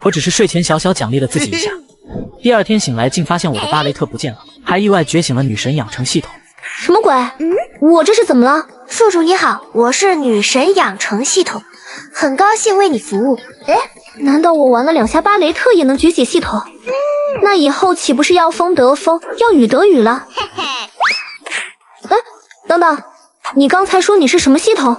我只是睡前小小奖励了自己一下。第二天醒来，竟发现我的巴雷特不见了，还意外觉醒了女神养成系统。什么鬼？我这是怎么了？宿主你好，我是女神养成系统，很高兴为你服务。难道我玩了2下巴雷特也能举起系统？那以后岂不是要风得风，要雨得雨了？等等，你刚才说你是什么系统？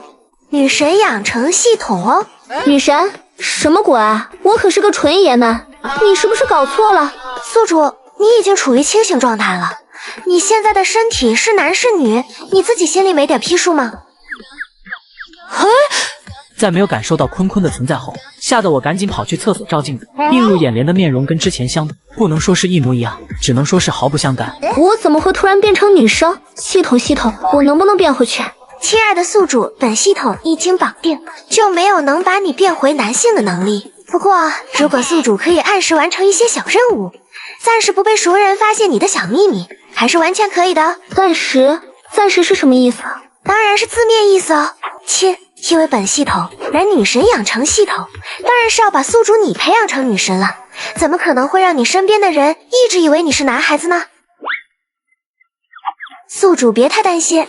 女神养成系统哦。女神？什么鬼？我可是个纯爷们，你是不是搞错了？宿主，你已经处于清醒状态了。你现在的身体是男是女，你自己心里没点批数吗？在没有感受到坤坤的存在后，吓得我赶紧跑去厕所照镜子，映入眼帘的面容跟之前相比，不能说是一模一样，只能说是毫不相干。我怎么会突然变成女生？系统，我能不能变回去？亲爱的宿主，本系统一经绑定，就没有能把你变回男性的能力。不过，如果宿主可以按时完成一些小任务，暂时不被熟人发现你的小秘密，还是完全可以的。暂时是什么意思？当然是字面意思哦，亲。因为本系统乃女神养成系统，当然是要把宿主你培养成女神了，怎么可能会让你身边的人一直以为你是男孩子呢？宿主别太担心，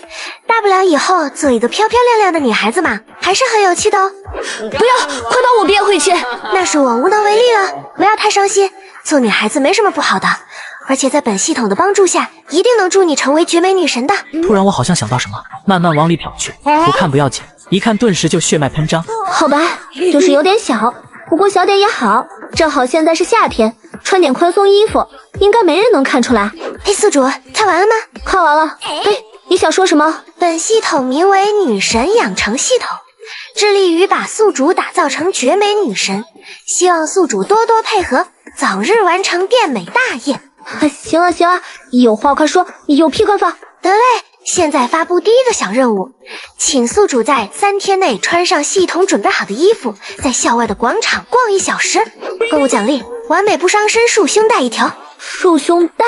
大不了以后做一个漂漂亮亮的女孩子嘛，还是很有趣的哦。不要，快把我变回去！那是我无能为力了，不要太伤心，做女孩子没什么不好的，而且在本系统的帮助下，一定能助你成为绝美女神的。突然我好像想到什么，慢慢往里瞟去，不看不要紧，一看顿时就血脉喷张。好吧，就是有点小，不过小点也好，正好现在是夏天，穿点宽松衣服，应该没人能看出来。宿主，看完了吗？看完了。你想说什么？本系统名为女神养成系统，致力于把宿主打造成绝美女神，希望宿主多多配合，早日完成变美大业。行了，有话快说，有屁快放。得嘞，现在发布第一个小任务，请宿主在3天内穿上系统准备好的衣服，在校外的广场逛1小时。购物奖励：完美不伤身束胸带1条。束胸带？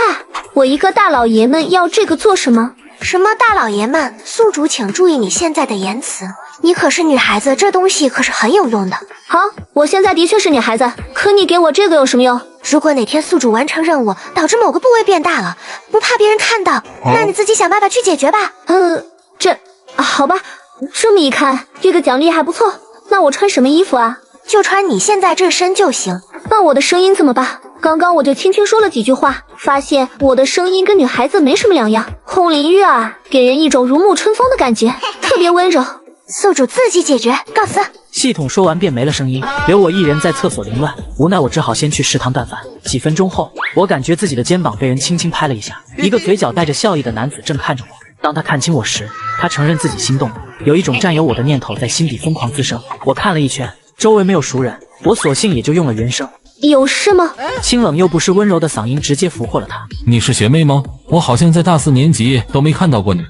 我一个大老爷们要这个做什么？什么大老爷们？宿主请注意你现在的言辞，你可是女孩子，这东西可是很有用的。好，我现在的确是女孩子，可你给我这个有什么用？如果哪天宿主完成任务，导致某个部位变大了，不怕别人看到，那你自己想办法去解决吧。好吧，这么一看，这个奖励还不错。那我穿什么衣服啊？就穿你现在这身就行。那我的声音怎么办？刚刚我就轻轻说了几句话，发现我的声音跟女孩子没什么两样，空灵悦耳，给人一种如沐春风的感觉，特别温柔。宿主自己解决，告辞。系统说完便没了声音，留我一人在厕所凌乱。无奈我只好先去食堂淡饭。几分钟后，我感觉自己的肩膀被人轻轻拍了一下，一个嘴角带着笑意的男子正看着我。当他看清我时，他承认自己心动了，有一种占有我的念头在心底疯狂滋生。我看了一圈，周围没有熟人，我索性也就用了原声。有事吗？清冷又不失温柔的嗓音直接俘获了他。你是学妹吗？我好像在大4年级都没看到过你。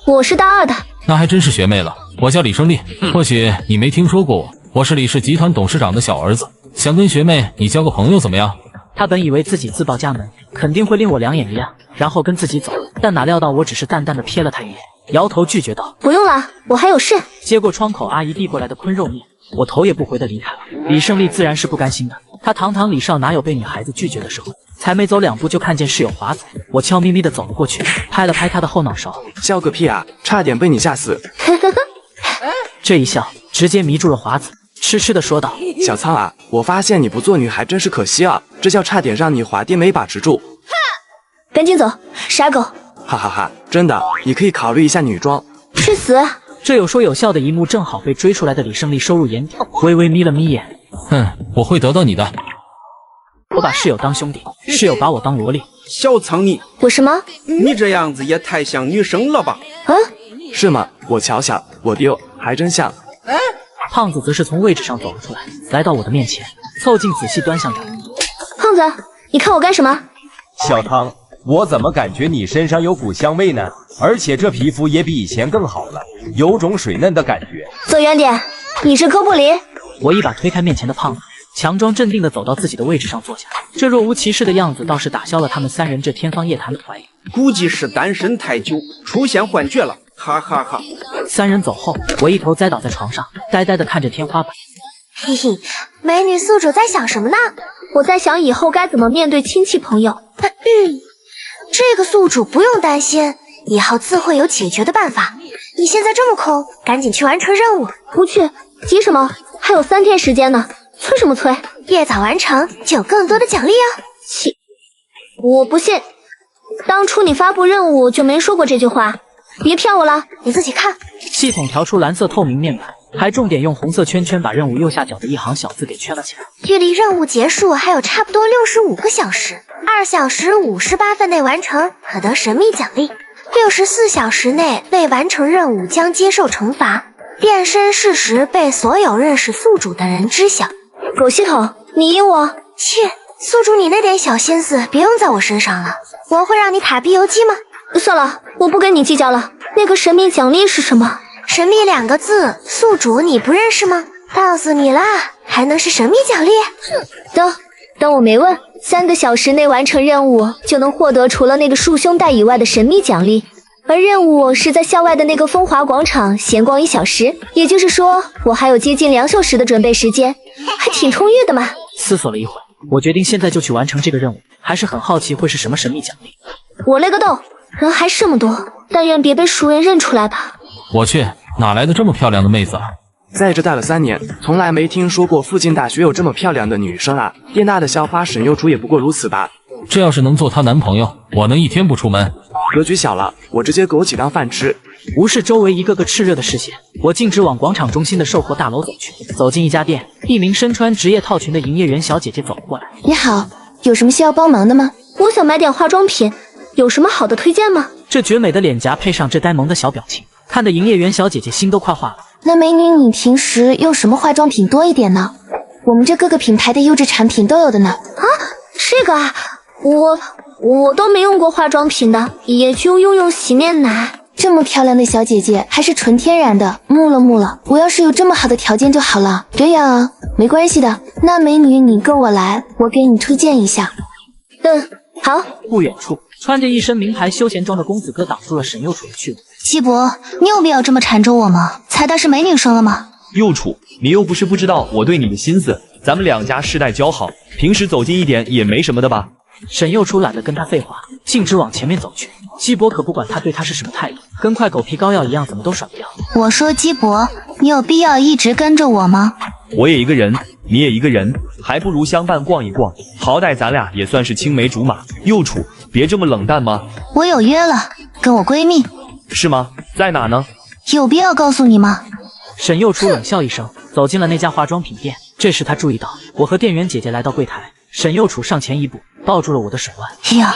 我是大2的。那还真是学妹了。我叫李胜利，或许你没听说过我，我是李氏集团董事长的小儿子，想跟学妹你交个朋友怎么样？他本以为自己自报家门，肯定会令我两眼一亮，然后跟自己走，但哪料到我只是淡淡的瞥了他一眼，摇头拒绝道：不用了，我还有事。接过窗口阿姨递过来的坤肉面，我头也不回的离开了。李胜利自然是不甘心的，他堂堂李少哪有被女孩子拒绝的时候？才没走2步就看见室友华子，我悄咪咪的走了过去，拍了拍他的后脑勺。笑个屁啊，差点被你吓死。这一笑直接迷住了华子，痴痴的说道：小苍啊，我发现你不做女还真是可惜啊，这叫差点让你滑电没把持住。赶紧走，傻狗！哈哈哈，真的，你可以考虑一下女装。去死！这有说有笑的一幕正好被追出来的李胜利收入眼底，微微眯了眯眼。我会得到你的。我把室友当兄弟，室友把我当萝莉。小苍你，我什么？你这样子也太像女生了吧？是吗？我瞧瞧，我丢，还真像。胖子则是从位置上走了出来，来到我的面前，凑近仔细端详着。胖子，你看我干什么？小汤，我怎么感觉你身上有股香味呢？而且这皮肤也比以前更好了，有种水嫩的感觉。走远点，你是哥布林。我一把推开面前的胖子，强装镇定地走到自己的位置上坐下。这若无其事的样子倒是打消了他们3人这天方夜谭的怀疑。估计是单身太久，出现幻觉了，哈哈哈。3人走后，我一头栽倒在床上，呆呆地看着天花板。嘿嘿，美女宿主在想什么呢？我在想以后该怎么面对亲戚朋友。这个宿主不用担心，以后自会有解决的办法。你现在这么空，赶紧去完成任务。不去，急什么？还有3天时间呢，催什么催？越早完成，就有更多的奖励哦。切，我不信，当初你发布任务就没说过这句话，别骗我了，你自己看。系统调出蓝色透明面板，还重点用红色圈圈把任务右下角的一行小字给圈了起来。距离任务结束还有差不多65个小时，2小时58分内完成可得神秘奖励，64小时内未完成任务将接受惩罚。变身事实被所有认识宿主的人知晓。狗系统，你阴我？切，宿主你那点小心思别用在我身上了，我会让你塔逼游击吗？算了，我不跟你计较了。那个神秘奖励是什么？神秘2个字，宿主你不认识吗？告诉你啦，还能是神秘奖励？当我没问。3个小时内完成任务就能获得除了那个束胸带以外的神秘奖励，而任务是在校外的那个风华广场闲逛1小时，也就是说我还有接近2小时的准备时间，还挺充裕的嘛。思索了一会，我决定现在就去完成这个任务，还是很好奇会是什么神秘奖励。我勒个豆，人还这么多，但愿别被熟人认出来吧。我去，哪来的这么漂亮的妹子啊？在这待了3年，从来没听说过附近大学有这么漂亮的女生啊！电大的校花沈幼楚也不过如此吧？这要是能做她男朋友，我能一天不出门。格局小了，我直接枸杞当饭吃。无视周围一个个炽热的视线，我径直往广场中心的售货大楼走去。走进一家店，一名身穿职业套裙的营业员小姐姐走了过来。你好，有什么需要帮忙的吗？我想买点化妆品，有什么好的推荐吗？这绝美的脸颊配上这呆萌的小表情，看得营业员小姐姐心都快化了。那美女，你平时用什么化妆品多一点呢？我们这各个品牌的优质产品都有的呢。啊，这个啊，我都没用过化妆品的，也就用洗面奶。这么漂亮的小姐姐还是纯天然的，木了。我要是有这么好的条件就好了。这样啊，没关系的。那美女，你跟我来，我给你推荐一下。好。不远处，穿着一身名牌休闲装的公子哥挡住了沈幼楚的去路。西伯，你有必要这么缠着我吗？彩蛋是没女生了吗？幼楚，你又不是不知道我对你的心思，咱们2家世代交好，平时走近一点也没什么的吧？沈幼楚懒得跟他废话，径直往前面走去。基伯可不管他对他是什么态度，跟块狗皮膏药一样，怎么都甩不掉。我说基伯，你有必要一直跟着我吗？我也一个人，你也一个人，还不如相伴逛一逛，好歹咱俩也算是青梅竹马。幼楚，别这么冷淡吗？我有约了，跟我闺蜜。是吗？在哪呢？有必要告诉你吗？沈幼楚冷笑一声，走进了那家化妆品店。这时他注意到我和店员姐姐来到柜台，沈幼楚上前一步，抱住了我的手腕。哎呀，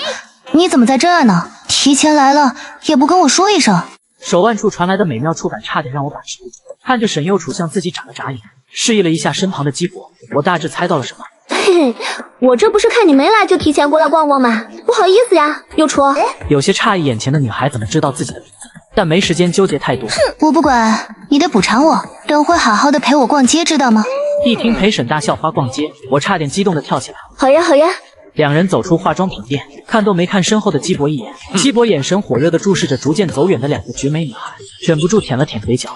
你怎么在这儿呢？提前来了也不跟我说一声。手腕处传来的美妙触感差点让我把持不住，看着沈幼楚向自己眨了眨眼，示意了一下身旁的基伯，我大致猜到了什么。嘿嘿，我这不是看你没来就提前过来逛逛吗？不好意思呀，幼楚。有些诧异眼前的女孩怎么知道自己的名字，但没时间纠结太多。我不管，你得补偿我，等会好好的陪我逛街，知道吗？一听陪沈大校花逛街，我差点激动的跳起来。好呀。两人走出化妆品店，看都没看身后的基伯一眼。基伯眼神火热地注视着逐渐走远的2个绝美女孩，忍不住舔了舔嘴角。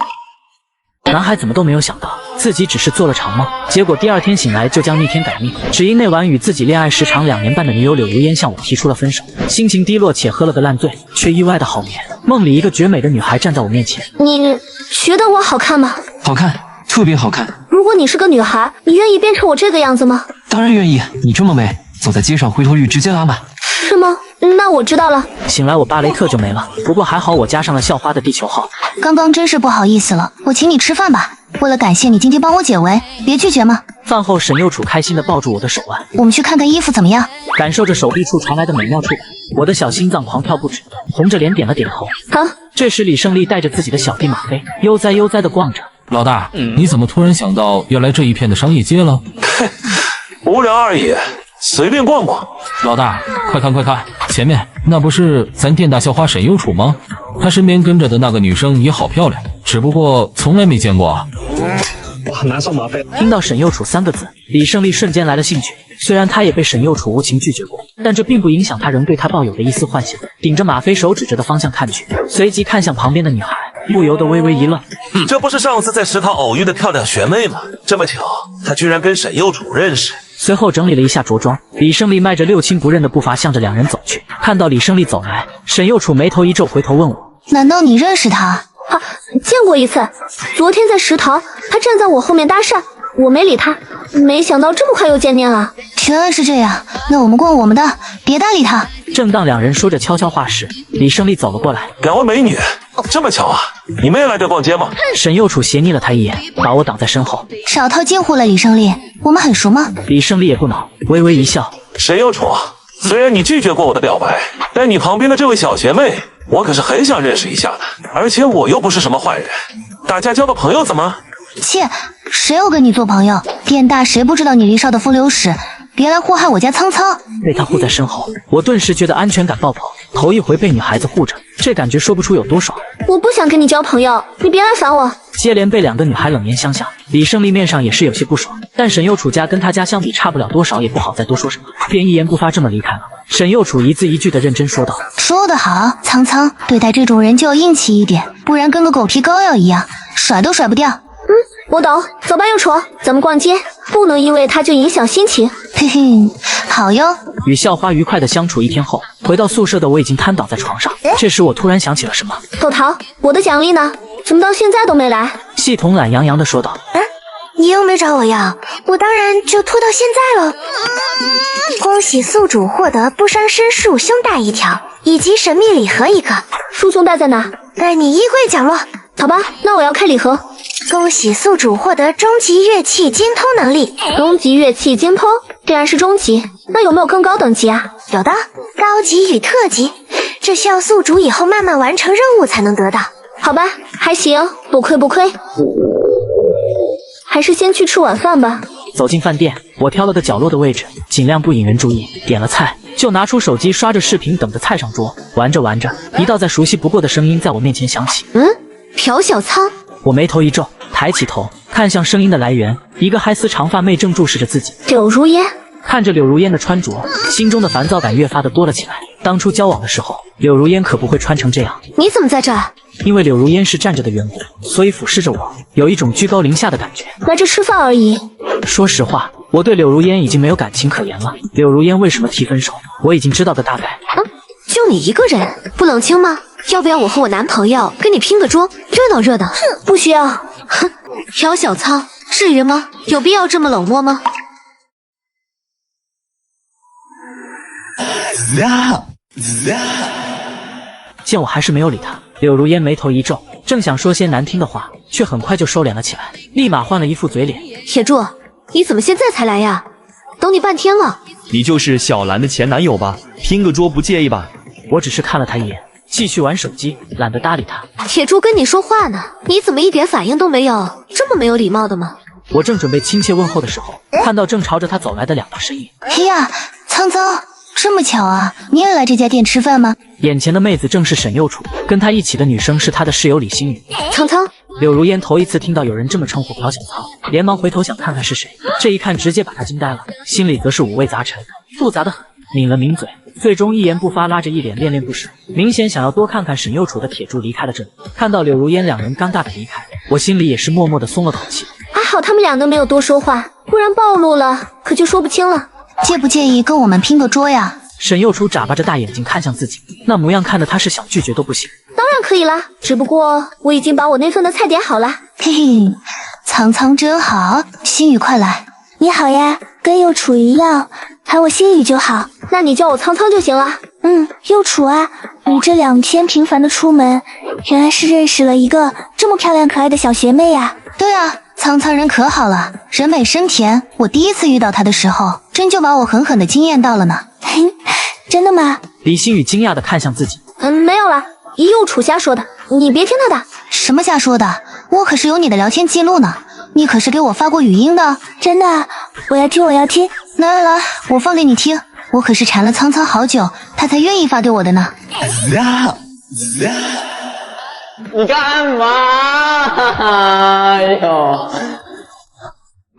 男孩怎么都没有想到，自己只是做了场梦，结果第2天醒来就将逆天改命，只因那晚与自己恋爱时长2年半的女友柳如烟向我提出了分手，心情低落且喝了个烂醉，却意外的好眠。梦里一个绝美的女孩站在我面前。你觉得我好看吗？好看，特别好看。如果你是个女孩，你愿意变成我这个样子吗？当然愿意，你这么美，走在街上回头率直接拉满。是吗？那我知道了。醒来我巴雷特就没了，不过还好我加上了校花的地球号。刚刚真是不好意思了，我请你吃饭吧。为了感谢你今天帮我解围，别拒绝嘛。饭后沈幼楚开心地抱住我的手腕，我们去看看衣服怎么样？感受着手臂处传来的美妙触感，我的小心脏狂跳不止，红着脸点了点头。好。这时李胜利带着自己的小弟马飞悠哉地逛着。老大，你怎么突然想到要来这一片的商业街了？无聊而已，随便逛逛。老大，快看，前面那不是咱店大校花沈幼楚吗？她身边跟着的那个女生也好漂亮，只不过从来没见过啊。很难受马飞。听到沈幼楚3个字，李胜利瞬间来了兴趣。虽然他也被沈幼楚无情拒绝过，但这并不影响他仍对他抱有的一丝幻想。顶着马飞手指着的方向看去，随即看向旁边的女孩，不由得微微一愣。这不是上次在食堂偶遇的漂亮学妹吗？这么巧，她居然跟沈幼楚认识。随后整理了一下着装，李胜利迈着六亲不认的步伐向着两人走去。看到李胜利走来，沈幼楚眉头一皱，回头问我：“难道你认识他？”见过一次，昨天在食堂，他站在我后面搭讪，我没理他，没想到这么快又见面了。原来是这样，那我们逛我们的，别搭理他。正当两人说着悄悄话时，李胜利走了过来。两位美女，这么巧啊，你们也来这逛街吗？沈幼楚斜睨了他一眼，把我挡在身后。少套近乎了，李胜利，我们很熟吗？李胜利也不恼，微微一笑。沈幼楚，虽然你拒绝过我的表白，但你旁边的这位小学妹，我可是很想认识一下的。而且我又不是什么坏人，大家交个朋友怎么？切，谁要跟你做朋友？店大谁不知道你离少的风流史？别来祸害我家苍苍。被他护在身后，我顿时觉得安全感爆棚。头一回被女孩子护着，这感觉说不出有多爽。我不想跟你交朋友，你别来烦我。接连被两个女孩冷言相向，李胜利面上也是有些不爽。但沈幼楚家跟他家相比差不了多少，也不好再多说什么，便一言不发这么离开了。沈幼楚一字一句的认真说道：“说得好，苍苍，对待这种人就要硬气一点，不然跟个狗皮膏药一样，甩都甩不掉。”我懂，走吧，幼楚，咱们逛街，不能因为他就影响心情。嘿嘿，好哟。与校花愉快的相处一天后，回到宿舍的我已经瘫倒在床上。这时我突然想起了什么。豆桃，我的奖励呢？怎么到现在都没来？系统懒洋洋的说道。你又没找我要，我当然就拖到现在了。恭喜宿主获得不伤身束胸带1条，以及神秘礼盒1个。束胸带在哪？在你衣柜角落。好吧，那我要开礼盒。恭喜宿主获得终极乐器精通能力。终极乐器精通，既然是终极，那有没有更高等级啊？有的，高级与特级，这需要宿主以后慢慢完成任务才能得到。好吧，还行，不亏不亏。还是先去吃晚饭吧。走进饭店，我挑了个角落的位置，尽量不引人注意。点了菜，就拿出手机刷着视频，等着菜上桌。玩着玩着，一道再熟悉不过的声音在我面前响起。朴小苍。我眉头一皱，抬起头看向声音的来源，一个黑丝长发妹正注视着自己。柳如烟。看着柳如烟的穿着，心中的烦躁感越发的多了起来。当初交往的时候，柳如烟可不会穿成这样。你怎么在这儿？因为柳如烟是站着的缘故，所以俯视着我，有一种居高临下的感觉。来这吃饭而已。说实话，我对柳如烟已经没有感情可言了。柳如烟为什么提分手，我已经知道个大概。就你一个人，不冷清吗？要不要我和我男朋友跟你拼个桌，热闹热闹？不需要。哼，朴小苍，至于吗？有必要这么冷漠吗？见我还是没有理他，柳如烟眉头一皱，正想说些难听的话，却很快就收敛了起来，立马换了一副嘴脸。铁柱，你怎么现在才来呀？等你半天了。你就是小兰的前男友吧？拼个桌不介意吧？我只是看了他一眼，继续玩手机，懒得搭理他。铁柱跟你说话呢，你怎么一点反应都没有？这么没有礼貌的吗？我正准备亲切问候的时候，看到正朝着他走来的两道身影。嘿呀，苍苍，这么巧啊，你也来这家店吃饭吗？眼前的妹子正是沈幼楚，跟他一起的女生是他的室友李星宇。苍苍，柳如烟头一次听到有人这么称呼朴小苍，连忙回头想看看是谁，这一看直接把他惊呆了，心里则是五味杂陈，复杂的很。抿了抿嘴，最终一言不发，拉着一脸恋恋不舍，明显想要多看看沈幼楚的铁柱离开了这里。看到柳如烟两人尴尬的离开，我心里也是默默的松了口气。还好他们俩都没有多说话，不然暴露了可就说不清了。介不介意跟我们拼个桌呀？沈幼楚眨巴着大眼睛看向自己，那模样看得他是想拒绝都不行。当然可以啦，只不过我已经把我那份的菜点好了。嘿嘿，苍苍真好，星宇快来。你好呀，跟幼楚一样，喊我星宇就好。那你叫我苍苍就行了。幼楚啊，你这2天频繁的出门，原来是认识了一个这么漂亮可爱的小学妹呀。对啊，苍苍人可好了，人美声甜，我第一次遇到她的时候，真就把我狠狠的惊艳到了呢。真的吗？李星宇惊讶的看向自己。没有了，幼楚瞎说的，你别听他的。什么瞎说的？我可是有你的聊天记录呢，你可是给我发过语音的。真的，我要听。来，我放给你听，我可是缠了苍苍好久，他才愿意发给我的呢。你干嘛？哎呦！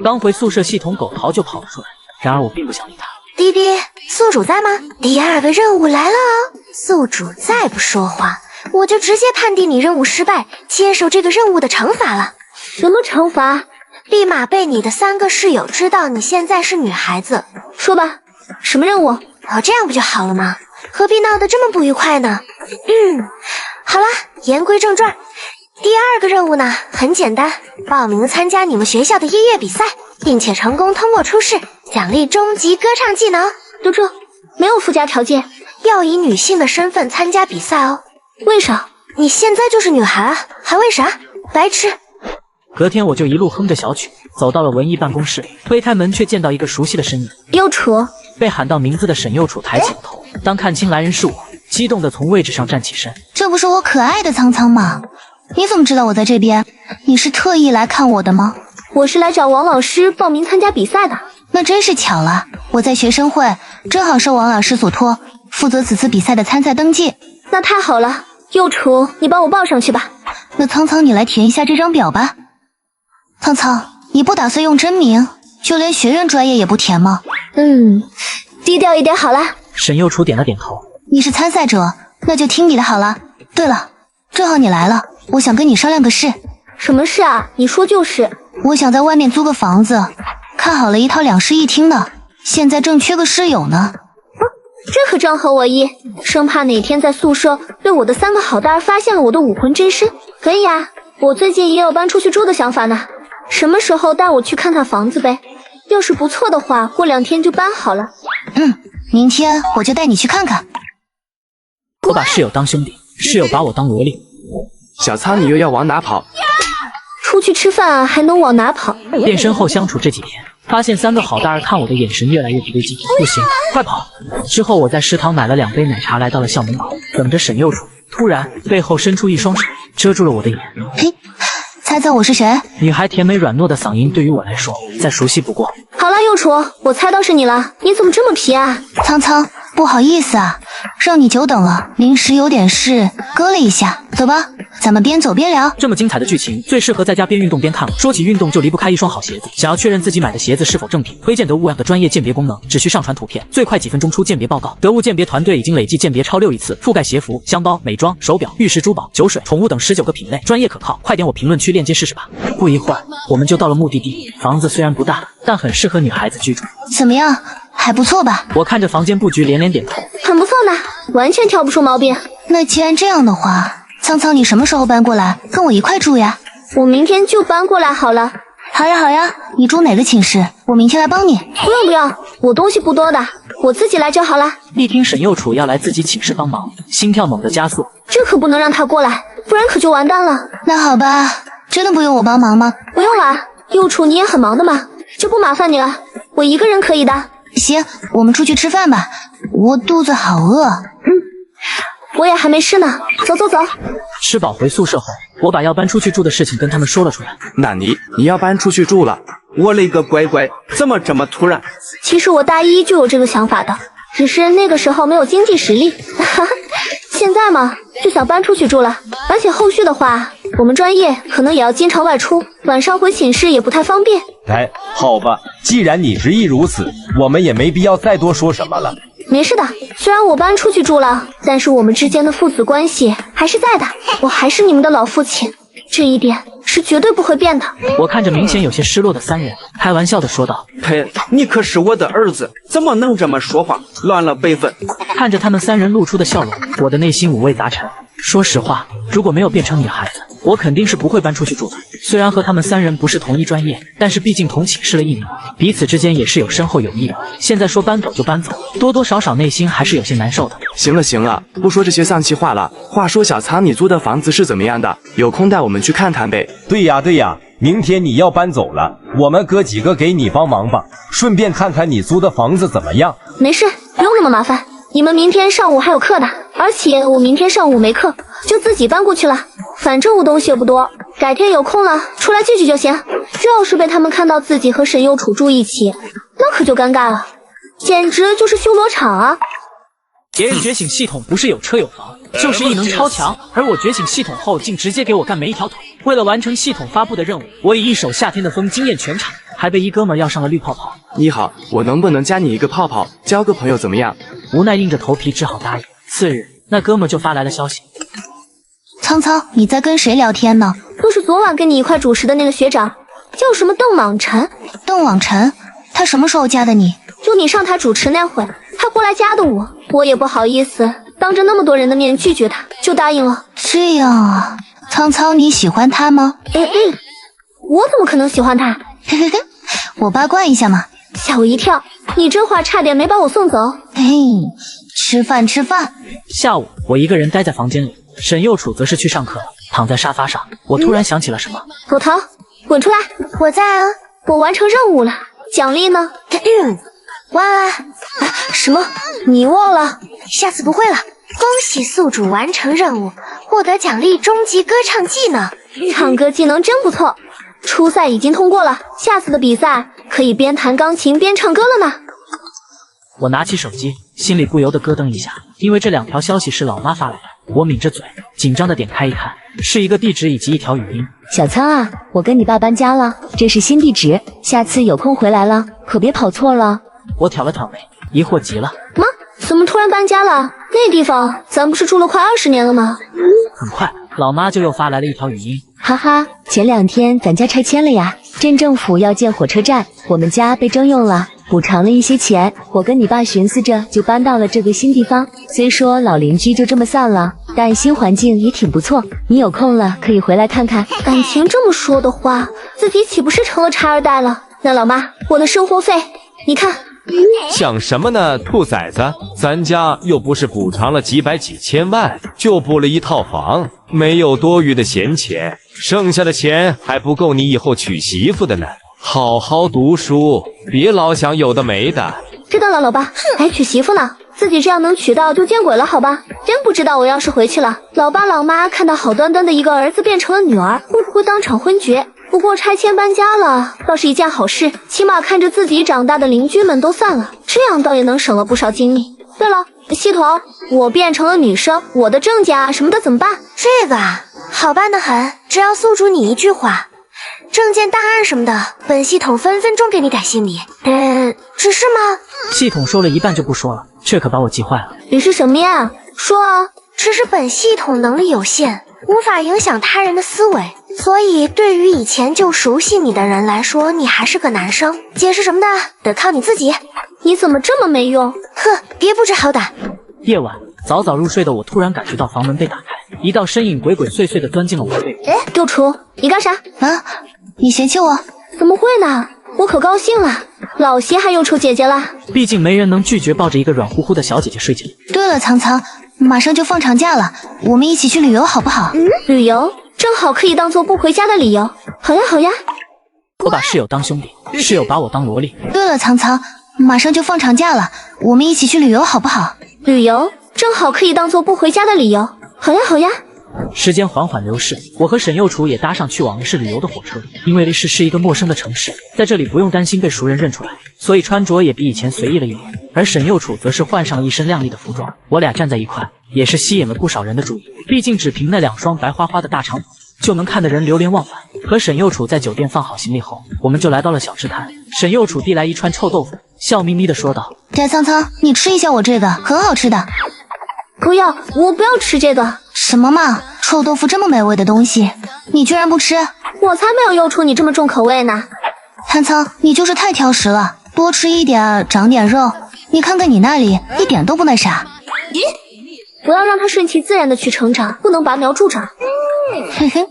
刚回宿舍，系统狗桃就跑了出来，然而我并不想理他。滴滴，宿主在吗？第2个任务来了哦！宿主再不说话，我就直接判定你任务失败，接受这个任务的惩罚了。什么惩罚？立马被你的3个室友知道你现在是女孩子。说吧，什么任务？哦，这样不就好了吗？何必闹得这么不愉快呢？好了，言归正传。第2个任务呢，很简单，报名参加你们学校的音乐比赛，并且成功通过初试，奖励终极歌唱技能。就这，没有附加条件，要以女性的身份参加比赛哦。为啥？你现在就是女孩啊，还为啥？白痴！隔天我就一路哼着小曲走到了文艺办公室，推开门却见到一个熟悉的身影。幼楚。被喊到名字的沈幼楚抬起了头，当看清来人是我，激动地从位置上站起身。这不是我可爱的苍苍吗？你怎么知道我在这边？你是特意来看我的吗？我是来找王老师报名参加比赛的。那真是巧了，我在学生会，正好受王老师所托，负责此次比赛的参赛登记。那太好了，幼楚，你帮我报上去吧。那苍苍，你来填一下这张表吧。苍苍，你不打算用真名，就连学院专业也不填吗？低调一点好了。沈幼楚点了点头。你是参赛者，那就听你的好了。对了，正好你来了，我想跟你商量个事。什么事啊？你说就是。我想在外面租个房子，看好了一套2室1厅的，现在正缺个室友呢。这可正合我意，生怕哪天在宿舍被我的3个好蛋发现了我的武魂真身。可以啊，我最近也有搬出去住的想法呢。什么时候带我去看看房子呗？要是不错的话，过2天就搬好了。明天我就带你去看看。我把室友当兄弟，室友把我当萝莉。小苍，你又要往哪跑？出去吃饭啊，还能往哪跑？变身后相处这几天，发现3个好蛋儿看我的眼神越来越不对劲，不行，快跑！之后我在食堂买了2杯奶茶，来到了校门口，等着沈幼楚。突然背后伸出一双手，遮住了我的眼。嘿，猜猜我是谁？女孩甜美软糯的嗓音对于我来说再熟悉不过。好了，幼楚，我猜到是你了，你怎么这么皮啊？苍苍，不好意思啊，让你久等了，临时有点事搁了一下。走吧，咱们边走边聊。这么精彩的剧情，最适合在家边运动边看了。说起运动，就离不开一双好鞋子。想要确认自己买的鞋子是否正品，推荐得物 App 的专业鉴别功能，只需上传图片，最快几分钟出鉴别报告。得物鉴别团队已经累计鉴别超6亿次，覆盖鞋服、箱包、美妆、手表、玉石珠宝、酒水、宠物等19个品类，专业可靠。快点我评论区链接试试吧。不一会儿，我们就到了目的地。房子虽然不大，但很适合女孩子居住。怎么样，还不错吧？我看着房间布局连连点头。很不错呢，完全挑不出毛病。那既然这样的话，苍苍，你什么时候搬过来跟我一块住呀？我明天就搬过来好了。好呀好呀，你住哪个寝室？我明天来帮你。不用不用，我东西不多的，我自己来就好了。一听沈幼楚要来自己寝室帮忙，心跳猛地加速。这可不能让他过来，不然可就完蛋了。那好吧，真的不用我帮忙吗？不用了，幼楚你也很忙的嘛，就不麻烦你了，我一个人可以的。行，我们出去吃饭吧，我肚子好饿。我也还没吃呢，走走走。吃饱回宿舍后，我把要搬出去住的事情跟他们说了出来。那你要搬出去住了？我勒个乖乖，怎么这么突然？其实我大一就有这个想法的，只是那个时候没有经济实力。现在嘛，就想搬出去住了。而且后续的话，我们专业可能也要经常外出，晚上回寝室也不太方便。哎，好吧，既然你执意如此，我们也没必要再多说什么了。没事的，虽然我搬出去住了，但是我们之间的父子关系还是在的，我还是你们的老父亲，这一点是绝对不会变的。我看着明显有些失落的3人，开玩笑的说道：“嘿，你可是我的儿子，怎么能这么说话，乱了辈分？”看着他们3人露出的笑容，我的内心五味杂陈。说实话，如果没有变成女孩子，我肯定是不会搬出去住的。虽然和他们3人不是同一专业，但是毕竟同寝室了1年，彼此之间也是有深厚友谊的。现在说搬走就搬走，多多少少内心还是有些难受的。行了行了，不说这些丧气话了。话说小苍，你租的房子是怎么样的？有空带我们去看看呗。对呀对呀，明天你要搬走了，我们哥几个给你帮忙吧，顺便看看你租的房子怎么样。没事，不用那么麻烦。你们明天上午还有课的，而且我明天上午没课，就自己搬过去了。反正我东西也不多，改天有空了出来聚聚就行。这要是被他们看到自己和沈幼楚住一起，那可就尴尬了，简直就是修罗场啊！别人觉醒系统不是有车有房，就是异能超强，而我觉醒系统后竟直接给我干没一条腿。为了完成系统发布的任务，我以一手夏天的风惊艳全场，还被一哥们要上了绿泡泡。你好，我能不能加你一个泡泡，交个朋友怎么样？无奈硬着头皮只好答应。次日，那哥们就发来了消息：苍苍，你在跟谁聊天呢？就是昨晚跟你一块主持的那个学长，叫什么邓往晨。邓往晨，他什么时候加的你？就你上台主持那会，他过来加的我，我也不好意思当着那么多人的面拒绝他，就答应了。这样啊，苍苍，你喜欢他吗？我怎么可能喜欢他？嘿嘿嘿，我八卦一下嘛。吓我一跳，你这话差点没把我送走。嘿，吃饭吃饭。下午我一个人待在房间里，沈右楚则是去上课了，躺在沙发上。我突然想起了什么，狗头，滚出来！我在啊，我完成任务了，奖励呢？忘了？什么？你忘了？下次不会了。恭喜宿主完成任务，获得奖励终极歌唱技能。唱歌技能真不错，初赛已经通过了，下次的比赛可以边弹钢琴边唱歌了呢。我拿起手机，心里不由得咯噔一下，因为这2条消息是老妈发来的。我抿着嘴，紧张的点开一看，是一个地址以及1条语音。小苍啊，我跟你爸搬家了，这是新地址，下次有空回来了，可别跑错了。我挑了挑眉，疑惑极了。妈，怎么突然搬家了？那地方咱不是住了快20年了吗？很快，老妈就又发来了1条语音。哈哈，前2天咱家拆迁了呀，镇政府要建火车站，我们家被征用了，补偿了一些钱，我跟你爸寻思着就搬到了这个新地方。虽说老邻居就这么散了，但新环境也挺不错，你有空了可以回来看看。感情这么说的话，自己岂不是成了拆2代了？那老妈，我的生活费，你看。想什么呢，兔崽子？咱家又不是补偿了几百几千万，就补了1套房，没有多余的闲钱，剩下的钱还不够你以后娶媳妇的呢。好好读书，别老想有的没的。知道了，老爸，还娶媳妇呢？自己这样能娶到就见鬼了，好吧？真不知道我要是回去了，老爸老妈看到好端端的一个儿子变成了女儿，会不会当场昏厥？不过拆迁搬家了，倒是一件好事，起码看着自己长大的邻居们都散了，这样倒也能省了不少精力。对了，系统，我变成了女生，我的证件啊什么的怎么办？这个啊，好办得很，只要宿主你一句话，证件档案什么的，本系统分分钟给你改姓李。只是吗？系统说了一半就不说了，这可把我急坏了。你是什么呀？说啊！只是本系统能力有限，无法影响他人的思维，所以对于以前就熟悉你的人来说，你还是个男生，解释什么的得靠你自己。你怎么这么没用？哼，别不知好歹。夜晚，早早入睡的我突然感觉到房门被打开，一道身影鬼鬼祟祟的钻进了我的被窝。六厨，你干啥？啊？你嫌弃我？怎么会呢？我可高兴了，老些还又出姐姐了。毕竟没人能拒绝抱着一个软乎乎的小姐姐睡觉。对了，苍苍，马上就放长假了，我们一起去旅游好不好？旅游正好可以当做不回家的理由。好呀好呀。我把室友当兄弟，室友把我当萝莉。对了，苍苍，马上就放长假了，我们一起去旅游好不好？旅游正好可以当做不回家的理由。好呀好呀。时间缓缓流逝，我和沈右楚也搭上去往 A 市旅游的火车。因为 A 市是一个陌生的城市，在这里不用担心被熟人认出来，所以穿着也比以前随意了一点。而沈右楚则是换上了一身靓丽的服装，我俩站在一块，也是吸引了不少人的注意。毕竟只凭那2双白花花的大长腿，就能看得人流连忘返。和沈右楚在酒店放好行李后，我们就来到了小吃摊。沈右楚递来一串臭豆腐，笑眯眯地说道：“翟苍苍，你吃一下我这个，很好吃的。”不要，我不要吃这个。什么嘛，臭豆腐这么美味的东西，你居然不吃？我才没有诱出你这么重口味呢。苍苍，你就是太挑食了，多吃一点，长点肉。你看看你那里，一点都不那啥。不要让它顺其自然的去成长，不能拔苗助长。嘿嘿，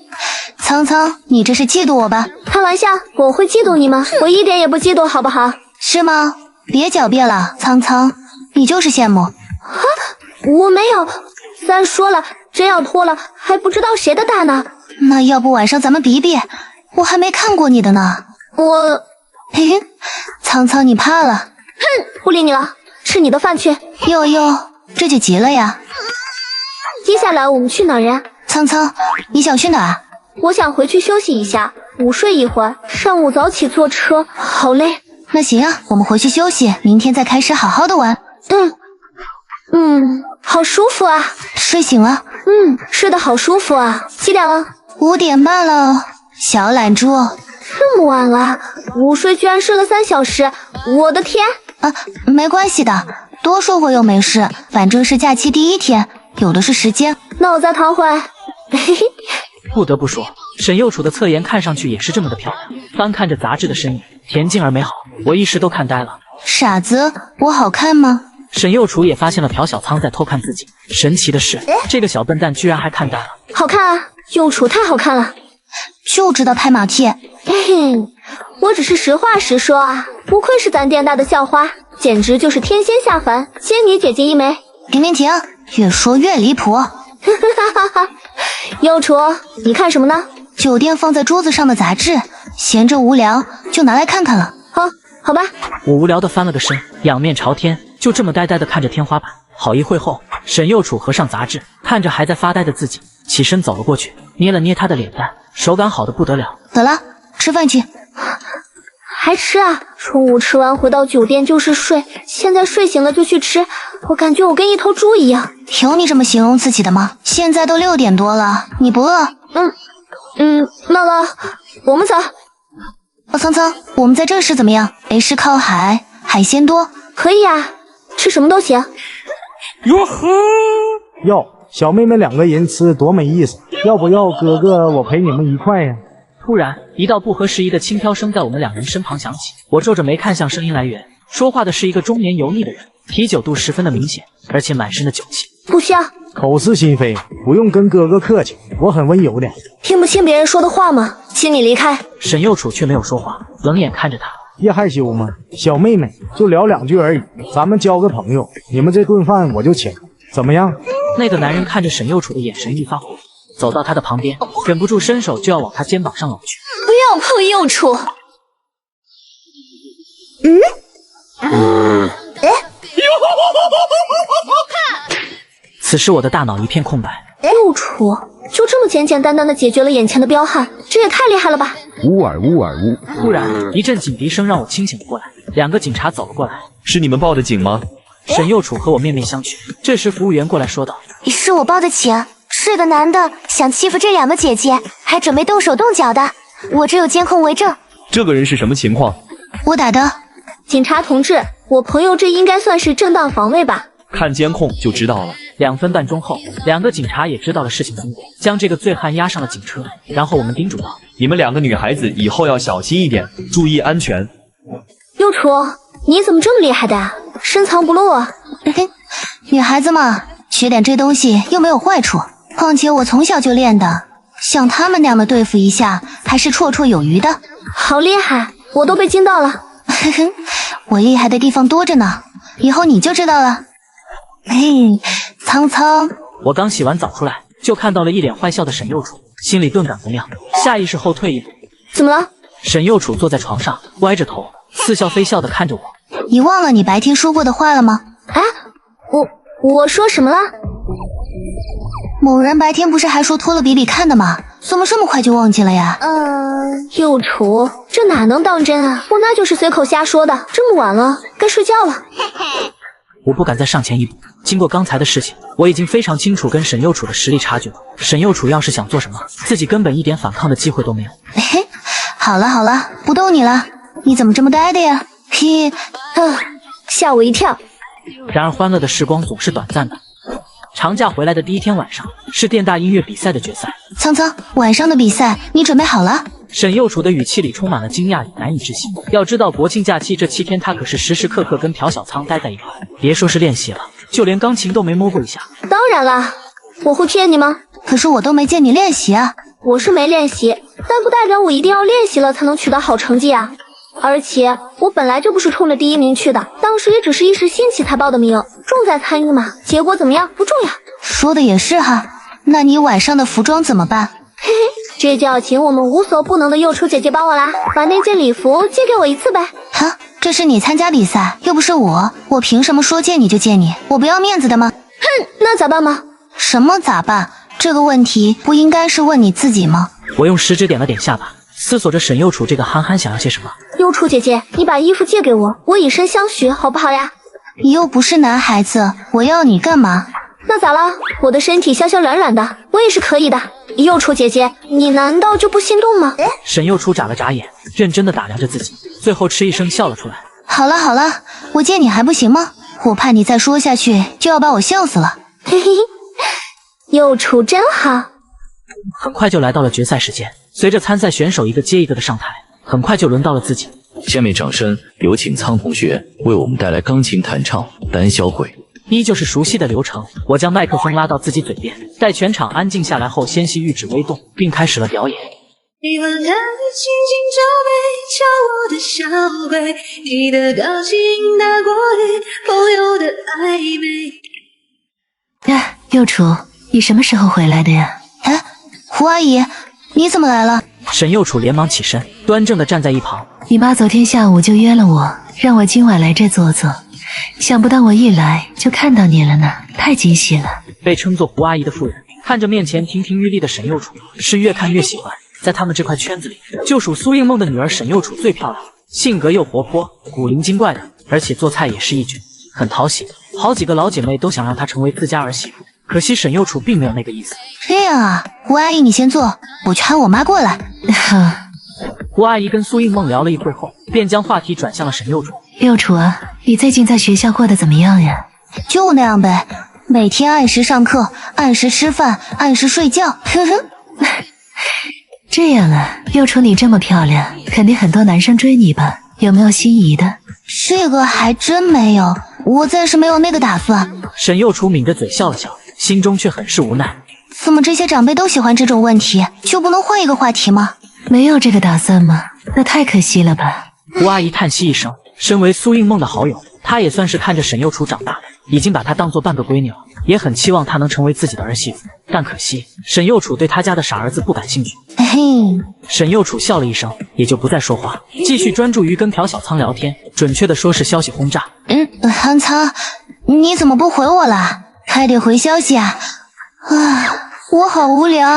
苍苍，你这是嫉妒我吧？开玩笑，我会嫉妒你吗？我一点也不嫉妒，好不好？是吗？别狡辩了，苍苍，你就是羡慕。啊，我没有。再说了，真要脱了，还不知道谁的大呢。那要不晚上咱们比比？我还没看过你的呢。我，嘿嘿，苍苍你怕了？哼，不理你了，吃你的饭去。哟哟，这就急了呀。接下来我们去哪儿呀？苍苍，你想去哪儿？我想回去休息一下，午睡一会儿，上午早起坐车，好累。那行啊，我们回去休息，明天再开始好好的玩。好舒服啊！睡醒了？睡得好舒服啊！几点了？5点半了。小懒猪，这么晚了，午睡居然睡了3小时，我的天！啊，没关系的，多睡会又没事，反正是假期第1天，有的是时间。那我再躺会。不得不说，沈幼楚的侧颜看上去也是这么的漂亮。翻看着杂志的身影，恬静而美好，我一时都看呆了。傻子，我好看吗？沈幼楚也发现了朴小仓在偷看自己，神奇的是，这个小笨蛋居然还看呆了。好看啊，幼楚太好看了，就知道拍马屁。嘿嘿，我只是实话实说啊，不愧是咱店大的校花，简直就是天仙下凡，仙女姐姐一枚。停，越说越离谱。哈哈哈！幼楚，你看什么呢？酒店放在桌子上的杂志，闲着无聊就拿来看看了。好吧。我无聊的翻了个身，仰面朝天，就这么呆呆的看着天花板。好一会后，沈幼楚合上杂志，看着还在发呆的自己，起身走了过去，捏了捏他的脸蛋，手感好的不得了。得了，吃饭去。还吃啊？中午吃完回到酒店就是睡，现在睡醒了就去吃，我感觉我跟一头猪一样。有你这么形容自己的吗？现在都6点多了，你不饿？那了，我们走。苍苍，我们在这时怎么样？北市靠海，海鲜多。可以啊，吃什么都行。哟呵，哟，小妹妹2个人吃多没意思，要不要哥哥我陪你们一块呀？突然，一道不合时宜的轻飘声在我们2人身旁响起，我皱着眉看向声音来源，说话的是一个中年油腻的人，啤酒肚十分的明显，而且满身的酒气。不需要，口是心非，不用跟哥哥客气，我很温柔的。听不清别人说的话吗？请你离开。沈幼楚却没有说话，冷眼看着他。别害羞嘛，小妹妹就聊2句而已，咱们交个朋友，你们这顿饭我就请，怎么样？那个男人看着沈幼楚的眼神一发火，走到他的旁边，忍不住伸手就要往他肩膀上搂去。不要碰幼楚。此时我的大脑一片空白。幼楚就这么简简单单的解决了眼前的彪悍，这也太厉害了吧！呜尔呜尔呜！突然一阵警笛声让我清醒了过来，2个警察走了过来。是你们报的警吗？沈幼楚和我面面相觑。这时服务员过来说道：“是我报的警，是个男的想欺负这2个姐姐，还准备动手动脚的，我这有监控为证。”这个人是什么情况？我打的。警察同志，我朋友这应该算是正当防卫吧？看监控就知道了。2分半钟后，2个警察也知道了事情经过，将这个醉汉押上了警车。然后我们叮嘱道：“你们2个女孩子以后要小心一点，注意安全。”幼楚，你怎么这么厉害的啊？深藏不露啊！女孩子嘛，学点这东西又没有坏处。况且我从小就练的，像他们那样的对付一下，还是绰绰有余的。好厉害，我都被惊到了。我厉害的地方多着呢，以后你就知道了。嘿，苍苍，我刚洗完澡出来，就看到了一脸坏笑的沈幼楚，心里顿感不妙，下意识后退一步。怎么了？沈幼楚坐在床上，歪着头，似笑非笑的看着我。你忘了你白天说过的话了吗？啊，我说什么了？某人白天不是还说脱了比比看的吗？怎么这么快就忘记了呀？幼楚，这哪能当真啊？我那就是随口瞎说的。这么晚了，该睡觉了。我不敢再上前一步。经过刚才的事情，我已经非常清楚跟沈幼楚的实力差距了。沈幼楚要是想做什么，自己根本一点反抗的机会都没有。好了，不逗你了。你怎么这么呆的呀？嘿，吓我一跳。然而欢乐的时光总是短暂的。长假回来的第1天晚上，是电大音乐比赛的决赛。苍苍，晚上的比赛你准备好了？沈幼楚的语气里充满了惊讶与难以置信。要知道国庆假期这7天，他可是时时刻刻跟朴小仓待在一块，别说是练习了，就连钢琴都没摸过一下。当然啦，我会骗你吗？可是我都没见你练习啊。我是没练习，但不代表我一定要练习了才能取得好成绩啊。而且我本来就不是冲着第1名去的，当时也只是一时兴起才报的名，重在参与嘛，结果怎么样不重要。说的也是哈，那你晚上的服装怎么办？嘿嘿，这就要请我们无所不能的幼雏姐姐帮我啦，把那件礼服借给我一次呗。哈，这是你参加比赛，又不是我凭什么说借你就借你？我不要面子的吗？哼，那咋办吗？什么咋办？这个问题不应该是问你自己吗？我用食指点了点下巴，思索着沈幼楚这个憨憨想要些什么。幼雏姐姐，你把衣服借给我，我以身相许，好不好呀？你又不是男孩子，我要你干嘛？那咋了？我的身体消消软软的，我也是可以的。幼雏姐姐，你难道就不心动吗？沈幼楚眨了眨眼，认真的打量着自己，最后嗤一声笑了出来。好了，我借你还不行吗？我怕你再说下去就要把我笑死了。嘿嘿，幼雏真好。很快就来到了决赛时间，随着参赛选手一个接一个的上台，很快就轮到了自己。下面掌声有请苍同学为我们带来钢琴弹唱《胆小鬼》。依旧是熟悉的流程，我将麦克风拉到自己嘴边，待全场安静下来后，纤细玉指微动，并开始了表演。你们的轻轻皱眉，敲我的小鬼，你的表情大过于朋友的暧昧。呀，幼雏，你什么时候回来的呀？哎，胡阿姨，你怎么来了？沈幼楚连忙起身，端正的站在一旁。你妈昨天下午就约了我，让我今晚来这坐坐。想不到我一来就看到你了呢，太惊喜了。被称作胡阿姨的妇人，看着面前亭亭玉立的沈幼楚，是越看越喜欢。在他们这块圈子里，就属苏应梦的女儿沈幼楚最漂亮，性格又活泼，古灵精怪的，而且做菜也是一绝，很讨喜。好几个老姐妹都想让她成为自家儿媳妇，可惜沈幼楚并没有那个意思。这样啊，胡阿姨你先坐，我去喊我妈过来。胡阿姨跟苏应梦聊了一会后，便将话题转向了沈幼楚。幼楚啊，你最近在学校过得怎么样呀？就那样呗，每天按时上课，按时吃饭，按时睡觉。呵呵。这样啊，幼楚你这么漂亮，肯定很多男生追你吧？有没有心仪的？这个还真没有，我暂时没有那个打算。沈幼楚抿着嘴笑了笑，心中却很是无奈。怎么这些长辈都喜欢这种问题，就不能换一个话题吗？没有这个打算吗？那太可惜了吧。胡阿姨叹息一声，身为苏应梦的好友，她也算是看着沈幼楚长大的，已经把她当做半个闺女了，也很期望她能成为自己的儿媳妇。但可惜沈幼楚对她家的傻儿子不感兴趣。沈幼楚笑了一声，也就不再说话，继续专注于跟朴小仓聊天，准确的说是消息轰炸。韩仓，你怎么不回我了？快点回消息啊！我好无聊，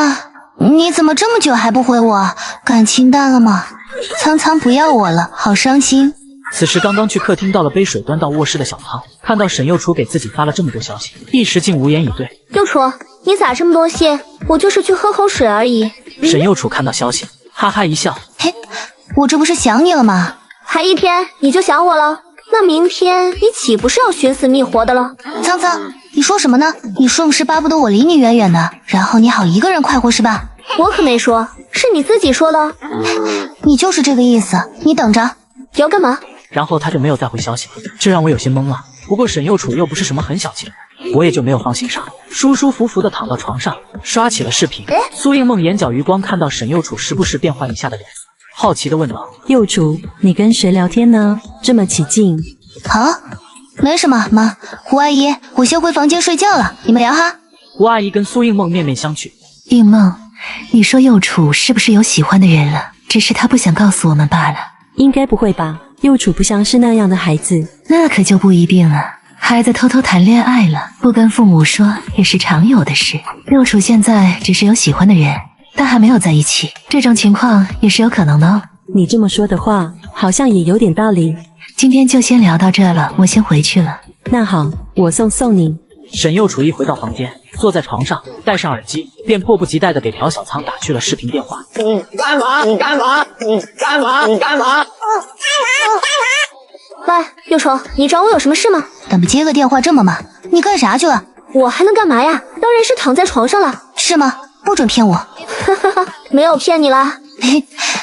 你怎么这么久还不回我？感情淡了吗？仓仓不要我了，好伤心。此时刚刚去客厅倒了杯水端到卧室的小仓，看到沈幼楚给自己发了这么多消息，一时竟无言以对。幼楚，你咋这么多信？我就是去喝口水而已。沈幼楚看到消息，哈哈一笑。嘿，我这不是想你了吗？还一天你就想我了？那明天你岂不是要寻死觅活的了？仓仓，你说什么呢？你是不是巴不得我离你远远的，然后你好一个人快活是吧？我可没说，是你自己说的。你就是这个意思，你等着。要干嘛？然后他就没有再回消息了，这让我有些懵了。不过沈幼楚又不是什么很小气的人，我也就没有放心上，舒舒服服的躺到床上，刷起了视频。苏应梦眼角余光看到沈幼楚时不时变换一下的脸色，好奇的问道：幼楚，你跟谁聊天呢？这么起劲？没什么，妈，胡阿姨，我先回房间睡觉了，你们聊哈。胡阿姨跟苏应梦面面相觑。应梦，你说幼楚是不是有喜欢的人了？只是他不想告诉我们罢了。应该不会吧？幼楚不像是那样的孩子。那可就不一定了。孩子偷偷谈恋爱了，不跟父母说也是常有的事。幼楚现在只是有喜欢的人，但还没有在一起，这种情况也是有可能的哦。你这么说的话，好像也有点道理。今天就先聊到这了，我先回去了。那好，我送你。沈幼楚一回到房间，坐在床上，戴上耳机，便迫不及待地给朴小仓打去了视频电话。你干嘛？你干嘛？你干嘛？你干嘛？喂，幼楚，你找我有什么事吗？怎么接个电话这么慢？你干啥去了？我还能干嘛呀？当然是躺在床上了。是吗？不准骗我。哈哈哈，没有骗你啦。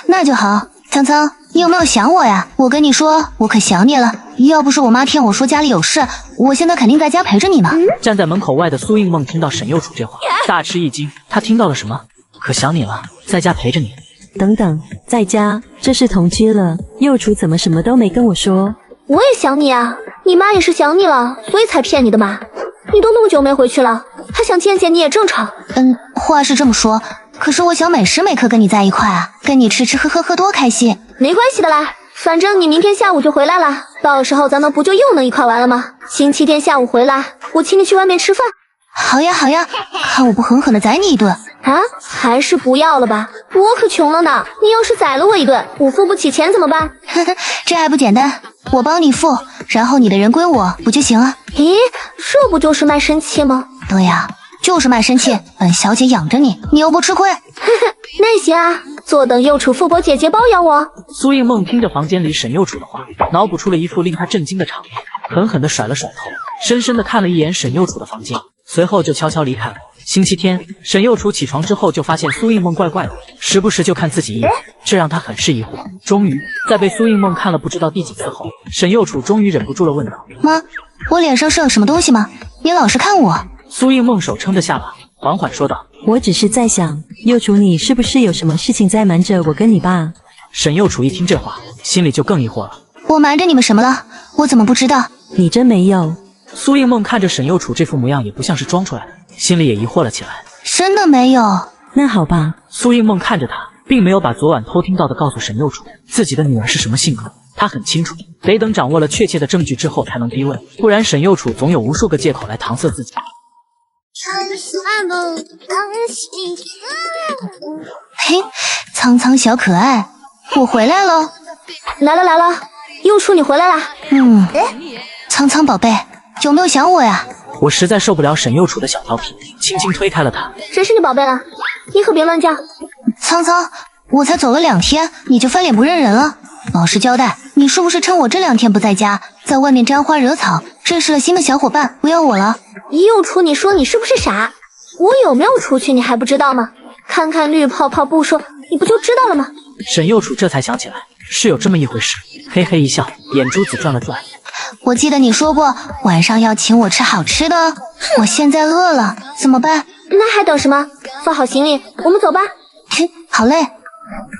那就好。苍苍，你有没有想我呀？我跟你说，我可想你了。要不是我妈骗我说家里有事，我现在肯定在家陪着你呢。站在门口外的苏应梦听到沈幼楚这话，大吃一惊。她听到了什么？可想你了，在家陪着你。等等，在家？这是同居了？幼楚怎么什么都没跟我说？我也想你啊，你妈也是想你了，所以才骗你的嘛。你都那么久没回去了，她想见见你也正常。话是这么说，可是我想每时每刻跟你在一块啊，跟你吃吃喝喝多开心。没关系的啦，反正你明天下午就回来了，到时候咱们不就又能一块玩了吗？星期天下午回来，我请你去外面吃饭。好呀好呀，看我不狠狠的宰你一顿啊！还是不要了吧，我可穷了呢。你要是宰了我一顿，我付不起钱怎么办？这还不简单，我帮你付，然后你的人归我不就行了？咦，这不就是卖身契吗？对呀，就是卖身契，本小姐养着你，你又不吃亏。那行啊，坐等幼楚富婆姐姐包养我。苏应梦听着房间里沈幼楚的话，脑补出了一副令她震惊的场面，狠狠地甩了甩头，深深地看了一眼沈幼楚的房间，随后就悄悄离开了。星期天，沈幼楚起床之后就发现苏应梦怪怪的，时不时就看自己一眼，这让他很是疑惑。终于，在被苏应梦看了不知道第几次后，沈幼楚终于忍不住了，问道：“妈，我脸上是有什么东西吗？你老是看我。”苏应梦手撑着下巴，缓缓说道：“我只是在想，幼楚你是不是有什么事情在瞒着我跟你爸？”沈幼楚一听这话，心里就更疑惑了。我瞒着你们什么了？我怎么不知道？你真没有。苏应梦看着沈幼楚这副模样，也不像是装出来的，心里也疑惑了起来。真的没有？那好吧。苏应梦看着他，并没有把昨晚偷听到的告诉沈幼楚自己的女儿是什么性格。他很清楚，得等掌握了确切的证据之后才能逼问，不然沈幼楚总有无数个借口来搪塞自己。嘿，苍苍小可爱，我回来喽！来了，幼楚你回来啦！苍苍宝贝，有没有想我呀？我实在受不了沈幼楚的小调皮，轻轻推开了他。谁是你宝贝了？你可别乱叫！苍苍，我才走了2天，你就翻脸不认人了？老实交代，你是不是趁我这2天不在家，在外面沾花惹草，认识了新的小伙伴，不要我了？幼楚，你说你是不是傻？我有没有出去你还不知道吗？看看绿泡泡不说，你不就知道了吗？沈幼楚这才想起来是有这么一回事，嘿嘿一笑，眼珠子转了转。我记得你说过晚上要请我吃好吃的，我现在饿了，怎么办？那还等什么？放好行李，我们走吧。好嘞。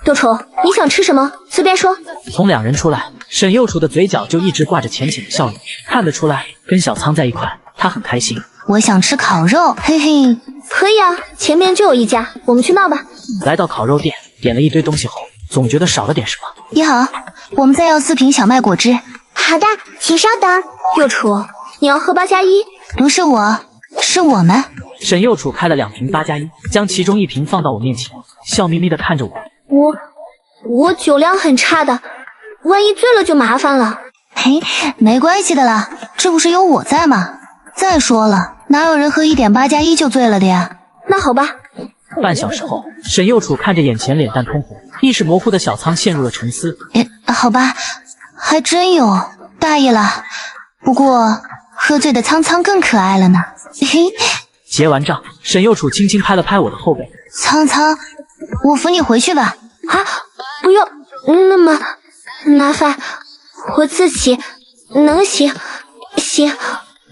幼楚，你想吃什么？随便说。从2人出来，沈幼楚的嘴角就一直挂着浅浅的笑容，看得出来跟小仓在一块，他很开心。我想吃烤肉，嘿嘿。可以啊，前面就有一家，我们去闹吧。来到烤肉店，点了一堆东西后，总觉得少了点什么。你好，我们再要4瓶小麦果汁。好的，请稍等。幼楚，你要喝8+1？不是我，是我们。沈幼楚开了2瓶8+1，将其中1瓶放到我面前，笑眯眯地看着我。我酒量很差的，万一醉了就麻烦了。嘿，没关系的啦，这不是有我在吗？再说了，哪有人喝1点8+1就醉了的呀？那好吧。半小时后，沈幼楚看着眼前脸蛋通红、意识模糊的小仓，陷入了沉思。好吧，还真有，大意了。不过喝醉的苍苍更可爱了呢。嘿，结完账，沈幼楚轻轻拍了拍我的后背。苍苍，我扶你回去吧。啊，不用，那么麻烦，我自己能行。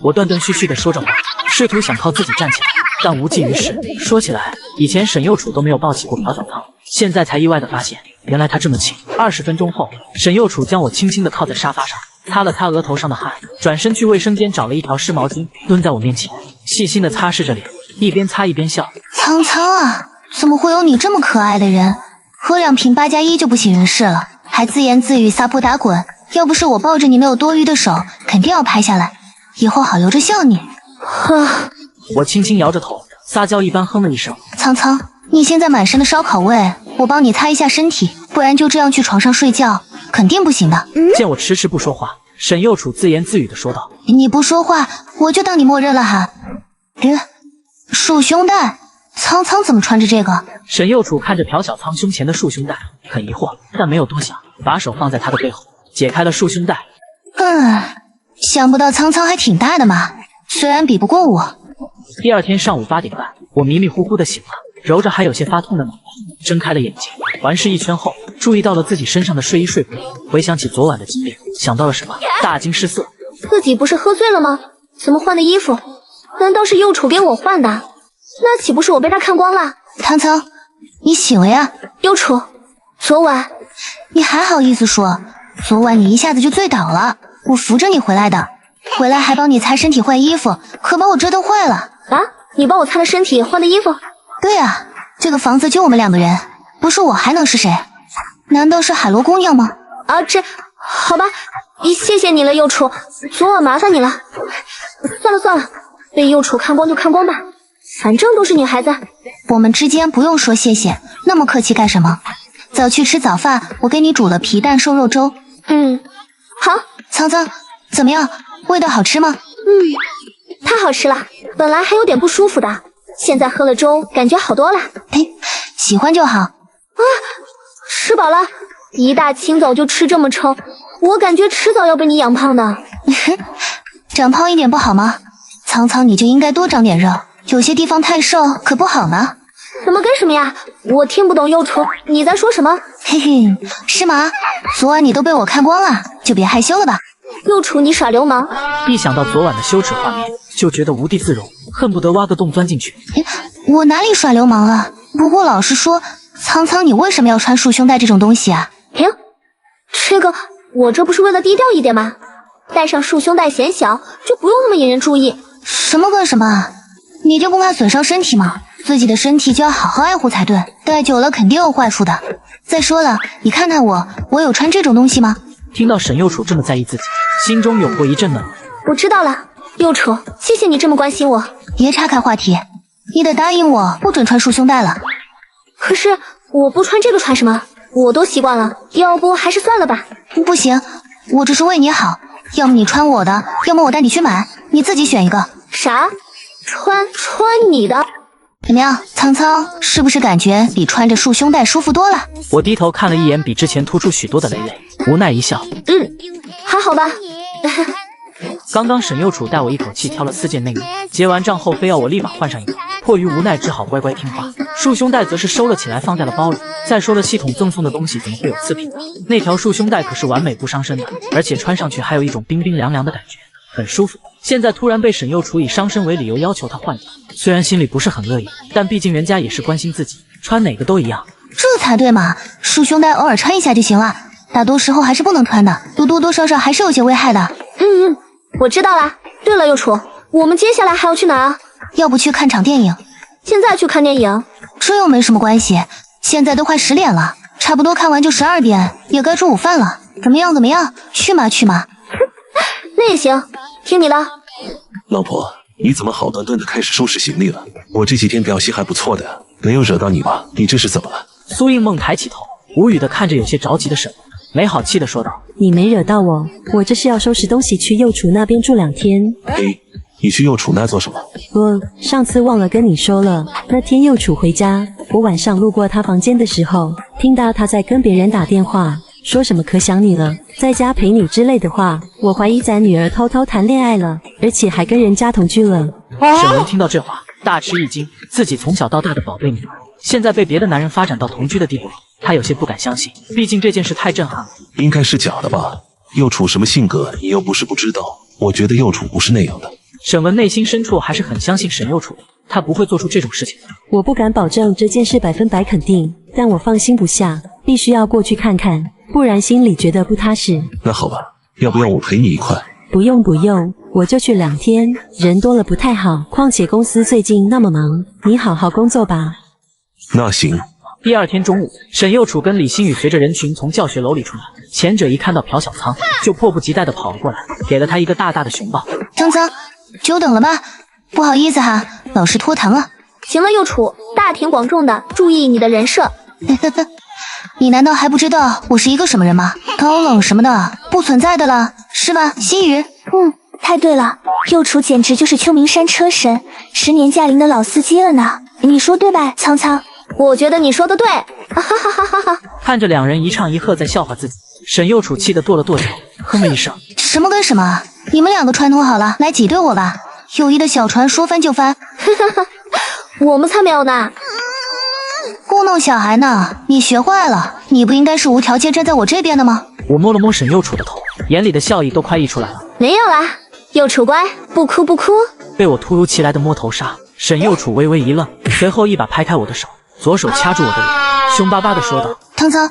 我断断续续地说着话，试图想靠自己站起来，但无济于事。说起来，以前沈幼楚都没有抱起过朴小仓，现在才意外地发现，原来他这么轻。20分钟后，沈幼楚将我轻轻地靠在沙发上，擦了擦额头上的汗，转身去卫生间找了一条湿毛巾，蹲在我面前，细心地擦拭着脸，一边擦一边笑。苍苍啊，怎么会有你这么可爱的人？喝2瓶8+1就不省人事了，还自言自语撒泼打滚。要不是我抱着你没有多余的手，肯定要拍下来，以后好留着笑你。我轻轻摇着头，撒娇一般哼了一声。苍苍，你现在满身的烧烤味，我帮你擦一下身体，不然就这样去床上睡觉，肯定不行的。见我迟迟不说话，沈幼楚自言自语地说道：“你不说话，我就当你默认了哈。”束胸带，苍苍怎么穿着这个？沈幼楚看着朴小仓胸前的束胸带，很疑惑，但没有多想，把手放在他的背后，解开了束胸带。想不到苍苍还挺大的嘛，虽然比不过我。第2天上午8点半，我迷迷糊糊的醒了，揉着还有些发痛的脑袋，睁开了眼睛，环视一圈后，注意到了自己身上的睡衣睡服，回想起昨晚的经历，想到了什么，大惊失色。自己不是喝醉了吗？怎么换的衣服？难道是幼楚给我换的？那岂不是我被他看光了？苍苍，你醒了呀？幼楚，昨晚你还好意思说？昨晚你一下子就醉倒了，我扶着你回来的，回来还帮你擦身体换衣服，可把我折腾坏了。啊，你帮我擦了身体换的衣服？对啊，这个房子就我们2个人，不是我还能是谁？难道是海螺姑娘吗？啊，好吧，谢谢你了，幼楚，昨晚麻烦你了。算了，被幼楚看光就看光吧，反正都是女孩子。我们之间不用说谢谢，那么客气干什么？早去吃早饭，我给你煮了皮蛋瘦肉粥。好。苍苍，怎么样？味道好吃吗？太好吃了，本来还有点不舒服的，现在喝了粥，感觉好多了。喜欢就好。吃饱了，一大清早就吃这么撑，我感觉迟早要被你养胖的。长胖一点不好吗？苍苍你就应该多长点肉，有些地方太瘦可不好呢。什么跟什么呀？我听不懂幼雏，你在说什么？嘿嘿，是吗？昨晚你都被我看光了，就别害羞了吧。幼雏，你耍流氓！一想到昨晚的羞耻画面，就觉得无地自容，恨不得挖个洞钻进去。我哪里耍流氓了？不过老实说，苍苍，你为什么要穿束胸带这种东西啊？这个，我这不是为了低调一点吗？戴上束胸带显小，就不用那么引人注意。什么跟什么？你就不怕损伤身体吗？自己的身体就要好好爱护才对，戴久了肯定有坏处的。再说了，你看看我有穿这种东西吗？听到沈幼楚这么在意自己，心中涌过一阵冷。我知道了，幼楚，谢谢你这么关心我。别岔开话题，你得答应我不准穿束胸带了。可是我不穿这个穿什么？我都习惯了，要不还是算了吧。不行，我这是为你好，要么你穿我的，要么我带你去买，你自己选一个。啥？穿你的？怎么样，苍苍，是不是感觉比穿着束胸带舒服多了？我低头看了一眼比之前突出许多的蕾蕾，无奈一笑，还好吧。刚刚沈幼楚带我一口气挑了4件内衣，结完账后非要我立马换上一个，迫于无奈只好乖乖听话。束胸带则是收了起来放在了包里。再说了，系统赠送的东西怎么会有次品呢？那条束胸带可是完美不伤身的，而且穿上去还有一种冰冰凉凉的感觉，很舒服。现在突然被沈幼楚以伤身为理由要求他换掉，虽然心里不是很乐意，但毕竟人家也是关心自己，穿哪个都一样。这才对嘛，束胸带偶尔穿一下就行了，大多时候还是不能穿的，多多少少还是有些危害的。我知道了。对了，幼楚，我们接下来还要去哪啊？要不去看场电影？现在去看电影？这又没什么关系，现在都快10点了，差不多看完就12点，也该吃午饭了。怎么样？去嘛。那也行，听你的。老婆，你怎么好端端的开始收拾行李了？我这几天表现还不错的，没有惹到你吧？你这是怎么了？苏应梦抬起头，无语的看着有些着急的沈梦，没好气的说道：“你没惹到我，我这是要收拾东西去幼楚那边住2天。”你去幼楚那做什么？我上次忘了跟你说了，那天幼楚回家，我晚上路过他房间的时候，听到他在跟别人打电话，说什么可想你了，在家陪你之类的话。我怀疑咱女儿偷偷谈恋爱了，而且还跟人家同居了。沈文听到这话，大吃一惊，自己从小到大的宝贝女儿，现在被别的男人发展到同居的地步了，他有些不敢相信，毕竟这件事太震撼了。应该是假的吧？幼楚什么性格，你又不是不知道。我觉得幼楚不是那样的。沈文内心深处还是很相信沈幼楚，他不会做出这种事情的。我不敢保证这件事100%肯定，但我放心不下，必须要过去看看，不然心里觉得不踏实。那好吧，要不要我陪你一块？不用，我就去2天，人多了不太好，况且公司最近那么忙，你好好工作吧。那行。第2天中午，沈幼楚跟李星宇随着人群从教学楼里出来，前者一看到朴小苍，就迫不及待地跑了过来，给了他一个大大的熊抱。苍苍，久等了吧？不好意思哈，老师拖堂了。行了，幼楚，大庭广众的，注意你的人设。你难道还不知道我是一个什么人吗？高冷什么的不存在的了，是吧，心宇？太对了，幼楚简直就是秋名山车神，10年驾龄的老司机了呢。你说对吧，苍苍？我觉得你说的对。看着2人一唱一和在笑话自己，沈幼楚气得跺了跺脚，哼了一声。什么跟什么？你们2个串通好了来挤兑我吧？友谊的小船说翻就翻。我们才没有呢。糊弄小孩呢，你学坏了。你不应该是无条件站在我这边的吗？我摸了摸沈幼楚的头，眼里的笑意都快溢出来了。没有啦，幼楚乖，不哭。被我突如其来的摸头杀，沈幼楚微微一愣，随后一把拍开我的手，左手掐住我的脸，凶巴巴地说道：“苍苍，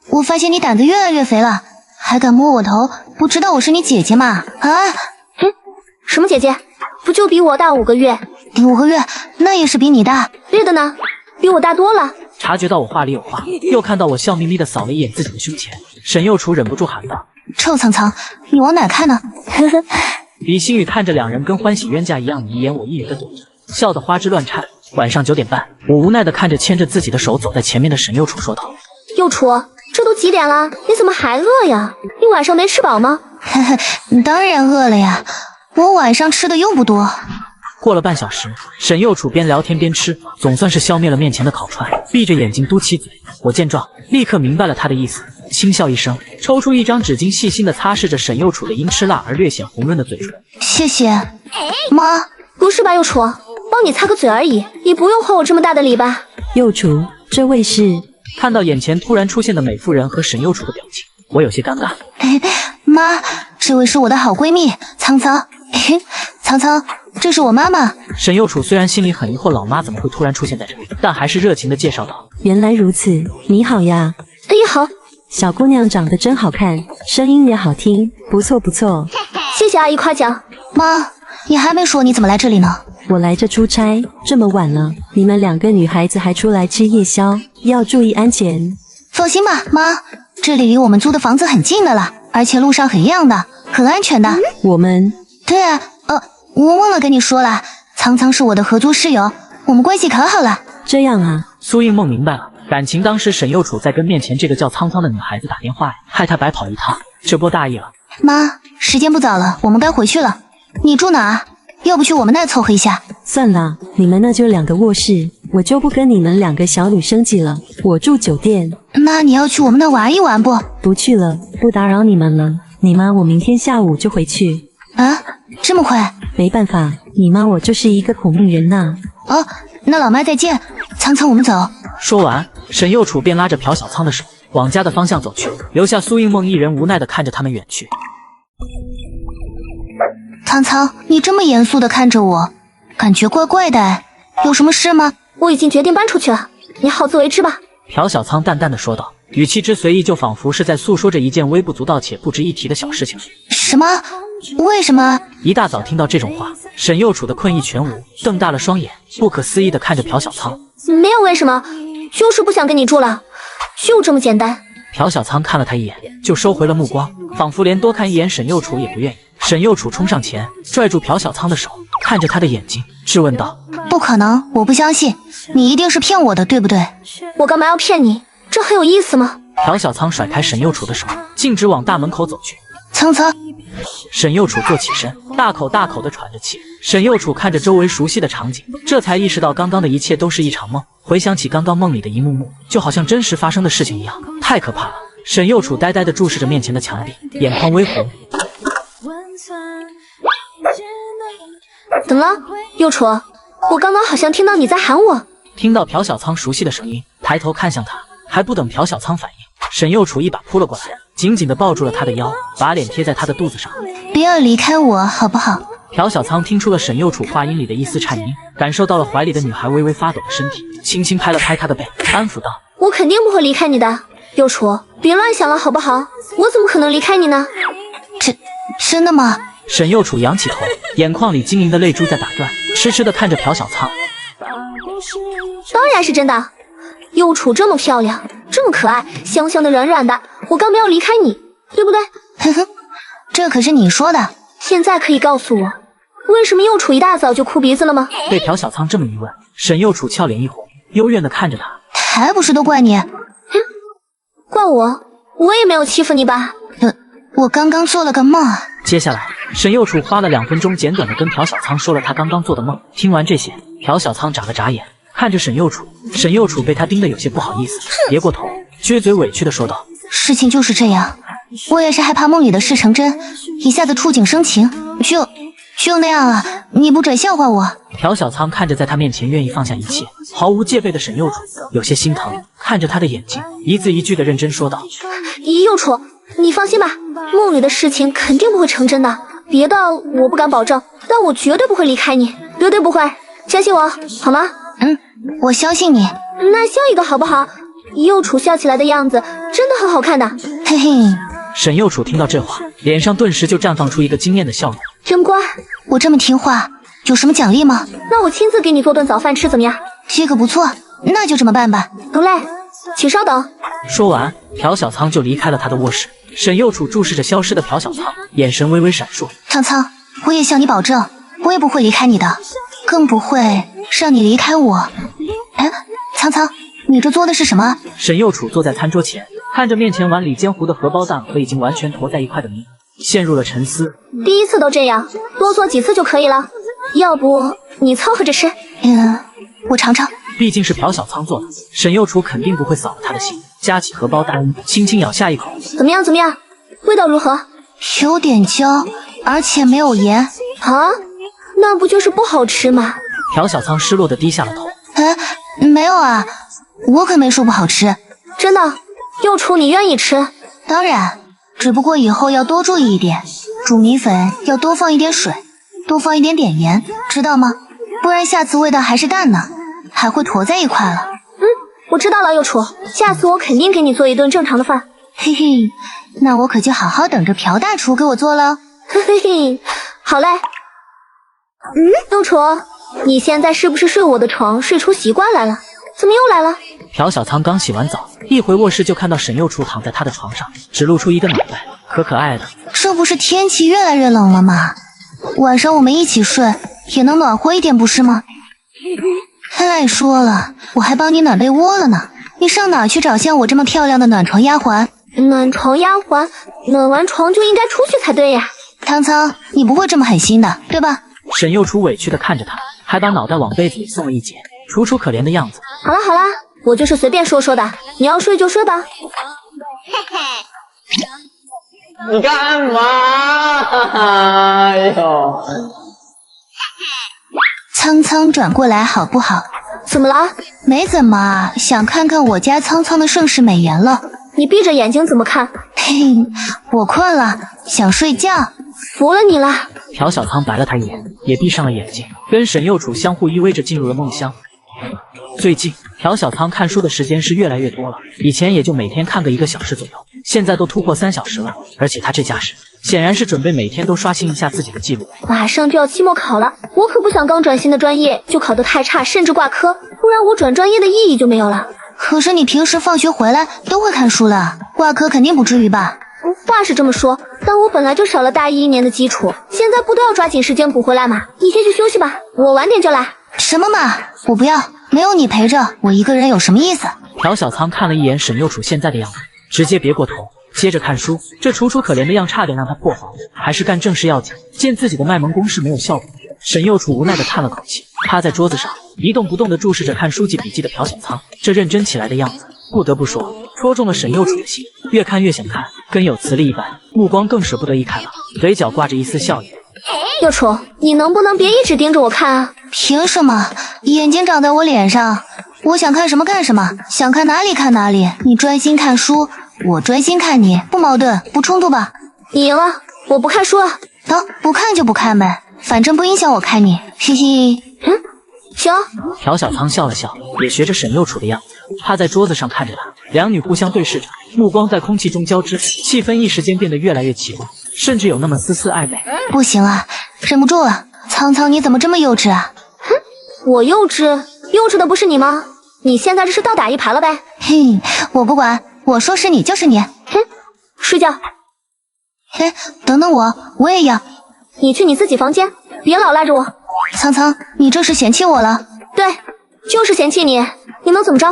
我发现你胆子越来越肥了，还敢摸我头，不知道我是你姐姐吗？啊？什么姐姐？不就比我大5个月？5个月，那也是比你大。对的呢，比我大多了。”察觉到我话里有话，又看到我笑眯眯地扫了一眼自己的胸前，沈幼楚忍不住喊道：“臭苍苍，你往哪看呢？”李星宇看着2人跟欢喜冤家一样，你一言我一语的躲着，笑得花枝乱颤。晚上9点半，我无奈地看着牵着自己的手走在前面的沈幼楚说道：“幼楚，这都几点了？你怎么还饿呀？你晚上没吃饱吗？”当然饿了呀，我晚上吃的又不多。过了半小时，沈幼楚边聊天边吃，总算是消灭了面前的烤串，闭着眼睛嘟起嘴。我见状，立刻明白了他的意思，轻笑一声，抽出一张纸巾，细心地擦拭着沈幼楚的因吃辣而略显红润的嘴唇。谢谢，妈。不是吧，幼楚，帮你擦个嘴而已，你不用还我这么大的礼吧？幼雏，这位是？看到眼前突然出现的美妇人和沈幼楚的表情，我有些尴尬。妈，这位是我的好闺蜜苍苍。苍苍，这是我妈妈。沈幼楚虽然心里很疑惑老妈怎么会突然出现在这里，但还是热情地介绍道：“原来如此，你好呀。”哎，好。小姑娘长得真好看，声音也好听，不错不错。谢谢阿姨夸奖。妈，你还没说你怎么来这里呢？我来这出差，这么晚了，你们2个女孩子还出来吃夜宵，要注意安全。放心吧，妈，这里离我们租的房子很近的了，而且路上很亮的，很安全的。我们？对啊，我忘了跟你说了，苍苍是我的合租室友，我们关系可好了。这样啊。苏映梦明白了，感情当时沈幼楚在跟面前这个叫苍苍的女孩子打电话呀，害她白跑一趟，这波大意了。妈，时间不早了，我们该回去了。你住哪？要不去我们那凑合一下？算了，你们那就2个卧室，我就不跟你们2个小女生挤了，我住酒店。那你要去我们那玩一玩不？不去了，不打扰你们了。你妈我明天下午就回去。啊，这么快？没办法，你妈我就是一个苦命人呐。哦，那老妈再见，苍苍我们走。说完，沈幼楚便拉着朴小苍的手往家的方向走去，留下苏映梦一人无奈地看着他们远去。苍苍，你这么严肃地看着我，感觉怪怪的，有什么事吗？我已经决定搬出去了，你好自为之吧。朴小苍淡淡地说道，语气之随意，就仿佛是在诉说着一件微不足道且不值一提的小事情。什么？为什么？一大早听到这种话，沈幼楚的困意全无，瞪大了双眼，不可思议地看着朴小苍。没有为什么，就是不想跟你住了，就这么简单。朴小苍看了他一眼，就收回了目光，仿佛连多看一眼沈幼楚也不愿意。沈幼楚冲上前，拽住朴小苍的手，看着他的眼睛，质问道：“不可能，我不相信，你一定是骗我的，对不对？”我干嘛要骗你？这很有意思吗？朴小苍甩开沈幼楚的手，径直往大门口走去。苍苍，沈幼楚坐起身，大口大口地喘着气。沈幼楚看着周围熟悉的场景，这才意识到刚刚的一切都是一场梦。回想起刚刚梦里的一幕幕，就好像真实发生的事情一样，太可怕了。沈幼楚呆呆地注视着面前的墙壁，眼眶微红。怎么了，幼楚？我刚刚好像听到你在喊我。听到朴小苍熟悉的声音，抬头看向他，还不等朴小苍反应，沈幼楚一把扑了过来，紧紧地抱住了他的腰，把脸贴在他的肚子上。不要离开我，好不好？朴小苍听出了沈幼楚话音里的一丝颤音，感受到了怀里的女孩微微发抖的身体，轻轻拍了拍她的背，安抚道：“我肯定不会离开你的，幼楚，别乱想了，好不好？我怎么可能离开你呢？”真的吗？沈幼楚仰起头，眼眶里晶莹的泪珠在打转，痴痴地看着朴小苍。当然是真的，幼楚这么漂亮，这么可爱，香香的软软的，我刚没有离开你，对不对？呵呵，这可是你说的。现在可以告诉我，为什么幼楚一大早就哭鼻子了吗？被朴小苍这么一问，沈幼楚俏脸一红，幽怨地看着他。还不是都怪你？怪我？我也没有欺负你吧？我刚刚做了个梦。接下来，沈幼楚花了2分钟，简短地跟朴小苍说了他刚刚做的梦。听完这些，朴小苍眨了眨眼，看着沈幼楚。沈幼楚被他盯得有些不好意思，别过头，撅嘴委屈地说道：“事情就是这样，我也是害怕梦里的事成真，一下子触景生情，就那样啊，你不准笑话我。”朴小苍看着在他面前愿意放下一切、毫无戒备的沈幼楚，有些心疼，看着他的眼睛，一字一句地认真说道：“幼楚，你放心吧，梦里的事情肯定不会成真的，别的我不敢保证，但我绝对不会离开你，绝对不会，相信我，好吗？”我相信你。那笑一个好不好？幼楚笑起来的样子真的很好看的。嘿嘿。沈幼楚听到这话，脸上顿时就绽放出一个惊艳的笑容。真乖，我这么听话，有什么奖励吗？那我亲自给你做顿早饭吃怎么样？这个不错，那就这么办吧。好嘞，请稍等。说完，朴小苍就离开了他的卧室。沈幼楚注视着消失的朴小苍，眼神微微闪烁。苍苍，我也向你保证，我也不会离开你的，更不会让你离开我。苍苍，你这做的是什么？沈幼楚坐在餐桌前，看着面前碗里煎糊的荷包蛋和已经完全坨在一块的米，陷入了沉思。第一次都这样，多做几次就可以了。要不你凑合着吃？我尝尝。毕竟是朴小苍做的，沈幼楚肯定不会扫了他的兴。夹起荷包蛋，轻轻咬下一口。怎么样？味道如何？有点焦，而且没有盐。啊？那不就是不好吃吗？朴小仓失落的低下了头。没有啊，我可没说不好吃。真的？幼雏你愿意吃？当然，只不过以后要多注意一点，煮米粉要多放一点水，多放一点点盐，知道吗？不然下次味道还是淡呢，还会坨在一块了。我知道了，幼雏，下次我肯定给你做一顿正常的饭。嘿嘿，那我可就好好等着朴大厨给我做了。嘿嘿，好嘞。幼雏，你现在是不是睡我的床睡出习惯来了？怎么又来了？朴小仓刚洗完澡，一回卧室就看到沈幼雏躺在他的床上，只露出一个脑袋，可可爱的。这不是天气越来越冷了吗？晚上我们一起睡也能暖和一点，不是吗？再说了，我还帮你暖被窝了呢，你上哪去找像我这么漂亮的暖床丫鬟？暖床丫鬟，暖完床就应该出去才对呀。苍苍，你不会这么狠心的，对吧？沈幼雏委屈地看着他，还把脑袋往被子里送了一截，楚楚可怜的样子。好啦好啦，我就是随便说说的，你要睡就睡吧。你干嘛？哎呦！苍苍转过来好不好？怎么了？没怎么，想看看我家苍苍的盛世美颜了。你闭着眼睛怎么看？嘿，我困了，想睡觉。服了你了。朴小仓白了他一眼，也闭上了眼睛，跟沈幼雏相互依偎着进入了梦乡。最近朴小仓看书的时间是越来越多了，以前也就每天看个1个小时左右，现在都突破3小时了。而且他这架势显然是准备每天都刷新一下自己的记录。马上就要期末考了，我可不想刚转新的专业就考得太差，甚至挂科，不然我转专业的意义就没有了。可是你平时放学回来都会看书了，挂科肯定不至于吧？话是这么说，但我本来就少了大一1年的基础，现在不都要抓紧时间补回来吗？你先去休息吧，我晚点就来。什么嘛，我不要，没有你陪着我一个人有什么意思？朴小仓看了一眼沈幼雏现在的样子，直接别过头，接着看书。这楚楚可怜的样差点让他破防，还是干正事要紧。见自己的卖萌攻势没有效果，沈幼雏无奈地叹了口气，趴在桌子上一动不动地注视着看书记笔记的朴小仓，这认真起来的样子，不得不说戳中了沈幼雏的心，越看越想看，跟有磁力一般，目光更是不得一开了，嘴角挂着一丝笑意。幼雏，你能不能别一直盯着我看啊？凭什么？眼睛长在我脸上，我想看什么看什么，想看哪里看哪里。你专心看书，我专心看你，不矛盾，不冲突吧？你赢了，我不看书了。好，不看就不看呗，反正不影响我看你，嘿嘿。行。朴小仓笑了笑，也学着沈幼雏的样子，趴在桌子上看着他，两女互相对视着，目光在空气中交织，气氛一时间变得越来越奇怪，甚至有那么丝丝暧昧。不行啊，忍不住了，苍苍你怎么这么幼稚啊？我幼稚？幼稚的不是你吗？你现在这是倒打一耙了呗？嘿，我不管，我说是你就是你。睡觉。等等我也要。你去你自己房间，别老赖着我。苍苍，你这是嫌弃我了？对，就是嫌弃你，你能怎么着？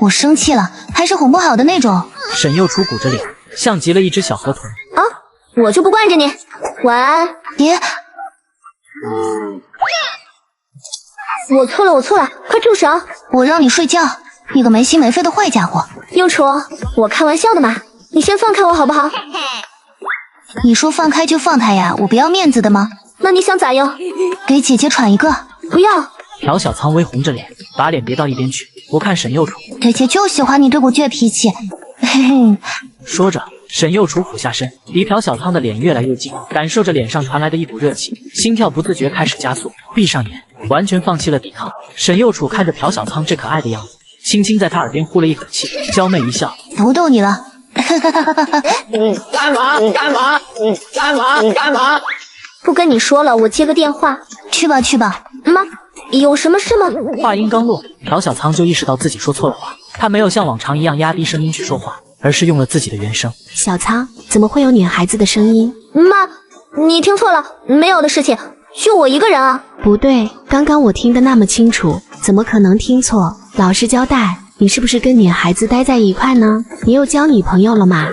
我生气了，还是哄不好的那种。沈幼雏鼓着脸，像极了一只小河豚。啊，我就不惯着你。晚安。别。我错了，快住手！我让你睡觉，你个没心没肺的坏家伙！幼雏，我开玩笑的嘛，你先放开我好不好？你说放开就放开呀，我不要面子的吗？那你想咋样？给姐姐喘一个。不要。朴小仓微红着脸，把脸别到一边去，不看沈幼雏。姐姐就喜欢你对我倔脾气。嘿嘿。说着，沈幼雏俯下身，离朴小仓的脸越来越近，感受着脸上传来的一股热气，心跳不自觉开始加速，闭上眼，完全放弃了抵抗。沈幼雏看着朴小仓这可爱的样子，轻轻在他耳边呼了一口气，娇媚一笑，不逗你了。你干嘛？你干嘛？你干嘛？你干嘛？不跟你说了，我接个电话。去吧去吧。妈，有什么事吗？话音刚落，朴小仓就意识到自己说错了话，他没有像往常一样压低声音去说话，而是用了自己的原声。小仓，怎么会有女孩子的声音？妈，你听错了，没有的事情，就我一个人啊。不对，刚刚我听得那么清楚，怎么可能听错？老实交代，你是不是跟女孩子待在一块呢？你又交女朋友了吗？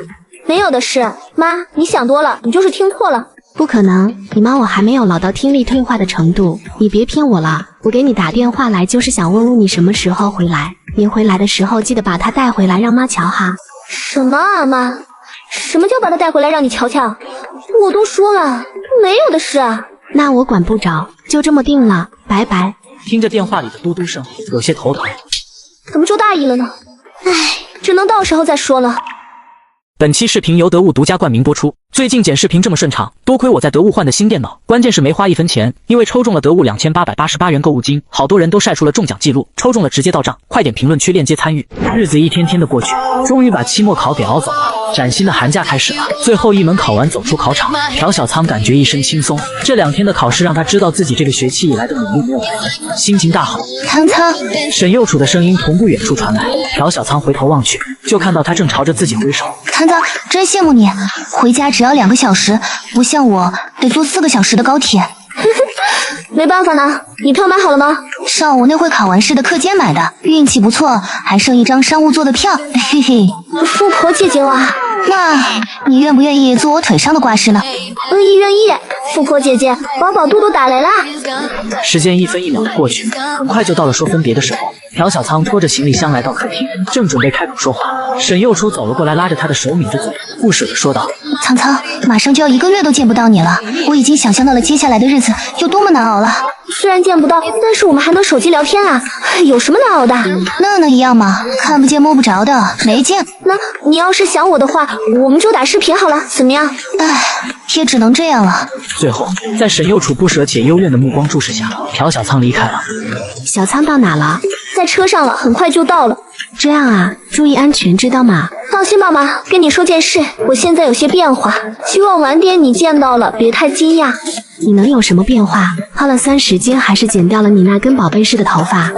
没有的事，妈，你想多了，你就是听错了。不可能，你妈我还没有老到听力退化的程度，你别骗我了。我给你打电话来就是想问问你什么时候回来，您回来的时候记得把她带回来让妈瞧哈。什么啊妈？什么叫把她带回来让你瞧瞧？我都说了，没有的事啊。那我管不着，就这么定了，拜拜。听着电话里的嘟嘟声，有些头疼。怎么就大意了呢？唉，只能到时候再说了。本期视频由得物独家冠名播出。最近剪视频这么顺畅，多亏我在得物换的新电脑，关键是没花1分钱，因为抽中了得物2888元购物金，好多人都晒出了中奖记录，抽中了直接到账，快点评论区链接参与。日子一天天的过去，终于把期末考给熬走了。崭新的寒假开始了，最后一门考完走出考场，朴小仓感觉一身轻松。这2天的考试让他知道自己这个学期以来的努力没有白费，心情大好。苍苍，沈右楚的声音从不远处传来，朴小仓回头望去，就看到他正朝着自己挥手。苍苍，真羡慕你，回家只要2个小时，不像我得坐4个小时的高铁。没办法呢，你票买好了吗？上午那会考完试的课间买的，运气不错，还剩1张商务座的票，嘿嘿。富婆姐姐啊，那你愿不愿意坐我腿上的挂饰呢？愿意。富婆姐姐，宝嘟嘟打来啦！时间1分1秒的过去，很快就到了说分别的时候。朴小仓拖着行李箱来到客厅，正准备开口说话，沈右楚走了过来，拉着他的手抿着嘴，不舍地说道：苍苍，马上就要1个月都见不到你了，我已经想象到了接下来的日子有多么难熬了。虽然见不到，但是我们还能手机聊天啊，有什么难熬的？那能一样吗？看不见摸不着的，没劲。那你要是想我的话，我们就打视频好了，怎么样？唉，也只能这样了。最后，在沈右楚不舍且幽怨的目光注视下，朴小仓离开了。小仓到哪了？在车上了，很快就到了。这样啊，注意安全，知道吗？放心吧妈，跟你说件事，我现在有些变化，希望晚点你见到了别太惊讶。你能有什么变化？花了30斤还是剪掉了你那根宝贝似的头发？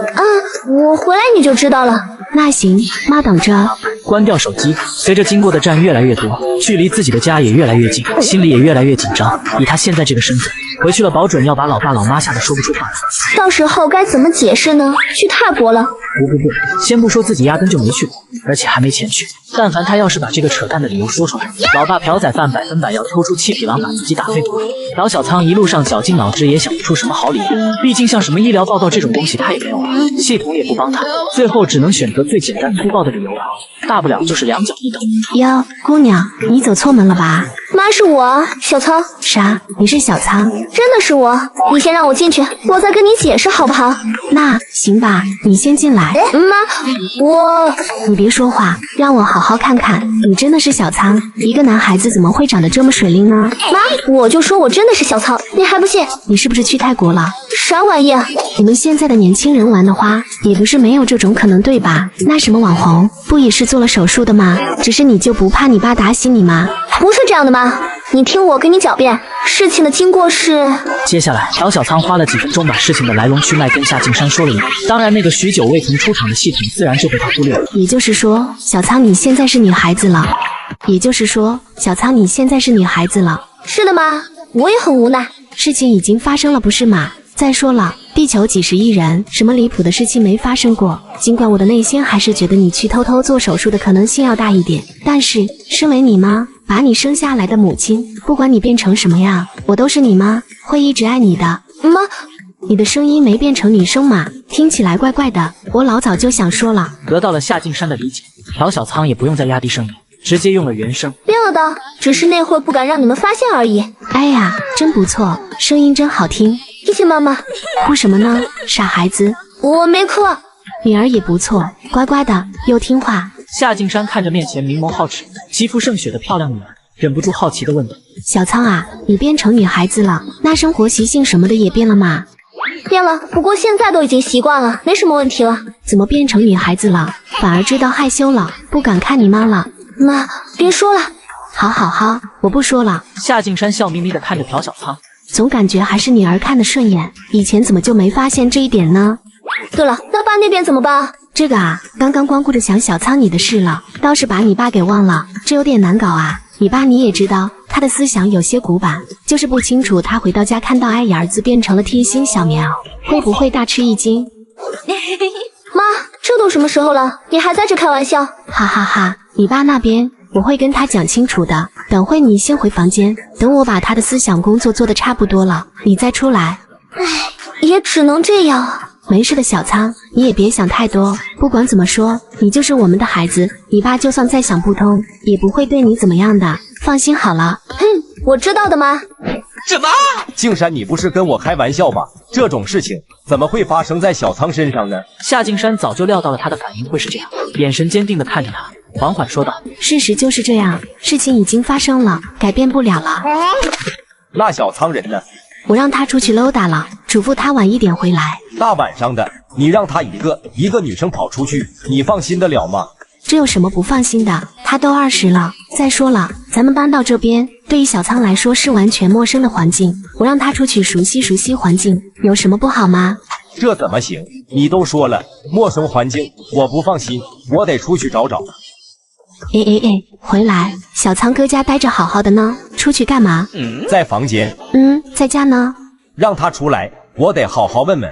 我回来你就知道了。那行，妈等着。关掉手机，随着经过的站越来越多，距离自己的家也越来越近，心里也越来越紧张。以他现在这个身份，回去了保准要把老爸老妈吓得说不出话来。到时候该怎么解释呢？去泰国了？不，先不说自己压根就没去过，而且还没钱去。但凡他要是把这个扯淡的理由说出来，老爸朴宰范100%要抽出气皮囊把自己打废骨肉。朴小仓一路上绞尽脑汁也想不出什么好理由，毕竟像什么医疗报告这种东西他也没有了，系统也不帮他，最后只能选择最简单粗暴的理由了，大不了就是2脚一蹬。哟，姑娘，你走错门了吧？妈，是我，小仓。啥？你是小仓？真的是我，你先让我进去，我再跟你解释好不好？那行吧，你先进来。妈，你别说话，让我好好看看，你真的是小仓？一个男孩子怎么会长得这么水灵呢？妈，我就说我真的是小仓，你还不信？你是不是去泰国了？啥玩意？你们现在的年轻人玩的花，也不是没有这种可能对吧？那什么网红，不也是做了手术的吗？只是你就不怕你爸打死你吗？不是这样的吗？你听我给你狡辩，事情的经过是……接下来，朴小仓花了几分钟把事情的来龙去脉跟夏静山说了一遍。当然，那个许久未曾出场的系统自然就被他忽略了。也就是说，小仓你现在是女孩子了。是的吗？我也很无奈。事情已经发生了，不是吗？再说了，地球几十亿人，什么离谱的事情没发生过？尽管我的内心还是觉得你去偷偷做手术的可能性要大一点，但是身为你妈，把你生下来的母亲，不管你变成什么样，我都是你妈，会一直爱你的。妈，你的声音没变成女生嘛？听起来怪怪的，我老早就想说了。得到了夏静山的理解，朴小仓也不用再压低声音，直接用了原声。变了的，只是那会不敢让你们发现而已。哎呀，真不错，声音真好听。谢谢妈妈。哭什么呢？傻孩子。我没哭。女儿也不错，乖乖的，又听话。夏静山看着面前明眸皓齿、肌肤胜雪的漂亮女儿，忍不住好奇地问道：小仓啊，你变成女孩子了，那生活习性什么的也变了吗？变了，不过现在都已经习惯了，没什么问题了。怎么变成女孩子了？反而知道害羞了，不敢看你妈了。妈，别说了。好，我不说了。夏静山笑眯眯地看着朴小仓，总感觉还是女儿看得顺眼，以前怎么就没发现这一点呢？对了，那爸那边怎么办？这个啊，刚刚光顾着想小仓你的事了，倒是把你爸给忘了，这有点难搞啊。你爸你也知道，他的思想有些古板，就是不清楚他回到家看到爱眼儿子变成了贴心小棉袄，会不会大吃一惊？妈，这都什么时候了，你还在这开玩笑？哈哈哈，你爸那边我会跟他讲清楚的，等会你先回房间，等我把他的思想工作做得差不多了，你再出来。唉，也只能这样。没事的，小仓，你也别想太多。不管怎么说，你就是我们的孩子，你爸就算再想不通，也不会对你怎么样的，放心好了。我知道的妈。什么？静山，你不是跟我开玩笑吧？这种事情怎么会发生在小仓身上呢？夏静山早就料到了他的反应会是这样，眼神坚定地看着他，缓缓说道：“事实就是这样，事情已经发生了，改变不了了。那小仓人呢？我让他出去溜达了，嘱咐他晚一点回来。大晚上的，你让他一个女生跑出去，你放心得了吗？这有什么不放心的？他都20了。再说了，咱们搬到这边，对于小仓来说是完全陌生的环境，我让他出去熟悉环境，有什么不好吗？这怎么行？你都说了，陌生环境，我不放心，我得出去找找。回来，小仓哥家待着好好的呢，出去干嘛？在房间。在家呢。让他出来，我得好好问问。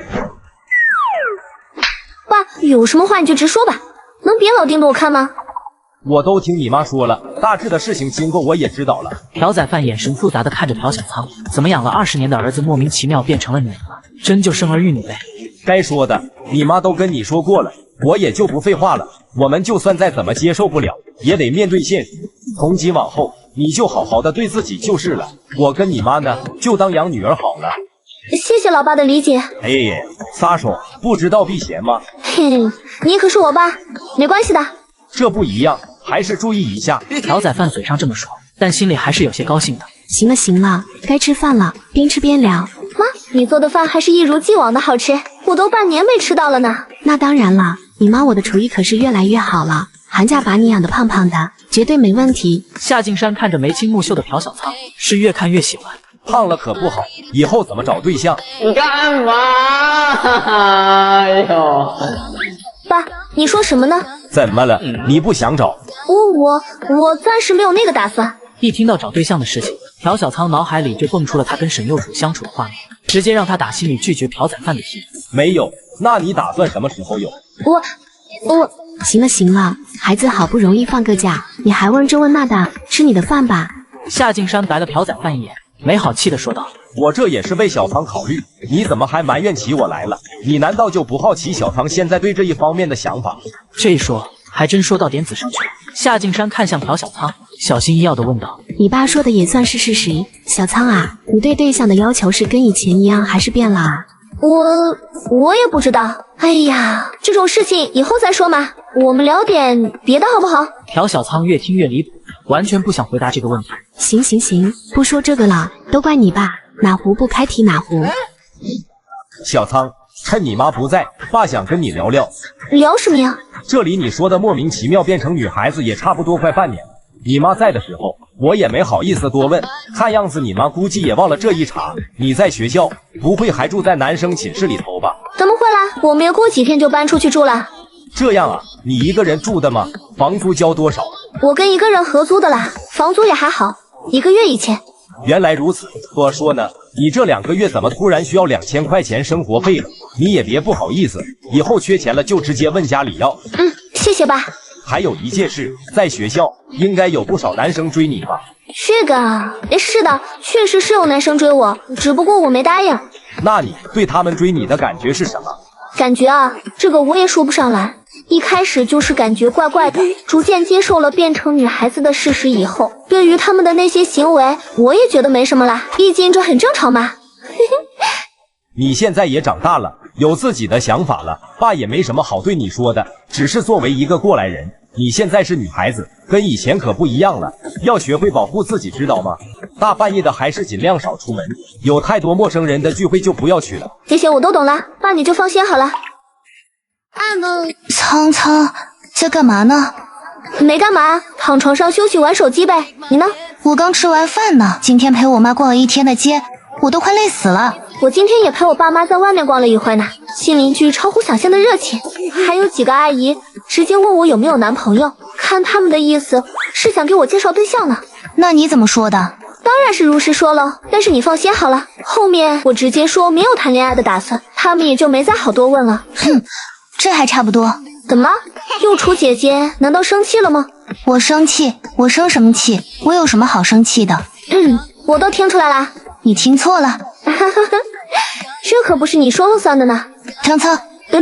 爸，有什么话你就直说吧，能别老盯着我看吗？我都听你妈说了，大致的事情经过我也知道了。朴宰范眼神复杂的看着朴小仓，怎么养了20年的儿子莫名其妙变成了女人了？真就生儿育女呗？该说的你妈都跟你说过了，我也就不废话了。我们就算再怎么接受不了，也得面对现实。从今往后，你就好好的对自己就是了。我跟你妈呢，就当养女儿好了。谢谢老爸的理解。撒手不知道避嫌吗？你可是我爸，没关系的。这不一样，还是注意一下。朴宰范嘴上这么说，但心里还是有些高兴的。行了，该吃饭了，边吃边聊。妈，你做的饭还是一如既往的好吃，我都半年没吃到了呢。那当然了，你妈我的厨艺可是越来越好了，寒假把你养得胖胖的，绝对没问题。夏静山看着眉清目秀的朴小仓，是越看越喜欢。胖了可不好，以后怎么找对象？你干嘛？哎呦！爸，你说什么呢？怎么了？你不想找？我暂时没有那个打算。一听到找对象的事情，朴小仓脑海里就蹦出了他跟沈幼主相处的画面，直接让他打心里拒绝朴宰范的提议。没有，那你打算什么时候有？我行了，孩子好不容易放个假，你还问这问那的，吃你的饭吧。夏静山白了朴宰范一眼，没好气的说道：“我这也是为小仓考虑，你怎么还埋怨起我来了？你难道就不好奇小仓现在对这一方面的想法？”这一说，还真说到点子上去了。夏静山看向朴小仓，小心翼翼的问道：“你爸说的也算是事实，小仓啊，你对对象的要求是跟以前一样，还是变了啊？”我也不知道。哎呀，这种事情以后再说嘛，我们聊点别的好不好？朴小仓越听越离谱，完全不想回答这个问题。行，不说这个了，都怪你爸，哪壶不开提哪壶。小仓，趁你妈不在，爸想跟你聊聊。聊什么呀？这里你说的莫名其妙变成女孩子也差不多快半年了，你妈在的时候，我也没好意思多问。看样子你妈估计也忘了这一茬。你在学校不会还住在男生寝室里头吧？怎么会啦？我们也过几天就搬出去住了。这样啊？你一个人住的吗？房租交多少？我跟一个人合租的啦，房租也还好，1个月1000。原来如此，我说呢，你这2个月怎么突然需要2000块钱生活费了？你也别不好意思，以后缺钱了就直接问家里要。谢谢爸。还有一件事，在学校应该有不少男生追你吧？这个是的，确实是有男生追我，只不过我没答应。那你对他们追你的感觉是什么？感觉啊，这个我也说不上来。一开始就是感觉怪怪的，逐渐接受了变成女孩子的事实以后，对于他们的那些行为，我也觉得没什么啦，毕竟这很正常嘛。你现在也长大了，有自己的想法了，爸也没什么好对你说的，只是作为一个过来人，你现在是女孩子，跟以前可不一样了，要学会保护自己，知道吗？大半夜的还是尽量少出门，有太多陌生人的聚会就不要去了。这些我都懂了，爸你就放心好了。仓仓在干嘛呢？没干嘛，躺床上休息玩手机呗。你呢？我刚吃完饭呢，今天陪我妈逛了一天的街，我都快累死了。我今天也陪我爸妈在外面逛了一会呢，新邻居超乎想象的热情，还有几个阿姨直接问我有没有男朋友，看他们的意思是想给我介绍对象呢。那你怎么说的？当然是如实说了，但是你放心好了，后面我直接说没有谈恋爱的打算，他们也就没再好多问了。这还差不多。怎么？幼雏姐姐难道生气了吗？我生气？我生什么气？我有什么好生气的？我都听出来了。你听错了。这可不是你说了算的呢。仓仓，对。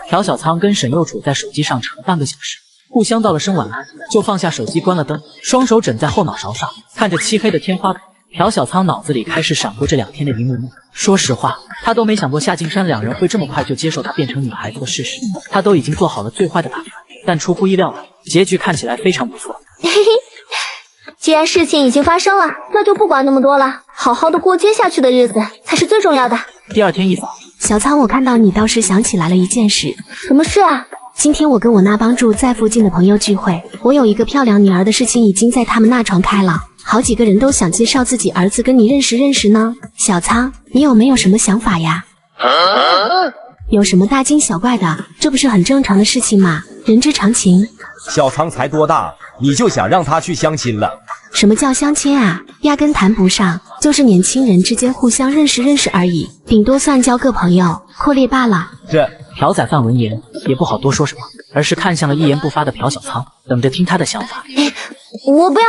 朴小仓跟沈幼楚在手机上扯了半个小时，互相道了声晚安，就放下手机关了灯，双手枕在后脑勺上，看着漆黑的天花板，朴小仓脑子里开始闪过这2天的一幕幕。说实话，他都没想过夏静山2人会这么快就接受他变成女孩子的事实。他都已经做好了最坏的打算，但出乎意料的结局看起来非常不错。嘿嘿，既然事情已经发生了，那就不管那么多了，好好的过接下去的日子才是最重要的。第2天一早，小仓，我看到你倒是想起来了一件事。什么事啊？今天我跟我那帮住在附近的朋友聚会，我有一个漂亮女儿的事情已经在他们那传开了，好几个人都想介绍自己儿子跟你认识认识呢。小仓，你有没有什么想法呀？有什么大惊小怪的？这不是很正常的事情吗？人之常情。小仓才多大，你就想让他去相亲了？什么叫相亲啊？压根谈不上，就是年轻人之间互相认识认识而已，顶多算交个朋友，扩列罢了。这朴宰范闻言也不好多说什么，而是看向了一言不发的朴小仓，等着听他的想法。我不要。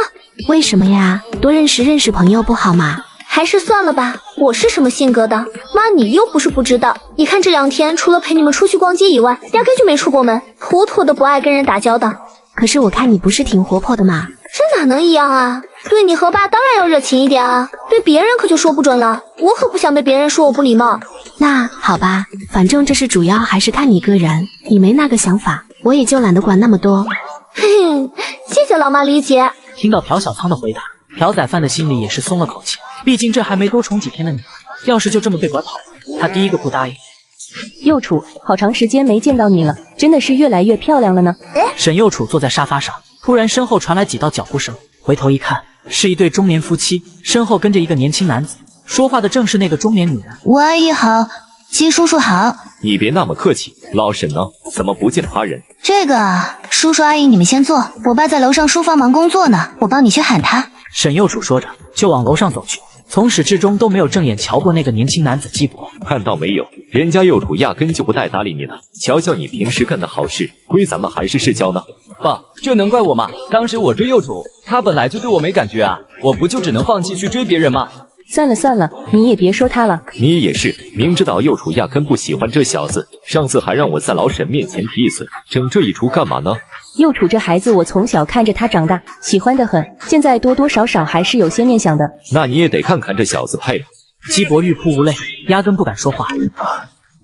为什么呀？多认识认识朋友不好吗？还是算了吧，我是什么性格的，妈你又不是不知道。你看这2天除了陪你们出去逛街以外，压根就没出过门，妥妥的不爱跟人打交道。可是我看你不是挺活泼的吗？这哪能一样啊？对你和爸当然要热情一点啊，对别人可就说不准了。我可不想被别人说我不礼貌。那好吧，反正这是主要还是看你个人，你没那个想法，我也就懒得管那么多。嘿嘿，谢谢老妈理解。听到朴小仓的回答，朴宰范的心里也是松了口气，毕竟这还没多宠几天的女儿，要是就这么被拐跑了，他第一个不答应。幼楚，好长时间没见到你了，真的是越来越漂亮了呢。沈幼楚坐在沙发上，突然身后传来几道脚步声，回头一看，是一对中年夫妻，身后跟着一个年轻男子，说话的正是那个中年女人。吴阿姨好，姬叔叔好。你别那么客气，老沈呢？怎么不见他人？这个啊，叔叔阿姨你们先坐，我爸在楼上书房忙工作呢，我帮你去喊他。沈幼楚说着就往楼上走去，从始至终都没有正眼瞧过那个年轻男子姬博。看到没有，人家幼楚压根就不带搭理你的，瞧瞧你平时干的好事，归咱们还是世交呢。爸，这能怪我吗？当时我追幼楚，他本来就对我没感觉啊，我不就只能放弃去追别人吗？算了算了，你也别说他了。你也是，明知道幼楚压根不喜欢这小子，上次还让我在老沈面前提一嘴，整这一出干嘛呢？幼楚这孩子，我从小看着他长大，喜欢得很，现在多多少少还是有些念想的。那你也得看看这小子配了。姬博欲哭无泪，压根不敢说话。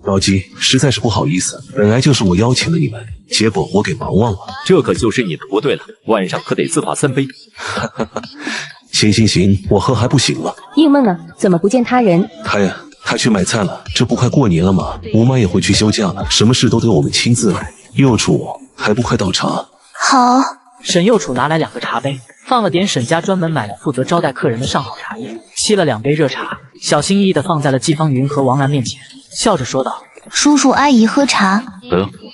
老姬，实在是不好意思，本来就是我邀请了你们，结果我给忙忘了。这可就是你的不对了，晚上可得自罚3杯。行，我喝还不行吗？应梦啊，怎么不见他人？他去买菜了，这不快过年了吗？吴妈也回去休假了，什么事都得我们亲自来。幼楚，还不快倒茶？好。沈幼楚拿来2个茶杯，放了点沈家专门买来负责招待客人的上好茶叶，沏了2杯热茶，小心翼翼地放在了季方云和王兰面前，笑着说道：“叔叔阿姨喝茶。”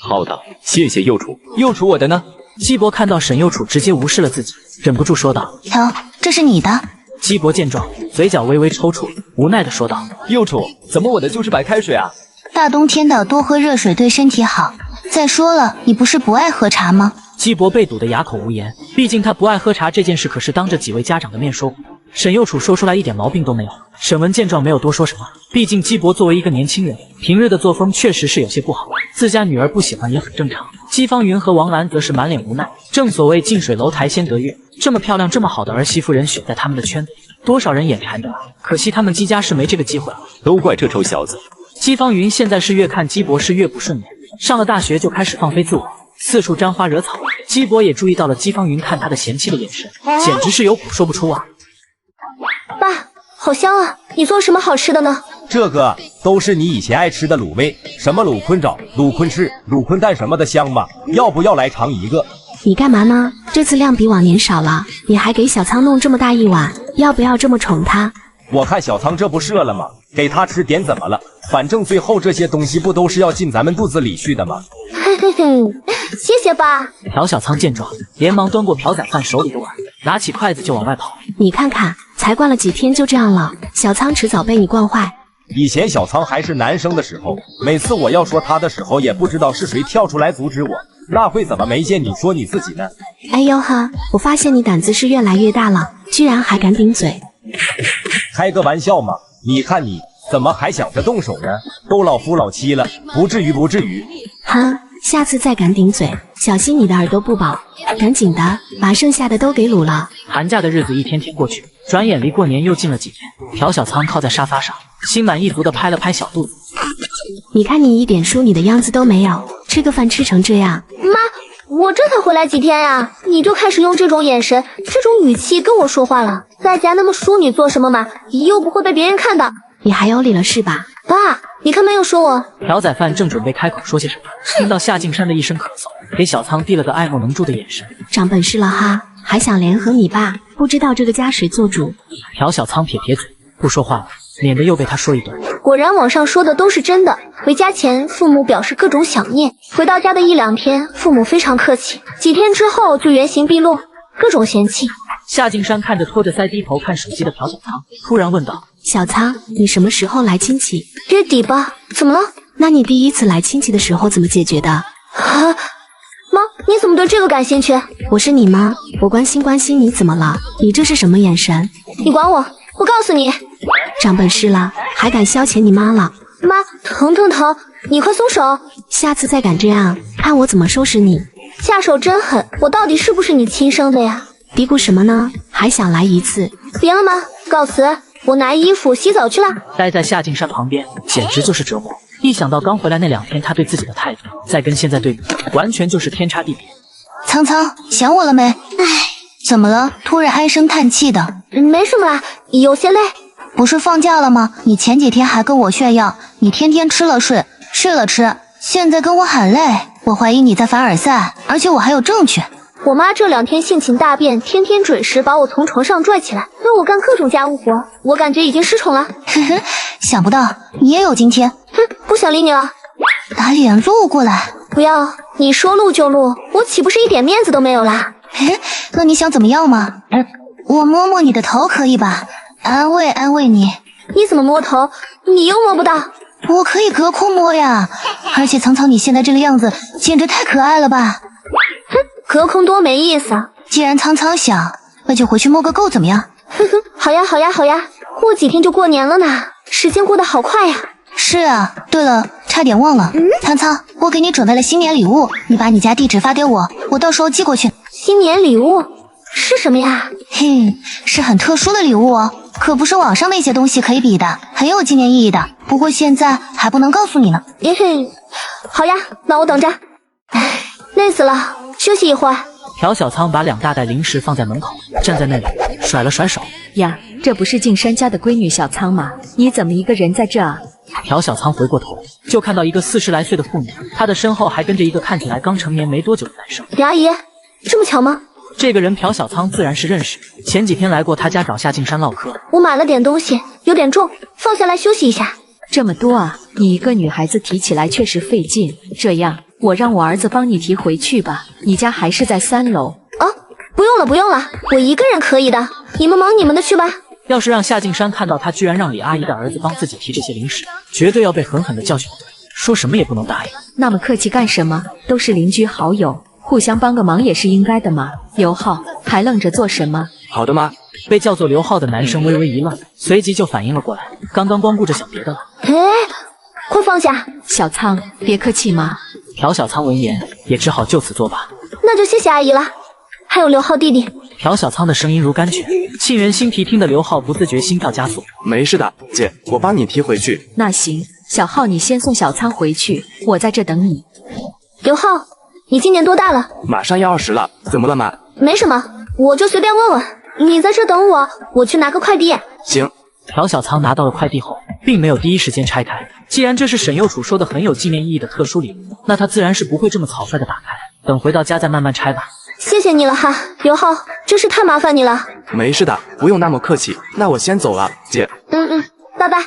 好的，谢谢幼楚。幼楚我的呢？姬博看到沈幼楚直接无视了自己，忍不住说道：“瞧，这是你的。”姬博见状，嘴角微微抽搐，无奈地说道：“幼楚，怎么我的就是白开水啊？大冬天的多喝热水对身体好。再说了，你不是不爱喝茶吗？”姬博被堵得哑口无言，毕竟他不爱喝茶这件事可是当着几位家长的面说过。沈幼楚说出来一点毛病都没有。沈文见状没有多说什么，毕竟姬博作为一个年轻人，平日的作风确实是有些不好，自家女儿不喜欢也很正常。姬方云和王兰则是满脸无奈，正所谓近水楼台先得月，这么漂亮这么好的儿媳妇人选在他们的圈子里，多少人眼馋着，可惜他们姬家是没这个机会了。都怪这臭小子。姬方云现在是越看姬博是越不顺眼，上了大学就开始放飞自我，四处沾花惹草。姬博也注意到了姬方云看他的嫌弃的眼神，简直是有苦说不出啊。爸，好香啊！你做什么好吃的呢？这个都是你以前爱吃的卤味，什么卤坤爪、卤坤翅、卤坤蛋什么的香吗？要不要来尝一个？你干嘛呢？这次量比往年少了，你还给小仓弄这么大一碗，要不要这么宠他？我看小仓这不射了吗？给他吃点怎么了？反正最后这些东西不都是要进咱们肚子里去的吗？谢谢爸。朴小仓见状，连忙端过朴宰范手里的碗，拿起筷子就往外跑。你看看，才惯了几天就这样了，小仓迟早被你惯坏。以前小仓还是男生的时候，每次我要说他的时候，也不知道是谁跳出来阻止我。那会怎么没见你说你自己呢？哎呦呵，我发现你胆子是越来越大了，居然还敢顶嘴。开个玩笑嘛，你看你怎么还想着动手呢？都老夫老妻了，不至于。哼，下次再敢顶嘴，小心你的耳朵不保。赶紧的，把剩下的都给卤了，寒假的日子一天天过去，转眼离过年又近了几天。朴小仓靠在沙发上，心满意足地拍了拍小肚子。你看你一点淑女的样子都没有，吃个饭吃成这样。妈，我这才回来几天呀，你就开始用这种眼神、这种语气跟我说话了？在家那么淑女做什么嘛？又不会被别人看到。你还有理了是吧？爸，你看没有说我。朴宰范正准备开口说些什么，听到夏静山的一声咳嗽，给小仓递了个爱莫能助的眼神。长本事了哈，还想联合你爸，不知道这个家谁做主。朴小仓撇撇嘴，不说话了，免得又被他说一顿。果然网上说的都是真的。回家前，父母表示各种想念；回到家的一两天，父母非常客气；几天之后就原形毕露，各种嫌弃。夏静山看着拖着腮低头看手机的朴小仓，突然问道：“小仓，你什么时候来亲戚？月底吧。怎么了？那你第一次来亲戚的时候怎么解决的？”啊，妈，你怎么对这个感兴趣？我是你妈，我关心关心你怎么了？你这是什么眼神？你管我！我告诉你，长本事了，还敢消遣你妈了？妈，疼疼疼！你快松手！下次再敢这样，看我怎么收拾你！下手真狠，我到底是不是你亲生的呀？嘀咕什么呢？还想来一次？别了吗？告辞！我拿衣服洗澡去了。待在夏静山旁边，简直就是折磨。一想到刚回来那2天他对自己的态度，再跟现在对比，完全就是天差地别。苍苍，想我了没？唉，怎么了？突然唉声叹气的。没什么啦，有些累。不是放假了吗？你前几天还跟我炫耀，你天天吃了睡，睡了吃，现在跟我喊累，我怀疑你在凡尔赛，而且我还有证据。我妈这2天性情大变，天天准时把我从床上拽起来，让我干各种家务活，我感觉已经失宠了。呵呵，想不到你也有今天。哼，不想理你了。打脸露过来。不要，你说录就录，我岂不是一点面子都没有啦？嘿，那你想怎么样嘛？我摸摸你的头可以吧？安慰安慰你。你怎么摸头？你又摸不到。我可以隔空摸呀，而且苍苍你现在这个样子简直太可爱了吧。哼，隔空多没意思啊。既然苍苍想，那就回去摸个够怎么样？哼哼，好呀好呀好呀，过几天就过年了呢，时间过得好快呀。是啊，对了，差点忘了，苍苍，我给你准备了新年礼物，你把你家地址发给我，我到时候寄过去。新年礼物是什么呀？嘿，是很特殊的礼物哦，可不是网上那些东西可以比的，很有纪念意义的。不过现在还不能告诉你呢。嘿，好呀，那我等着。唉，累死了，休息一会儿。朴小仓把2大袋零食放在门口，站在那里甩了甩手。呀，这不是静山家的闺女小仓吗？你怎么一个人在这啊？朴小仓回过头，就看到一个40来岁的妇女，她的身后还跟着一个看起来刚成年没多久的男生。李阿姨，这么巧吗？这个人朴小仓自然是认识，前几天来过他家找夏静山唠嗑。我买了点东西，有点重，放下来休息一下。这么多啊，你一个女孩子提起来确实费劲。这样，我让我儿子帮你提回去吧。你家还是在3楼。啊，不用了不用了，我一个人可以的，你们忙你们的去吧。要是让夏静山看到他居然让李阿姨的儿子帮自己提这些零食，绝对要被狠狠的教训，说什么也不能答应。那么客气干什么？都是邻居好友，互相帮个忙也是应该的嘛。刘浩，还愣着做什么？好的妈。被叫做刘浩的男生微微一愣，随即就反应了过来，刚刚光顾着想别的了。哎，快放下！小仓，别客气嘛。朴小仓闻言也只好就此作罢。那就谢谢阿姨了。还有刘浩弟弟。朴小仓的声音如甘泉，沁人心脾，听得刘浩不自觉心跳加速。没事的，姐，我帮你提回去。那行，小浩你先送小仓回去，我在这等你。刘浩，你今年多大了？马上要20了，怎么了妈？没什么，我就随便问问。你在这等我，我去拿个快递。行。朴小仓拿到了快递后，并没有第一时间拆开。既然这是沈右楚说的很有纪念意义的特殊礼物，那他自然是不会这么草率的打开，等回到家再慢慢拆吧。谢谢你了哈，刘浩，真是太麻烦你了。没事的，不用那么客气。那我先走了，姐。拜拜。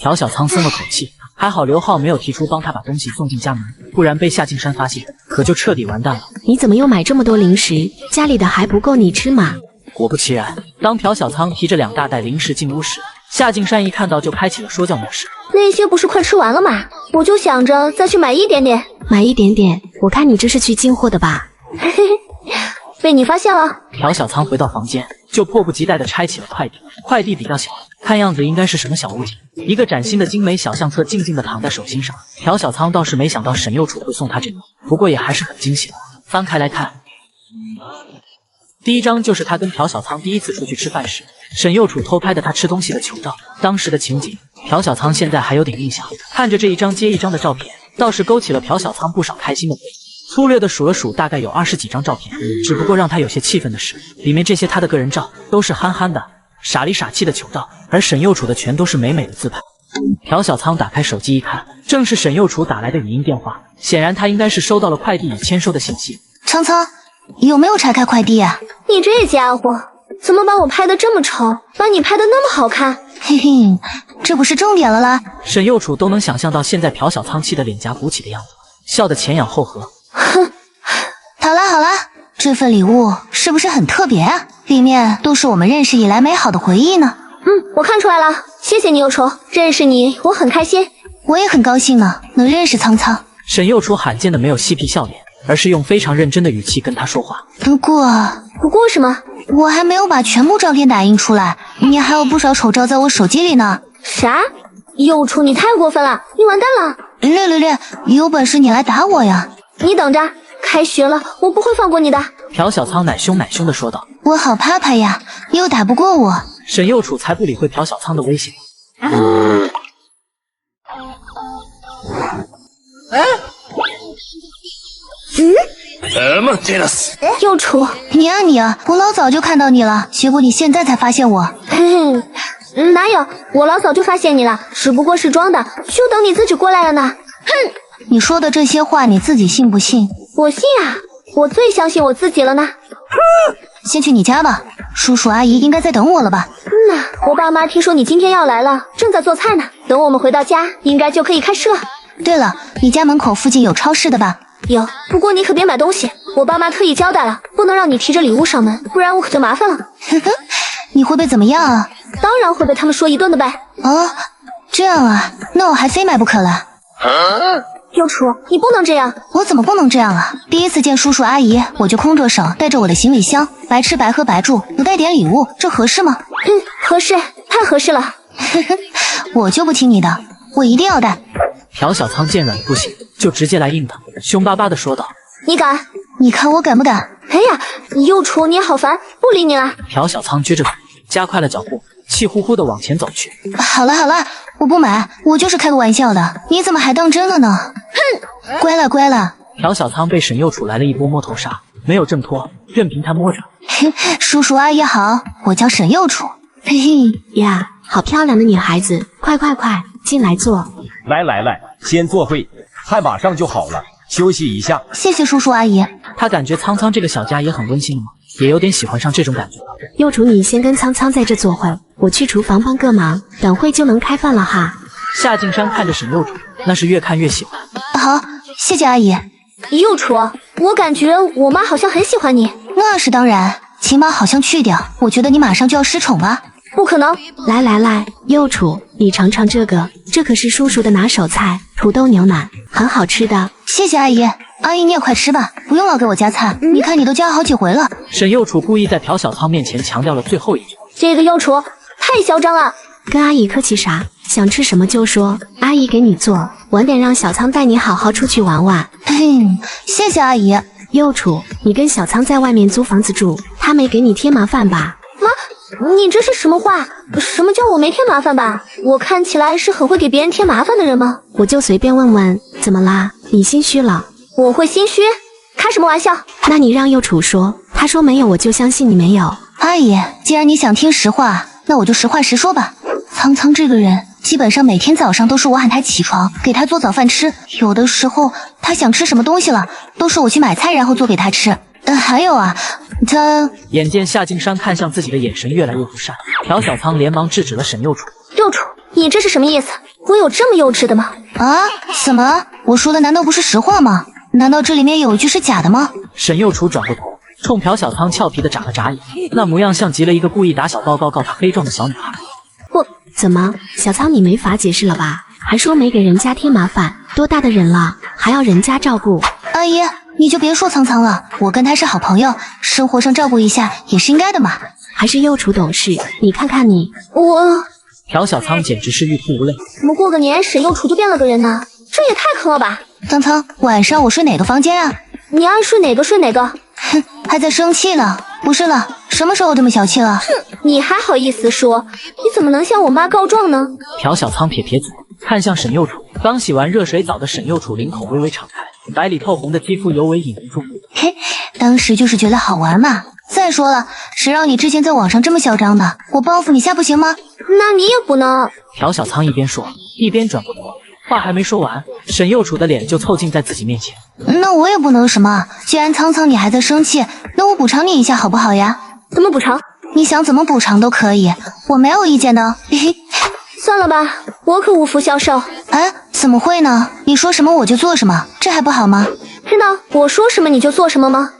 朴小仓松了口气，还好刘浩没有提出帮他把东西送进家门，不然被夏静山发现，可就彻底完蛋了。你怎么又买这么多零食？家里的还不够你吃吗？果不其然，当朴小仓提着2大袋零食进屋时，夏静山一看到就开启了说教模式。那些不是快吃完了吗？我就想着再去买一点点。买一点点？我看你这是去进货的吧？嘿嘿，被你发现了。朴小仓回到房间，就迫不及待地拆起了快递。快递比较小，看样子应该是什么小物件。一个崭新的精美小相册静静地躺在手心上。朴小仓倒是没想到沈右楚会送他这个，不过也还是很惊喜的。翻开来看。第一张就是他跟朴小仓第一次出去吃饭时，沈右楚偷拍的他吃东西的糗照。当时的情景，朴小仓现在还有点印象。看着这一张接一张的照片，倒是勾起了朴小仓不少开心的回忆。粗略的数了数，大概有20几张照片。只不过让他有些气愤的是，里面这些他的个人照都是憨憨的、傻里傻气的糗照，而沈右楚的全都是美美的自拍。朴小仓打开手机一看，正是沈右楚打来的语音电话。显然他应该是收到了快递已签收的信息。苍苍，有没有拆开快递啊？你这家伙怎么把我拍的这么丑，把你拍的那么好看？嘿嘿，这不是重点了啦。沈右楚都能想象到现在朴小仓气的脸颊鼓起的样子，笑得前仰后合。哼，好啦好啦，这份礼物是不是很特别啊？里面都是我们认识以来美好的回忆呢。我看出来了，谢谢你右楚，认识你我很开心。我也很高兴呢，能认识苍苍。沈右楚罕见的没有嬉皮笑脸，而是用非常认真的语气跟他说话。不过什么？我还没有把全部照片打印出来，你还有不少丑照在我手机里呢。啥？右楚你太过分了，你完蛋了！略，有本事你来打我呀！你等着，开学了我不会放过你的。朴小仓奶凶的说道。我好怕怕呀，你又打不过我。沈右楚才不理会朴小仓的威胁。右楚，你啊，我老早就看到你了，结果你现在才发现我。哪有，我老早就发现你了，只不过是装的，就等你自己过来了呢。哼，你说的这些话你自己信不信？我信啊，我最相信我自己了呢。先去你家吧，叔叔阿姨应该在等我了吧？我爸妈听说你今天要来了，正在做菜呢，等我们回到家应该就可以开吃了。对了，你家门口附近有超市的吧？有，不过你可别买东西，我爸妈特意交代了，不能让你提着礼物上门，不然我可就麻烦了。你会被怎么样啊？当然会被他们说一顿的呗。哦，这样啊，那我还非买不可了。右楚，你不能这样。我怎么不能这样啊？第一次见叔叔阿姨，我就空着手带着我的行李箱，白吃白喝白住，不带点礼物，这合适吗？合适，太合适了。我就不听你的，我一定要带。朴小仓见软不行，就直接来硬的，凶巴巴的说道：“你敢？你看我敢不敢？”哎呀，右楚你好烦，不理你了。朴小仓撅着嘴，加快了脚步，气呼呼的往前走去。好了，我不买，我就是开个玩笑的，你怎么还当真了呢？哼，乖了。朴小仓被沈右楚来了一波摸头杀，没有挣脱，任凭他摸着。叔叔阿姨好，我叫沈右楚。嘿嘿呀，好漂亮的女孩子，快进来坐。来，先坐会，菜马上就好了，休息一下。谢谢叔叔阿姨。他感觉苍苍这个小家也很温馨了吗？也有点喜欢上这种感觉了。右楚，你先跟苍苍在这坐会，我去厨房帮个忙，等会就能开饭了哈。夏静山看着沈右楚，那是越看越喜欢。好，谢谢阿姨。右楚，我感觉我妈好像很喜欢你。那是当然，起码好像去掉，我觉得你马上就要失宠了。不可能！来，右楚，你尝尝这个，这可是叔叔的拿手菜，土豆牛腩，很好吃的。谢谢阿姨，阿姨你也快吃吧，不用老给我夹菜，你看你都夹好几回了。沈右楚故意在朴小仓面前强调了最后一句。这个右楚太嚣张了，跟阿姨客气啥？想吃什么就说，阿姨给你做，晚点让小仓带你好好出去玩玩。谢谢阿姨。右楚，你跟小仓在外面租房子住，他没给你添麻烦吧？妈，你这是什么话？什么叫我没添麻烦吧？我看起来是很会给别人添麻烦的人吗？我就随便问问，怎么啦？你心虚了？我会心虚？开什么玩笑？那你让右楚说，他说没有，我就相信你没有。阿姨，既然你想听实话，那我就实话实说吧。苍苍这个人，基本上每天早上都是我喊他起床，给他做早饭吃。有的时候他想吃什么东西了，都是我去买菜然后做给他吃。还有啊，他……眼见夏静山看向自己的眼神越来越不善，朴小仓连忙制止了沈右楚。右楚，你这是什么意思？我有这么幼稚的吗？啊？什么？我说的难道不是实话吗？难道这里面有一句是假的吗？沈右楚转过头，冲朴小仓俏皮的眨了眨眼，那模样像极了一个故意打小报告告他黑状的小女孩。怎么，小仓你没法解释了吧？还说没给人家添麻烦，多大的人了，还要人家照顾？阿姨，你就别说苍苍了，我跟他是好朋友，生活上照顾一下也是应该的嘛。还是右楚懂事，你看看你，朴小仓简直是欲哭无泪。怎么过个年沈右楚就变了个人呢？这也太坑了吧！苍苍，晚上我睡哪个房间啊？你爱睡哪个睡哪个。哼，还在生气呢？不是了，什么时候这么小气了？哼，你还好意思说？你怎么能向我妈告状呢？朴小仓撇撇嘴，看向沈右楚。刚洗完热水澡的沈右楚领口微微敞开，白里透红的肌肤尤为引人注目。嘿，当时就是觉得好玩嘛。再说了，谁让你之前在网上这么嚣张的？我报复你下不行吗？那你也不能。朴小仓一边说，一边转过头，话还没说完，沈右楚的脸就凑近在自己面前。那我也不能什么。既然苍苍你还在生气，那我补偿你一下好不好呀？怎么补偿？你想怎么补偿都可以，我没有意见的。嘿嘿。算了吧，我可无福消受。哎，怎么会呢？你说什么我就做什么，这还不好吗？真的，我说什么你就做什么吗？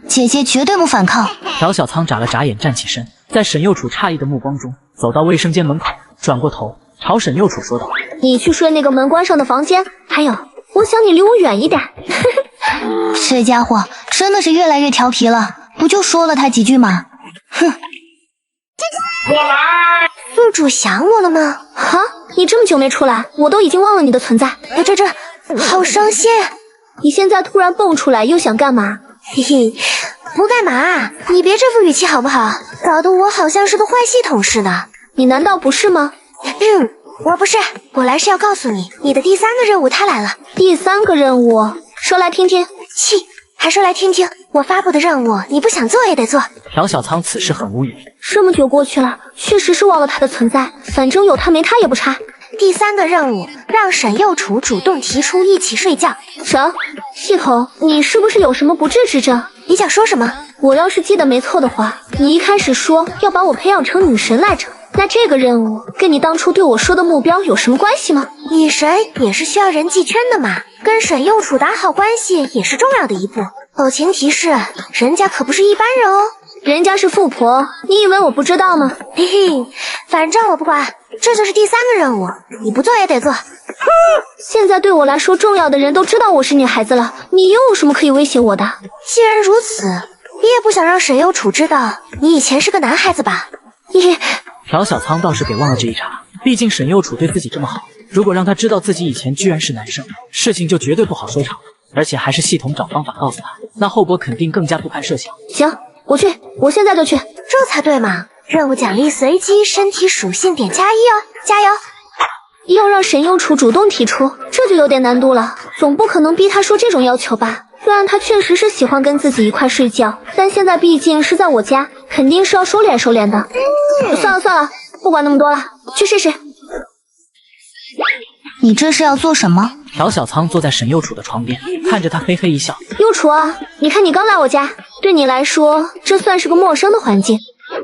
姐姐绝对不反抗。朴小仓眨了眨眼，站起身，在沈右楚诧异的目光中走到卫生间门口，转过头朝沈右楚说道：“你去睡那个门关上的房间，还有，我想你离我远一点。”这家伙真的是越来越调皮了，不就说了他几句吗？哼！过来，宿主想我了吗？哈，你这么久没出来，我都已经忘了你的存在。这，好伤心。你现在突然蹦出来，又想干嘛？嘿嘿，不干嘛，你别这副语气好不好？搞得我好像是个坏系统似的。你难道不是吗？我不是，我来是要告诉你，你的第3个任务他来了。第3个任务，说来听听。气，还说来听听？我发布的任务，你不想做也得做。朴小仓此时很无语，这么久过去了，确实是忘了他的存在，反正有他没他也不差。第3个任务，让沈右楚主动提出一起睡觉。啥？系统，你是不是有什么不治之症？你想说什么？我要是记得没错的话，你一开始说要把我培养成女神来着。那这个任务跟你当初对我说的目标有什么关系吗？女神也是需要人际圈的嘛，跟沈右楚打好关系也是重要的一步。友情提示，人家可不是一般人哦。人家是富婆，你以为我不知道吗？嘿嘿，反正我不管，这就是第3个任务，你不做也得做。现在对我来说重要的人都知道我是女孩子了，你又有什么可以威胁我的？既然如此，你也不想让沈右楚知道你以前是个男孩子吧？朴小仓倒是给忘了这一茬，毕竟沈右楚对自己这么好，如果让他知道自己以前居然是男生，事情就绝对不好收场了，而且还是系统找方法告诉他，那后果肯定更加不堪设想。行，我去，我现在就去，这才对嘛！任务奖励随机身体属性点加1哦，加油！要让沈右楚主动提出，这就有点难度了，总不可能逼他说这种要求吧？虽然他确实是喜欢跟自己一块睡觉，但现在毕竟是在我家，肯定是要收敛收敛的。算了，不管那么多了，去试试。你这是要做什么？朴小仓坐在沈右楚的床边，看着他嘿嘿一笑。右楚啊，你看你刚来我家，对你来说这算是个陌生的环境，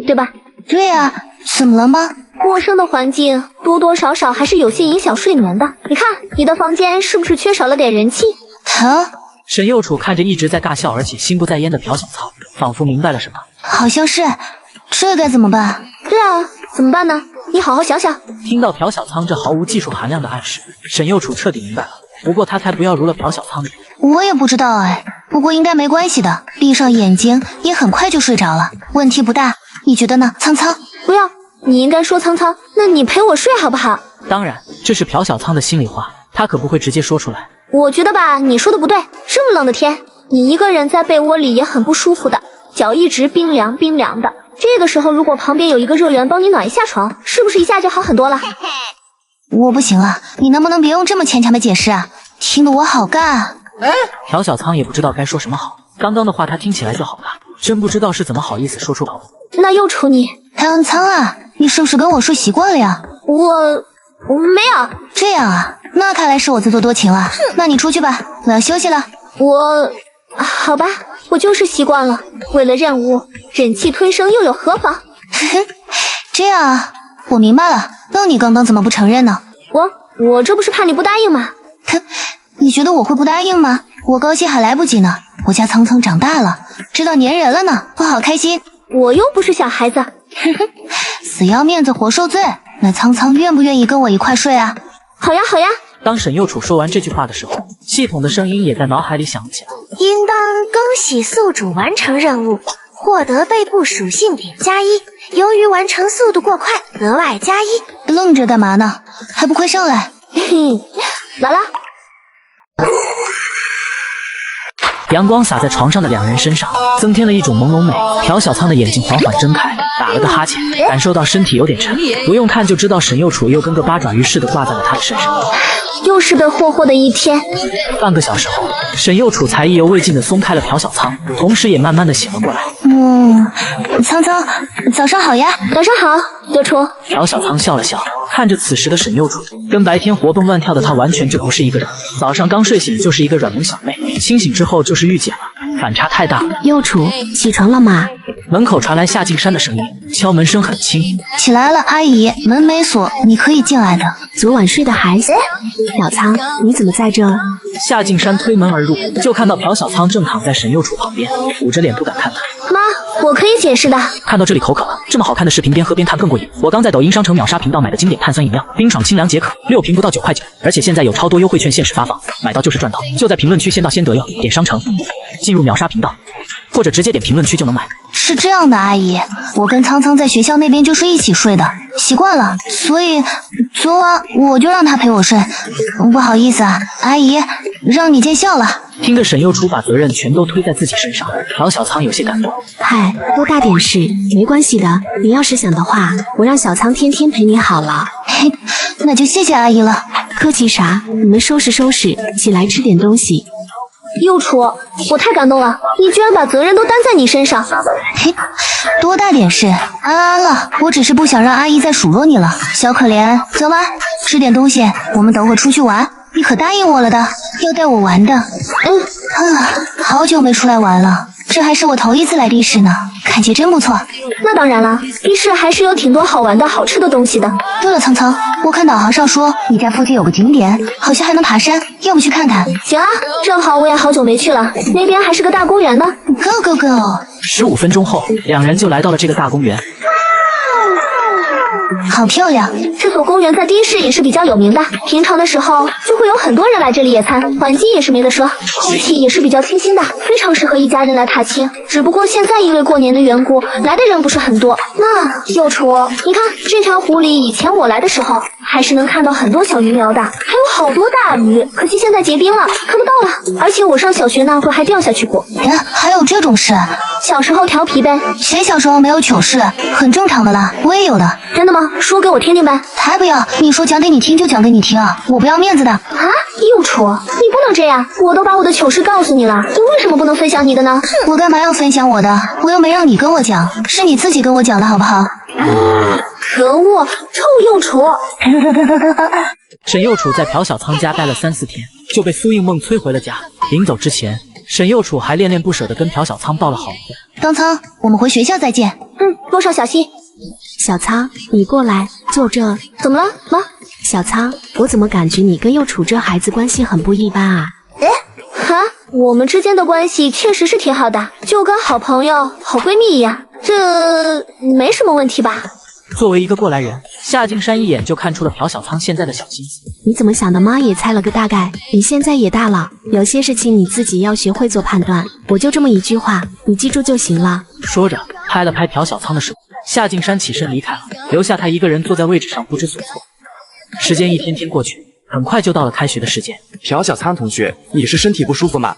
对吧？对啊，怎么了吗？陌生的环境多多少少还是有些影响睡眠的。你看你的房间是不是缺少了点人气？沈右楚看着一直在尬笑而且心不在焉的朴小仓，仿佛明白了什么。好像是，这该怎么办？对啊，怎么办呢？你好好想想。听到朴小仓这毫无技术含量的暗示，沈右楚彻底明白了。不过他才不要如了朴小仓的。我也不知道哎，不过应该没关系的，闭上眼睛也很快就睡着了，问题不大。你觉得呢，苍苍？不要，你应该说苍苍，那你陪我睡好不好？当然，这是朴小仓的心里话，他可不会直接说出来。我觉得吧，你说的不对，这么冷的天，你一个人在被窝里也很不舒服的，脚一直冰凉冰凉的。这个时候如果旁边有一个热源帮你暖一下床，是不是一下就好很多了？我不行了，你能不能别用这么牵强的解释啊？听得我好尬。朴小仓也不知道该说什么好，刚刚的话他听起来就好尬，真不知道是怎么好意思说出口。那又楚你，苍苍啊，你是不是跟我睡习惯了呀？我没有。这样啊，那看来是我自作多情了。那你出去吧，我要休息了。好吧，我就是习惯了。为了任务，忍气吞声又有何妨？这样啊，我明白了。那你刚刚怎么不承认呢？我这不是怕你不答应吗？你觉得我会不答应吗？我高兴还来不及呢。我家苍苍长大了，知道粘人了呢，我好开心。我又不是小孩子。死要面子活受罪。那苍苍愿不愿意跟我一块睡啊？好呀好呀。当沈右楚说完这句话的时候，系统的声音也在脑海里响起来。应当恭喜宿主完成任务，获得背部属性点加1，由于完成速度过快，额外加1。愣着干嘛呢？还不快上来？来了。阳光洒在床上的两人身上，增添了一种朦胧美。朴小仓的眼睛缓缓睁开，打了个哈欠，感受到身体有点沉，不用看就知道沈右楚又跟个八爪鱼似的挂在了他的身上。又是被霍霍的一天。半个小时后，沈右楚才意犹未尽地松开了朴小仓，同时也慢慢地醒了过来。苍苍，早上好呀。早上好，右楚。朴小仓笑了笑，看着此时的沈右楚，跟白天活蹦乱跳的他完全就不是一个人。早上刚睡醒就是一个软萌小妹，清醒之后就是御姐了，反差太大了。右楚，起床了吗？门口传来夏静山的声音，敲门声很轻。起来了，阿姨，门没锁，你可以进来的。昨晚睡得还行。小仓，你怎么在这？夏静山推门而入，就看到朴小仓正躺在沈右楚旁边，捂着脸不敢看他。妈，我可以解释的。看到这里口渴了，这么好看的视频边喝边看更过瘾。我刚在抖音商城秒杀频道买的经典碳酸饮料，冰爽清凉解渴，6瓶不到9块9，而且现在有超多优惠券限时发放，买到就是赚到。就在评论区先到先得哟，点商城，进入秒杀频道，或者直接点评论区就能买。是这样的，阿姨，我跟苍苍在学校那边就是一起睡的，习惯了，所以昨晚我就让他陪我睡。不好意思啊，阿姨，让你见笑了。听着沈右楚把责任全都推在自己身上，朴小仓有些感动。嗨，多大点事，没关系的。你要是想的话，我让小仓天天陪你好了。嘿，那就谢谢阿姨了。客气啥？你们收拾收拾，起来吃点东西。右楚，我太感动了，你居然把责任都担在你身上。嘿，多大点事，安了，我只是不想让阿姨再数落你了。小可怜，走吧，吃点东西，我们等会出去玩。你可答应我了的，要带我玩的。好久没出来玩了，这还是我头一次来地市呢，感觉真不错。那当然了，地市还是有挺多好玩的好吃的东西的。对了，苍苍，我看导航上说你家附近有个景点，好像还能爬山，要不去看看？行啊，正好我也好久没去了，那边还是个大公园呢。Go go go！ 15分钟后，两人就来到了这个大公园。好漂亮！这所公园在的士也是比较有名的，平常的时候就会有很多人来这里野餐，环境也是没得说，空气也是比较清新的，非常适合一家人来踏青。只不过现在因为过年的缘故，来的人不是很多。那右楚，你看这条湖里，以前我来的时候还是能看到很多小鱼苗的，还有好多大鱼，可惜现在结冰了，看不到了。而且我上小学那会还掉下去过。还有这种事？小时候调皮呗。谁小时候没有糗事？很正常的啦，我也有的。真的吗？说给我听听呗。才不要！你说讲给你听就讲给你听啊，我不要面子的。啊，右楚，你不能这样！我都把我的糗事告诉你了，你为什么不能分享你的呢？我干嘛要分享我的？我又没让你跟我讲，是你自己跟我讲的好不好？可恶，臭右楚！沈右楚在朴小仓家待了3、4天，就被苏应梦催回了家。临走之前，沈右楚还恋恋不舍地跟朴小仓道了好一遍。当仓，我们回学校再见。路上小心。小仓，你过来，坐这。怎么了，妈？小仓，我怎么感觉你跟右楚这孩子关系很不一般啊？我们之间的关系确实是挺好的，就跟好朋友、好闺蜜一样，这没什么问题吧？作为一个过来人，夏静山一眼就看出了朴小仓现在的小心思。你怎么想的？妈也猜了个大概。你现在也大了，有些事情你自己要学会做判断。我就这么一句话，你记住就行了。说着，拍了拍朴小仓的手。夏静山起身离开了，留下他一个人坐在位置上不知所措。时间一天天过去，很快就到了开学的时间。朴小仓同学，你是身体不舒服吗？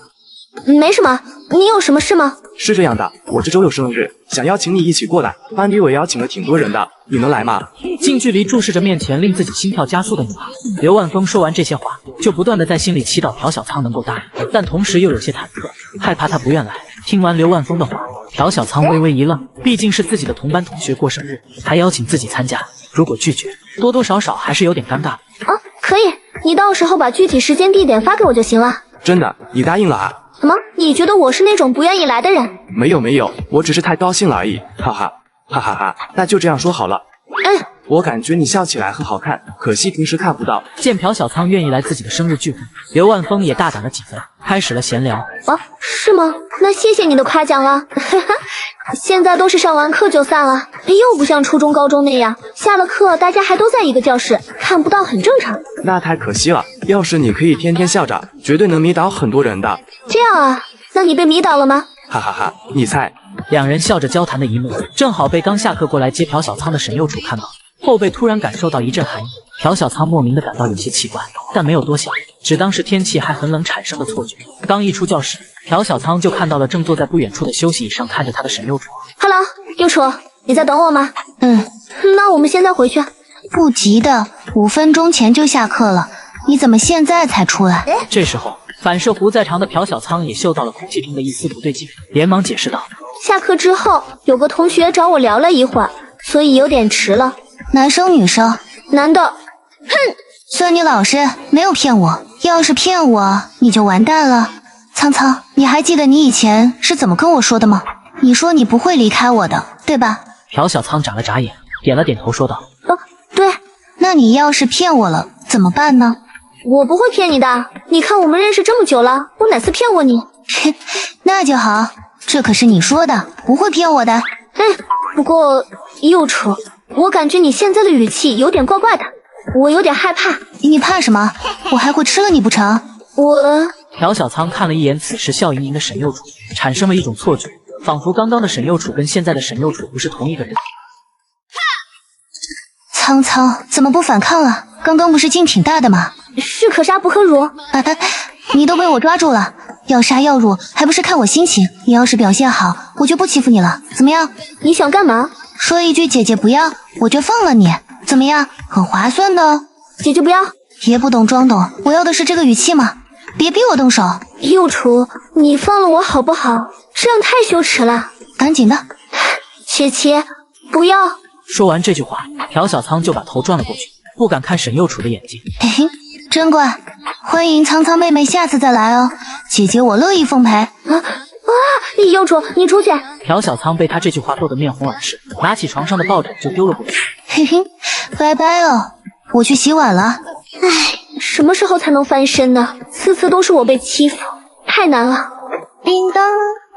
没什么，你有什么事吗？是这样的，我这周有生日，想邀请你一起过来。班里我邀请了挺多人的，你能来吗？近距离注视着面前令自己心跳加速的女孩，刘万峰说完这些话，就不断的在心里祈祷朴小仓能够答应，但同时又有些忐忑，害怕他不愿来。听完刘万峰的话，朴小仓微微一愣，毕竟是自己的同班同学过生日，还邀请自己参加，如果拒绝，多多少少还是有点尴尬。可以，你到时候把具体时间地点发给我就行了。真的，你答应了啊？怎么？你觉得我是那种不愿意来的人？没有，我只是太高兴了而已，哈哈哈哈哈！那就这样说好了。我感觉你笑起来很好看，可惜平时看不到。见朴小仓愿意来自己的生日聚会，刘万峰也大胆了几分，开始了闲聊。是吗？那谢谢你的夸奖了。现在都是上完课就散了，又不像初中、高中那样，下了课大家还都在一个教室，看不到很正常。那太可惜了，要是你可以天天笑着，绝对能迷倒很多人的。这样啊？那你被迷倒了吗？哈哈哈，你猜？两人笑着交谈的一幕，正好被刚下课过来接朴小仓的沈右楚看到，后背突然感受到一阵寒意。朴小仓莫名的感到有些奇怪，但没有多想，只当是天气还很冷产生的错觉。刚一出教室，朴小仓就看到了正坐在不远处的休息椅上看着他的沈幼楚。Hello， 幼楚，你在等我吗？那我们现在回去。不急的，5分钟前就下课了，你怎么现在才出来？这时候，反射弧在长的朴小仓也嗅到了空气中的一丝不对劲，连忙解释道：“下课之后，有个同学找我聊了一会儿，所以有点迟了。男生女生？男的。哼，算你老实，没有骗我。要是骗我，你就完蛋了。苍苍，你还记得你以前是怎么跟我说的吗？你说你不会离开我的，对吧？”朴小仓眨了眨眼，点了点头，说道：“对。那你要是骗我了，怎么办呢？”我不会骗你的，你看我们认识这么久了，我哪次骗过你？那就好，这可是你说的，不会骗我的。不过幼楚，我感觉你现在的语气有点怪怪的，我有点害怕。你怕什么？我还会吃了你不成？朴小仓看了一眼此时笑盈盈的沈幼楚，产生了一种错觉，仿佛刚刚的沈幼楚跟现在的沈幼楚不是同一个人。苍苍怎么不反抗了？刚刚不是劲挺大的吗？是可杀不可辱。你都被我抓住了，要杀要辱还不是看我心情。你要是表现好，我就不欺负你了，怎么样？你想干嘛？说一句姐姐不要，我就放了你，怎么样？很划算的哦。姐姐不要，别不懂装懂，我要的是这个语气嘛，别逼我动手。幼楚，你放了我好不好？这样太羞耻了。赶紧的。切切，不要。说完这句话，朴小仓就把头转了过去，不敢看沈幼楚的眼睛。嘿嘿，真乖，欢迎苍苍妹妹下次再来哦，姐姐我乐意奉陪。幼楚，你出去。朴小仓被他这句话逗得面红耳赤，拿起床上的抱枕就丢了过去。嘿嘿，拜拜哦，我去洗碗了。什么时候才能翻身呢？次次都是我被欺负，太难了。叮咚，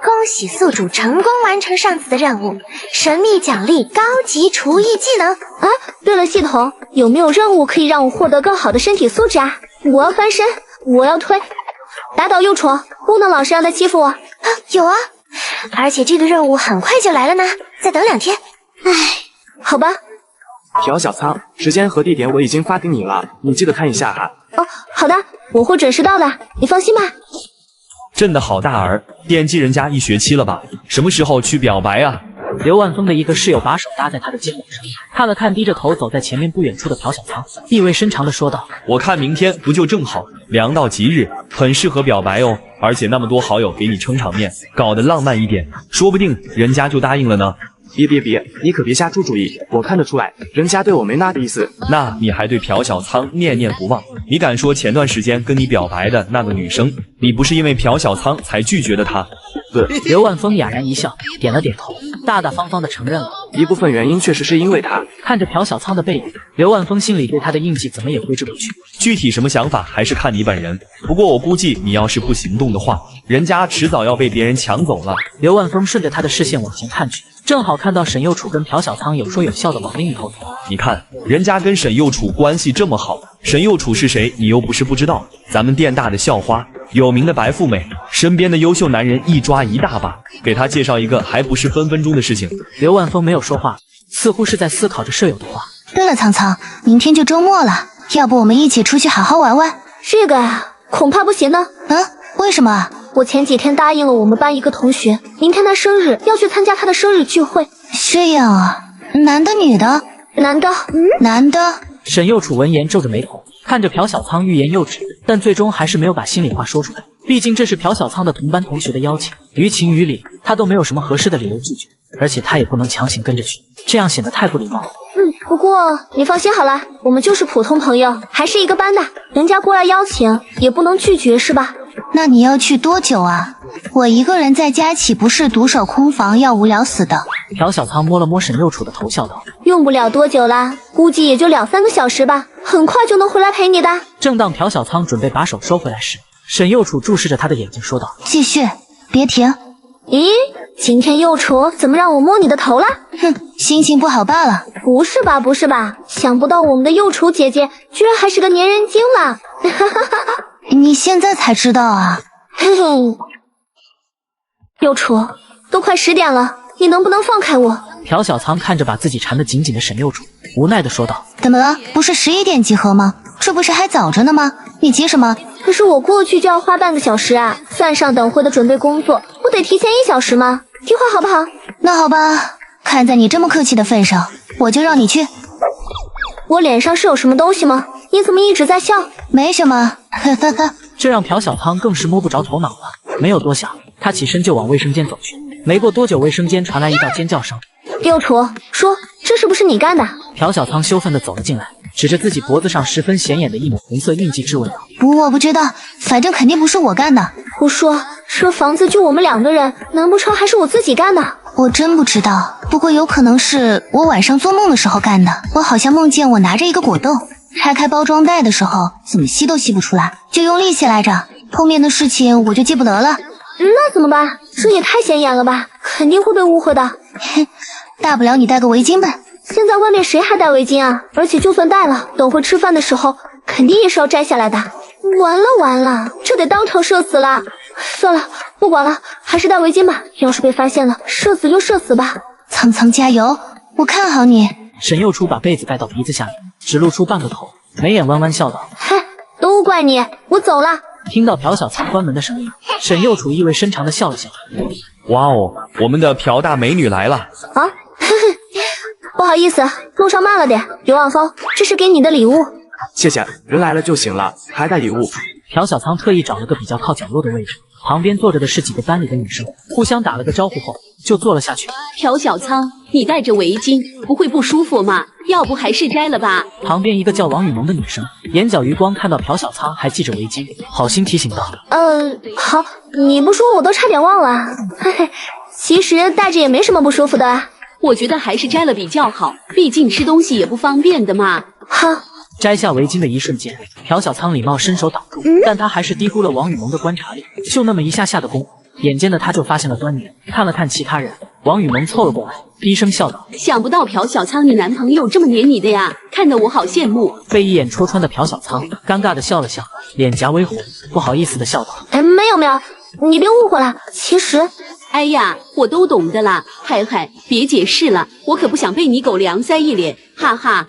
恭喜宿主成功完成上次的任务，神秘奖励高级厨艺技能。对了，系统有没有任务可以让我获得更好的身体素质啊？我要翻身，我要推，打倒幼楚，不能老是让他欺负我。有啊，而且这个任务很快就来了呢，再等2天。好吧。朴小仓，时间和地点我已经发给你了，你记得看一下哈。好的，我会准时到的，你放心吧。真的好大儿，惦记人家1学期了吧？什么时候去表白啊？刘万峰的一个室友把手搭在他的肩膀上，看了看低着头走在前面不远处的朴小仓，意味深长地说道：“我看明天不就正好，良到吉日，很适合表白哦。而且那么多好友给你撑场面，搞得浪漫一点，说不定人家就答应了呢。”别，你可别瞎出主意，我看得出来，人家对我没那个意思。那你还对朴小仓念念不忘？你敢说前段时间跟你表白的那个女生，你不是因为朴小仓才拒绝的她？刘万峰哑然一笑，点了点头，大大方方地承认了一部分原因确实是因为他。看着朴小仓的背影，刘万峰心里对他的印记怎么也挥之不去。具体什么想法还是看你本人。不过我估计你要是不行动的话，人家迟早要被别人抢走了。刘万峰顺着他的视线往前看去，正好看到沈幼楚跟朴小仓有说有笑的往另一头走。你看，人家跟沈幼楚关系这么好，沈幼楚是谁？你又不是不知道。咱们店大的校花，有名的白富美，身边的优秀男人一抓一大把，给她介绍一个还不是分分钟的事情。刘万峰没有说话，似乎是在思考着舍友的话。对了，苍苍，明天就周末了，要不我们一起出去好好玩玩？这个恐怕不行呢。为什么？我前几天答应了我们班一个同学，明天他生日要去参加他的生日聚会。这样啊？男的女的？男的。男的。沈幼楚闻言皱着眉头，看着朴小仓欲言又止，但最终还是没有把心里话说出来。毕竟这是朴小仓的同班同学的邀请，于情于理，他都没有什么合适的理由拒绝，而且他也不能强行跟着去，这样显得太不礼貌了。不过你放心好了，我们就是普通朋友，还是一个班的，人家过来邀请也不能拒绝是吧？那你要去多久啊？我一个人在家岂不是独守空房要无聊死的？朴小仓摸了摸沈幼楚的头，笑道：“用不了多久啦，估计也就2-3个小时吧，很快就能回来陪你的。”正当朴小仓准备把手收回来时，沈幼楚注视着他的眼睛说道：“继续，别停。”咦，今天幼楚怎么让我摸你的头了？心情不好罢了。不是吧，想不到我们的幼楚姐姐居然还是个粘人精了。你现在才知道啊？幼楚，都快10点了，你能不能放开我？朴小仓看着把自己缠得紧紧的沈幼楚，无奈地说道：“怎么了？不是11点集合吗？这不是还早着呢吗？你急什么？可是我过去就要花半个小时啊，算上等会的准备工作，不得提前1小时吗？听话好不好？那好吧，看在你这么客气的份上，我就让你去。我脸上是有什么东西吗？你怎么一直在笑？没什么，呵呵呵。这让朴小仓更是摸不着头脑了。没有多想，他起身就往卫生间走去。没过多久，卫生间传来一道尖叫声。六楚，说这是不是你干的？朴小仓羞愤地走了进来，指着自己脖子上十分显眼的一抹红色印记质问道：“我不知道，反正肯定不是我干的。”胡说，这房子就我们2个人，难不成还是我自己干的？我真不知道，不过有可能是我晚上做梦的时候干的。我好像梦见我拿着一个果冻，拆开包装袋的时候怎么吸都吸不出来，就用力气来着。后面的事情我就记不得了。那怎么办？这也太显眼了吧，肯定会被误会的。大不了你戴个围巾呗。现在外面谁还戴围巾啊？而且就算戴了，等会吃饭的时候肯定也是要摘下来的。完了，这得当场射死了。算了，不管了，还是戴围巾吧。要是被发现了，射死就射死吧。苍苍加油，我看好你。沈右初把被子盖到鼻子下面，只露出半个头，眉眼弯弯笑道：“嗨，都怪你，我走了。”听到朴小仓关门的声音，沈右楚意味深长地笑了笑。哇哦，我们的朴大美女来了啊！不好意思，路上慢了点。刘望风，这是给你的礼物。谢谢，人来了就行了，还带礼物。朴小仓特意找了个比较靠角落的位置，旁边坐着的是几个班里的女生，互相打了个招呼后就坐了下去。朴小仓，你戴着围巾不会不舒服吗？要不还是摘了吧。旁边一个叫王雨萌的女生眼角余光看到朴小仓还系着围巾，好心提醒道：“好，你不说我都差点忘了。嘿嘿，其实戴着也没什么不舒服的啊。我觉得还是摘了比较好，毕竟吃东西也不方便的嘛。”好。摘下围巾的一瞬间，朴小仓礼貌伸手挡住，但他还是低估了王雨萌的观察力，就那么一下下的功夫，眼尖的他就发现了端倪，看了看其他人，王雨萌凑了过来，低声笑道：“想不到朴小仓你男朋友这么黏你的呀，看得我好羡慕。”被一眼戳穿的朴小仓尴尬的笑了笑，脸颊微红，不好意思的笑道：“没有，你别误会了，其实……哎呀，我都懂的啦，嗨，别解释了，我可不想被你狗粮塞一脸，哈哈。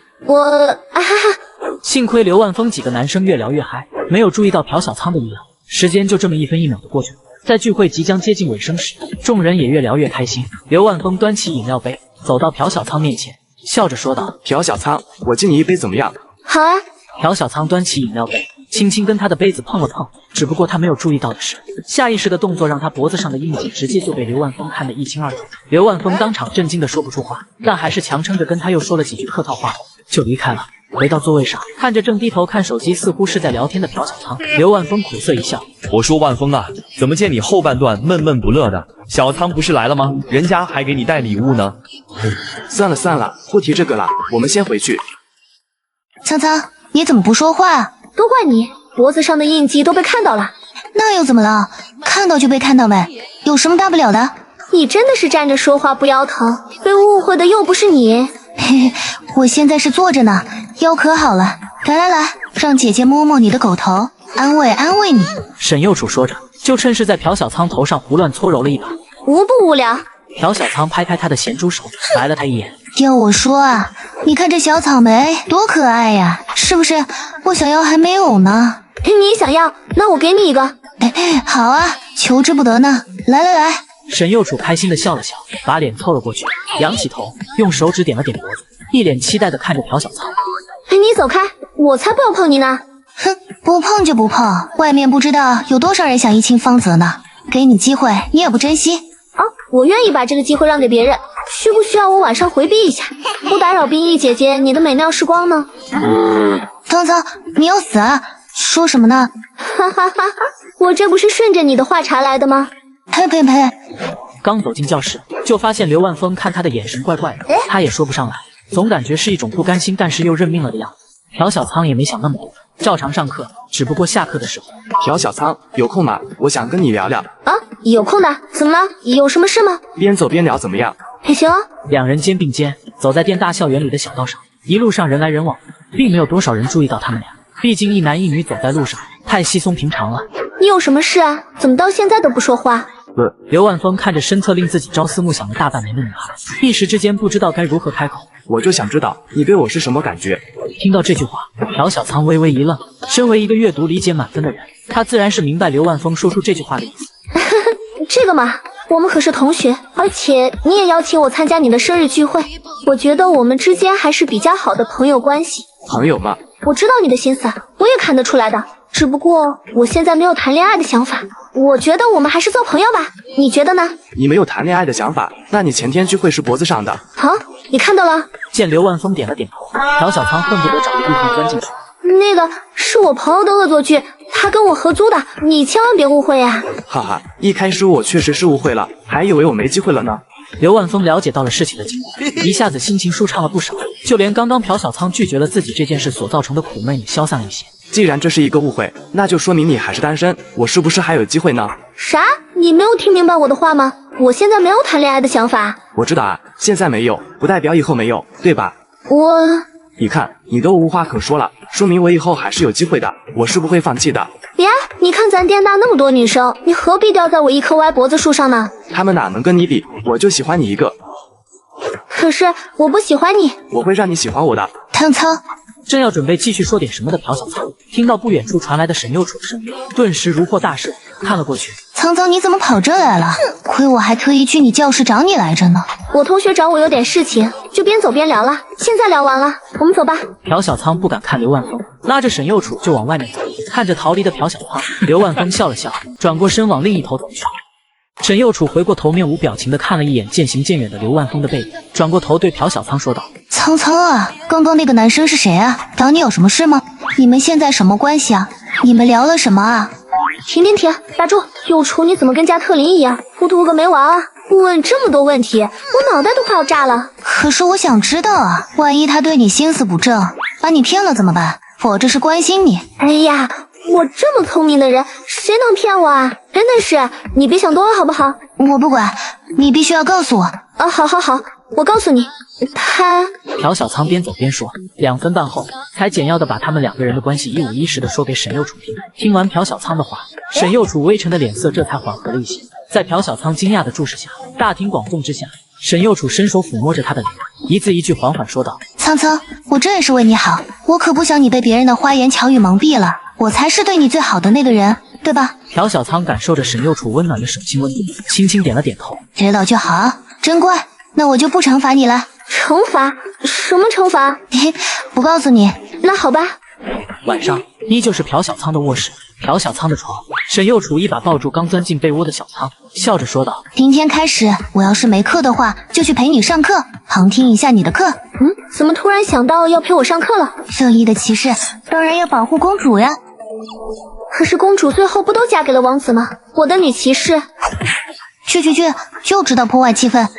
幸亏刘万峰几个男生越聊越嗨，没有注意到朴小仓的异样。时间就这么一分一秒的过去了，在聚会即将接近尾声时，众人也越聊越开心。刘万峰端起饮料杯，走到朴小仓面前，笑着说道：“朴小仓，我敬你一杯怎么样？”“好啊。”朴小仓端起饮料杯，轻轻跟他的杯子碰了碰，只不过他没有注意到的是，下意识的动作让他脖子上的印记直接就被刘万峰看得一清二楚。刘万峰当场震惊的说不出话，但还是强撑着跟他又说了几句客套话后就离开了。回到座位上，看着正低头看手机似乎是在聊天的朴小仓，刘万峰苦涩一笑：“我说万峰啊，怎么见你后半段闷闷不乐的？小仓不是来了吗？人家还给你带礼物呢。”算了，不提这个了，我们先回去。仓仓，你怎么不说话？都怪你，脖子上的印记都被看到了。那又怎么了？看到就被看到呗，有什么大不了的？你真的是站着说话不腰疼，被误会的又不是你。嘿嘿，我现在是坐着呢，腰可好了。来，让姐姐摸摸你的狗头，安慰你。沈右楚说着，就趁势在朴小仓头上胡乱搓揉了一把。无不无聊？朴小仓拍他的咸猪手，白了他一眼。要我说啊，你看这小草莓多可爱呀，是不是？我想要还没有呢。你想要，那我给你一个。好啊，求之不得呢。来。沈右楚开心的笑了笑，把脸凑了过去，仰起头，用手指点了点脖子，一脸期待的看着朴小仓。你走开，我才不要碰你呢。哼，不碰就不碰，外面不知道有多少人想一清芳泽呢。给你机会，你也不珍惜。我愿意把这个机会让给别人，需不需要我晚上回避一下，不打扰冰毅姐姐你的美妙时光呢？苍苍，你要死啊？说什么呢？我这不是顺着你的话茬来的吗？呸！刚走进教室，就发现刘万峰看他的眼神怪怪的，他也说不上来，总感觉是一种不甘心但是又认命了的样子。朴小仓也没想那么多，照常上课，只不过下课的时候，朴小仓有空吗？我想跟你聊聊。有空的，怎么了？有什么事吗？边走边聊怎么样？行啊。两人肩并肩走在电大校园里的小道上，一路上人来人往，并没有多少人注意到他们俩，毕竟一男一女走在路上太稀松平常了。你有什么事啊？怎么到现在都不说话？刘万峰看着身侧令自己朝思暮想的大半年的女孩，一时之间不知道该如何开口。我就想知道你对我是什么感觉。听到这句话，朴小仓微微一愣。身为一个阅读理解满分的人，他自然是明白刘万峰说出这句话的意思。这个嘛，我们可是同学，而且你也邀请我参加你的生日聚会，我觉得我们之间还是比较好的朋友关系。朋友嘛，我知道你的心思，我也看得出来的。只不过我现在没有谈恋爱的想法，我觉得我们还是做朋友吧，你觉得呢？你没有谈恋爱的想法，那你前天聚会时脖子上的啊？你看到了？见刘万峰点了点头，朴小仓恨不得找个地方钻进去。那个是我朋友的恶作剧，他跟我合租的，你千万别误会呀！哈哈，一开始我确实是误会了，还以为我没机会了呢。刘万峰了解到了事情的经过，一下子心情舒畅了不少，就连刚刚朴小仓拒绝了自己这件事所造成的苦闷也消散了一些。既然这是一个误会，那就说明你还是单身，我是不是还有机会呢？啥？你没有听明白我的话吗？我现在没有谈恋爱的想法。我知道啊，现在没有，不代表以后没有，对吧？你看，你都无话可说了，说明我以后还是有机会的，我是不会放弃的。呀，你看咱店大那么多女生，你何必吊在我一棵歪脖子树上呢？他们哪能跟你比？我就喜欢你一个。可是我不喜欢你，我会让你喜欢我的。苍苍，正要准备继续说点什么的朴小仓，听到不远处传来的沈幼楚的声音，顿时如获大赦，看了过去。苍苍，你怎么跑这来了？亏我还特意去你教室找你来着呢。我同学找我有点事情，就边走边聊了。现在聊完了，我们走吧。朴小仓不敢看刘万峰，拉着沈幼楚就往外面走。看着逃离的朴小仓，刘万峰笑了笑，转过身往另一头走去。沈幼楚回过头，面无表情地看了一眼渐行渐远的刘万峰的背影，转过头对朴小仓说道：“苍苍啊，刚刚那个男生是谁啊？找你有什么事吗？你们现在什么关系啊？你们聊了什么啊？”停！打住！幼楚，你怎么跟加特林一样，糊涂个没完啊？问这么多问题，我脑袋都快要炸了。可是我想知道啊，万一他对你心思不正，把你骗了怎么办？我这是关心你。哎呀，我这么聪明的人，谁能骗我啊？真的是，你别想多了好不好？我不管，你必须要告诉我。啊，好，我告诉你，他……朴小仓边走边说，2分半后才简要的把他们2个人的关系一五一十的说给沈幼楚听。听完朴小仓的话，沈幼楚微沉的脸色这才缓和了一些。在朴小仓惊讶的注视下，大庭广众之下，沈幼楚伸手抚摸着他的脸，一字一句缓缓说道：“苍苍，我这也是为你好，我可不想你被别人的花言巧语蒙蔽了，我才是对你最好的那个人，对吧？”朴小仓感受着沈幼楚温暖的手心温度，轻轻点了点头。知道就好，真乖，那我就不惩罚你了。惩罚？什么惩罚？不告诉你。那好吧。晚上依旧是朴小仓的卧室，朴小仓的床，沈幼楚一把抱住刚钻进被窝的小仓，笑着说道：“明天开始，我要是没课的话，就去陪你上课，旁听一下你的课。”怎么突然想到要陪我上课了？正义的骑士当然要保护公主呀。可是公主最后不都嫁给了王子吗？我的女骑士。去，就知道破坏气氛。哼，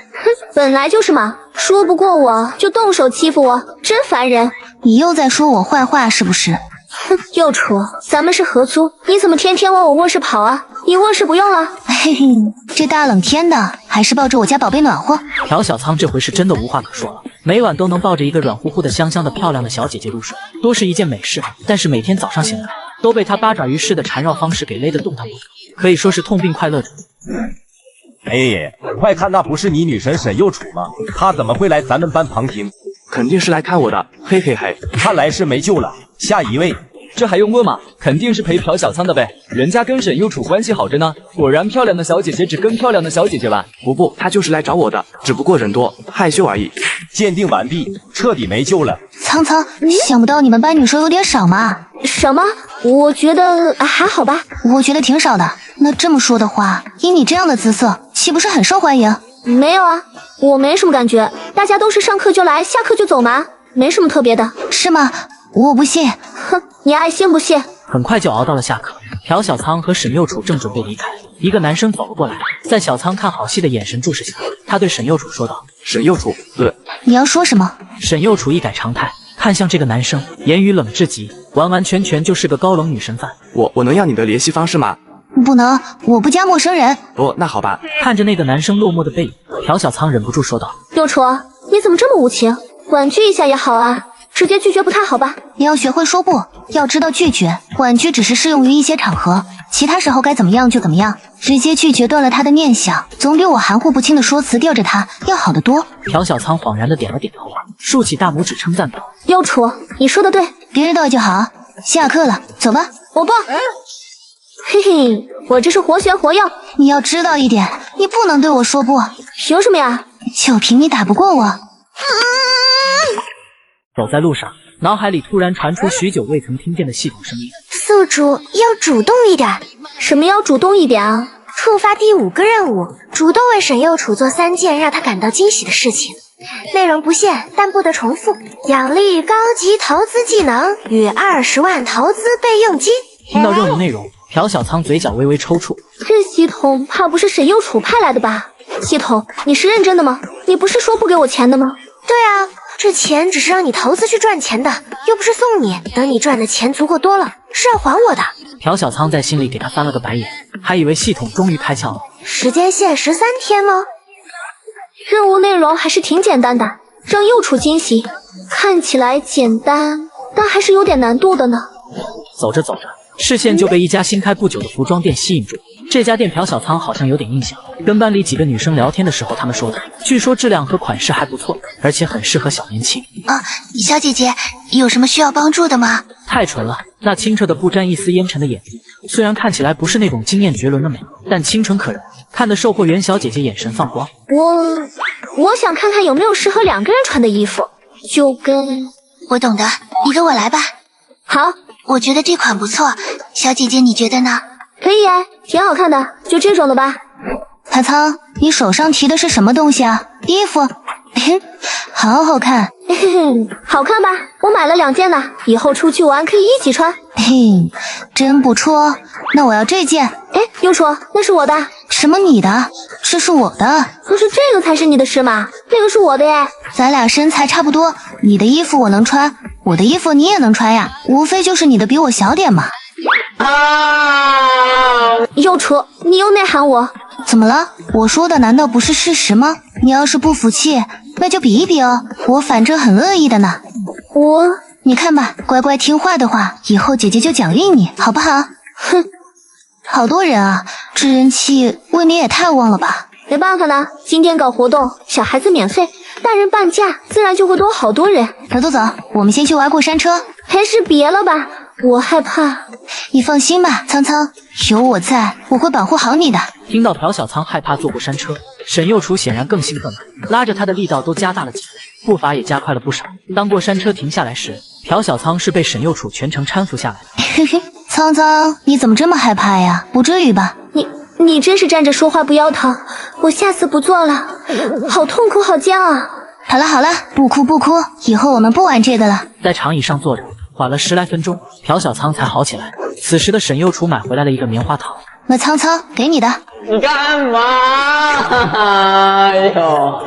本来就是嘛，说不过我就动手欺负我，真烦人。你又在说我坏话是不是？哼，幼楚，咱们是合租，你怎么天天往我卧室跑啊？你卧室不用了？嘿嘿，这大冷天的，还是抱着我家宝贝暖和。朴小仓这回是真的无话可说了，每晚都能抱着一个软乎乎的、香香的、漂亮的小姐姐入睡，多是一件美事。但是每天早上醒来，都被她八爪鱼式的缠绕方式给勒得动弹不得，可以说是痛并快乐着。哎，快看，那不是你女神沈幼楚吗？她怎么会来咱们班旁听？肯定是来看我的，嘿嘿嘿。看来是没救了。下一位。这还用问吗？肯定是陪朴小仓的呗，人家跟沈幼楚关系好着呢。果然漂亮的小姐姐只跟漂亮的小姐姐玩。不，她就是来找我的，只不过人多害羞而已。鉴定完毕，彻底没救了。苍苍，想不到你们班女生有点少嘛？什么？我觉得还好吧。我觉得挺少的。那这么说的话，以你这样的姿色，岂不是很受欢迎？没有啊，我没什么感觉，大家都是上课就来，下课就走嘛，没什么特别的。是吗？我不信。哼，你爱信不信。很快就熬到了下课，朴小仓和沈幼楚正准备离开，一个男生走了过来，在小仓看好戏的眼神注视下，他对沈幼楚说道：“沈幼楚，你要说什么？”沈幼楚一改常态，看向这个男生，言语冷至极，完完全全就是个高冷女神范。我能要你的联系方式吗？不能，我不加陌生人。哦，那好吧。看着那个男生落寞的背影，朴小仓忍不住说道：“幼楚，你怎么这么无情？婉拒一下也好啊。”直接拒绝不太好吧？你要学会说不，要知道拒绝。婉拒只是适用于一些场合，其他时候该怎么样就怎么样。直接拒绝断了他的念想，总比我含糊不清的说辞吊着他要好得多。朴小仓恍然的点了点头，竖起大拇指称赞道：“幼雏，你说的对，别人道就好。下课了，走吧。”我不。嘿嘿，我这是活学活用。你要知道一点，你不能对我说不。凭什么呀？就凭你打不过我。走在路上，脑海里突然传出许久未曾听见的系统声音：“宿主要主动一点。”什么要主动一点啊？触发第5个任务，主动为沈幼楚做3件让他感到惊喜的事情。内容不限，但不得重复。奖励高级投资技能与20万投资备用金。听到任务内容，朴小仓嘴角微微抽搐。这系统怕不是沈幼楚派来的吧？系统，你是认真的吗？你不是说不给我钱的吗？对啊，这钱只是让你投资去赚钱的，又不是送你。等你赚的钱足够多了，是要还我的。朴小仓在心里给他翻了个白眼，还以为系统终于开窍了。时间限13天吗？任务内容还是挺简单的，让幼楚惊喜，看起来简单，但还是有点难度的呢。走着走着，视线就被一家新开不久的服装店吸引住。这家店朴小仓好像有点印象，跟班里几个女生聊天的时候，她们说的，据说质量和款式还不错，而且很适合小年轻。小姐姐，有什么需要帮助的吗？太纯了，那清澈的不沾一丝烟尘的眼睛，虽然看起来不是那种惊艳绝伦的美，但清纯可人，看得售货员小姐姐眼神放光。我想看看有没有适合2个人穿的衣服，就跟……我懂的，你跟我来吧。好，我觉得这款不错，小姐姐你觉得呢？可以哎，挺好看的，就这种的吧。苍苍，你手上提的是什么东西啊？衣服，好好看。好看吧？我买了2件呢，以后出去玩可以一起穿。真不错。那我要这件。哎，幼楚，那是我的。什么你的？这是我的。可是这个才是你的事嘛，那个是我的耶。咱俩身材差不多，你的衣服我能穿，我的衣服你也能穿呀，无非就是你的比我小点嘛。幼楚，你又内涵我。怎么了？我说的难道不是事实吗？你要是不服气，那就比一比哦，我反正很乐意的呢。你看吧，乖乖听话的话，以后姐姐就奖励你，好不好？哼，好多人啊，这人气未免也太旺了吧？没办法呢，今天搞活动，小孩子免费，大人半价，自然就会多好多人。走，我们先去玩过山车。还是别了吧，我害怕。你放心吧，苍苍，有我在，我会保护好你的。听到朴小仓害怕坐过山车，沈幼楚显然更兴奋了，拉着他的力道都加大了几倍，步伐也加快了不少。当过山车停下来时，朴小仓是被沈幼楚全程搀扶下来的。苍苍，你怎么这么害怕呀？不至于吧？你真是站着说话不腰疼，我下次不做了，好痛苦，好煎啊！好了，不哭，以后我们不玩这个了。在长椅上坐着，缓了10来分钟，朴小仓才好起来。此时的沈幼楚买回来了一个棉花糖。那苍苍，给你的。你干嘛？哎呦，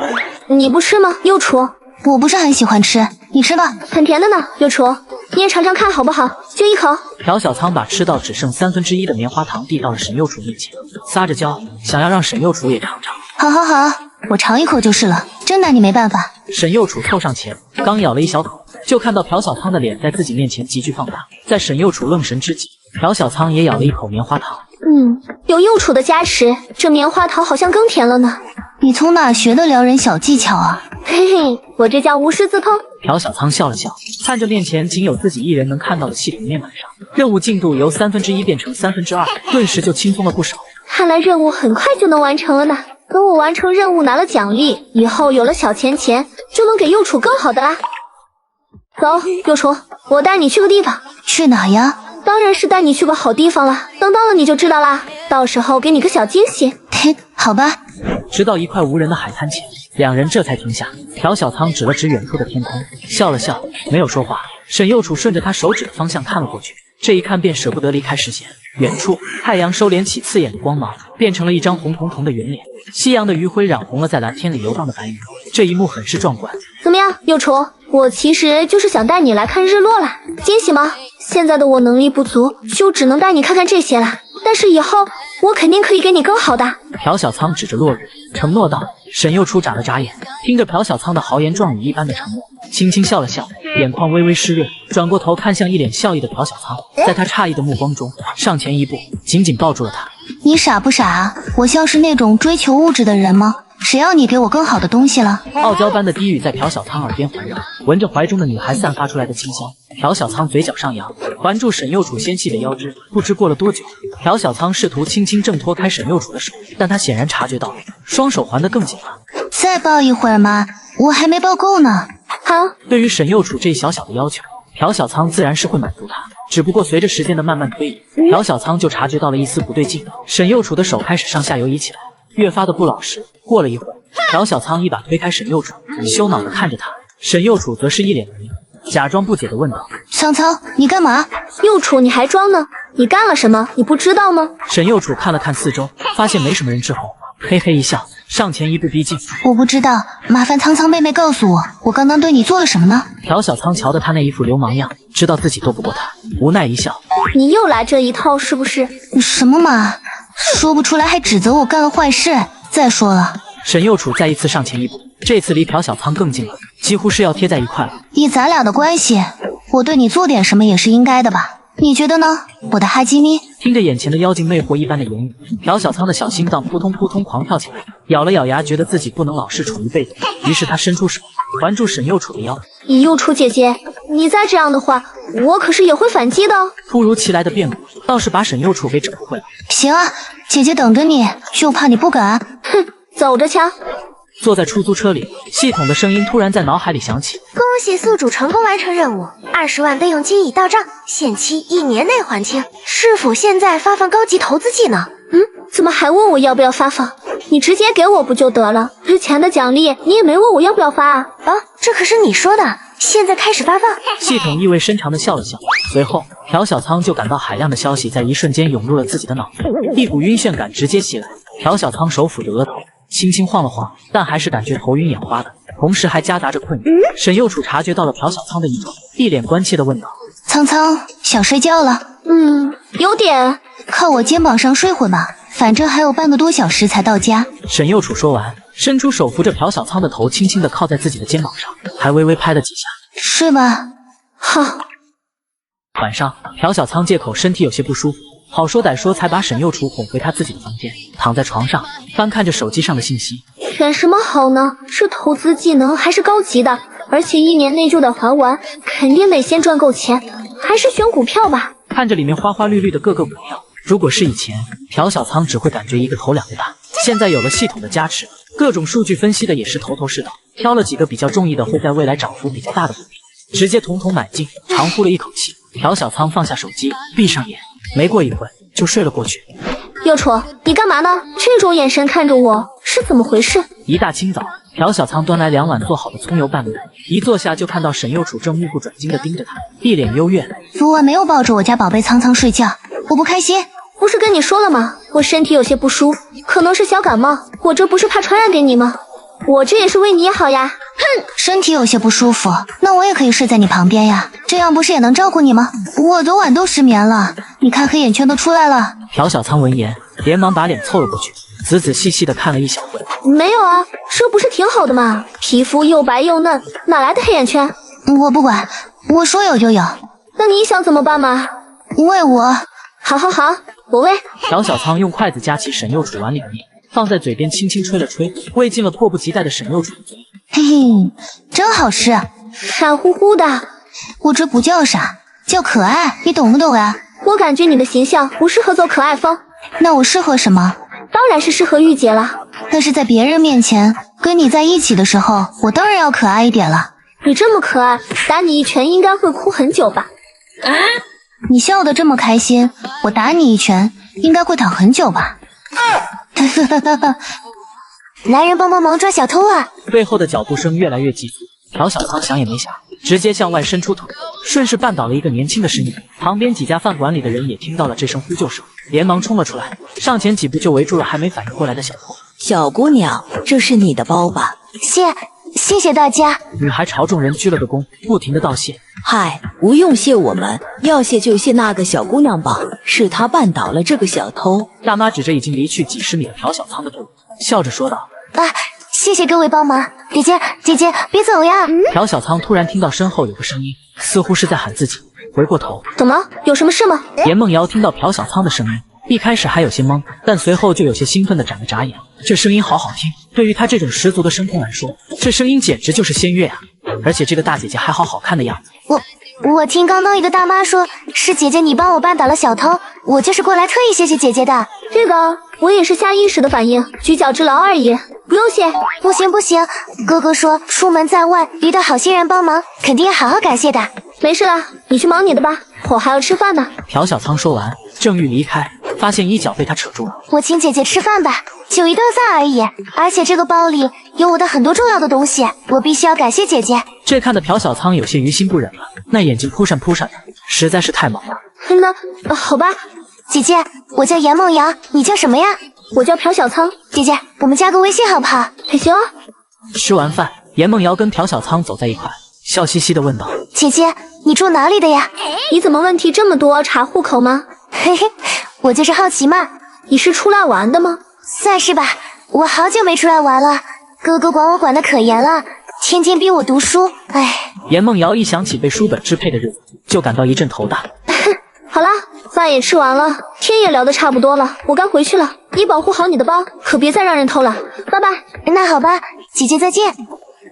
你不吃吗，幼楚？我不是很喜欢吃，你吃吧，很甜的呢，幼楚，你也尝尝看好不好？就一口。朴小仓把吃到只剩1/3的棉花糖递到了沈幼楚面前，撒着娇，想要让沈幼楚也尝尝。好，我尝一口就是了，真拿你没办法。沈幼楚凑上前，刚咬了一小口，就看到朴小仓的脸在自己面前急剧放大。在沈幼楚愣神之际，朴小仓也咬了一口棉花糖。有幼楚的加持，这棉花糖好像更甜了呢。你从哪学的撩人小技巧啊？我这叫无师自通。朴小仓笑了笑，看着面前仅有自己一人能看到的系统面板上，任务进度由1/3变成2/3，顿时就轻松了不少。看来任务很快就能完成了呢。等我完成任务拿了奖励，以后有了小钱，就能给幼楚更好的啦。走，幼楚，我带你去个地方。去哪呀？当然是带你去个好地方了，等到了你就知道啦。到时候给你个小惊喜。好吧。直到一块无人的海滩前，两人这才停下。朴小仓指了指远处的天空，笑了笑，没有说话。沈幼楚顺着他手指的方向看了过去，这一看便舍不得离开视线。远处，太阳收敛起刺眼的光芒，变成了一张红彤彤的圆脸。夕阳的余晖染红了在蓝天里游荡的白云，这一幕很是壮观。怎么样，幼楚？我其实就是想带你来看日落啦，惊喜吗？现在的我能力不足，就只能带你看看这些啦。但是以后我肯定可以给你更好的。朴小仓指着落日，承诺道。沈幼初眨了眨眼，听着朴小仓的豪言壮语一般的承诺，轻轻笑了笑，眼眶微微湿润，转过头看向一脸笑意的朴小仓，在他诧异的目光中，上前一步，紧紧抱住了他。你傻不傻啊？我像是那种追求物质的人吗？谁要你给我更好的东西了？傲娇般的低语在朴小仓耳边环绕，闻着怀中的女孩散发出来的清香，朴小仓嘴角上扬，环住沈幼楚纤细的腰肢。不知过了多久，朴小仓试图轻轻挣脱开沈幼楚的手，但他显然察觉到了，双手环得更紧了。再抱一会儿嘛，我还没抱够呢。好，对于沈幼楚这一小小的要求，朴小仓自然是会满足他。只不过随着时间的慢慢推移，朴小仓就察觉到了一丝不对劲，沈幼楚的手开始上下游移起来，越发的不老实。过了一会儿，朴小仓一把推开沈幼楚，羞恼地看着他。沈幼楚则是一脸的迷，假装不解地问道：苍苍，你干嘛？幼楚，你还装呢？你干了什么？你不知道吗？沈幼楚看了看四周，发现没什么人之后，嘿嘿一笑，上前一步逼近。我不知道，麻烦苍苍妹妹告诉我，我刚刚对你做了什么呢？朴小仓瞧得他那一副流氓样，知道自己斗不过他，无奈一笑。你又来这一套是不是？什么嘛，说不出来还指责我干了坏事。再说了，沈幼楚再一次上前一步，这次离朴小仓更近了，几乎是要贴在一块了。以咱俩的关系，我对你做点什么也是应该的吧？你觉得呢，我的哈基米？听着眼前的妖精魅惑一般的言语，朴小仓的小心脏扑通扑通狂跳起来，咬了咬牙，觉得自己不能老是处于被动，于是他伸出手环住沈幼楚的腰。幼楚姐姐，你再这样的话，我可是也会反击的。突如其来的变故倒是把沈幼楚给整不会了。行啊，姐姐等着你，就怕你不敢。哼，走着瞧。坐在出租车里，系统的声音突然在脑海里响起：恭喜宿主成功完成任务，20万备用金已到账，限期1年内还清。是否现在发放高级投资技能？怎么还问我要不要发放？你直接给我不就得了？之前的奖励你也没问我要不要发啊？这可是你说的，现在开始发放。系统意味深长地笑了笑，随后朴小仓就感到海量的消息在一瞬间涌入了自己的脑子，一股晕眩感直接袭来。朴小仓手抚着额头，轻轻晃了晃，但还是感觉头晕眼花的，同时还夹杂着困意。沈幼楚察觉到了朴小仓的异状，一脸关切地问道：苍苍，想睡觉了？有点。靠我肩膀上睡会吧，反正还有半个多小时才到家。沈幼楚说完，伸出手扶着朴小仓的头，轻轻地靠在自己的肩膀上，还微微拍了几下。睡吧。好。晚上，朴小仓借口身体有些不舒服，好说歹说才把沈幼楚哄回他自己的房间，躺在床上翻看着手机上的信息。选什么好呢？是投资技能还是高级的？而且1年内就得还完，肯定得先赚够钱。还是选股票吧。看着里面花花绿绿的各个股票，如果是以前，朴小仓只会感觉一个头两个大。现在有了系统的加持，各种数据分析的也是头头是道，挑了几个比较中意的会在未来涨幅比较大的股票，直接统统买进。长呼了一口气，朴小仓放下手机，闭上眼，没过一会就睡了过去。幼楚，你干嘛呢？这种眼神看着我是怎么回事？一大清早，朴小仓端来2碗做好的葱油拌面，一坐下就看到沈幼楚正目不转睛地盯着他，一脸幽怨。昨晚没有抱着我家宝贝苍苍睡觉，我不开心。不是跟你说了吗？我身体有些不舒服，可能是小感冒，我这不是怕传染给你吗？我这也是为你好呀。哼，身体有些不舒服，那我也可以睡在你旁边呀，这样不是也能照顾你吗？我昨晚都失眠了，你看黑眼圈都出来了。朴小仓闻言，连忙把脸凑了过去，仔仔细细地看了一小会。没有啊，这不是挺好的吗？皮肤又白又嫩，哪来的黑眼圈？我不管，我说有就有。那你想怎么办嘛？喂我。好，我喂。朴小仓用筷子夹起沈幼楚碗里的面，放在嘴边轻轻吹了吹，喂进了迫不及待的沈幼楚的嘴里。嘿嘿，真好吃。傻乎乎的。我这不叫傻，叫可爱，你懂不懂啊？我感觉你的形象不适合走可爱风。那我适合什么？当然是适合御姐了。但是在别人面前跟你在一起的时候，我当然要可爱一点了。你这么可爱，打你一拳应该会哭很久吧？你笑得这么开心，我打你一拳应该会躺很久吧？来人帮忙抓小偷啊！背后的脚步声越来越急促，朴小仓想也没想，直接向外伸出腿，顺势绊倒了一个年轻的身影。旁边几家饭馆里的人也听到了这声呼救声，连忙冲了出来，上前几步就围住了还没反应过来的小偷。小姑娘，这是你的包吧？谢谢大家。女孩朝众人鞠了个躬，不停地道谢。嗨，不用谢我们，要谢就谢那个小姑娘吧，是她绊倒了这个小偷。大妈指着已经离去几十米的朴小仓的队伍，笑着说道：谢谢各位帮忙。姐姐别走呀！朴小仓突然听到身后有个声音，似乎是在喊自己，回过头，怎么了？有什么事吗？严梦瑶听到朴小仓的声音，一开始还有些懵，但随后就有些兴奋地眨了眨眼。这声音好好听，对于她这种十足的声控来说，这声音简直就是仙乐啊！而且这个大姐姐还好看的样子。我听刚刚一个大妈说，是姐姐你帮我扳倒了小偷，我就是过来特意谢谢姐姐的。这个我也是下意识的反应，举脚之劳而已，不用谢。不行，哥哥说出门在外遇到好心人帮忙，肯定要好好感谢的。没事了，你去忙你的吧，我还要吃饭呢。朴小仓说完，正欲离开，发现衣角被他扯住了。我请姐姐吃饭吧，就一顿饭而已，而且这个包里有我的很多重要的东西，我必须要感谢姐姐。这看得朴小仓有些于心不忍了，那眼睛扑闪扑闪的，实在是太萌了。那好吧，姐姐，我叫严梦瑶，你叫什么呀？我叫朴小仓。姐姐，我们加个微信好不好？行啊。吃完饭，严梦瑶跟朴小仓走在一块，笑嘻嘻地问道：姐姐，你住哪里的呀？你怎么问题这么多？查户口吗？嘿嘿，我就是好奇嘛。你是出来玩的吗？算是吧，我好久没出来玩了，哥哥管我管得可严了，天天逼我读书，唉。严梦瑶一想起被书本支配的日子，就感到一阵头大。好啦，饭也吃完了，天也聊得差不多了，我该回去了。你保护好你的包，可别再让人偷了。拜拜。那好吧，姐姐再见。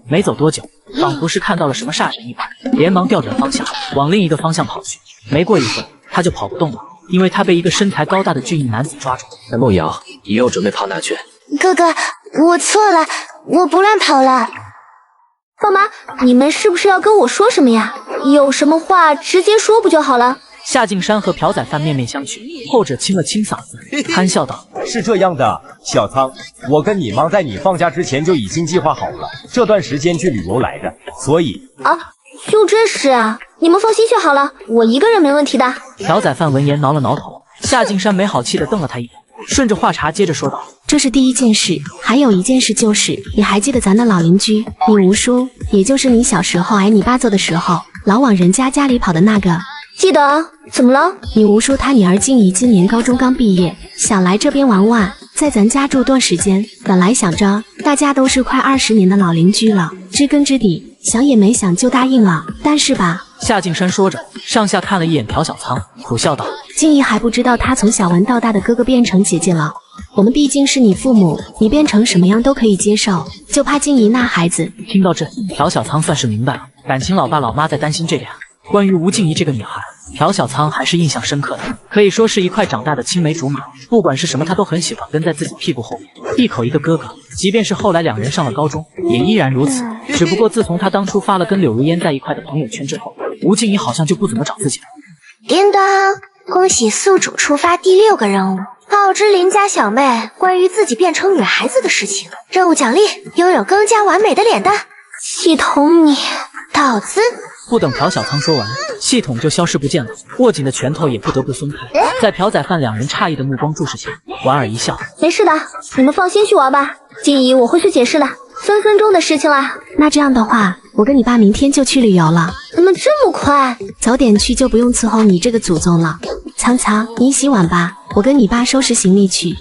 没走多久，仿佛是看到了什么煞神一般，连忙调转方向，往另一个方向跑去。没过一会，他就跑不动了，因为他被一个身材高大的俊逸男子抓住。梦瑶，你又准备跑哪去？哥哥，我错了，我不乱跑了。爸妈，你们是不是要跟我说什么呀？有什么话直接说不就好了？夏静山和朴宰范面面相觑，后者清了清嗓子，憨笑道：是这样的，小仓，我跟你妈在你放假之前就已经计划好了，这段时间去旅游来着，所以啊，就这事啊？你们放心就好了，我一个人没问题的。朴宰范闻言挠了挠头，夏静山没好气地瞪了他一眼，顺着话茬接着说道：这是第一件事，还有一件事就是，你还记得咱的老邻居你吴叔，也就是你小时候挨你爸揍的时候，老往人家里跑的那个？记得。怎么了？你吴叔他女儿静怡今年高中刚毕业，想来这边玩玩，在咱家住段时间。本来想着大家都是快20年的老邻居了，知根知底，想也没想就答应了。但是吧，夏静山说着，上下看了一眼朴小仓，苦笑道：静怡还不知道她从小玩到大的哥哥变成姐姐了。我们毕竟是你父母，你变成什么样都可以接受，就怕静怡那孩子。听到这，朴小仓算是明白了，感情老爸老妈在担心这俩。关于吴静怡这个女孩，朴小仓还是印象深刻的，可以说是一块长大的青梅竹马。不管是什么，她都很喜欢跟在自己屁股后面，一口一个哥哥。即便是后来两人上了高中，也依然如此。只不过自从他当初发了跟柳如烟在一块的朋友圈之后，吴静怡好像就不怎么找自己了。叮当，恭喜宿主触发第6个任务，告知邻家小妹关于自己变成女孩子的事情。任务奖励：拥有更加完美的脸蛋。系统你导资。不等朴小仓说完，系统就消失不见了，握紧的拳头也不得不松开。在朴宰范两人诧异的目光注视下，莞尔一笑：没事的，你们放心去玩吧。静怡，我会去解释的，分分钟的事情啦。那这样的话，我跟你爸明天就去旅游了。怎么这么快？早点去就不用伺候你这个祖宗了。仓仓，你洗碗吧，我跟你爸收拾行李去。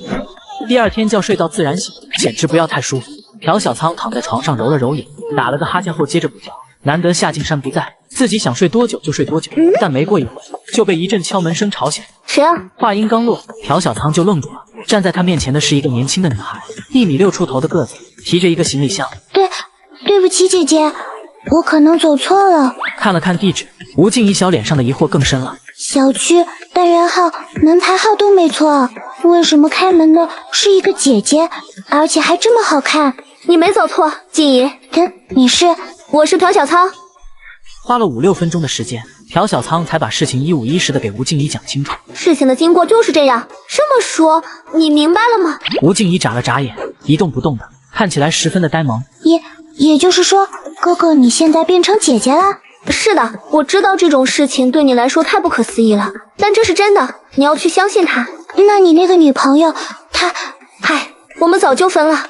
第二天觉睡到自然醒，简直不要太舒服。朴小仓躺在床上揉了揉眼，打了个哈欠后接着补觉。难得夏静山不在，自己想睡多久就睡多久，但没过一会就被一阵敲门声吵醒。谁啊？话音刚落，朴小仓就愣住了。站在他面前的是一个年轻的女孩，1米6出头的个子，提着一个行李箱。对不起姐姐，我可能走错了。看了看地址，吴静怡小脸上的疑惑更深了。小区、单元号、门牌号都没错，为什么开门的是一个姐姐，而且还这么好看？你没走错，静怡。你是？我是朴小仓。花了5、6分钟的时间，朴小仓才把事情一五一十的给吴静怡讲清楚。事情的经过就是这样，这么说你明白了吗？吴静怡眨了眨眼，一动不动的，看起来十分的呆萌。也就是说，哥哥你现在变成姐姐了？是的，我知道这种事情对你来说太不可思议了，但这是真的，你要去相信他。那你那个女朋友，她……我们早就分了。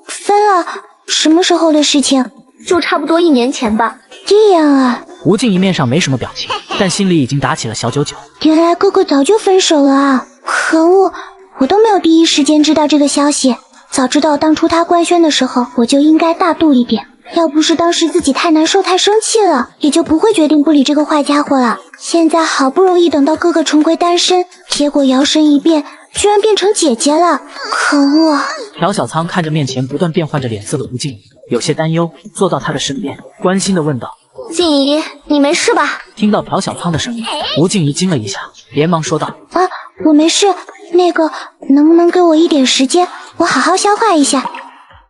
分了？什么时候的事情？就差不多1年前吧。这样啊。吴静怡面上没什么表情，但心里已经打起了小九九。原来哥哥早就分手了啊！可恶，我都没有第一时间知道这个消息。早知道当初他官宣的时候，我就应该大度一点。要不是当时自己太难受、太生气了，也就不会决定不理这个坏家伙了。现在好不容易等到哥哥重归单身，结果摇身一变，居然变成姐姐了，可恶！朴小仓看着面前不断变换着脸色的吴静怡，有些担忧，坐到她的身边，关心地问道：“静怡，你没事吧？”听到朴小仓的声音，吴静怡惊了一下，连忙说道：“啊，我没事。那个，能不能给我一点时间，我好好消化一下？”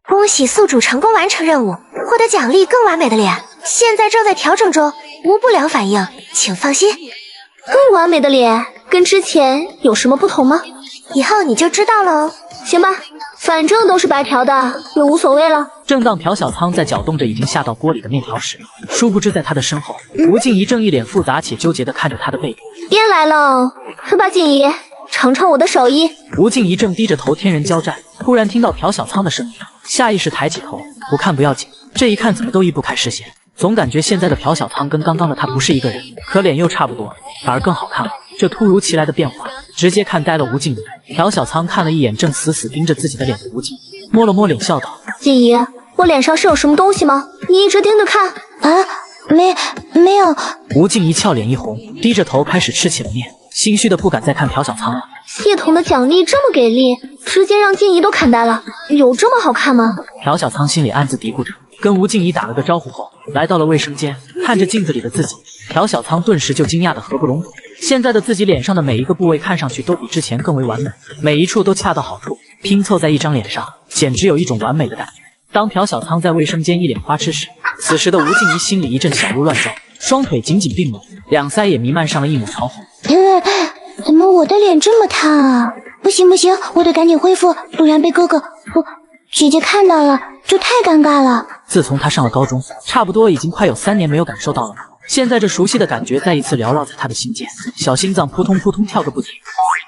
恭喜宿主成功完成任务，获得奖励更完美的脸，现在正在调整中，无不良反应，请放心。更完美的脸跟之前有什么不同吗？以后你就知道了哦。行吧，反正都是白调的，也无所谓了。正当朴小仓在搅动着已经下到锅里的面条时，殊不知在他的身后，吴静怡正一脸复杂且纠结地看着他的背影。别来了，快把静怡尝尝我的手艺。吴静怡正低着头天人交战，突然听到朴小仓的声音，下意识抬起头，不看不要紧，这一看怎么都移不开视线，总感觉现在的朴小仓跟刚刚的他不是一个人，可脸又差不多，反而更好看了。这突如其来的变化，直接看呆了吴静怡。朴小仓看了一眼正死死盯着自己的脸的吴静怡，摸了摸脸，笑道：“静怡，我脸上是有什么东西吗？你一直盯着看。”啊，没有。吴静怡俏脸一红，低着头开始吃起了面，心虚的不敢再看朴小仓了。系统的奖励这么给力，直接让静怡都看呆了，有这么好看吗？朴小仓心里暗自嘀咕着，跟吴静怡打了个招呼后，来到了卫生间，看着镜子里的自己，朴小仓顿时就惊讶的合不拢嘴。现在的自己脸上的每一个部位看上去都比之前更为完美，每一处都恰到好处，拼凑在一张脸上，简直有一种完美的感觉。当朴小仓在卫生间一脸花痴时，此时的吴静怡心里一阵小鹿乱撞，双腿紧紧并拢，两腮也弥漫上了一抹潮红。怎么我的脸这么烫啊？不行，我得赶紧恢复，不然被哥哥姐姐看到了就太尴尬了。自从他上了高中，差不多已经快有3年没有感受到了，现在这熟悉的感觉再一次缭绕在他的心间，小心脏扑通扑通跳个不停。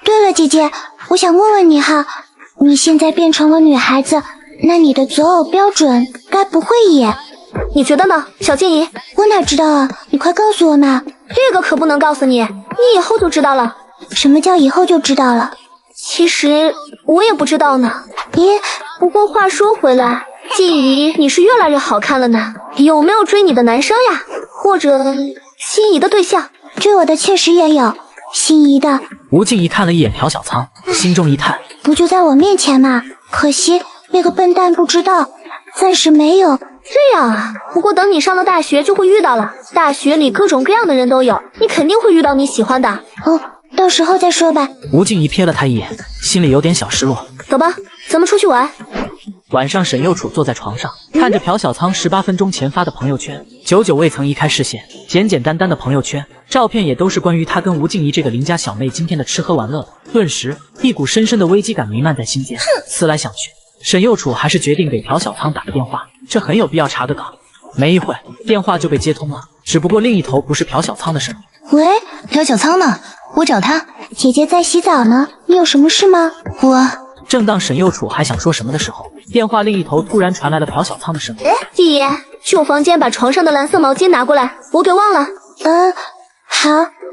对了，姐姐，我想问问你哈，你现在变成了女孩子，那你的择偶标准该不会也……你觉得呢，小静怡？我哪知道啊，你快告诉我嘛。这个可不能告诉你，你以后就知道了。什么叫以后就知道了？其实我也不知道呢。咦，不过话说回来，静怡你是越来越好看了呢，有没有追你的男生呀？或者心仪的对象？追我的确实也有，心仪的。吴静怡看了一眼朴小仓，心中一叹，不就在我面前嘛，可惜那个笨蛋不知道，暂时没有。这样啊，不过等你上了大学就会遇到了，大学里各种各样的人都有，你肯定会遇到你喜欢的。哦，到时候再说吧。吴静怡瞥了他一眼，心里有点小失落。走吧，咱们出去玩。晚上，沈幼楚坐在床上，看着朴小仓18分钟前发的朋友圈，久久未曾移开视线。简简单单的朋友圈，照片也都是关于他跟吴静怡这个邻家小妹今天的吃喝玩乐。顿时，一股深深的危机感弥漫在心间。思来想去，沈幼楚还是决定给朴小仓打个电话，这很有必要查个岗。没一会，电话就被接通了，只不过另一头不是朴小仓的声音。喂，朴小仓呢？我找他。姐姐在洗澡呢，你有什么事吗？正当沈幼楚还想说什么的时候，电话另一头突然传来了朴小仓的声音：“静怡，去我房间把床上的蓝色毛巾拿过来，我给忘了。”好，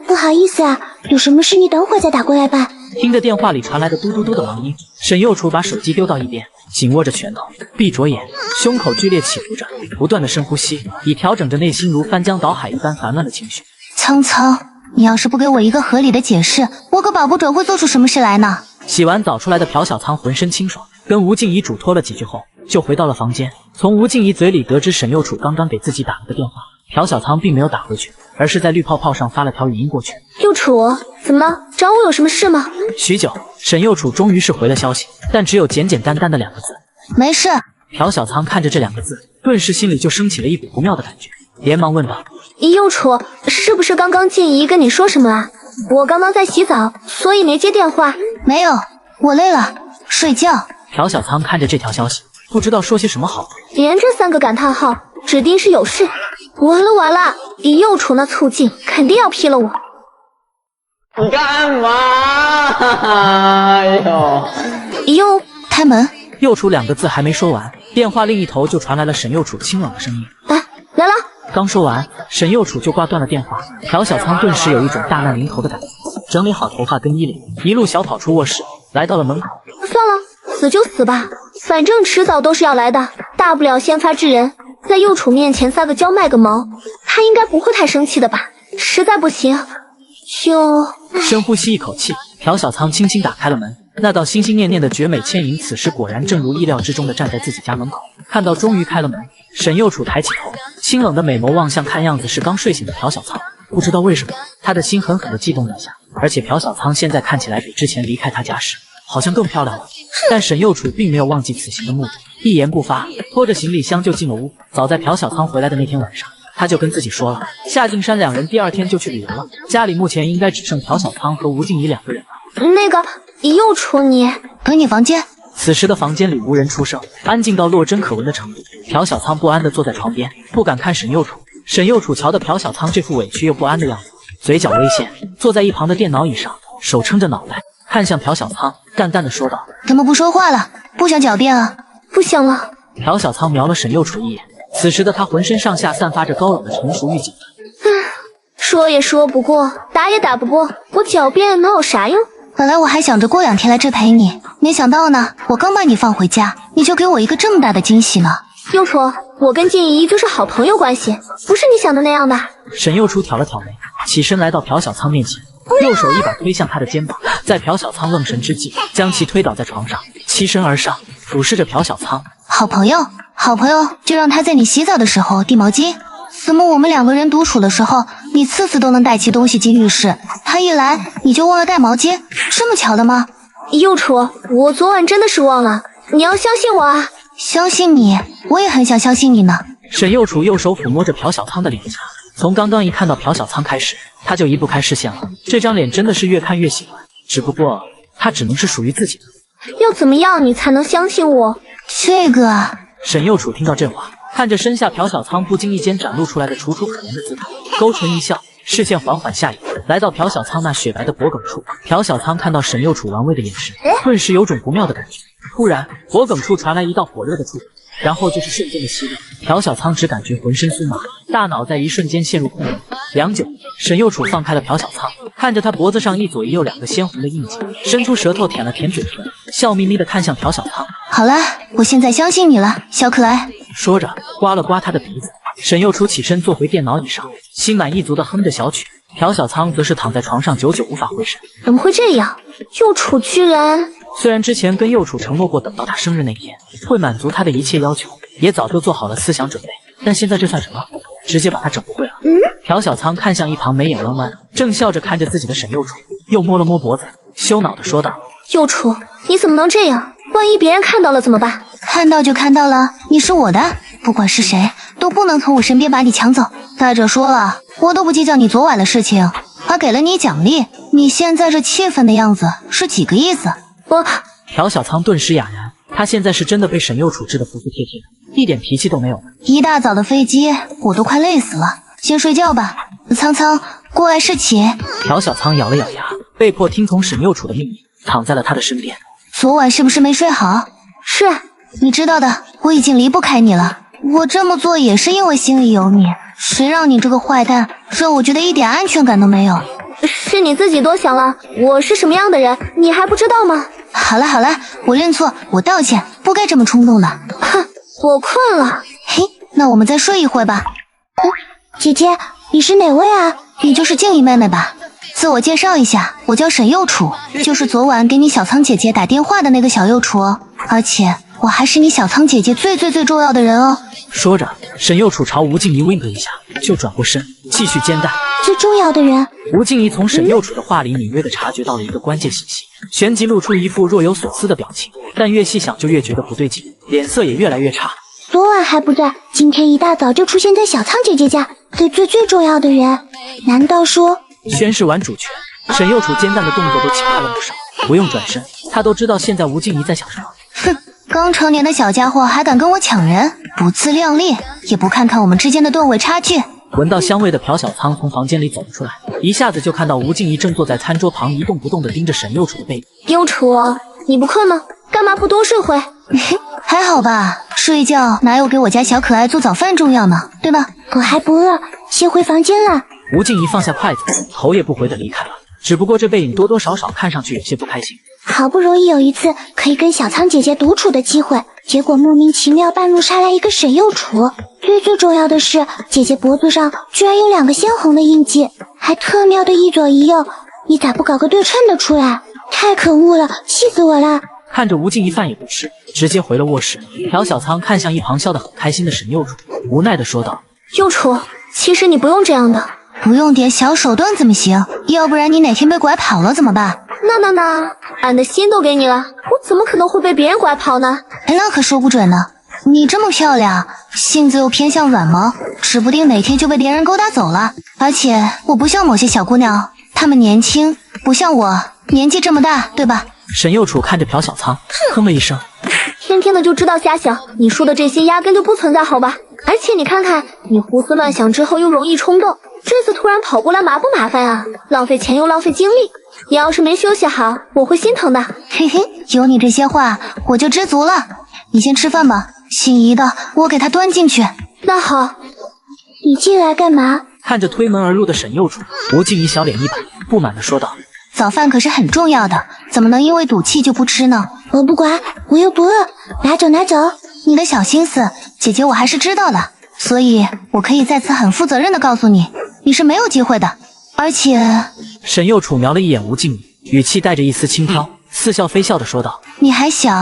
不好意思啊，有什么事你等会儿再打过来吧。听着电话里传来的嘟嘟嘟的忙音，沈幼楚把手机丢到一边，紧握着拳头，闭着眼，胸口剧烈起伏着，不断的深呼吸，以调整着内心如翻江倒海一般烦乱的情绪。仓仓，你要是不给我一个合理的解释，我可保不准会做出什么事来呢。洗完澡出来的朴小仓浑身清爽，跟吴静怡嘱托了几句后，就回到了房间。从吴静怡嘴里得知沈幼楚刚刚给自己打了个电话，朴小仓并没有打回去，而是在绿泡泡上发了条语音过去。幼楚，怎么了？找我有什么事吗？许久，沈幼楚终于是回了消息，但只有简简单单的2个字：没事。朴小仓看着这2个字，顿时心里就升起了一股不妙的感觉，连忙问道：“幼楚，是不是刚刚静怡跟你说什么啊？我刚刚在洗澡，所以没接电话。”没有，我累了，睡觉。朴小仓看着这条消息，不知道说些什么好。连着3个感叹号，指定是有事。完了，以幼楚那醋劲，肯定要劈了我。你干嘛？哎呦！哟，开门。幼楚2个字还没说完，电话另一头就传来了沈幼楚清冷的声音：“来了。”刚说完，沈幼楚就挂断了电话。朴小仓顿时有一种大难临头的感觉，整理好头发跟衣领，一路小跑出卧室，来到了门口。算了，死就死吧，反正迟早都是要来的，大不了先发制人，在幼楚面前撒个娇卖个萌，他应该不会太生气的吧？实在不行，就深呼吸一口气，朴小仓轻轻打开了门。那道心心念念的绝美倩影，此时果然正如意料之中的站在自己家门口。看到终于开了门，沈幼楚抬起头，清冷的美眸望向看样子是刚睡醒的朴小仓。不知道为什么，他的心狠狠地悸动了一下。而且朴小仓现在看起来比之前离开他家时好像更漂亮了。但沈幼楚并没有忘记此行的目的，一言不发，拖着行李箱就进了屋。早在朴小仓回来的那天晚上，他就跟自己说了，夏静山两人第二天就去旅游了，家里目前应该只剩朴小仓和吴静怡两个人了。那个幼楚，你回你房间。此时的房间里无人出声，安静到落针可闻的程度。朴小仓不安地坐在床边，不敢看沈幼楚。沈幼楚瞧得朴小仓这副委屈又不安的样子，嘴角微现，坐在一旁的电脑椅上，手撑着脑袋，看向朴小仓，淡淡的说道：“怎么不说话了？不想狡辩啊？不想了。”朴小仓瞄了沈幼楚一眼，此时的他浑身上下散发着高冷的成熟预警。说也说不过，打也打不过，我狡辩能有啥用？本来我还想着过2天来这陪你，没想到呢，我刚把你放回家，你就给我一个这么大的惊喜呢。幼楚，我跟静怡就是好朋友关系，不是你想的那样的。沈幼楚挑了挑眉，起身来到朴小仓面前，右手一把推向他的肩膀，在朴小仓愣神之际，将其推倒在床上，栖身而上，俯视着朴小仓。好朋友，好朋友，就让他在你洗澡的时候递毛巾。怎么我们2个人独处的时候，你次次都能带起东西进浴室，他一来你就忘了带毛巾，这么巧的吗？幼楚，我昨晚真的是忘了，你要相信我啊！相信你，我也很想相信你呢。沈幼楚右手抚摸着朴小仓的脸颊，从刚刚一看到朴小仓开始，他就移不开视线了。这张脸真的是越看越喜欢，只不过他只能是属于自己的。要怎么样你才能相信我？这个……沈幼楚听到这话，看着身下朴小仓不经意间展露出来的楚楚可怜的姿态，勾唇一笑，视线缓缓下移，来到朴小仓那雪白的脖颈处。朴小仓看到沈幼楚玩味的眼神，顿时有种不妙的感觉。突然，脖颈处传来一道火热的触感，然后就是瞬间的吸力。朴小仓只感觉浑身酥麻，大脑在一瞬间陷入空白。良久，沈幼楚放开了朴小仓，看着他脖子上一左一右2个鲜红的印记，伸出舌头舔了舔嘴唇，笑眯眯地看向朴小仓。好了，我现在相信你了，小可爱。说着，刮了刮他的鼻子。沈幼楚起身坐回电脑椅上，心满意足地哼着小曲。朴小仓则是躺在床上，久久无法回神。怎么会这样？幼楚居然……虽然之前跟幼楚承诺过，等到他生日那天会满足他的一切要求，也早就做好了思想准备，但现在这算什么？直接把他整不会了。朴小仓看向一旁眉眼弯弯，正笑着看着自己的沈幼楚，又摸了摸脖子，羞恼地说道：“幼楚，你怎么能这样？万一别人看到了怎么办？”看到就看到了，你是我的，不管是谁都不能从我身边把你抢走。再者说了，我都不计较你昨晚的事情，还给了你奖励。你现在这气愤的样子是几个意思？朴小仓顿时哑然，他现在是真的被沈幼楚治得服服帖帖的，一点脾气都没有了。一大早的飞机，我都快累死了，先睡觉吧。苍苍，过来侍起。朴小仓咬了咬牙，被迫听从沈幼楚的命令，躺在了他的身边。昨晚是不是没睡好？是，你知道的，我已经离不开你了。我这么做也是因为心里有你，谁让你这个坏蛋让我觉得一点安全感都没有。是你自己多想了，我是什么样的人，你还不知道吗？好了好了，我认错，我道歉，不该这么冲动的。哼，我困了。嘿，那我们再睡一会吧。姐姐，你是哪位啊？你就是静怡妹妹吧？自我介绍一下，我叫沈幼楚，就是昨晚给你小仓姐姐打电话的那个小幼楚哦，而且我还是你小仓姐姐最重要的人哦。说着，沈幼楚朝吴静怡 wink 一下，就转过身继续煎蛋。最重要的人？吴静怡从沈幼楚的话里隐约地察觉到了一个关键信息，旋即露出一副若有所思的表情，但越细想就越觉得不对劲，脸色也越来越差。昨晚还不在，今天一大早就出现在小仓姐姐家，最重要的人，难道说……宣誓完主权，沈幼楚煎蛋的动作都轻快了不少，不用转身，他都知道现在吴静怡在想什么。哼，刚成年的小家伙还敢跟我抢人，不自量力，也不看看我们之间的段位差距。闻到香味的朴小仓从房间里走了出来，一下子就看到吴静怡正坐在餐桌旁一动不动地盯着沈幼楚的背影。幼楚，你不困吗？干嘛不多睡会？还好吧，睡觉哪有给我家小可爱做早饭重要呢，对吧？我还不饿，先回房间了。吴静怡放下筷子，头也不回地离开了。只不过这背影多多少少看上去有些不开心。好不容易有一次可以跟小仓姐姐独处的机会，结果莫名其妙半路杀来一个沈右楚。最重要的是，姐姐脖子上居然有2个鲜红的印记，还特喵的一左一右，你咋不搞个对称的出来？太可恶了，气死我了！看着吴静怡饭也不吃，直接回了卧室。朴小仓看向一旁笑得很开心的沈右楚，无奈的说道：“右楚，其实你不用这样的，不用点小手段怎么行？要不然你哪天被拐跑了怎么办？那，俺的心都给你了，我怎么可能会被别人拐跑呢？那可说不准呢。你这么漂亮，性子又偏向软萌，指不定哪天就被别人勾搭走了。而且我不像某些小姑娘，她们年轻，不像我年纪这么大，对吧？”沈右楚看着朴小仓，哼了一声：“天天的就知道瞎想，你说的这些压根就不存在，好吧？而且你看看，你胡思乱想之后又容易冲动，这次突然跑过来麻不麻烦啊？浪费钱又浪费精力，你要是没休息好，我会心疼的。”嘿嘿，有你这些话，我就知足了。你先吃饭吧，心仪的我给他端进去。那好。你进来干嘛？看着推门而入的沈右楚，吴静怡小脸一板，不满地说道：“早饭可是很重要的，怎么能因为赌气就不吃呢？”我不管，我又不饿，拿走。你的小心思，姐姐我还是知道的，所以我可以在此很负责任的告诉你，你是没有机会的。而且，沈右楚瞄了一眼吴静怡，语气带着一丝轻佻，似笑非笑的说道：“你还小，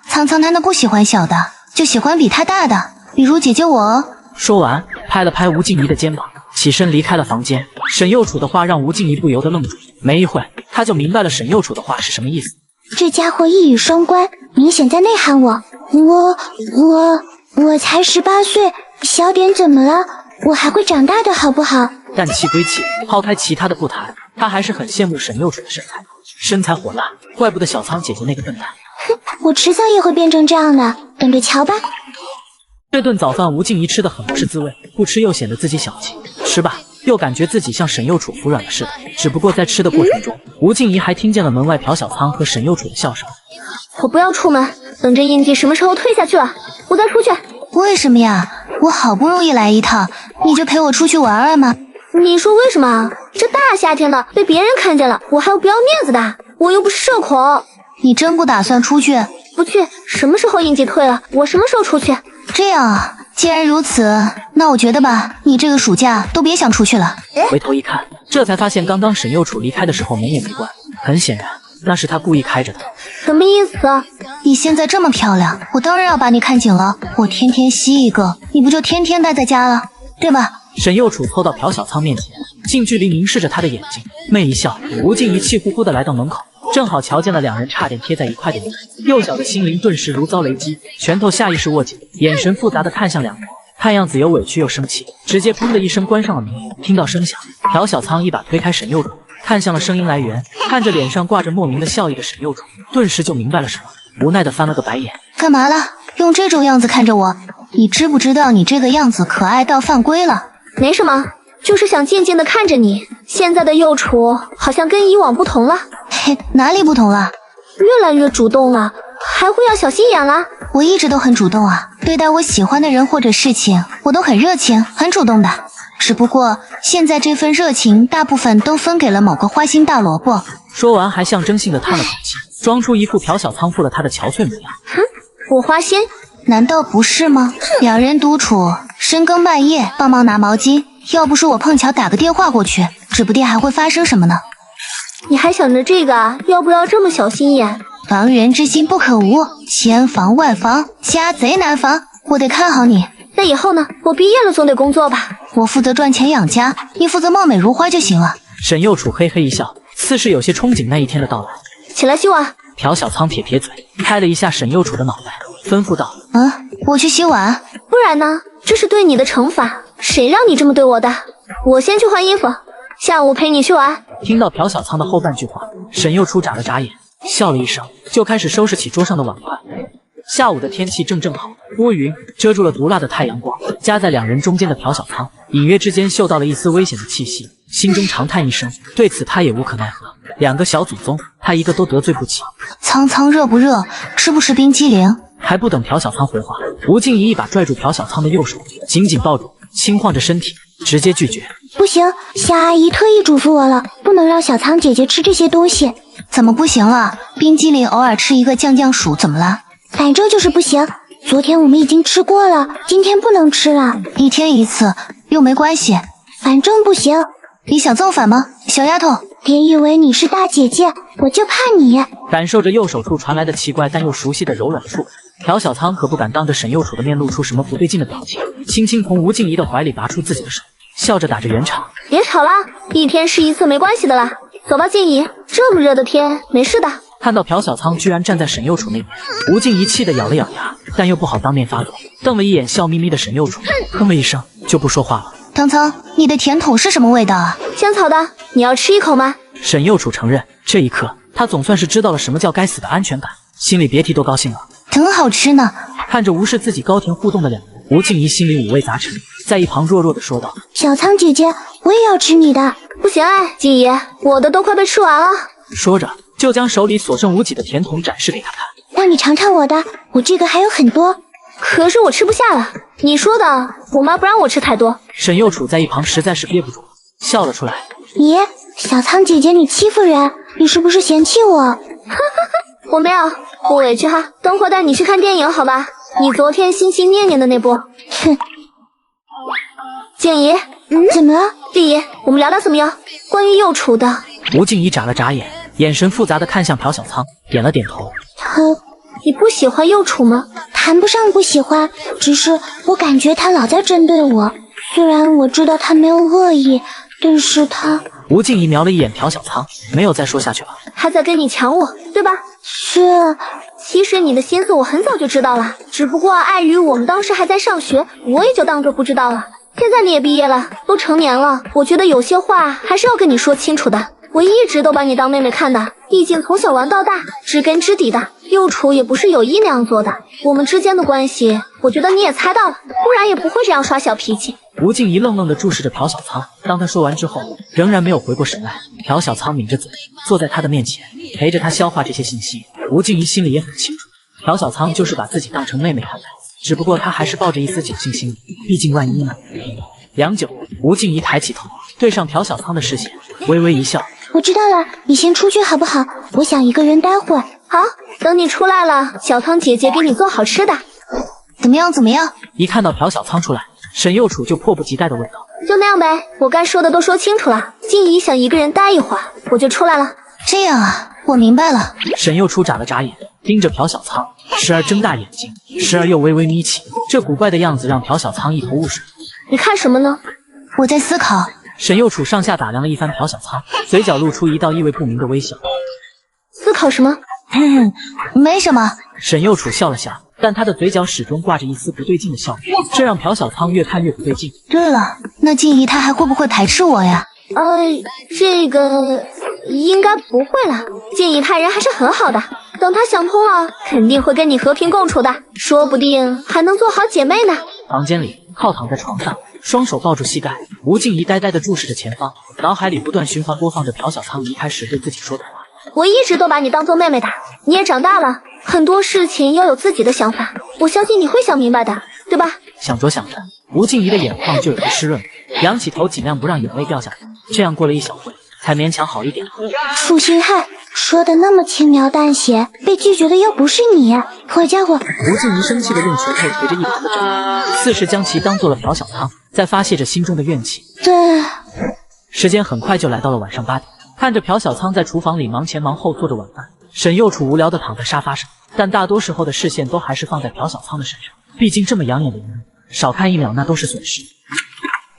苍苍他那不喜欢小的，就喜欢比他大的，比如姐姐我。”说完，拍了拍吴静怡的肩膀，起身离开了房间。沈右楚的话让吴静怡不由得愣住，没一会，他就明白了沈右楚的话是什么意思。这家伙一语双关，明显在内涵我才18岁，小点怎么了？我还会长大的好不好？但气归气，抛开其他的不谈，他还是很羡慕沈右楚的身材火辣，怪不得小仓姐姐那个笨蛋。哼，我迟早也会变成这样的，等着瞧吧。这顿早饭吴静怡吃得很不是滋味，不吃又显得自己小气，吃吧又感觉自己像沈右楚服软了似的。只不过在吃的过程中，吴静怡还听见了门外朴小仓和沈右楚的笑声。我不要出门，等这印记什么时候退下去了，我再出去。为什么呀？我好不容易来一趟，你就陪我出去玩玩吗？你说为什么？这大夏天的被别人看见了，我还有不要面子的，我又不是社恐。你真不打算出去？不去，什么时候印记退了，我什么时候出去？这样啊，既然如此，那我觉得吧，你这个暑假都别想出去了。回头一看，这才发现刚刚沈右楚离开的时候门也没关，很显然那是他故意开着的。什么意思啊？你现在这么漂亮，我当然要把你看紧了。我天天吸一个，你不就天天待在家了，对吧？沈右楚凑到朴小仓面前，近距离凝视着他的眼睛，媚一笑。吴静怡气呼呼地来到门口，正好瞧见了两人差点贴在一块的女人，幼小的心灵顿时如遭雷击，拳头下意识握紧，眼神复杂的看向两人，看样子有委屈又生气，直接砰的一声关上了门。听到声响，朴小仓一把推开沈右楚，看向了声音来源，看着脸上挂着莫名的笑意的沈右楚，顿时就明白了什么，无奈的翻了个白眼。干嘛了？用这种样子看着我？你知不知道你这个样子可爱到犯规了？没什么，就是想静静的看着你。现在的右楚好像跟以往不同了。嘿，哪里不同了？越来越主动了，还会要小心眼啦。我一直都很主动啊，对待我喜欢的人或者事情，我都很热情，很主动的。只不过现在这份热情大部分都分给了某个花心大萝卜。说完还象征性的叹了口气，装出一副朴小仓负了他的憔悴模样。哼，我花心？难道不是吗？两人独处，深更半夜帮忙拿毛巾，要不是我碰巧打个电话过去，指不定还会发生什么呢。你还想着这个啊？要不要这么小心眼？防人之心不可无，千防万防，家贼难防。我得看好你。那以后呢？我毕业了总得工作吧？我负责赚钱养家，你负责貌美如花就行了。沈右楚嘿嘿一笑，似是有些憧憬那一天的到来。起来洗碗。朴小仓撇撇嘴，拍了一下沈右楚的脑袋，吩咐道：我去洗碗。不然呢？这是对你的惩罚，谁让你这么对我的？我先去换衣服，下午陪你去玩。听到朴小仓的后半句话，沈右楚眨了眨眼，笑了一声，就开始收拾起桌上的碗筷。下午的天气正好，乌云遮住了毒辣的太阳光，夹在两人中间的朴小仓隐约之间嗅到了一丝危险的气息，心中长叹一声，对此他也无可奈何。两个小祖宗，他一个都得罪不起。苍苍热不热？吃不吃冰激凌？还不等朴小仓回话，吴静怡一把拽住朴小仓的右手，紧紧抱住，轻晃着身体，直接拒绝。不行，夏阿姨特意嘱咐我了，不能让小仓姐姐吃这些东西。怎么不行了？冰激凌偶尔吃一个酱薯，怎么了？反正就是不行。昨天我们已经吃过了，今天不能吃了。一天一次又没关系，反正不行。你想造反吗，小丫头？别以为你是大姐姐，我就怕你。感受着右手处传来的奇怪但又熟悉的柔软触感，朴小仓可不敢当着沈右楚的面露出什么不对劲的表情，轻轻从吴静怡的怀里拔出自己的手，笑着打着圆场。别吵了，一天试一次没关系的啦。走吧，静怡，这么热的天，没事的。看到朴小仓居然站在沈右楚那边，吴静怡气得咬了咬牙，但又不好当面发作，瞪了一眼笑眯眯的沈右楚，哼了一声就不说话了。苍苍，你的甜筒是什么味道啊？仙草的，你要吃一口吗？沈右楚承认，这一刻他总算是知道了什么叫该死的安全感，心里别提多高兴了。真好吃呢。看着无视自己高甜互动的两人，吴静怡心里五味杂陈，在一旁弱弱的说道：小仓姐姐，我也要吃你的。不行哎，静怡，我的都快被吃完了。说着就将手里所剩无几的甜筒展示给他看。让你尝尝我的，我这个还有很多。可是我吃不下了，你说的，我妈不让我吃太多。沈右楚在一旁实在是憋不住，笑了出来。咦，小仓姐姐你欺负人，你是不是嫌弃我？哈哈哈，我没有，不委屈哈。等会带你去看电影好吧？你昨天心心念念的那部。哼。静怡，怎么了？静怡，我们聊聊怎么样？关于右楚的。吴静怡眨了眨眼，眼神复杂的看向朴小仓，点了点头。你不喜欢右楚吗？谈不上不喜欢，只是我感觉他老在针对我。虽然我知道他没有恶意，但是他……吴静怡瞄了一眼朴小仓，没有再说下去了。他在跟你抢我，对吧？是。其实你的心思我很早就知道了，只不过碍于我们当时还在上学，我也就当做不知道了。现在你也毕业了，都成年了，我觉得有些话还是要跟你说清楚的。我一直都把你当妹妹看的，毕竟从小玩到大，知根知底的。右楚也不是有意那样做的，我们之间的关系，我觉得你也猜到了，不然也不会这样耍小脾气。吴静怡愣愣地注视着朴小仓，当他说完之后，仍然没有回过神来。朴小仓抿着嘴，坐在他的面前，陪着他消化这些信息。吴静怡心里也很清楚，朴小仓就是把自己当成妹妹看待，只不过他还是抱着一丝侥幸心理，毕竟万一呢。良久，吴静怡抬起头，对上朴小仓的视线，微微一笑。我知道了，你先出去好不好？我想一个人待会儿。好，等你出来了，小仓姐姐给你做好吃的。怎么样？怎么样？一看到朴小仓出来，沈右楚就迫不及待地问道：就那样呗，我该说的都说清楚了。静怡想一个人待一会儿，我就出来了。这样啊，我明白了。沈右楚眨了眨眼，盯着朴小仓，时而睁大眼睛，时而又微微眯起，这古怪的样子让朴小仓一头雾水。你看什么呢？我在思考。沈右楚上下打量了一番朴小仓，嘴角露出一道意味不明的微笑。思考什么？没什么。沈右楚笑了笑，但他的嘴角始终挂着一丝不对劲的笑容，这让朴小仓越看越不对劲。对了，那静怡她还会不会排斥我呀？这个应该不会了。静怡她人还是很好的，等她想通了，肯定会跟你和平共处的，说不定还能做好姐妹呢。房间里，靠躺在床上，双手抱住膝盖，吴静怡呆呆地注视着前方，脑海里不断循环播放着朴小仓离开时对自己说的话。我一直都把你当做妹妹的，你也长大了，很多事情要有自己的想法，我相信你会想明白的，对吧？想着想着，吴静怡的眼眶就有些湿润，仰起头尽量不让眼泪掉下来，这样过了一小会，才勉强好一点。负心汉，说的那么轻描淡写，被拒绝的又不是你，坏家伙！吴静怡生气地用拳头捶着一旁的枕头，似是将其当做了朴小仓，在发泄着心中的怨气。时间很快就来到了晚上8点，看着朴小仓在厨房里忙前忙后做着晚饭，沈右楚无聊地躺在沙发上，但大多时候的视线都还是放在朴小仓的身上，毕竟这么养眼的人，少看一秒那都是损失。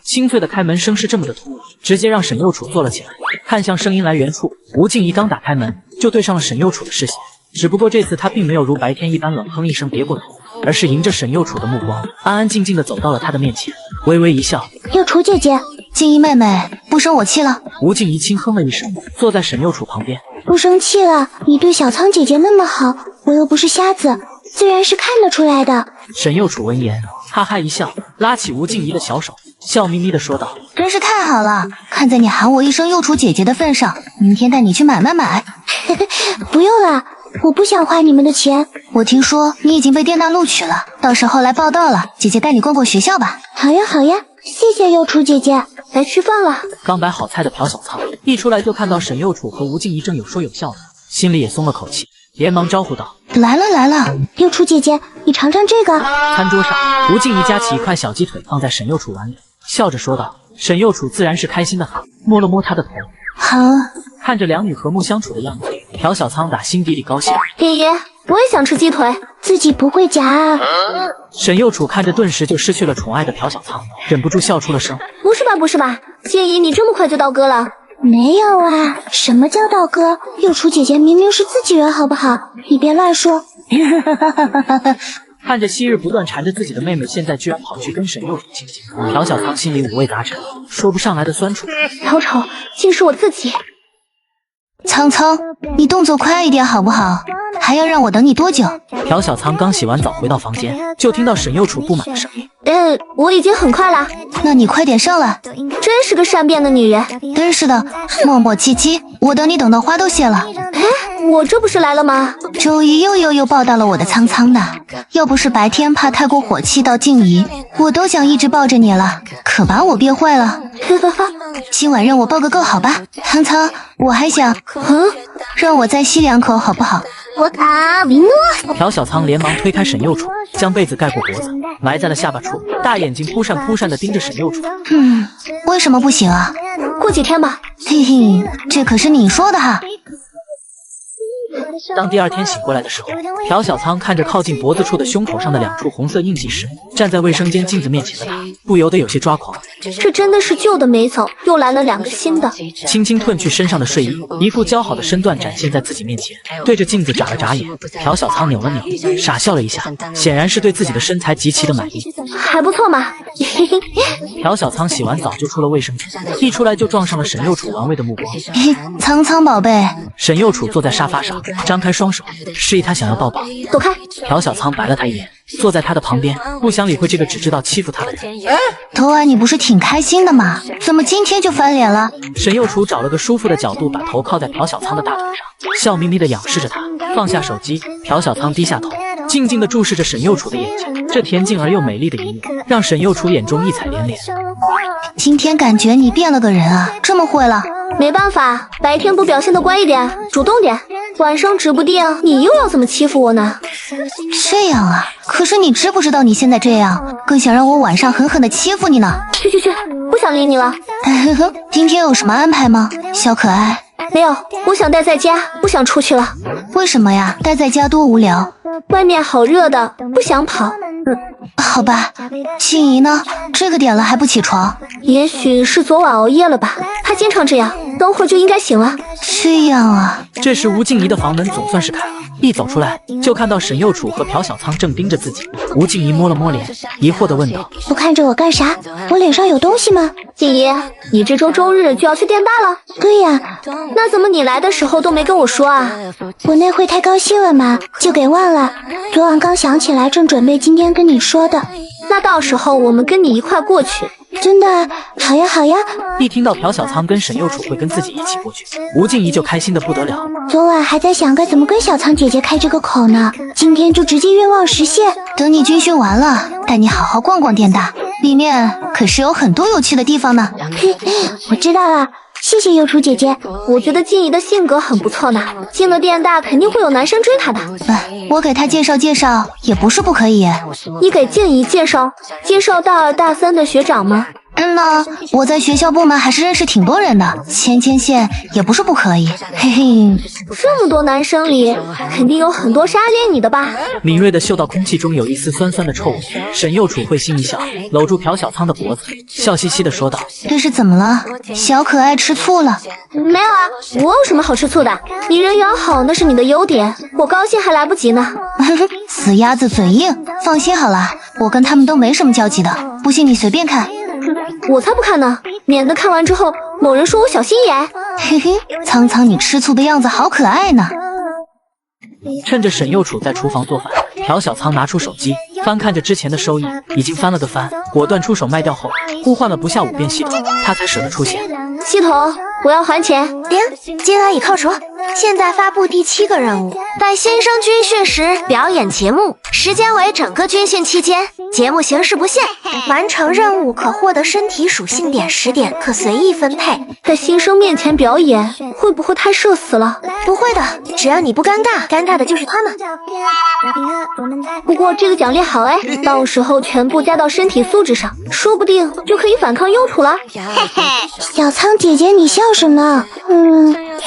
清脆的开门声是这么的突兀，直接让沈右楚坐了起来，看向声音来源处。吴静怡刚打开门，就对上了沈右楚的视线，只不过这次他并没有如白天一般冷哼一声别过头，而是迎着沈右楚的目光，安安静静地走到了他的面前，微微一笑。右楚姐姐，静怡妹妹不生我气了？吴静怡轻哼了一声，坐在沈右楚旁边。不生气了，你对小仓姐姐那么好，我又不是瞎子，自然是看得出来的。沈右楚闻言哈哈一笑，拉起吴静怡的小手，笑眯眯地说道：真是太好了，看在你喊我一声右楚姐姐的份上，明天带你去买。不用了，我不想花你们的钱。我听说你已经被电大录取了，到时候来报到了，姐姐带你逛逛学校吧。好呀好呀，谢谢右楚姐姐。来吃饭了。刚摆好菜的朴小仓一出来就看到沈右楚和吴静怡正有说有笑的，心里也松了口气，连忙招呼道：“来了来了，幼雏姐姐，你尝尝这个。”餐桌上，吴静怡夹起一块小鸡腿放在沈幼楚碗里，笑着说道。沈幼楚自然是开心的很，摸了摸她的头。好，看着两女和睦相处的样子，朴小仓打心底里高兴。爷爷，我也想吃鸡腿，自己不会夹啊。沈幼楚看着顿时就失去了宠爱的朴小仓，忍不住笑出了声。不是吧不是吧，静怡你这么快就到哥了？没有啊，什么叫道哥？幼雏姐姐明明是自己人，好不好？你别乱说。看着昔日不断缠着自己的妹妹，现在居然跑去跟沈幼楚亲近，朴小仓心里五味杂陈，说不上来的酸楚。小丑，竟是我自己。苍苍，你动作快一点好不好？还要让我等你多久？朴小仓刚洗完澡回到房间，就听到沈幼楚不满的声音。我已经很快了。那你快点上来。真是个善变的女人。真是的，磨磨唧唧，我等你等到花都谢了。我这不是来了吗？周一又抱到了我的苍苍的，要不是白天怕太过火气到静怡，我都想一直抱着你了，可把我憋坏了。今晚让我抱个够好吧，苍苍，我还想，让我再吸2口好不好？我卡米诺。朴小仓连忙推开沈幼楚，将被子盖过脖子，埋在了下巴处，大眼睛扑闪扑闪地盯着沈幼楚。为什么不行啊？过几天吧。嘿嘿，这可是你说的哈。当第二天醒过来的时候，朴小仓看着靠近脖子处的胸口上的2处红色印记时，站在卫生间镜子面前的他，不由得有些抓狂。这真的是旧的没走，又来了2个新的。轻轻褪去身上的睡衣，一副姣好的身段展现在自己面前，对着镜子眨了眨眼。朴小仓扭了扭，傻笑了一下，显然是对自己的身材极其的满意。还不错嘛。朴小仓洗完澡就出了卫生间，一出来就撞上了沈幼楚玩味的目光。苍苍宝贝，沈幼楚坐在沙发上，张开双手，示意他想要抱抱。躲开！朴小仓白了他一眼，坐在他的旁边，不想理会这个只知道欺负他的人。头儿，你不是挺开心的吗？怎么今天就翻脸了？沈幼楚找了个舒服的角度，把头靠在朴小仓的大腿上，笑眯眯地仰视着他。放下手机，朴小仓低下头，静静地注视着沈幼楚的眼睛。这恬静而又美丽的一幕，让沈幼楚眼中异彩连连。今天感觉你变了个人啊，这么会了。没办法，白天不表现得乖一点，主动点，晚上指不定你又要怎么欺负我呢。这样啊，可是你知不知道你现在这样，更想让我晚上狠狠地欺负你呢？去，不想理你了。今天有什么安排吗，小可爱？没有，我想待在家，不想出去了。为什么呀？待在家多无聊。外面好热的，不想跑。好吧，静怡呢？这个点了还不起床？也许是昨晚熬夜了吧，她经常这样，等会儿就应该醒了。这样啊。这时吴静怡的房门总算是开了，一走出来就看到沈幼楚和朴小仓正盯着自己。吴静怡摸了摸脸，疑惑地问道：不看着我干啥？我脸上有东西吗？静怡，你这周周日就要去电大了？对呀。那怎么你来的时候都没跟我说啊？我那会太高兴了嘛，就给忘了。昨晚刚想起来，正准备今天跟你说的。那到时候我们跟你一块过去。真的？好呀好呀。一听到朴小仓跟沈幼楚会跟自己一起过去，吴静怡就开心得不得了。昨晚还在想该怎么跟小仓姐姐开这个口呢，今天就直接愿望实现。等你军训完了，带你好好逛逛电大，里面可是有很多有趣的地方呢。我知道了，谢谢幼雏姐姐。我觉得静怡的性格很不错呢，进了电大肯定会有男生追她的。我给她介绍介绍也不是不可以。你给静怡介绍大2大3的学长吗？那我在学校部门还是认识挺多人的，牵线也不是不可以。嘿嘿，这么多男生里，肯定有很多是暗恋你的吧？敏锐地嗅到空气中有一丝酸酸的臭味，沈幼楚会心一笑，搂住朴小仓的脖子，笑嘻嘻地说道：这是怎么了？小可爱吃醋了？没有啊，我有什么好吃醋的？你人缘好那是你的优点，我高兴还来不及呢。死鸭子嘴硬，放心好了，我跟他们都没什么交集的，不信你随便看。我才不看呢，免得看完之后某人说我小心眼。嘿嘿，苍苍你吃醋的样子好可爱呢。趁着沈幼楚在厨房做饭，朴小仓拿出手机翻看着之前的收益，已经翻了个番，果断出手卖掉后，呼唤了不下5遍系统，他才舍得出现。系统，我要还钱。停，金额已扣除，现在发布第7个任务，在新生军训时表演节目，时间为整个军训期间，节目形式不限。完成任务可获得身体属性点10点，可随意分配。在新生面前表演，会不会太社死了？不会的，只要你不尴尬，尴尬的就是他们。不过这个奖励好哎，到时候全部加到身体素质上，说不定就可以反抗幼雏了。小仓姐姐，你笑什么？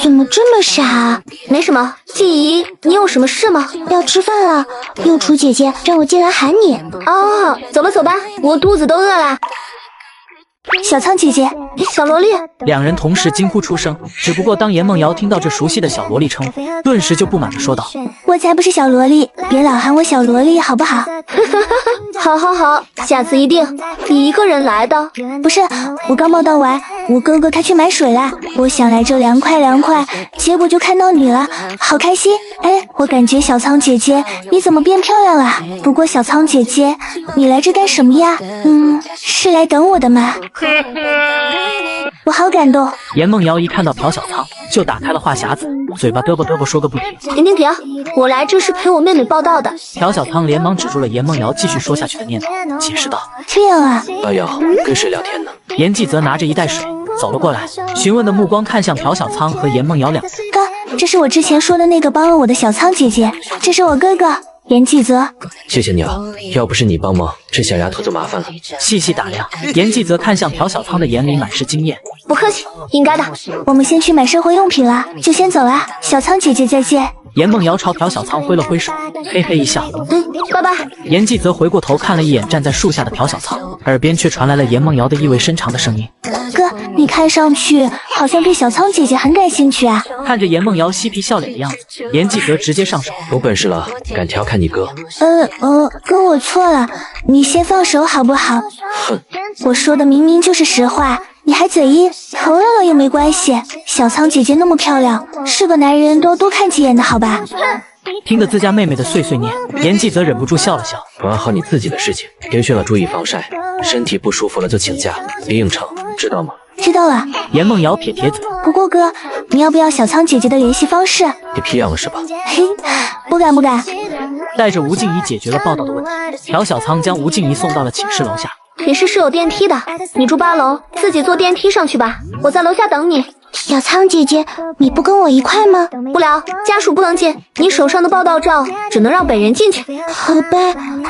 怎么这么傻？没什么。静怡，你有什么事吗？要吃饭了，幼雏姐姐让我进来喊你。哦，走吧走吧，我肚子都饿了。小仓姐姐，小萝莉，两人同时惊呼出声。只不过当严梦瑶听到这熟悉的小萝莉称呼，顿时就不满地说道：“我才不是小萝莉，别老喊我小萝莉好不好？”好好好，下次一定。你一个人来的？不是，我刚报道完，我哥哥他去买水了，我想来这凉快凉快，结果就看到你了，好开心。哎，我感觉小仓姐姐你怎么变漂亮了？不过小仓姐姐，你来这干什么呀？是来等我的吗？我好感动。严梦瑶一看到朴小仓，就打开了话匣子，嘴巴嘚啵嘚啵说个不停。停，我来这是陪我妹妹报道的。朴小仓连忙止住了严梦瑶继续说下去的念头，解释道：“这样啊，阿瑶跟谁聊天呢？”严继则拿着一袋水走了过来，询问的目光看向朴小仓和严梦瑶两人。哥，这是我之前说的那个帮了我的小仓姐姐，这是我哥哥。严继泽，谢谢你啊，要不是你帮忙，这小丫头就麻烦了。细细打量，严继泽看向朴小仓的眼里满是惊艳。不客气，应该的。我们先去买生活用品了，就先走了。小仓姐姐再见。严梦瑶朝朴小仓挥了挥手，嘿嘿一笑。拜拜。严继泽回过头看了一眼站在树下的朴小仓，耳边却传来了严梦瑶的意味深长的声音：“哥，你看上去好像对小仓姐姐很感兴趣啊。”看着严梦瑶嬉皮笑脸的样子，严继泽直接上手：“有本事了，敢调侃你哥？”哥，我错了，你先放手好不好？哼，我说的明明就是实话。你还嘴硬，投了也没关系。小仓姐姐那么漂亮，是个男人都要多看几眼的好吧？听着自家妹妹的碎碎念，严继泽忍不住笑了笑。管好你自己的事情，军训了注意防晒，身体不舒服了就请假，别应承，知道吗？知道了。严梦瑶撇撇嘴。不过哥，你要不要小仓姐姐的联系方式？你皮痒了是吧？嘿，不敢。带着吴静怡解决了报道的问题，朴小仓将吴静怡送到了寝室楼下。寝室是有电梯的，你住8楼，自己坐电梯上去吧，我在楼下等你。小仓姐姐，你不跟我一块吗？不了，家属不能进，你手上的报道照只能让本人进去。好吧。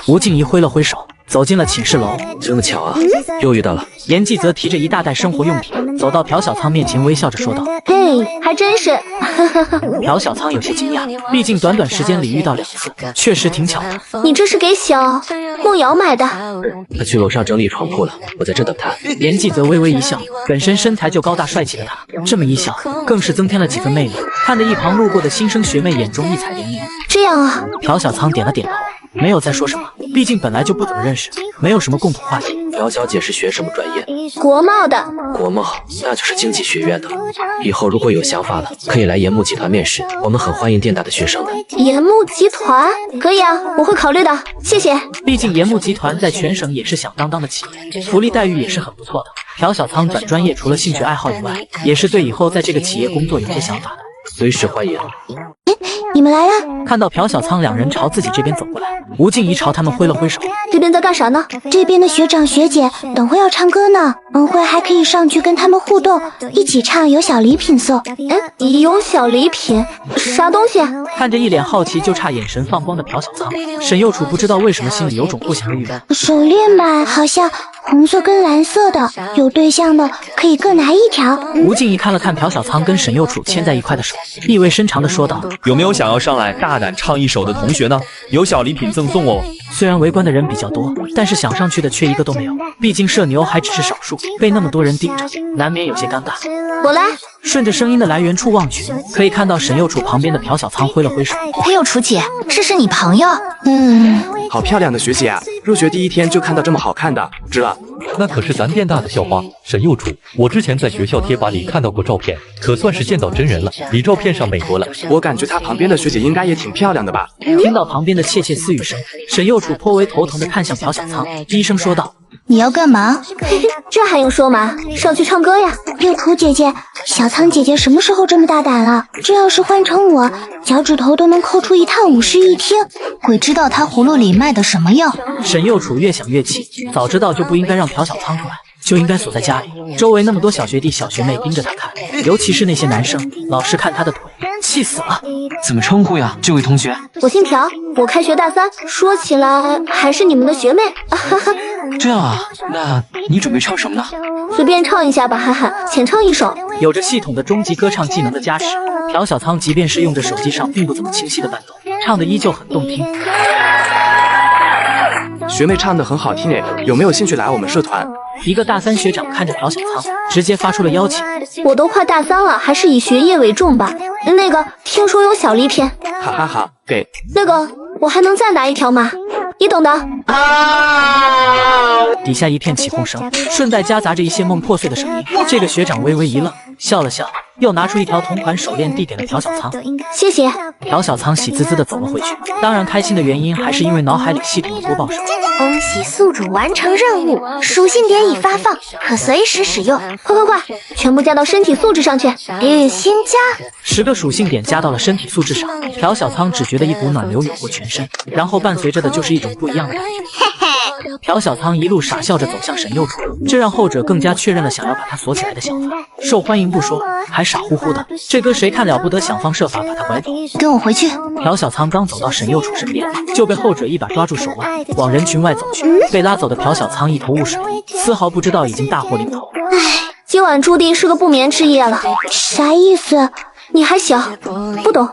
吴静怡挥了挥手，走进了寝室楼。这么巧啊，又遇到了。严继泽提着一大袋生活用品，走到朴小仓面前，微笑着说道：“嘿，还真是。”朴小仓有些惊讶，毕竟短短时间里遇到2次，确实挺巧的。你这是给小梦瑶买的？他去楼上整理床铺了，我在这等他。严继泽微微一笑，本身身材就高大帅气的他，这么一笑，更是增添了几分魅力，看得一旁路过的新生学妹眼中异彩连连。这样啊？朴小仓点了点头，没有再说什么，毕竟本来就不怎么认识，没有什么共同话题。朴小姐是学什么专业？国贸的。国贸，那就是经济学院的。以后如果有想法了，可以来严木集团面试，我们很欢迎电大的学生的。严木集团可以啊，我会考虑的，谢谢。毕竟严木集团在全省也是响当当的企业，福利待遇也是很不错的。朴小仓转专业，除了兴趣爱好以外，也是对以后在这个企业工作有些想法的。随时欢迎。你们来了。看到朴小仓两人朝自己这边走过来，吴静怡朝他们挥了挥手。这边在干啥呢？这边的学长学姐等会要唱歌呢，等会还可以上去跟他们互动，一起唱有小礼品送。有小礼品？啥东西？看着一脸好奇就差眼神放光的朴小仓，沈幼楚不知道为什么心里有种不祥的预感。手链吧，好像红色跟蓝色的，有对象的可以各拿1条。吴静怡看了看朴小仓跟沈幼楚牵在一块的手，意味深长的说道：“有没有想要上来大胆唱一首的同学呢？有小礼品赠送哦。”虽然围观的人比较多，但是想上去的却一个都没有。毕竟社牛还只是少数，被那么多人盯着，难免有些尴尬。我来。顺着声音的来源处望去，可以看到沈幼楚旁边的朴小仓挥了挥手：“裴幼楚姐，这是你朋友？”好漂亮的学姐啊！入学第1天就看到这么好看的，值了。那可是咱电大的校花沈幼楚，我之前在学校贴吧里看到过照片，可算是见到真人了，比照片上美多了。我感觉她旁边的学姐应该也挺漂亮的吧？听到旁边的窃窃私语声，沈幼楚颇为头疼地看向朴小仓，低声说道：“你要干嘛？这还用说吗？上去唱歌呀！幼雏姐姐，小苍姐姐什么时候这么大胆了？这要是换成我，脚趾头都能抠出一趟50一听。鬼知道他葫芦里卖的什么药。沈幼楚越想越气，早知道就不应该让朴小苍出来，就应该锁在家里。周围那么多小学弟小学妹盯着他看，尤其是那些男生，老是看他的腿，气死了。怎么称呼呀，这位同学？我姓朴，我开学大3，说起来还是你们的学妹。这样啊，那你准备唱什么呢？随便唱一下吧，哈哈，浅唱一首。有着系统的终极歌唱技能的加持，朴小苍即便是用着手机上并不怎么清晰的伴奏，唱的依旧很动听。学妹唱的很好听诶，有没有兴趣来我们社团？一个大3学长看着朴小苍，直接发出了邀请。我都快大3了，还是以学业为重吧。那个，听说有小礼品。哈哈哈，给。那个，我还能再拿一条吗？你懂的。底下一片起哄声，顺带夹杂着一些梦破碎的声音。这个学长微微一愣，笑了笑，又拿出一条同款手链递给了朴小苍。谢谢。朴小苍喜滋滋的走了回去，当然开心的原因还是因为脑海里系统的播报声。恭喜宿主完成任务，属性点已发放，可随时使用。快，全部加到身体素质上去。旅行家，10个属性点加到了身体素质上，朴小苍只觉得一股暖流涌过全身，然后伴随着的就是一种不一样的感觉。朴小苍一路傻笑着走向沈幼楚，这让后者更加确认了想要把他锁起来的想法。受欢迎不说，还傻乎乎的，这哥谁看了不得，想方设法把他拐走。跟我回去。朴小苍刚走到沈幼楚身边，就被后者一把抓住手腕，往人群外走去。被拉走的朴小苍一头雾水，丝毫不知道已经大祸临头。今晚注定是个不眠之夜了。啥意思？你还小，不懂。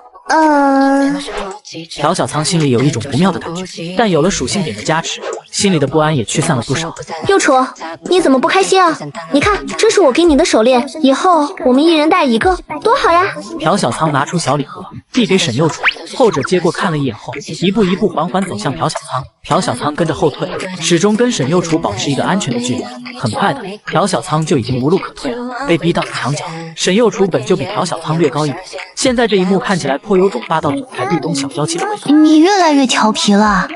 朴小苍心里有一种不妙的感觉，但有了属性点的加持，心里的不安也驱散了不少。幼楚，你怎么不开心啊？你看，这是我给你的手链，以后我们一人戴一个，多好呀！朴小苍拿出小礼盒，递给沈幼楚，后者接过看了一眼后，一步一步缓缓走向朴小苍。朴小苍跟着后退，始终跟沈幼楚保持一个安全的距离。很快的，朴小苍就已经无路可退了，被逼到了墙角。沈幼楚本就比朴小苍略高一点，现在这一幕看起来颇有种霸道总裁壁咚小娇妻的味道。你越来越调皮了啊！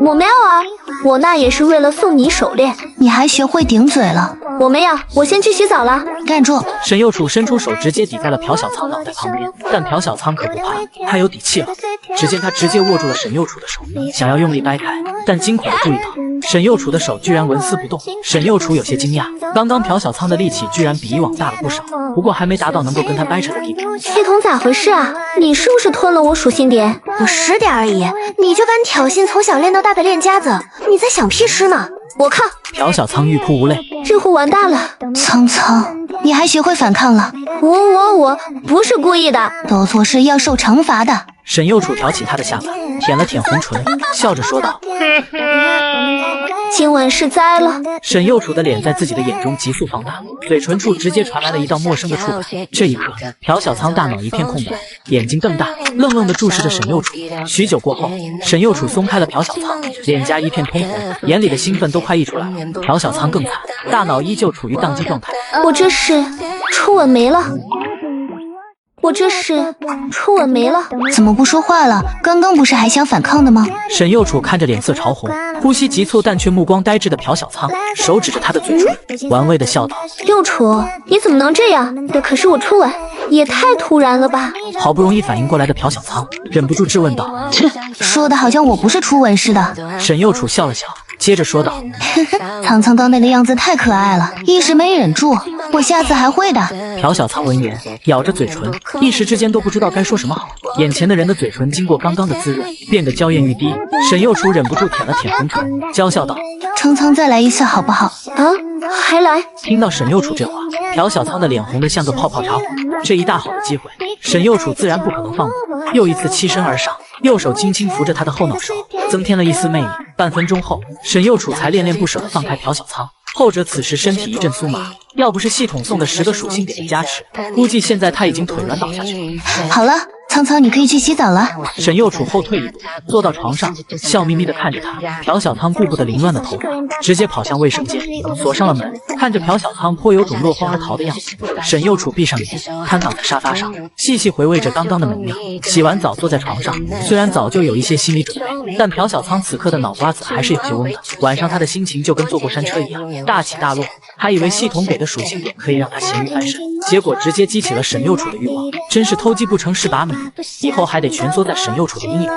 我没有啊，我那也是为了送你手链。你还学会顶嘴了？我没有，我先去洗澡了。站住！沈幼楚伸出手直接抵在了朴小苍脑袋旁边，但朴小苍可不怕，他有底气了。只见他直接握住了沈幼楚的手，想要用力掰开，但惊恐的注意到沈幼楚的手居然纹丝不动。沈幼楚有些惊讶，刚刚朴小苍的力气居然比以往大了不少，不过还没达到能够跟他掰扯的地步。系统咋回事啊？你是不是吞了我属性点？有10点而已，你就敢挑衅从小练到大的练家子？你在想屁事呢？我靠！朴小苍欲哭无泪，这货完蛋了。苍苍，你还学会反抗了？我不是故意的，都错事要受惩罚的。沈幼楚挑起他的下巴，舔了舔红唇，笑着说道：今晚是栽了。沈幼楚的脸在自己的眼中急速放大，嘴唇处直接传来了一道陌生的触感。这一刻，朴小苍大脑一片空白，眼睛瞪大，愣愣地注视着沈幼楚。许久过后，沈幼楚松开了朴小苍，脸颊一片通红，眼里的兴奋都快溢出来了。朴小苍更惨，大脑依旧处于宕机状态。我这是初吻没了。我这是初吻没了，怎么不说话了？刚刚不是还想反抗的吗？沈幼楚看着脸色潮红、呼吸急促但却目光呆滞的朴小苍，手指着他的嘴唇，玩味的笑道：幼楚，你怎么能这样？这可是我初吻，也太突然了吧！好不容易反应过来的朴小苍忍不住质问道：切，说的好像我不是初吻似的。沈幼楚笑了笑，接着说道：苍苍刚那个样子太可爱了，一时没忍住，我下次还会的。朴小苍闻言咬着嘴唇，一时之间都不知道该说什么好。眼前的人的嘴唇经过刚刚的滋润，变得娇艳欲滴。沈幼楚忍不住舔了舔红唇，娇笑道：苍苍再来一次好不好？啊，还来？听到沈幼楚这话，朴小苍的脸红得像个泡泡茶壶。这一大好的机会，沈幼楚自然不可能放过，又一次欺身而上，右手轻轻扶着他的后脑勺，增添了一丝魅力。半分钟后，沈幼楚才恋恋不舍地放开朴小苍。后者此时身体一阵酥麻，要不是系统送的10个属性点的加持，估计现在他已经腿软倒下去了。好了，苍苍，你可以去洗澡了。沈右楚后退一步，坐到床上，笑眯眯地看着他。朴小仓顾不得凌乱的头发，直接跑向卫生间，锁上了门。看着朴小仓颇有种落荒而逃的样子，沈右楚闭上眼，瘫倒在沙发上，细细回味着刚刚的美妙。洗完澡坐在床上，虽然早就有一些心理准备，但朴小仓此刻的脑瓜子还是有些懵的。晚上他的心情就跟坐过山车一样，大起大落。还以为系统给的属性点可以让他咸鱼翻身，结果直接激起了沈右楚的欲望。真是偷鸡不成蚀把米，以后还得蜷缩在沈右楚的阴影中。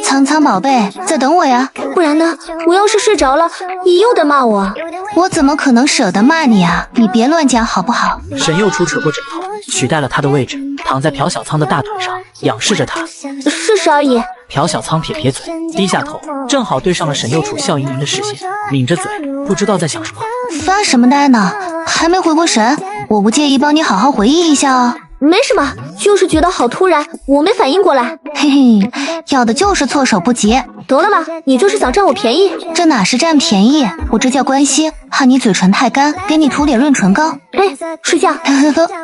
苍苍宝贝，在等我呀，不然呢？我要是睡着了，你又得骂我。我怎么可能舍得骂你啊？你别乱讲好不好？沈右楚扯过枕头，取代了他的位置，躺在朴小仓的大腿上，仰视着他。试试而已。朴小仓撇撇嘴，低下头，正好对上了沈右楚笑盈盈的视线，抿着嘴，不知道在想什么。发什么呆呢？还没回过神？我不介意帮你好好回忆一下哦。没什么，就是觉得好突然，我没反应过来。嘿嘿，要的就是措手不及。得了吧，你就是想占我便宜。这哪是占便宜，我这叫关心。怕你嘴唇太干，给你涂点润唇膏。睡觉。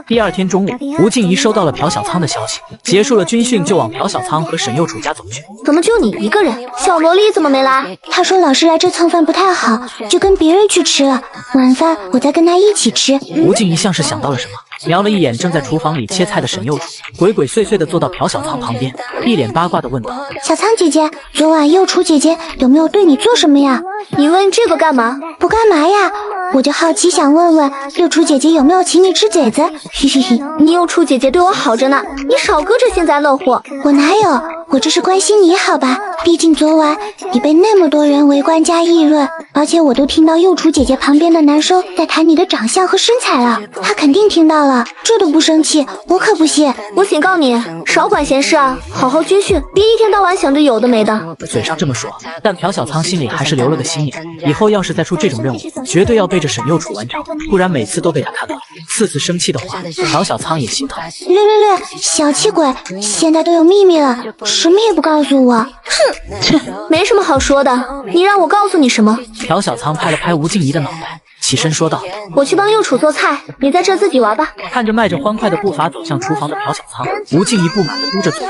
第二天中午，吴静怡收到了朴小仓的消息，结束了军训就往朴小仓和沈右楚家走去。怎么就你一个人？小萝莉怎么没来？他说老师来这蹭饭不太好，就跟别人去吃了。晚饭我再跟他一起吃。吴静怡像是想到了什么，瞄了一眼正在厨房里切菜的沈右楚，鬼鬼祟祟地坐到朴小仓旁边，一脸八卦地问道：小仓姐姐，昨晚右楚姐姐有没有对你做什么呀？你问这个干嘛？不干嘛呀，我就好奇想问问右楚姐姐有没有请你吃嘴子。嘿嘿嘿，你右楚姐姐对我好着呢，你少搁着幸灾乐祸。我哪有，我这是关心你好吧？毕竟昨晚你被那么多人围观加议论，而且我都听到右楚姐姐旁边的男生在谈你的长相和身材了，他肯定听到了，这都不生气，我可不信。我警告你，少管闲事啊，好好军训，别一天到晚想着有的没的。嘴上这么说，但朴小仓心里还是留了个心眼，以后要是再出这种任务，绝对要背着沈右楚完成，不然每次都被他看到，次次生气的话，朴小仓也心疼。略，小气鬼，现在都有秘密了，什么也不告诉我。哼，没什么好说的，你让我告诉你什么？朴小仓拍了拍吴静怡的脑袋，起身说道：我去帮右楚做菜，你在这自己玩吧。看着迈着欢快的步伐走向厨房的朴小仓，吴静怡不满地嘟着嘴。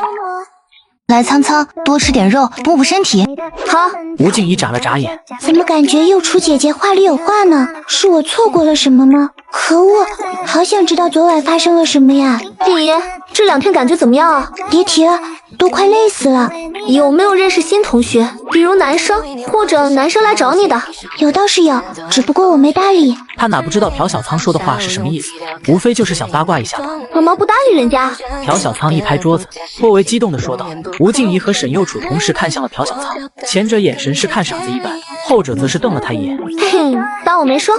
来苍苍，多吃点肉，补补身体。好。吴静怡眨了眨眼，怎么感觉右楚姐姐话里有话呢？是我错过了什么吗？可恶，好想知道昨晚发生了什么呀。静怡，这2天感觉怎么样啊？别提了，都快累死了。有没有认识新同学，比如男生或者男生来找你的？有倒是有，只不过我没搭理。他哪不知道朴小仓说的话是什么意思，无非就是想八卦一下吧。干嘛不搭理人家？朴小仓一拍桌子，颇为激动地说道。吴静怡和沈右楚同时看向了朴小仓，前者眼神是看傻子一般，后者则是瞪了他一眼。嘿嘿，当我没说。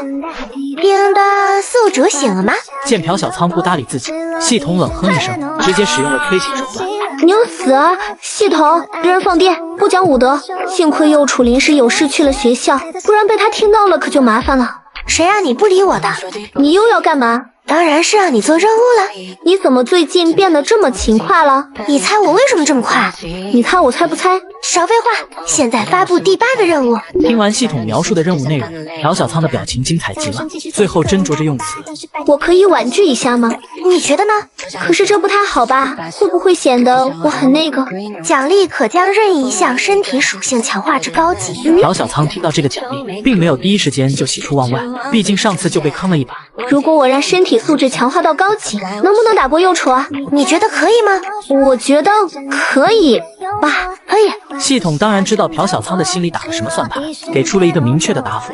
兵的宿主醒了吗？见朴小仓不搭理自己，系统冷哼一声，直接使用了推请手段。你要死啊！系统，别人放电，不讲武德。幸亏右楚临时有事去了学校，不然被他听到了可就麻烦了。谁让你不理我的？你又要干嘛？当然是让你做任务了。你怎么最近变得这么勤快了？你猜我为什么这么快？你猜我猜不猜？少废话！现在发布第8个任务。听完系统描述的任务内容，朴小仓的表情精彩极了，最后斟酌着用词。我可以婉拒一下吗？你觉得呢？可是这不太好吧？会不会显得我很那个？奖励可将任意一项身体属性强化至高级。朴小仓听到这个奖励，并没有第一时间就喜出望外，毕竟上次就被坑了一把。如果我让身体素质强化到高级，能不能打过右楚啊？你觉得可以吗？我觉得可以吧。可以。系统当然知道朴小仓的心里打了什么算盘，给出了一个明确的答复。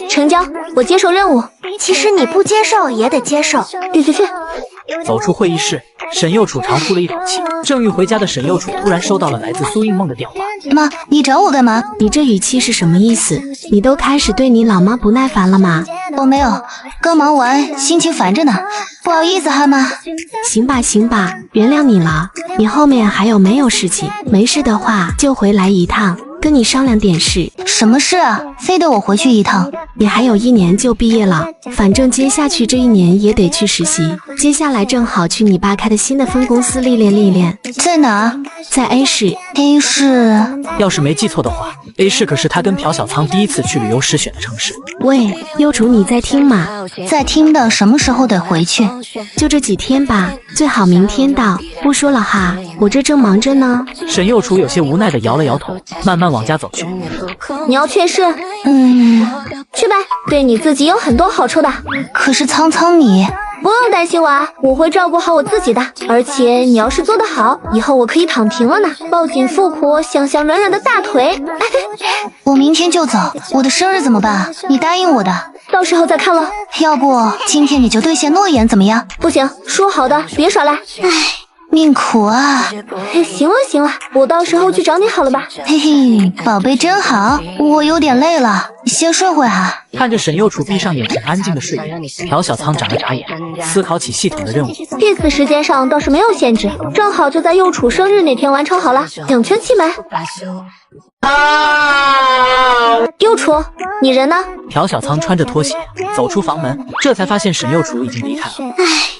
成交，我接受任务。其实你不接受也得接受。去。走出会议室，沈右楚长呼了一口气。正欲回家的沈右楚突然收到了来自苏映梦的电话。妈，你找我干嘛？你这语气是什么意思？你都开始对你老妈不耐烦了吗？我没有，刚忙完，心情烦着呢。不好意思哈妈。行吧，原谅你了。你后面还有没有事情？没事的话就回来一趟。跟你商量点事。什么事啊？非得我回去一趟？你还有1年就毕业了，反正接下去这1年也得去实习。接下来正好去你爸开的新的分公司历练历练。在哪？在 A 市。A 市？要是没记错的话，A 市可是他跟朴小仓第一次去旅游时选的城市。喂，幼主你在听吗？在听的，什么时候得回去？就这几天吧，最好明天到。不说了哈，我这正忙着呢。沈幼楚有些无奈地摇了摇头，慢慢往家走去。你要去试？去呗，对你自己有很多好处的。可是苍苍你……不用担心我啊，我会照顾好我自己的。而且你要是做得好，以后我可以躺平了呢，抱紧富婆，想象软软的大腿。我明天就走，我的生日怎么办？你答应我的，到时候再看了。要不今天你就兑现诺言怎么样？不行，说好的，别耍赖。命苦啊！行了行了，我到时候去找你好了吧？嘿嘿，宝贝真好，我有点累了，先睡会啊。看着沈幼楚闭上眼睛安静的睡着，朴小仓眨了眨眼，思考起系统的任务。这次时间上倒是没有限制，正好就在幼楚生日那天完成好了，两全其美。幼楚，你人呢？朴小仓穿着拖鞋走出房门，这才发现沈幼楚已经离开了。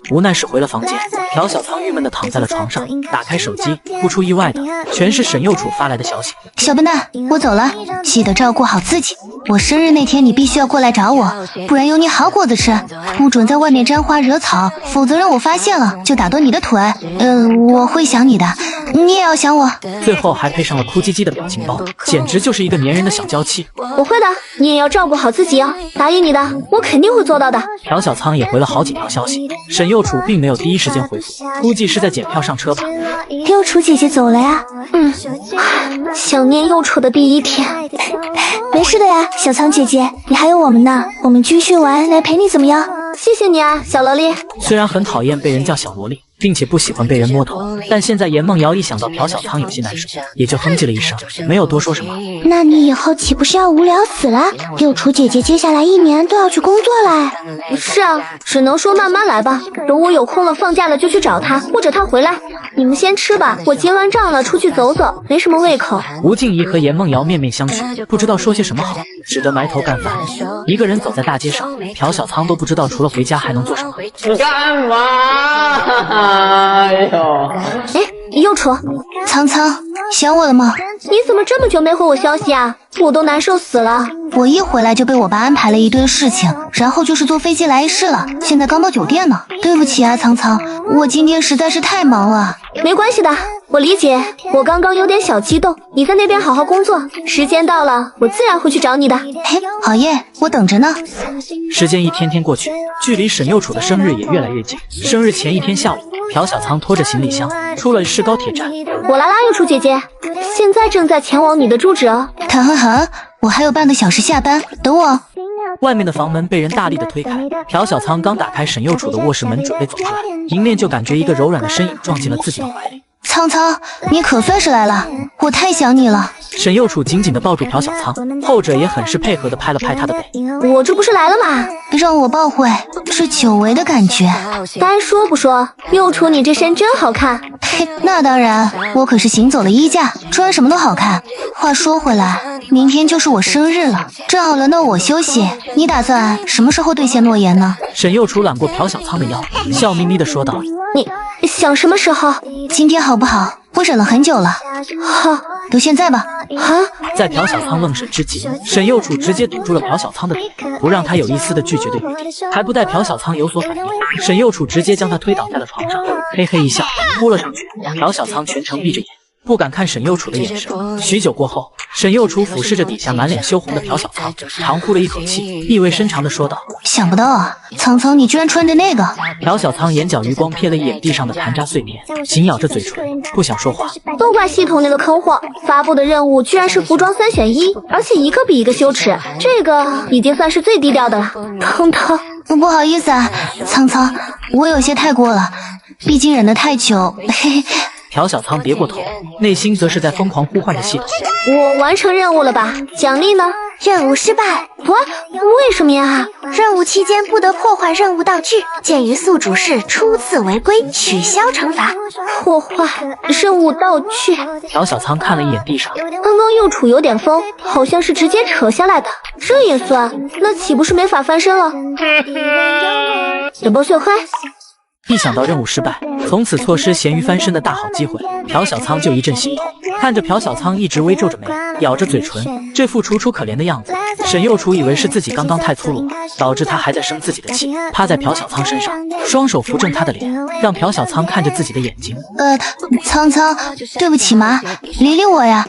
无奈是回了房间，朴小仓郁闷地躺在了床上，打开手机，不出意外的，全是沈幼楚发来的消息。小笨蛋，我走了，记得照顾好自己。我生日那天你必须要过来找我，不然有你好果子吃。不准在外面沾花惹草，否则让我发现了就打断你的腿。我会想你的，你也要想我。最后还配上了哭唧唧的表情包，简直就是一个粘人的小娇妻。我会的，你也要照顾好自己哦，答应你的，我肯定会做到的。朴小仓也回了好几条消息，沈幼楚并没有第一时间回复，估计是在检票上车吧。幼楚姐姐走了呀？想念幼楚的第一天。没事的呀，小仓姐姐，你还有我们呢，我们继续玩，来陪你怎么样？谢谢你啊，小萝莉。虽然很讨厌被人叫小萝莉，并且不喜欢被人摸头，但现在严梦瑶一想到朴小仓有些难受，也就哼唧了一声，没有多说什么。那你以后岂不是要无聊死了？幼楚姐姐接下来1年都要去工作嘞。是啊，只能说慢慢来吧，等我有空了放假了就去找她，或者她回来。你们先吃吧，我结完账了出去走走，没什么胃口。吴静怡和严梦瑶面面相觑，不知道说些什么好，只得埋头干饭。一个人走在大街上，朴小仓都不知道除了回家还能做什么。你干嘛？哎呦！幼楚，苍苍，想我了吗？你怎么这么久没回我消息啊？我都难受死了。我一回来就被我爸安排了一堆事情，然后就是坐飞机来市了，现在刚到酒店呢。对不起啊，苍苍，我今天实在是太忙了。没关系的，我理解。我刚刚有点小激动，你在那边好好工作，时间到了，我自然会去找你的。嘿，好耶，我等着呢。时间一天天过去，距离沈幼楚的生日也越来越近。生日前一天下午，朴小仓拖着行李箱出了市高铁站。我来啦，幼楚姐姐，现在正在前往你的住址哦。好，我还有半个小时下班，等我。外面的房门被人大力的推开，朴小仓刚打开沈幼楚的卧室门，准备走出来，迎面就感觉一个柔软的身影撞进了自己的怀里。苍苍，你可算是来了，我太想你了。沈幼楚紧紧地抱住朴小仓，后者也很是配合地拍了拍他的背。我这不是来了吗？让我抱会，是久违的感觉。该说不说，幼楚你这身真好看。嘿，那当然，我可是行走的衣架，穿什么都好看。话说回来，明天就是我生日了，正好轮到我休息。你打算什么时候兑现诺言呢？沈幼楚揽过朴小仓的腰，笑眯眯地说道：你想什么时候？今天好不好？我忍了很久了。好，就现在吧。在朴小仓愣神之际，沈幼楚直接堵住了朴小仓的脸，不让他有一丝的拒绝的余地。还不待朴小仓有所反应，沈幼楚直接将他推倒在了床上，嘿嘿一笑，扑了上去。朴小仓全程闭着眼，不敢看沈幼楚的眼神。许久过后，沈幼楚俯视着底下满脸羞红的朴小仓，长呼了一口气，意味深长地说道：想不到啊，苍苍你居然穿着那个。朴小仓眼角余光瞥了一眼地上的残渣碎片，紧咬着嘴唇，不想说话。都怪系统那个坑货，发布的任务居然是服装3选1，而且一个比一个羞耻。这个已经算是最低调的了。疼。不好意思啊，苍苍，我有些太过了，毕竟忍得太久。嘿嘿。朴小仓别过头，内心则是在疯狂呼唤着系统。我完成任务了吧？奖励呢？任务失败。为什么呀？任务期间不得破坏任务道具，鉴于宿主是初次违规，取消惩罚。破坏任务道具。朴小仓看了一眼地上，刚刚右杵有点疯，好像是直接扯下来的，这也算？那岂不是没法翻身了？点爆碎块。一想到任务失败，从此错失咸鱼翻身的大好机会，朴小仓就一阵心痛。看着朴小仓一直微皱着眉，咬着嘴唇，这副楚楚可怜的样子，沈右楚以为是自己刚刚太粗鲁，导致他还在生自己的气，趴在朴小仓身上，双手扶正他的脸，让朴小仓看着自己的眼睛。仓仓，对不起嘛，理理我呀。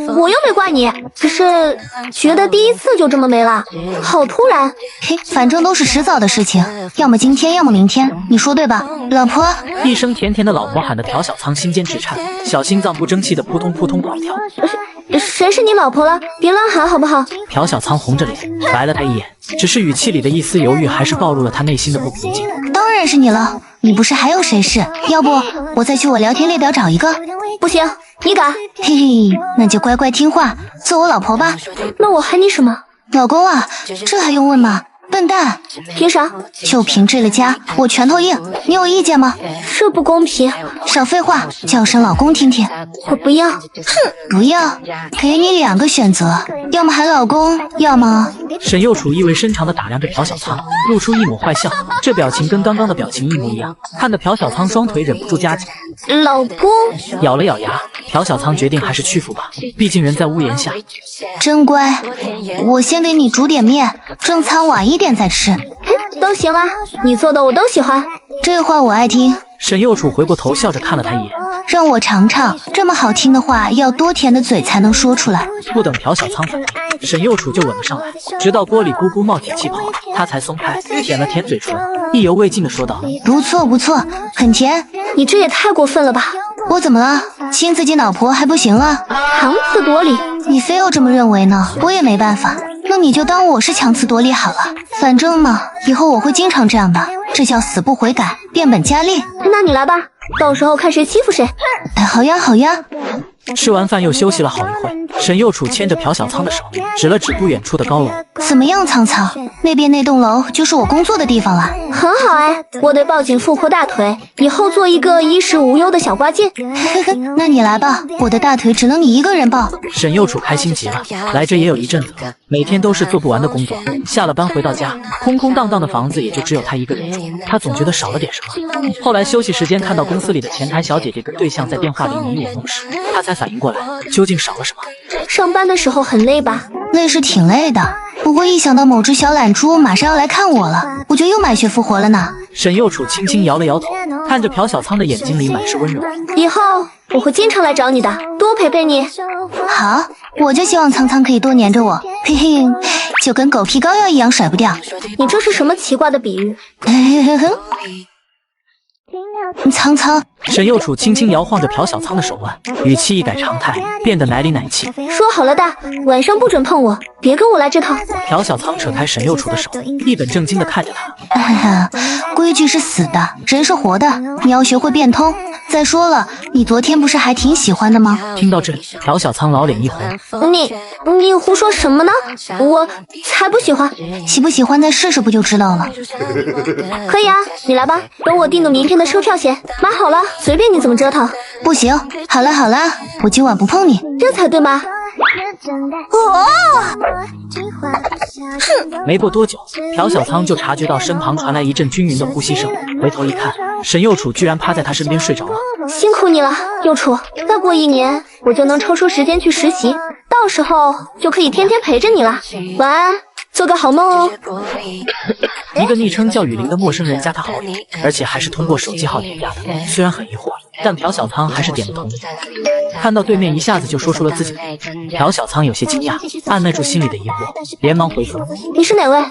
我又没怪你，只是觉得第一次就这么没了，好突然。嘿，反正都是迟早的事情，要么今天，要么明天，你说对吧？老婆。一声甜甜的老婆喊得朴小仓心间直颤，小心脏不争气的扑通扑通狂跳。谁是你老婆了？别乱喊好不好？朴小仓红着脸白了他一眼，只是语气里的一丝犹豫还是暴露了他内心的不平静。当然是你了，你不是还有谁是？要不我再去我聊天列表找一个？不行，你敢？嘿嘿，那就乖乖听话，做我老婆吧。那我喊你什么？老公啊，这还用问吗？笨蛋！凭啥？就凭这个家，我拳头硬，你有意见吗？这不公平！少废话，叫声老公听听。我不要。哼，不要，给你2个选择，要么喊老公，要么……沈右楚意味深长地打量着朴小仓，露出一抹坏笑，这表情跟刚刚的表情一模一样，看得朴小仓双腿忍不住夹紧。老公，咬了咬牙，朴小仓决定还是屈服吧，毕竟人在屋檐下。真乖，我先给你煮点面，正餐晚一点再吃。都行啊，你做的我都喜欢。这话我爱听。沈右楚回过头笑着看了他一眼，让我尝尝，这么好听的话，要多甜的嘴才能说出来。不等朴小仓反应，沈右楚就吻了上来，直到锅里咕咕冒起气泡，他才松开，舔了舔嘴唇，意犹未尽的说道：“不错不错，很甜。”你这也太过分了吧！我怎么了？亲自己老婆还不行了？强词夺理，你非要这么认为呢？我也没办法。那你就当我是强词夺理好了，反正嘛，以后我会经常这样的，这叫死不悔改，变本加厉。那你来吧，到时候看谁欺负谁。好呀好呀。吃完饭又休息了好一会，沈右楚牵着朴小仓的手，指了指不远处的高楼。怎么样，仓仓？那边那栋楼就是我工作的地方了。很好哎，我得抱紧富阔大腿，以后做一个衣食无忧的小挂件。那你来吧，我的大腿只能你一个人抱。沈右楚开心极了，来这也有一阵子了，每天都是做不完的工作。下了班回到家，空空荡荡的房子也就只有他一个人住，他总觉得少了点什么。后来休息时间看到公司里的前台小姐姐跟对象在电话里你我弄时，他才反应过来，究竟少了什么？上班的时候很累吧？累是挺累的，不过一想到某只小懒猪马上要来看我了，我就又满血复活了呢。沈右楚轻轻摇了摇头，看着朴小仓的眼睛里满是温柔。以后我会经常来找你的，多陪陪你。好，我就希望仓仓可以多黏着我，嘿嘿，就跟狗皮膏药一样甩不掉。你这是什么奇怪的比喻？仓仓，沈右楚轻轻摇晃着朴小仓的手腕，语气一改常态，变得奶里奶气。说好了的，晚上不准碰我，别跟我来这套。朴小仓扯开沈右楚的手，一本正经地看着他。规矩是死的，人是活的，你要学会变通。再说了，你昨天不是还挺喜欢的吗？听到这里，朴小仓老脸一红。你胡说什么呢？我才不喜欢。喜不喜欢再试试不就知道了。可以啊，你来吧，等我订个明天的售票险，买好了随便你怎么折腾。不行，好了好了，我今晚不碰你，这才对吗？没过多久，朴小仓就察觉到身旁传来一阵均匀的呼吸声，回头一看，沈右楚居然趴在他身边睡着了。辛苦你了，右楚，再过1年我就能抽出时间去实习，到时候就可以天天陪着你了。晚安，做个好梦哦。一个昵称叫雨林的陌生人加他好友，而且还是通过手机号添加的。虽然很疑惑，但朴小仓还是点了同意。看到对面一下子就说出了自己的名字，朴小仓有些惊讶，按捺住心里的疑惑，连忙回复：“你是哪位？”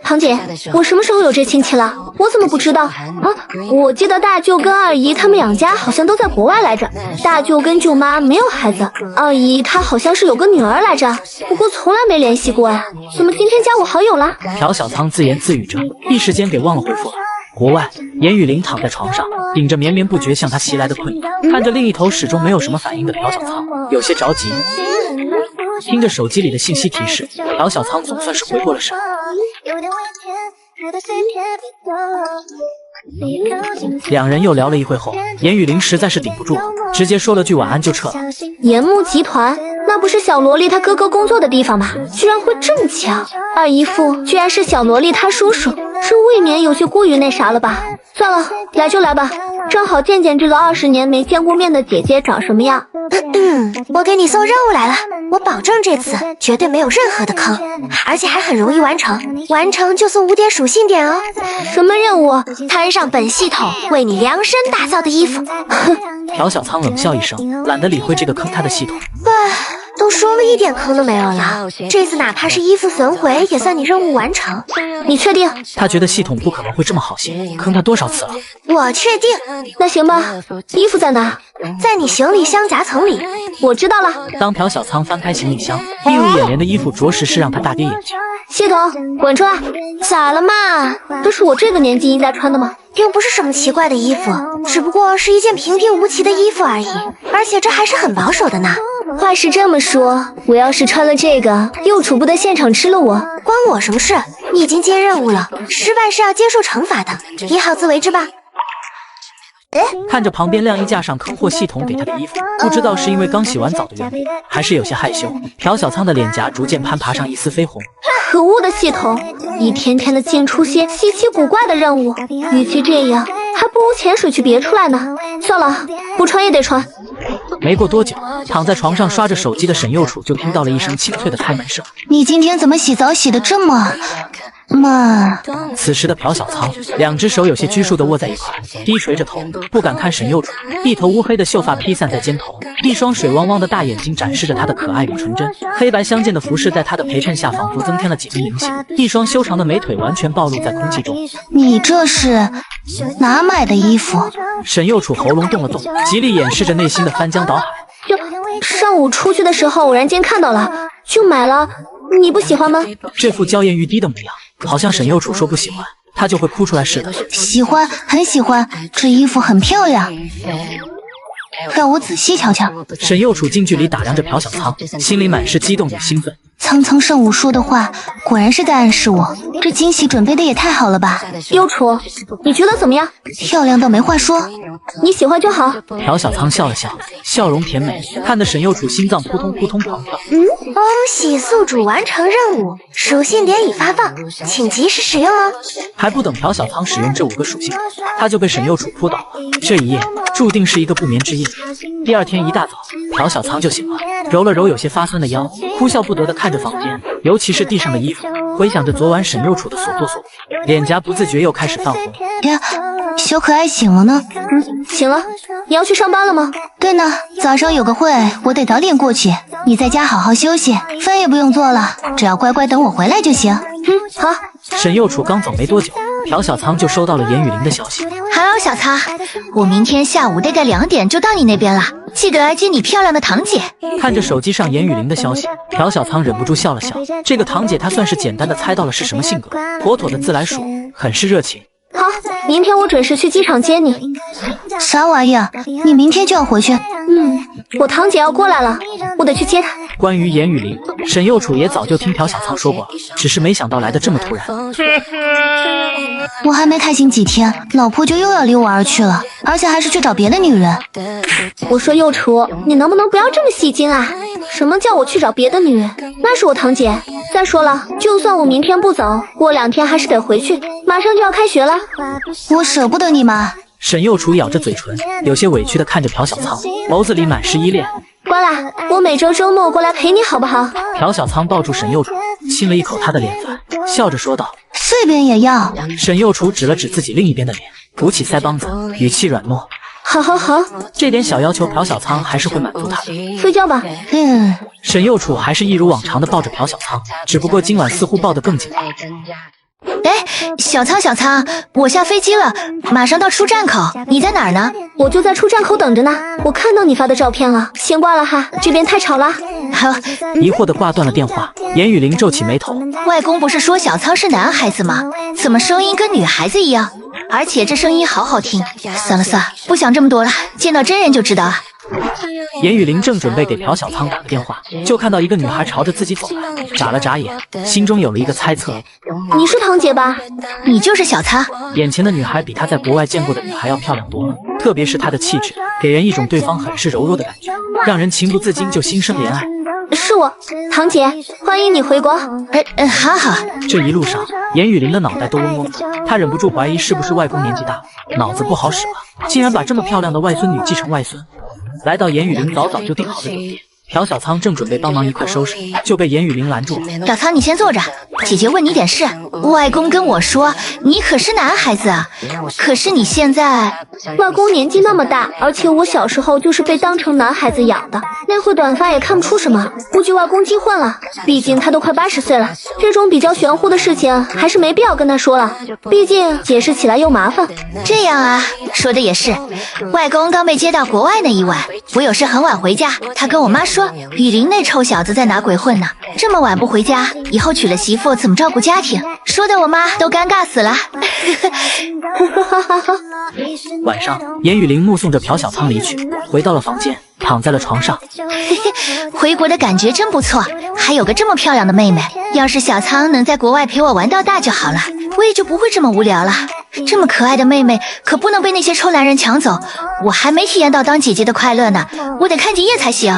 堂姐，我什么时候有这亲戚了？我怎么不知道啊？我记得大舅跟二姨他们2家好像都在国外来着。大舅跟舅妈没有孩子，二姨她好像是有个女儿来着，不过从来没联系过呀。怎么今天加我好友了？朴小仓自言自语着，一时间给忘了回复了。国外，严雨林躺在床上，顶着绵绵不绝向他袭来的困意，看着另一头始终没有什么反应的朴小仓，有些着急。听着手机里的信息提示，朴小仓总算是回过了神。两人又聊了一会后，严雨林实在是顶不住了，直接说了句晚安就撤了。岩木集团，那不是小萝莉她哥哥工作的地方吗？居然会这么巧，二姨父居然是小萝莉她叔叔，这未免有些过于那啥了吧？算了，来就来吧，正好见见这个20年没见过面的姐姐长什么样。我给你送任务来了，我保证这次绝对没有任何的坑，而且还很容易完成，完成就送5点属性点哦。什么任务？穿上本系统为你量身打造的衣服。朴小仓冷笑一声，懒得理会这个坑他的系统。都说了一点坑都没有了，这次哪怕是衣服损毁，也算你任务完成。你确定？他觉得系统不可能会这么好心，坑他多少次了？我确定。那行吧，衣服在哪？在你行李箱夹层里。我知道了。当朴小仓翻开行李箱，映入眼帘的衣服着实是让他大跌眼镜。系统，滚出来！咋了嘛？这是我这个年纪应该穿的吗？又不是什么奇怪的衣服，只不过是一件平平无奇的衣服而已，而且这还是很保守的呢。话是这么说，我要是穿了这个，又处不得现场吃了我，关我什么事？你已经接任务了，失败是要接受惩罚的，你好自为之吧。看着旁边晾衣架上坑货系统给他的衣服，不知道是因为刚洗完澡的缘故，还是有些害羞，朴小仓的脸颊逐渐攀爬上一丝绯红。可恶的系统，一天天的竟出些稀奇古怪的任务，与其这样，还不如潜水去别出来呢。算了，不穿也得穿。没过多久，躺在床上刷着手机的沈右楚就听到了一声清脆的开门声。你今天怎么洗澡洗得这么慢？此时的朴小仓两只手有些拘束地握在一块，低垂着头，不敢看沈右楚，一头乌黑的秀发披散在肩头，一双水汪汪的大眼睛展示着她的可爱与纯真，黑白相间的服饰在她的陪衬下仿佛增添了几分灵性，一双修长的美腿完全暴露在空气中。你这是哪买的衣服？沈右楚喉咙动了动，极力掩饰着内心的翻江倒海。就上午出去的时候偶然间看到了，就买了。你不喜欢吗？这副娇艳欲滴的模样，好像沈右楚说不喜欢，他就会哭出来似的。喜欢，很喜欢，这衣服很漂亮。让我仔细瞧瞧。沈右楚近距离打量着朴小仓，心里满是激动与兴奋。苍苍圣武说的话，果然是在暗示我，这惊喜准备的也太好了吧。右楚，你觉得怎么样？漂亮到没话说，你喜欢就好。朴小仓笑了笑，笑容甜美，看得沈右楚心脏扑通扑通狂跳。恭喜宿主完成任务，属性点已发放，请及时使用哦。还不等朴小仓使用这5个属性，他就被沈右楚扑倒了。这一夜注定是一个不眠之夜。第二天一大早，朴小仓就醒了，揉了揉有些发酸的腰，哭笑不得地看着房间，尤其是地上的衣服，回想着昨晚沈右楚的所作所为，脸颊不自觉又开始泛红。呀，小可爱醒了呢？醒了。你要去上班了吗？对呢，早上有个会，我得早点过去。你在家好好休息，饭也不用做了，只要乖乖等我回来就行。好。沈右楚刚走没多久，朴小仓就收到了严雨林的消息。Hello， 小仓，我明天下午大概2点就到你那边了，记得来接你漂亮的堂姐。看着手机上严雨林的消息，朴小仓忍不住笑了笑。这个堂姐她算是简单的猜到了是什么性格，妥妥的自来熟，很是热情。好，明天我准时去机场接你。啥玩意儿？你明天就要回去？我堂姐要过来了，我得去接她。关于严雨林，沈右楚也早就听朴小仓说过了，只是没想到来得这么突然。我还没开心几天，老婆就又要离我而去了，而且还是去找别的女人。我说右楚，你能不能不要这么戏精啊？什么叫我去找别的女人？那是我堂姐。再说了，就算我明天不走，过2天还是得回去，马上就要开学了。我舍不得你嘛。沈右楚咬着嘴唇，有些委屈地看着朴小仓，眸子里满是依恋。乖啦，我每周周末过来陪你好不好？朴小仓抱住沈右楚，亲了一口他的脸颊，笑着说道：“碎边也要。”沈右楚指了指自己另一边的脸，鼓起腮帮子，语气软糯。好好好，这点小要求朴小仓还是会满足他的。睡觉吧。沈右楚还是一如往常的抱着朴小仓，只不过今晚似乎抱得更紧。小仓，我下飞机了，马上到出站口，你在哪儿呢？我就在出站口等着呢。我看到你发的照片了，先挂了哈，这边太吵了。好。疑惑的挂断了电话，严雨林皱起眉头。外公不是说小仓是男孩子吗？怎么声音跟女孩子一样？而且这声音好好听。算了，不想这么多了，见到真人就知道了。严雨林正准备给朴小仓打个电话，就看到一个女孩朝着自己走来，眨了眨眼，心中有了一个猜测：你是堂姐吧？你就是小仓。眼前的女孩比她在国外见过的女孩要漂亮多了，特别是她的气质，给人一种对方很是柔弱的感觉，让人情不自禁就心生怜爱。是我，堂姐，欢迎你回国。好好。这一路上，严雨林的脑袋都嗡嗡的，他忍不住怀疑是不是外公年纪大了，脑子不好使了，竟然把这么漂亮的外孙女继承外孙。来到严雨林早早就订好的酒店，朴小仓正准备帮忙一块收拾，就被严雨林拦住了。小仓，你先坐着，姐姐问你点事。外公跟我说，你可是男孩子啊，可是你现在……外公年纪那么大，而且我小时候就是被当成男孩子养的，那会短发也看不出什么，估计外公记混了。毕竟他都快80岁了，这种比较玄乎的事情还是没必要跟他说了，毕竟解释起来又麻烦。这样啊，说的也是。外公刚被接到国外那一晚，我有事很晚回家，他跟我妈说，雨林那臭小子在哪鬼混呢？这么晚不回家，以后娶了媳妇怎么照顾家庭？说的我妈都尴尬死了。晚上，严雨林目送着朴小仓离去，回到了房间，躺在了床上。回国的感觉真不错，还有个这么漂亮的妹妹。要是小仓能在国外陪我玩到大就好了，我也就不会这么无聊了。这么可爱的妹妹可不能被那些臭男人抢走，我还没体验到当姐姐的快乐呢，我得看见夜才行。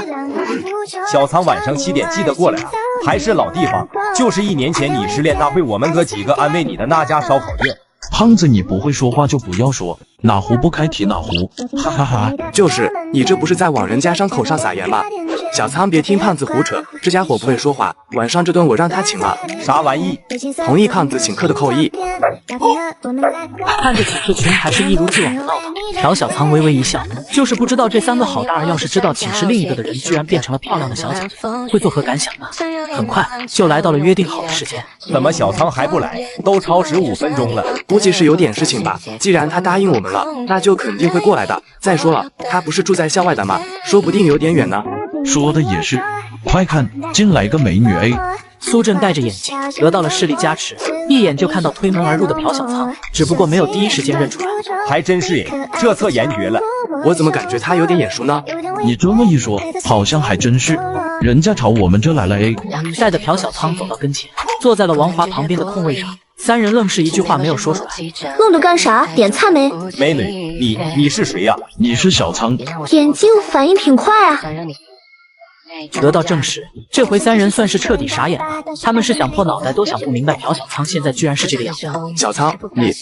小仓晚上7点记得过来啊，还是老地方，就是1年前你失恋大会我们哥几个安慰你的那家烧烤店。胖子，你不会说话就不要说，哪壶不开提哪壶，哈哈哈。就是你这不是在往人家伤口上撒盐吗？小仓别听胖子胡扯，这家伙不会说话，晚上这顿我让他请了。啥玩意？同意胖子请客的扣1。看着寝室群还是一如既往的闹腾，朴小仓微微一笑，就是不知道这3个好大儿要是知道寝室另一个的人居然变成了漂亮的小姐姐，会作何感想呢？很快就来到了约定好的时间。怎么小仓还不来？都超时5分钟了，估计是有点事情吧。既然他答应我们了，那就肯定会过来的。再说了，他不是住在校外的吗？说不定有点远呢。说的也是，快看，进来个美女 A。苏震戴着眼镜，得到了视力加持，一眼就看到推门而入的朴小仓，只不过没有第一时间认出来。还真是耶，这侧颜绝了。我怎么感觉他有点眼熟呢？你这么一说，好像还真是。人家朝我们这来了 A。带着朴小仓走到跟前，坐在了王华旁边的空位上。3人愣是一句话没有说出来。愣着干啥？点菜没？美女，你是谁呀？你是小仓。眼睛反应挺快啊。得到证实，这回3人算是彻底傻眼了。他们是想破脑袋都想不明白，朴小仓现在居然是这个样子。小仓，你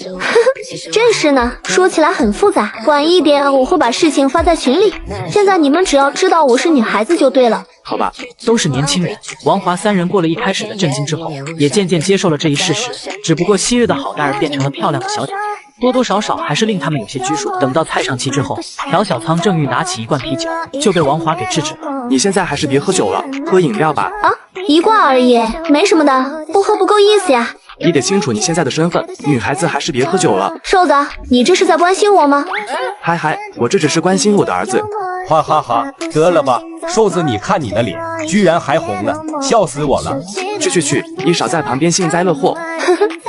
这事呢，说起来很复杂，晚一点我会把事情发在群里。现在你们只要知道我是女孩子就对了。好吧，都是年轻人。王华3人过了一开始的震惊之后，也渐渐接受了这一事实。只不过昔日的好大儿变成了漂亮的小姐姐，多多少少还是令他们有些拘束。等到菜上齐之后，朴小仓正欲拿起一罐啤酒，就被王华给制止了。你现在还是别喝酒了，喝饮料吧。啊，一罐而已，没什么的，不喝不够意思呀。你得清楚你现在的身份，女孩子还是别喝酒了。瘦子，你这是在关心我吗？嗨，我这只是关心我的儿子。哈哈哈，得了吧，瘦子，你看你的脸，居然还红了，笑死我了。去，你少在旁边幸灾乐祸。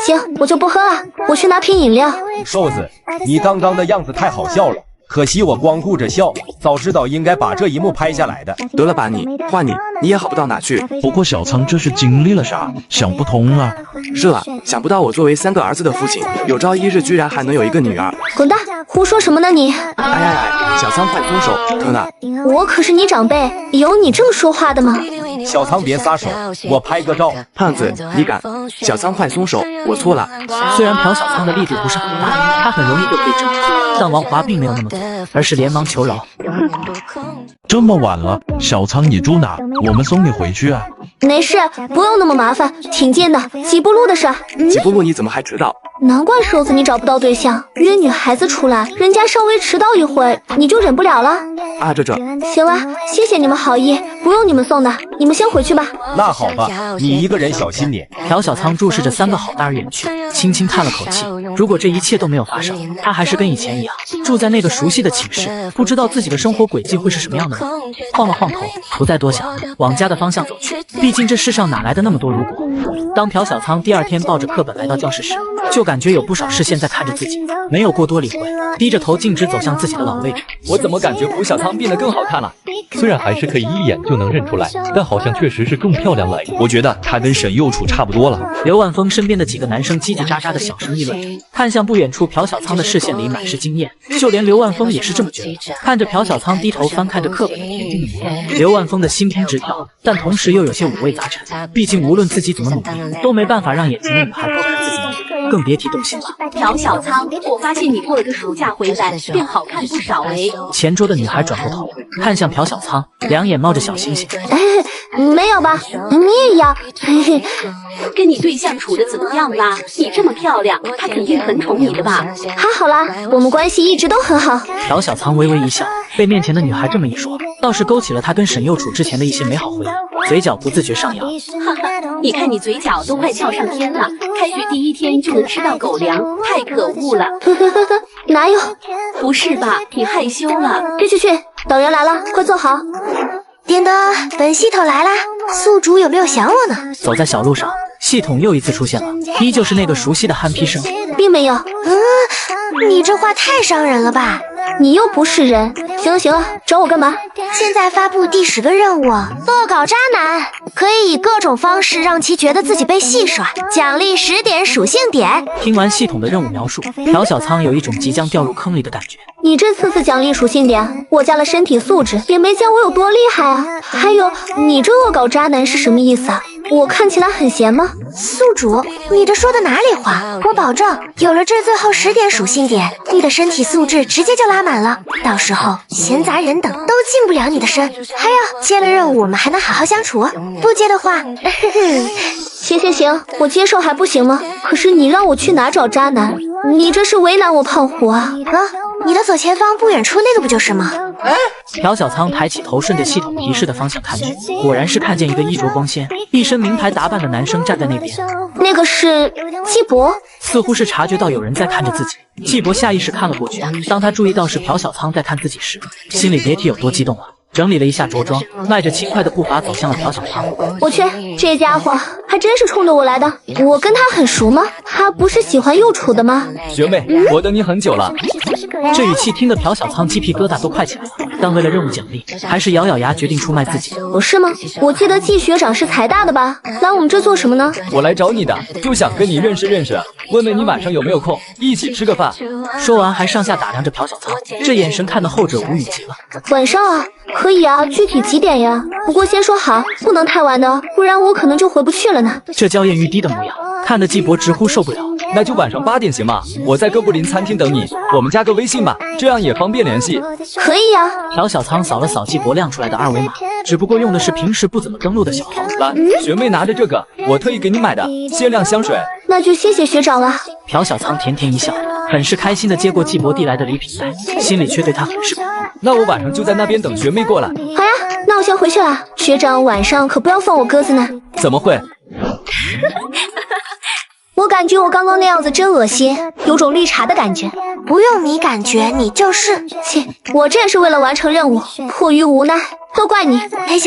行，我就不喝了，我去拿瓶饮料。瘦子，你刚刚的样子太好笑了，可惜我光顾着笑，早知道应该把这一幕拍下来的。得了吧你，换你也好不到哪去。不过小仓这是经历了啥？想不通啊。是啊，想不到我作为3个儿子的父亲，有朝一日居然还能有一个女儿。滚蛋，胡说什么呢你？哎，小仓快松手，疼啊！我可是你长辈，有你这么说话的吗？小仓别撒手，我拍个照。胖子，你敢？小仓快松手，我错了。虽然朴小仓的力度不是很大，他很容易就可以挣脱，但王华并没有那么做，而是连忙求饶。这么晚了，小仓你住哪？我们送你回去啊。没事，不用那么麻烦，挺近的，几步路的事。几步路你怎么还知道？难怪瘦子你找不到对象，约女孩子出来，人家稍微迟到一会儿，你就忍不了了啊？这行了，谢谢你们好意，不用你们送的，你们先回去吧。那好吧，你一个人小心点。朴小仓注视着3个好大儿远去，轻轻叹了口气。如果这一切都没有发生，他还是跟以前一样，住在那个熟悉的寝室，不知道自己的生活轨迹会是什么样的呢？晃了晃头，不再多想，往家的方向走去。毕竟这世上哪来的那么多如果？当朴小仓第2天抱着课本来到教室时，就感觉有不少视线在看着自己，没有过多理会，低着头径直走向自己的老位置。我怎么感觉胡小仓变得更好看了？虽然还是可以一眼就能认出来，但好像确实是更漂亮了。我觉得她跟沈右楚差不多了。刘万峰身边的几个男生叽叽喳喳的小声议论，看向不远处朴小仓的视线里满是惊艳，就连刘万峰也是这么觉得。看着朴小仓低头翻看着课本的平静模样，刘万峰的心砰直跳，但同时又有些五味杂陈。毕竟无论自己怎么努力，都没办法让眼前的女孩多看自己一眼，更别提动心了。朴小仓，我发现你过了个暑假回来，变好看不少哎。前桌的女孩转过头，看向朴小仓，两眼冒着小星星。没有吧？你也要？跟你对象处的怎么样啦？你这么漂亮，他肯定很宠你的吧？还好啦，我们关系一直都很好。朴小仓微微一笑，被面前的女孩这么一说，倒是勾起了他跟沈右楚之前的一些美好回忆，嘴角不自觉上扬。哈哈，你看你嘴角都快翘上天了，开学第一天就能吃到狗粮，太可恶了。哪有？不是吧？你害羞了？去，导员来了，快坐好。点的，本系统来啦，宿主有没有想我呢？走在小路上，系统又一次出现了，依旧是那个熟悉的憨批声。并没有。你这话太伤人了吧？你又不是人。行了，找我干嘛？现在发布第10个任务，恶搞渣男，可以以各种方式让其觉得自己被戏耍，奖励10点属性点。听完系统的任务描述，朴小仓有一种即将掉入坑里的感觉。你这次奖励属性点，我加了身体素质，也没见我有多厉害啊。还有，你这恶搞渣男是什么意思啊？我看起来很闲吗？宿主，你这说的哪里话？我保证，有了这最后10点属性点，你的身体素质直接就拉满了，到时候闲杂人等都进不了你的身。还有，接了任务我们还能好好相处，不接的话，行，我接受还不行吗？可是你让我去哪找渣男？你这是为难我胖虎啊！你的左前方不远处那个不就是吗？朴小仓抬起头，顺着系统提示的方向看去，果然是看见一个衣着光鲜、一身名牌打扮的男生站在那边。那个是季博，似乎是察觉到有人在看着自己，季博下意识看了过去。当他注意到是朴小仓在看自己时，心里别提有多激动了。整理了一下着装，迈着轻快的步伐走向了朴小仓。我去，这家伙还真是冲着我来的。我跟他很熟吗？他不是喜欢右楚的吗？学妹，我等你很久了。这语气听得朴小仓鸡皮疙瘩都快起来了，但为了任务奖励，还是咬咬牙决定出卖自己。是吗？我记得季学长是财大的吧？来我们这做什么呢？我来找你的，就想跟你认识认识，问问你晚上有没有空，一起吃个饭。说完还上下打量着朴小仓，这眼神看得后者无语极了。晚上啊？可以啊，具体几点呀？不过先说好，不能太晚的，不然我可能就回不去了呢。这娇艳欲滴的模样，看得季博直呼受不了。那就晚上8点行吗？我在哥布林餐厅等你，我们加个微信吧，这样也方便联系。可以呀。朴小仓扫了扫季博亮出来的2维码，只不过用的是平时不怎么登录的小号。来，学妹拿着这个，我特意给你买的限量香水。那就谢谢学长了。朴小仓甜甜一笑，很是开心的接过季博递来的礼品袋，心里却对他很是不满。那我晚上就在那边等学妹过来。好呀，那我先回去了。学长晚上可不要放我鸽子呢。怎么会？我感觉我刚刚那样子真恶心，有种绿茶的感觉。不用你感觉，你就是。切，我这也是为了完成任务，迫于无奈，都怪你。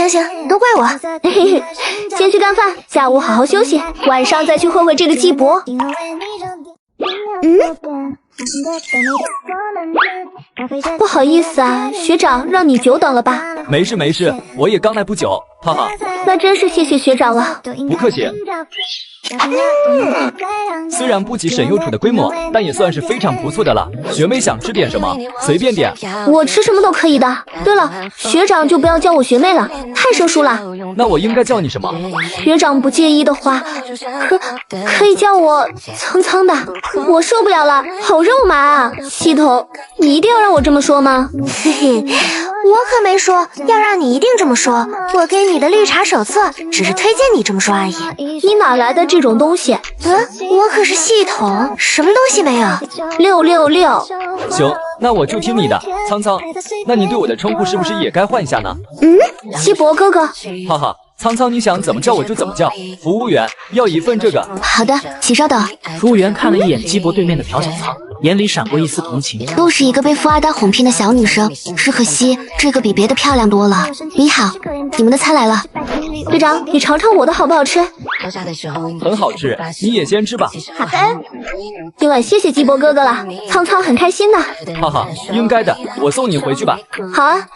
行，都怪我。先去干饭，下午好好休息，晚上再去会会这个季博。不好意思啊，学长，让你久等了吧？没事，我也刚来不久，哈哈。那真是谢谢学长了。不客气。虽然不及沈右楚的规模，但也算是非常不错的了。学妹想吃点什么，随便点。我吃什么都可以的。对了，学长就不要叫我学妹了，太生疏了。那我应该叫你什么？学长不介意的话，可以叫我苍苍的。我受不了了，好肉麻啊！系统，你一定要让我这么说吗？嘿嘿，我可没说要让你一定这么说。我给你的绿茶手册只是推荐你这么说而已。你哪来的这种东西？我可是系统，什么东西没有？666。行，那我就听你的，苍苍。那你对我的称呼是不是也该换一下呢？季博哥哥。哈哈，苍苍，你想怎么叫我就怎么叫。服务员，要一份这个。好的，请稍等。服务员看了一眼鸡博对面的朴小仓，眼里闪过一丝同情。又是一个被富二代哄骗的小女生，只可惜这个比别的漂亮多了。你好，你们的餐来了。队长，你尝尝我的好不好吃？很好吃，你也先吃吧。好的，今晚谢谢鸡伯哥哥了，苍苍很开心的。哈哈，应该的，我送你回去吧。好啊，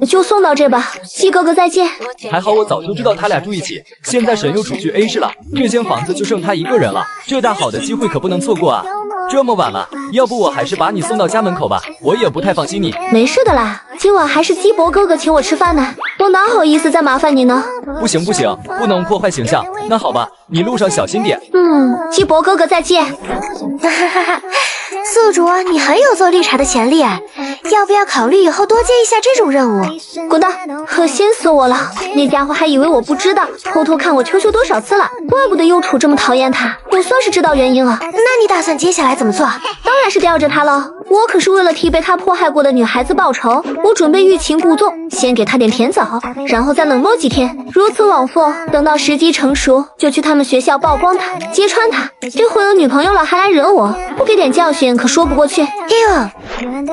就送到这吧，鸡哥哥再见。还好我早就知道他俩住一起，现在沈佑楚去 A 市了，这间房子就剩他一个人了，这大好的机会可不能错过啊！这么晚了，要不我还是把你送到家门口吧，我也不太放心你。没事的啦，今晚还是鸡伯哥哥请我吃饭呢，我哪好意思再麻烦你呢？不行不行，不能破坏形象。那好吧，你路上小心点。鸡伯哥哥再见。哈哈哈，宿主，你很有做绿茶的潜力，要不要考虑以后多接一下这种任务？滚蛋，恶心死我了！那家伙还以为我不知道，偷偷看我秋秋多少次了，怪不得幼楚这么讨厌他，我算是知道原因了。那你打算接下来怎么做？当然是吊着他了，我可是为了替被他迫害过的女孩子报仇，我准备欲擒故纵，先给他点甜枣，然后再冷漠几天，如此往复，等到时机成熟，就去他们学校曝光他，揭穿他。这回有女朋友了还来惹我，不给点教训可说不过去。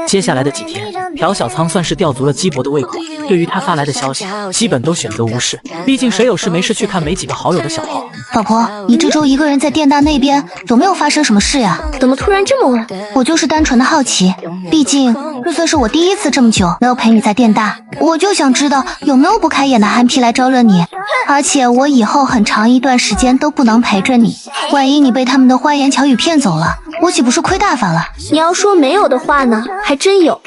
接下来的几天，朴小仓算是吊足了鸡伯的胃口，对于他发来的消息，基本都选择无视。毕竟谁有事没事去看没几个好友的小号。老婆，你这周一个人在电大那边，有没有发生什么事呀？怎么突然这么问？我就是单纯的好奇，毕竟这算是我第一次这么久没有陪你在电大，我就想知道有没有不开眼的憨批来招惹你。而且我以后很长一段时间都不能陪着你，万一你被他们的花言巧语骗走了，我岂不是亏大发了？你要说没有的话呢，还真有。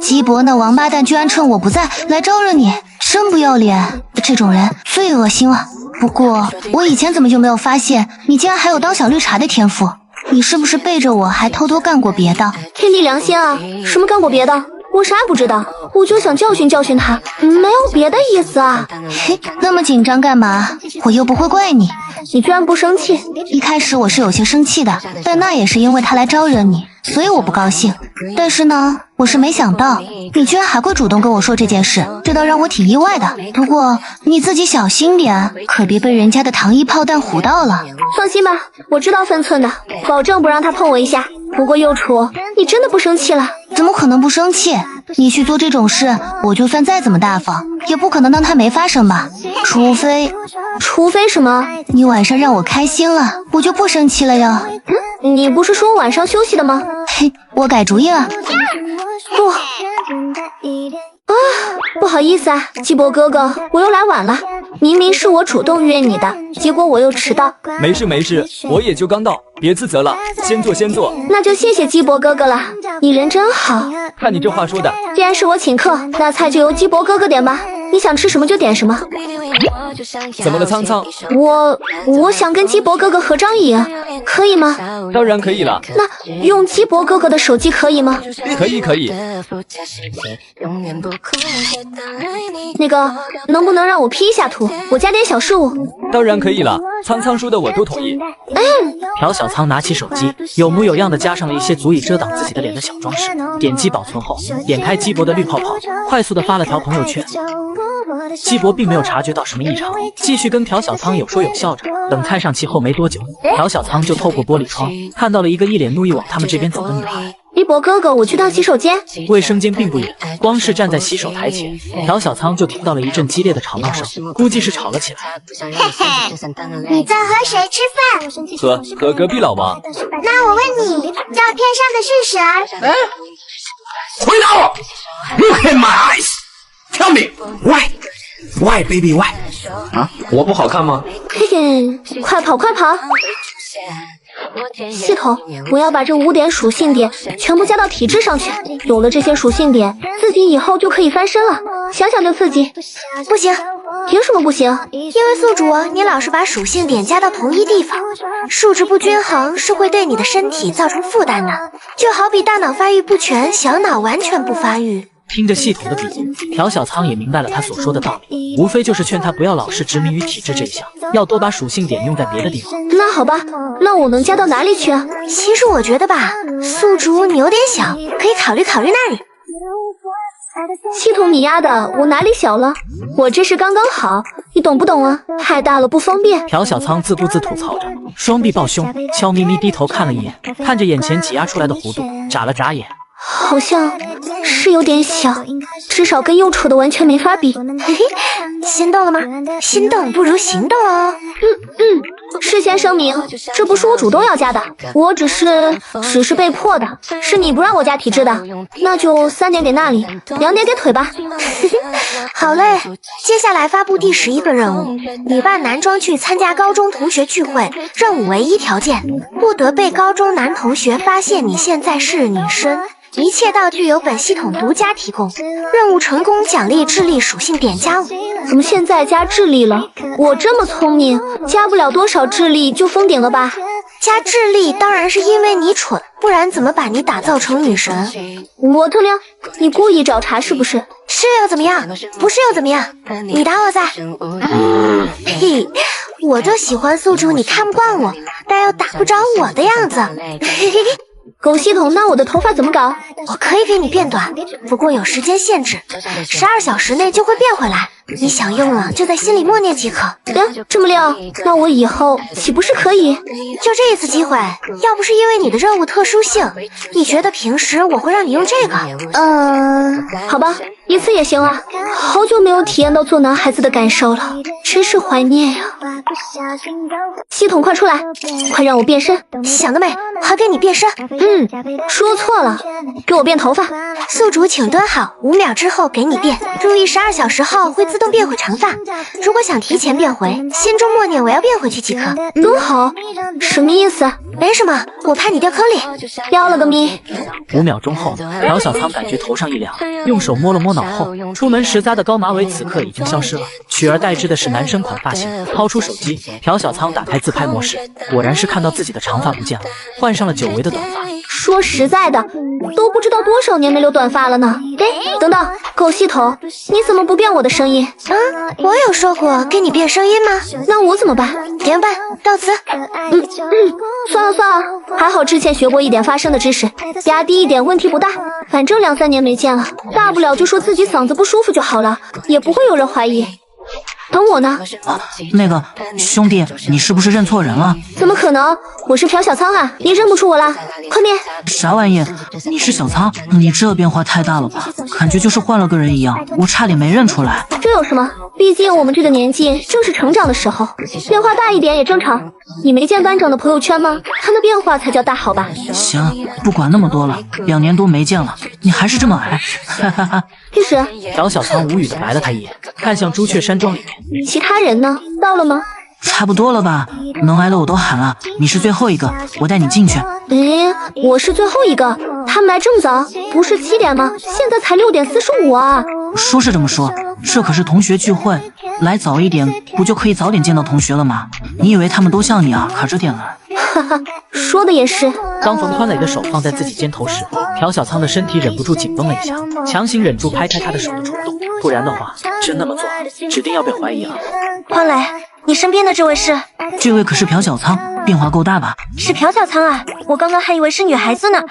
鸡伯那王八蛋居然趁我不在来招惹你，真不要脸！这种人最恶心了。不过我以前怎么就没有发现你竟然还有当小绿茶的天赋？你是不是背着我还偷偷干过别的？天地良心啊，什么干过别的？我啥也不知道，我就想教训教训他，没有别的意思啊。嘿，那么紧张干嘛？我又不会怪你。你居然不生气？一开始我是有些生气的，但那也是因为他来招惹你，所以我不高兴。但是呢，我是没想到你居然还会主动跟我说这件事，这倒让我挺意外的。不过你自己小心点，可别被人家的糖衣炮弹唬到了。放心吧，我知道分寸的，保证不让他碰我一下。不过幼楚，你真的不生气了？怎么可能不生气？你去做这种事，我就算再怎么大方，也不可能当它没发生吧？除非什么？你晚上让我开心了，我就不生气了呀。你不是说晚上休息的吗？嘿，我改主意了。不好意思啊，鸡伯哥哥，我又来晚了。明明是我主动约你的，结果我又迟到。没事没事，我也就刚到，别自责了。先坐先坐。那就谢谢鸡伯哥哥了，你人真好。看你这话说的，既然是我请客，那菜就由鸡伯哥哥点吧。你想吃什么就点什么。怎么了，苍苍？我想跟鸡伯哥哥合张影，可以吗？当然可以了。那用鸡伯哥哥的手机可以吗？可以可以。那个，能不能让我 P 一下图？我加点小事物。当然可以了，苍苍说的我都同意。朴小仓拿起手机，有模有样的加上了一些足以遮挡自己的脸的小装饰，点击保存后，点开鸡伯的绿泡泡，快速的发了条朋友圈。鸡伯并没有察觉到什么异常，继续跟朴小仓有说有笑着。等看上气后没多久，朴小仓就透过玻璃窗看到了一个一脸怒意往他们这边走的女孩。鸡伯哥哥，我去趟洗手间。卫生间并不远，光是站在洗手台前，朴小仓就听到了一阵激烈的吵闹声，估计是吵了起来。嘿嘿，你在和谁吃饭？和隔壁老王。那我问你，照片上的是谁？回答我 ！Look in my eyes. Tell me why? Why, baby? Why? 啊，我不好看吗？嘿嘿，快跑快跑！系统，我要把这5点属性点全部加到体质上去。有了这些属性点，自己以后就可以翻身了。想想就刺激。不行，凭什么不行？因为宿主，你老是把属性点加到同一地方，数值不均衡是会对你的身体造成负担的。就好比大脑发育不全，小脑完全不发育。听着系统的比喻，朴小仓也明白了他所说的道理，无非就是劝他不要老是执迷于体质这一项，要多把属性点用在别的地方。那好吧，那我能加到哪里去啊？其实我觉得吧，宿主你有点小，可以考虑考虑那里。系统你丫的，我哪里小了？我这是刚刚好，你懂不懂啊？太大了不方便。朴小仓自顾自吐槽着，双臂抱胸，悄咪咪低头看了一眼，看着眼前挤压出来的弧度，眨了眨眼。好像是有点小，至少跟幼楚的完全没法比。嘿嘿，心动了吗？心动不如行动哦。事先声明，这不是我主动要加的，我只是被迫的，是你不让我加体质的，那就3点给那里，2点给腿吧。好嘞，接下来发布第11个任务，你扮男装去参加高中同学聚会，任务唯一条件，不得被高中男同学发现你现在是女生。一切道具由本系统独家提供，任务成功奖励智力属性点加5。怎么现在加智力了？我这么聪明，加不了多少智力就封顶了吧？加智力当然是因为你蠢，不然怎么把你打造成女神？我特喵，你故意找茬是不是？是又怎么样？不是又怎么样？你打我噻！嘿，我就喜欢宿主你看不惯我，但又打不着我的样子。嘿嘿嘿。狗系统，那我的头发怎么搞？我可以给你变短，不过有时间限制，12小时内就会变回来。你想用了就在心里默念即可。这么溜，那我以后岂不是可以？就这一次机会，要不是因为你的任务特殊性，你觉得平时我会让你用这个？好吧，一次也行啊。好久没有体验到做男孩子的感受了，真是怀念呀。系统快出来，快让我变身！想得美，还给你变身。说错了，给我变头发。宿主请蹲好，5秒之后给你变，注意12小时后会自动变回长发。如果想提前变回，心中默念我要变回去即可。蹲好，什么意思？没什么，我怕你掉坑里。要了个咪。 5秒钟后，朴小仓感觉头上一凉，用手摸了摸脑后，出门时扎的高马尾此刻已经消失了，取而代之的是男生款发型。掏出手机，朴小仓打开自拍模式，果然是看到自己的长发不见了，换上了久违的短发。说实在的，都不知道多少年没留短发了呢。哎，等等，狗系统，你怎么不变我的声音啊？我有说过给你变声音吗？那我怎么办？明白，到此。算了，还好之前学过一点发声的知识，压低一点问题不大。反正2、3年没见了，大不了就说自己嗓子不舒服就好了，也不会有人怀疑。等我呢。那个兄弟，你是不是认错人了？怎么可能？我是朴小仓啊，你认不出我啦？快变！啥玩意？你是小仓？你这变化太大了吧？感觉就是换了个人一样，我差点没认出来。这有什么？毕竟我们这个年纪正是成长的时候，变化大一点也正常。你没见班长的朋友圈吗？他的变化才叫大好吧？行，不管那么多了，2年多没见了，你还是这么矮，哈哈哈。屁事！朴小仓无语的白了他一眼，看向朱雀山庄里面。其他人呢？到了吗？差不多了吧，能来的我都喊了，你是最后一个，我带你进去。我是最后一个，他们来这么早，不是7点吗？现在才6点45啊！说是这么说，这可是同学聚会，来早一点不就可以早点见到同学了吗？你以为他们都像你啊，可这点了。哈哈，说的也是。当冯宽磊的手放在自己肩头时，朴小仓的身体忍不住紧绷了一下，强行忍住拍开他的手的冲动，不然的话，真那么做，指定要被怀疑了。宽磊，你身边的这位是？这位可是朴小仓，变化够大吧？是朴小仓啊，我刚刚还以为是女孩子呢，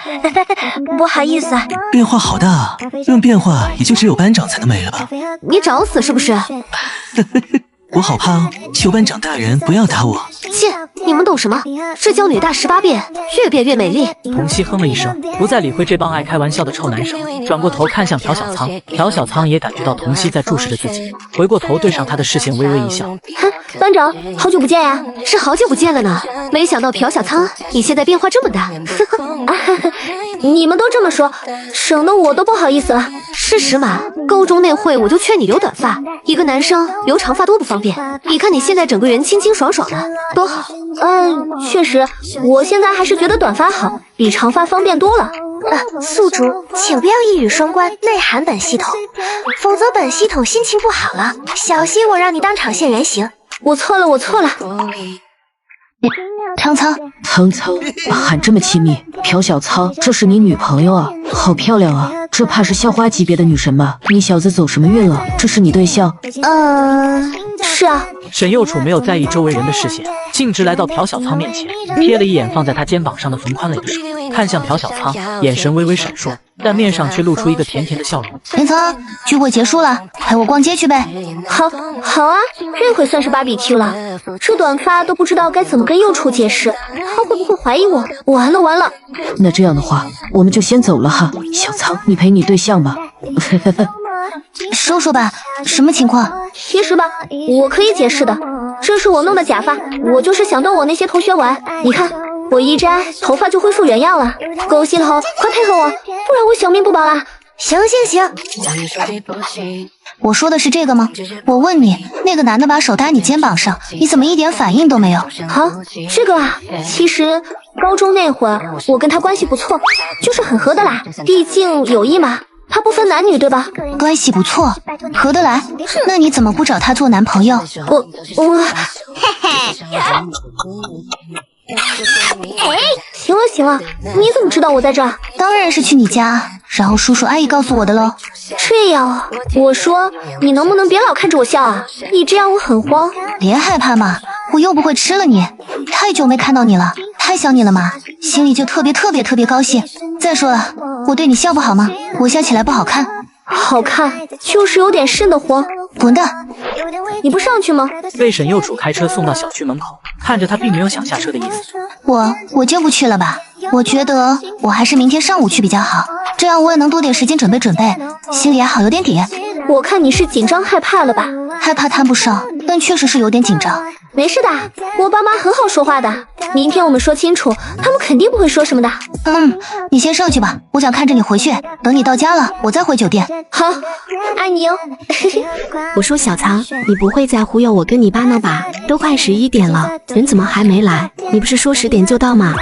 不好意思。变化好大啊，论变化也就只有班长才能没了吧？你找死是不是？我好怕哦，求班长大人不要打我。切，你们懂什么？这叫女大18变，越变越美丽。童熙哼了一声，不再理会这帮爱开玩笑的臭男生，转过头看向朴小仓。朴小仓也感觉到童熙在注视着自己，回过头对上他的视线微微一笑。哼，班长，好久不见呀！是好久不见了呢。没想到朴小仓，你现在变化这么大。你们都这么说，省得我都不好意思了。事实嘛，高中那会我就劝你留短发，一个男生留长发多不方便。你看你现在整个人清清爽爽的，多好。确实，我现在还是觉得短发好，比长发方便多了。宿主，请不要一语双关，内涵本系统，否则本系统心情不好了。小心我让你当场现原形。我错了。唐仓，喊这么亲密，朴小仓，这是你女朋友啊？好漂亮啊！这怕是校花级别的女神吧？你小子走什么运了？这是你对象？是啊。沈右楚没有在意周围人的视线，径直来到朴小仓面前，瞥了一眼放在他肩膀上的冯宽磊的手，看向朴小仓，眼神微微闪烁，但面上却露出一个甜甜的笑容。田仓，聚会结束了，陪我逛街去呗。好啊，这回算是BBQ了。这短发都不知道该怎么跟右楚解释，他会不会怀疑我？完了。那这样的话，我们就先走了哈。小仓，你陪你对象吧。说吧，什么情况？其实吧，我可以解释的。这是我弄的假发，我就是想逗我那些同学玩。你看，我一摘，头发就恢复原样了。狗心头，快配合我，不然我小命不保啦！行，我说的是这个吗？我问你，那个男的把手搭你肩膀上，你怎么一点反应都没有？啊，这个啊，其实高中那会儿我跟他关系不错，就是很合得来，毕竟友谊嘛，他不分男女，对吧？关系不错，合得来，那你怎么不找他做男朋友？我，行了，你怎么知道我在这儿？当然是去你家，然后叔叔阿姨告诉我的喽。这样啊，我说你能不能别老看着我笑啊？你这样我很慌。别害怕嘛，我又不会吃了你。太久没看到你了，太想你了嘛，心里就特别高兴。再说了，我对你笑不好吗？我笑起来不好看。好看，就是有点瘆得慌。滚蛋！你不上去吗？被沈幼楚开车送到小区门口，看着他并没有想下车的意思。我就不去了吧，我觉得我还是明天上午去比较好，这样我也能多点时间准备，心里也好有点底。我看你是紧张害怕了吧？害怕谈不上，但确实是有点紧张。没事的，我爸妈很好说话的，明天我们说清楚，他们肯定不会说什么的。你先上去吧，我想看着你回去，等你到家了，我再回酒店。好，爱你哦。我说小仓，你不会再忽悠我跟你爸呢吧？都快11点了，人怎么还没来？你不是说10点就到吗？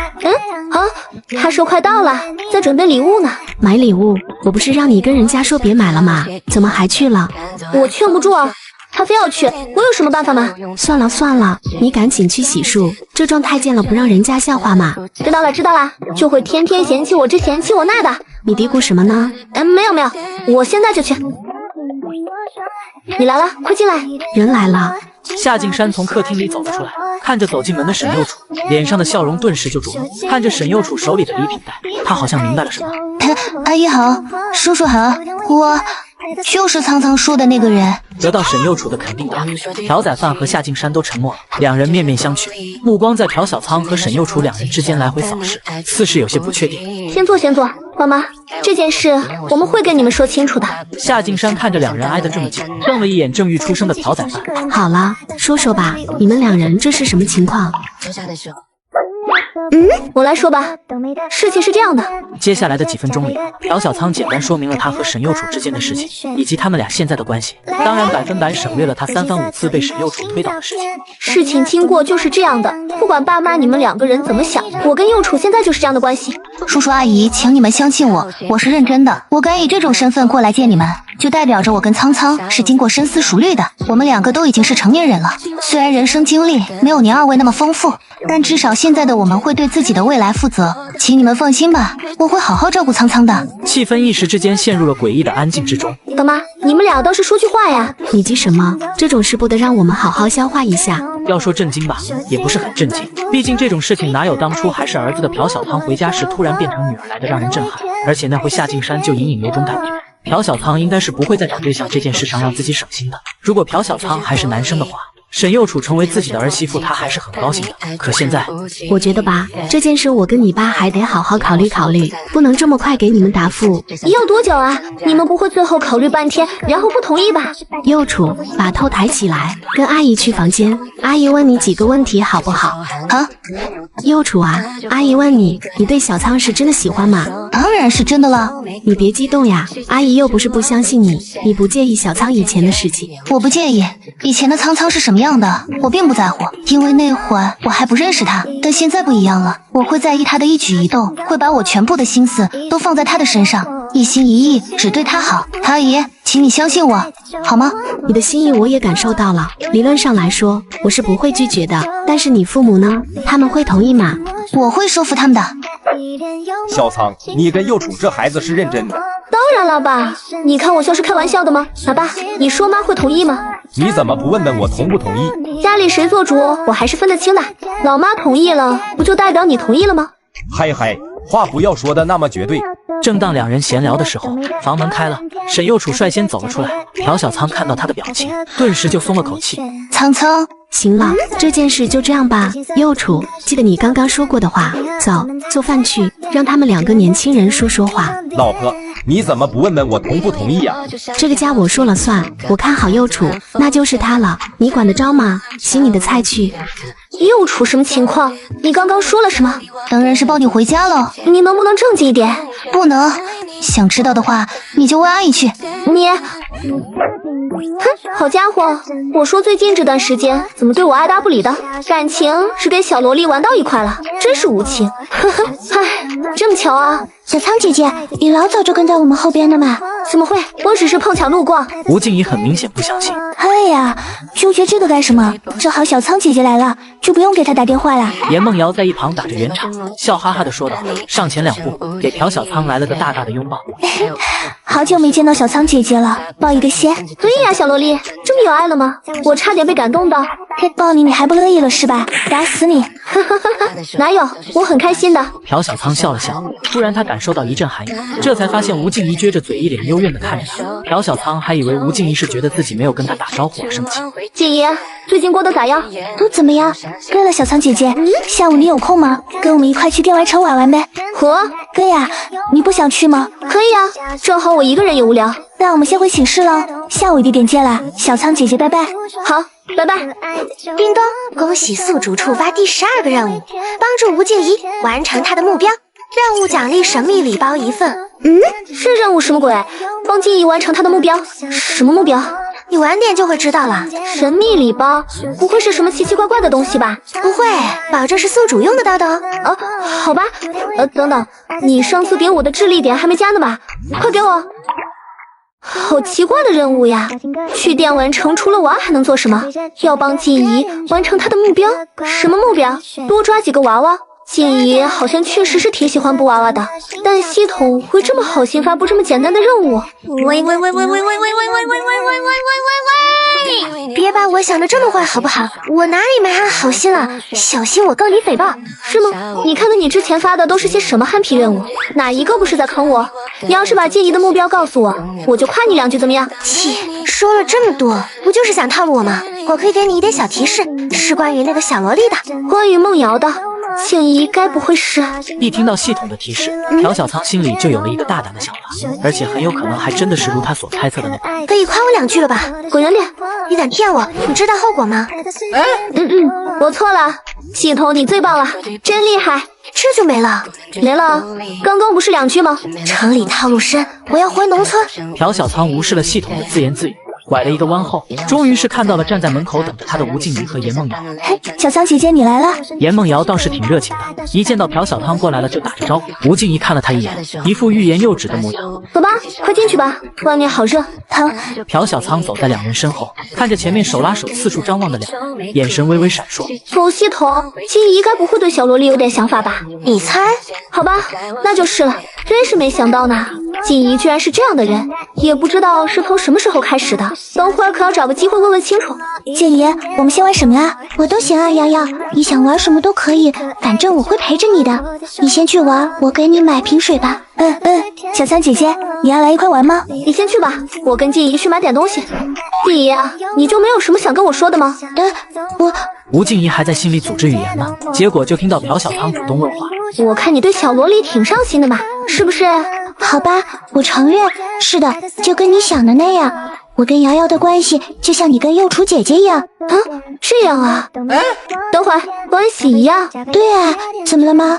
他说快到了，在准备礼物呢。买礼物？我不是让你跟人家说别买了吗？怎么还去了？我劝不住啊。他非要去，我有什么办法吗？算了，你赶紧去洗漱，这状态见了不让人家笑话嘛。知道了，就会天天嫌弃我这嫌弃我那的。你嘀咕什么呢？没有，我现在就去。你来了，快进来。人来了。夏静山从客厅里走了出来，看着走进门的沈幼楚，脸上的笑容顿时就灼了。看着沈幼楚手里的礼品袋，他好像明白了什么。阿姨好，叔叔好，我就是苍苍说的那个人。得到沈幼楚的肯定答，朴宰范和夏静山都沉默了，两人面面相觑，目光在朴小仓和沈幼楚两人之间来回扫视，似是有些不确定。先坐，妈妈，这件事我们会跟你们说清楚的。夏静山看着两人挨得这么近，瞪了一眼正欲出声的朴宰范。好了，说吧，你们两人这是什么情况？我来说吧，事情是这样的。接下来的几分钟里，朴小仓简单说明了他和沈幼楚之间的事情，以及他们俩现在的关系。当然100%省略了他3番5次被沈幼楚推倒的事情。事情经过就是这样的，不管爸妈你们两个人怎么想，我跟幼楚现在就是这样的关系。叔叔阿姨，请你们相信我是认真的。我敢以这种身份过来见你们，就代表着我跟苍苍是经过深思熟虑的。我们两个都已经是成年人了，虽然人生经历没有您二位那么丰富，但至少现在的我们会对自己的未来负责，请你们放心吧，我会好好照顾苍苍的。气氛一时之间陷入了诡异的安静之中。干嘛？你们俩倒是说句话呀！你急什么？这种事不得让我们好好消化一下。要说震惊吧，也不是很震惊，毕竟这种事情哪有当初还是儿子的朴小仓回家时突然变成女儿来的让人震撼，而且那回夏静山就隐隐有种感觉，朴小仓应该是不会在找对象这件事上让自己省心的。如果朴小仓还是男生的话，沈幼楚成为自己的儿媳妇，她还是很高兴的。可现在，我觉得吧，这件事我跟你爸还得好好考虑考虑，不能这么快给你们答复。要多久啊？你们不会最后考虑半天，然后不同意吧？幼楚，把头抬起来，跟阿姨去房间。阿姨问你几个问题好不好？好。幼楚啊，阿姨问你，你对小仓是真的喜欢吗？当然是真的了。你别激动呀，阿姨又不是不相信你，你不介意小仓以前的事情？我不介意，以前的苍苍是什么样的，我并不在乎，因为那会儿我还不认识他。但现在不一样了，我会在意他的一举一动，会把我全部的心思都放在他的身上，一心一意只对他好。阿姨，请你相信我，好吗？你的心意我也感受到了，理论上来说我是不会拒绝的，但是你父母呢？他们会同意吗？我会说服他们的。小仓，你跟幼楚这孩子是认真的？当然了爸，你看我像是开玩笑的吗？老爸，你说妈会同意吗？你怎么不问问我同不同意？家里谁做主，我还是分得清的。老妈同意了，不就代表你同意了吗？嗨，话不要说的那么绝对。正当两人闲聊的时候，房门开了，沈幼楚率先走了出来。朴小仓看到他的表情，顿时就松了口气。苍苍，行了，这件事就这样吧。幼楚，记得你刚刚说过的话，走，做饭去，让他们两个年轻人说说话。老婆，你怎么不问问我同不同意呀？这个家我说了算，我看好幼楚，那就是他了，你管得着吗？洗你的菜去。幼楚什么情况？你刚刚说了什么？当然是抱你回家了。你能不能正经一点？不能。想知道的话，你就问阿姨去。你，哼，好家伙！我说最近这段时间怎么对我爱答不理的？感情是跟小萝莉玩到一块了，真是无情。呵呵，唉，这么巧啊！小仓姐姐，你老早就跟在我们后边的嘛？怎么会？我只是碰巧路过。吴静怡很明显不相信。哎呀，纠结这个干什么？正好小仓姐姐来了，就不用给她打电话了。严梦瑶在一旁打着圆场，笑哈哈地说道，上前2步，给朴小仓来了个大大的拥抱。好久没见到小仓姐姐了，抱一个先。对呀，小萝莉，这么有爱了吗？我差点被感动到。抱你还不乐意了是吧？打死你！哪有，我很开心的。朴小仓笑了笑，突然他感受到一阵寒意，这才发现吴静怡撅着嘴，一脸幽怨地看着他。朴小仓还以为吴静怡是觉得自己没有跟他打招呼而生气。静怡，最近过得咋样？都怎么样？对了，小仓姐姐，下午你有空吗？跟我们一块去电玩城玩玩呗。哥呀，你不想去吗？可以啊，正好我一个人也无聊。那我们先回寝室了，下午一点见啦，小仓姐姐，拜拜。好，拜拜。叮咚，恭喜宿主触发第12个任务，帮助吴静怡完成她的目标。任务奖励神秘礼包1份。是任务什么鬼？帮静怡完成她的目标？什么目标？你晚点就会知道了。神秘礼包，不会是什么奇奇怪怪的东西吧？不会，保证是宿主用得到的哦。好吧。等等，你上次给我的智力点还没加呢吧？快给我。好奇怪的任务呀！去电玩城除了玩还能做什么？要帮静怡完成她的目标？什么目标？多抓几个娃娃？静怡好像确实是挺喜欢布娃娃的，但系统会这么好心发布这么简单的任务？喂！别把我想的这么坏好不好？我哪里没安好心了？小心我告你诽谤！是吗？你看看你之前发的都是些什么憨皮任务，哪一个不是在坑我？你要是把静怡的目标告诉我，我就夸你2句，怎么样？切，说了这么多，不就是想套路我吗？我可以给你一点小提示，是关于那个小萝莉的，关于梦瑶的。静怡该不会是……一听到系统的提示，朴小仓心里就有了一个大胆的想法，而且很有可能还真的是如他所猜测的那般。可以夸我2句了吧？滚远点！你敢骗我？你知道后果吗？我错了，系统你最棒了，真厉害！这就没了？没了？刚刚不是2句吗？城里套路深，我要回农村。朴小仓无视了系统的自言自语，拐了一个弯后，终于是看到了站在门口等着他的吴静怡和严梦瑶。小仓姐姐，你来了。严梦瑶倒是挺热情的，一见到朴小仓过来了就打着招呼。吴静怡看了他一眼，一副欲言又止的模样。走吧，快进去吧，外面好热。疼。朴小仓走在2人身后，看着前面手拉手四处张望的2人，眼神微微闪烁。狗系统，静怡该不会对小萝莉有点想法吧？你猜？好吧，那就是了。真是没想到呢，静怡居然是这样的人，也不知道是从什么时候开始的。等会儿可要找个机会问问清楚。静怡，我们先玩什么啊？我都行啊，瑶瑶，你想玩什么都可以，反正我会陪着你的。你先去玩，我给你买瓶水吧。小仓姐姐，你要来一块玩吗？你先去吧，我跟静怡去买点东西。静怡啊，你就没有什么想跟我说的吗？吴静怡还在心里组织语言呢，结果就听到朴小仓主动问话。我看你对小萝莉挺上心的嘛，是不是？好吧，我承认，是的，就跟你想的那样。我跟瑶瑶的关系就像你跟幼雏姐姐一样。这样啊？等会儿关系一样？对啊，怎么了吗？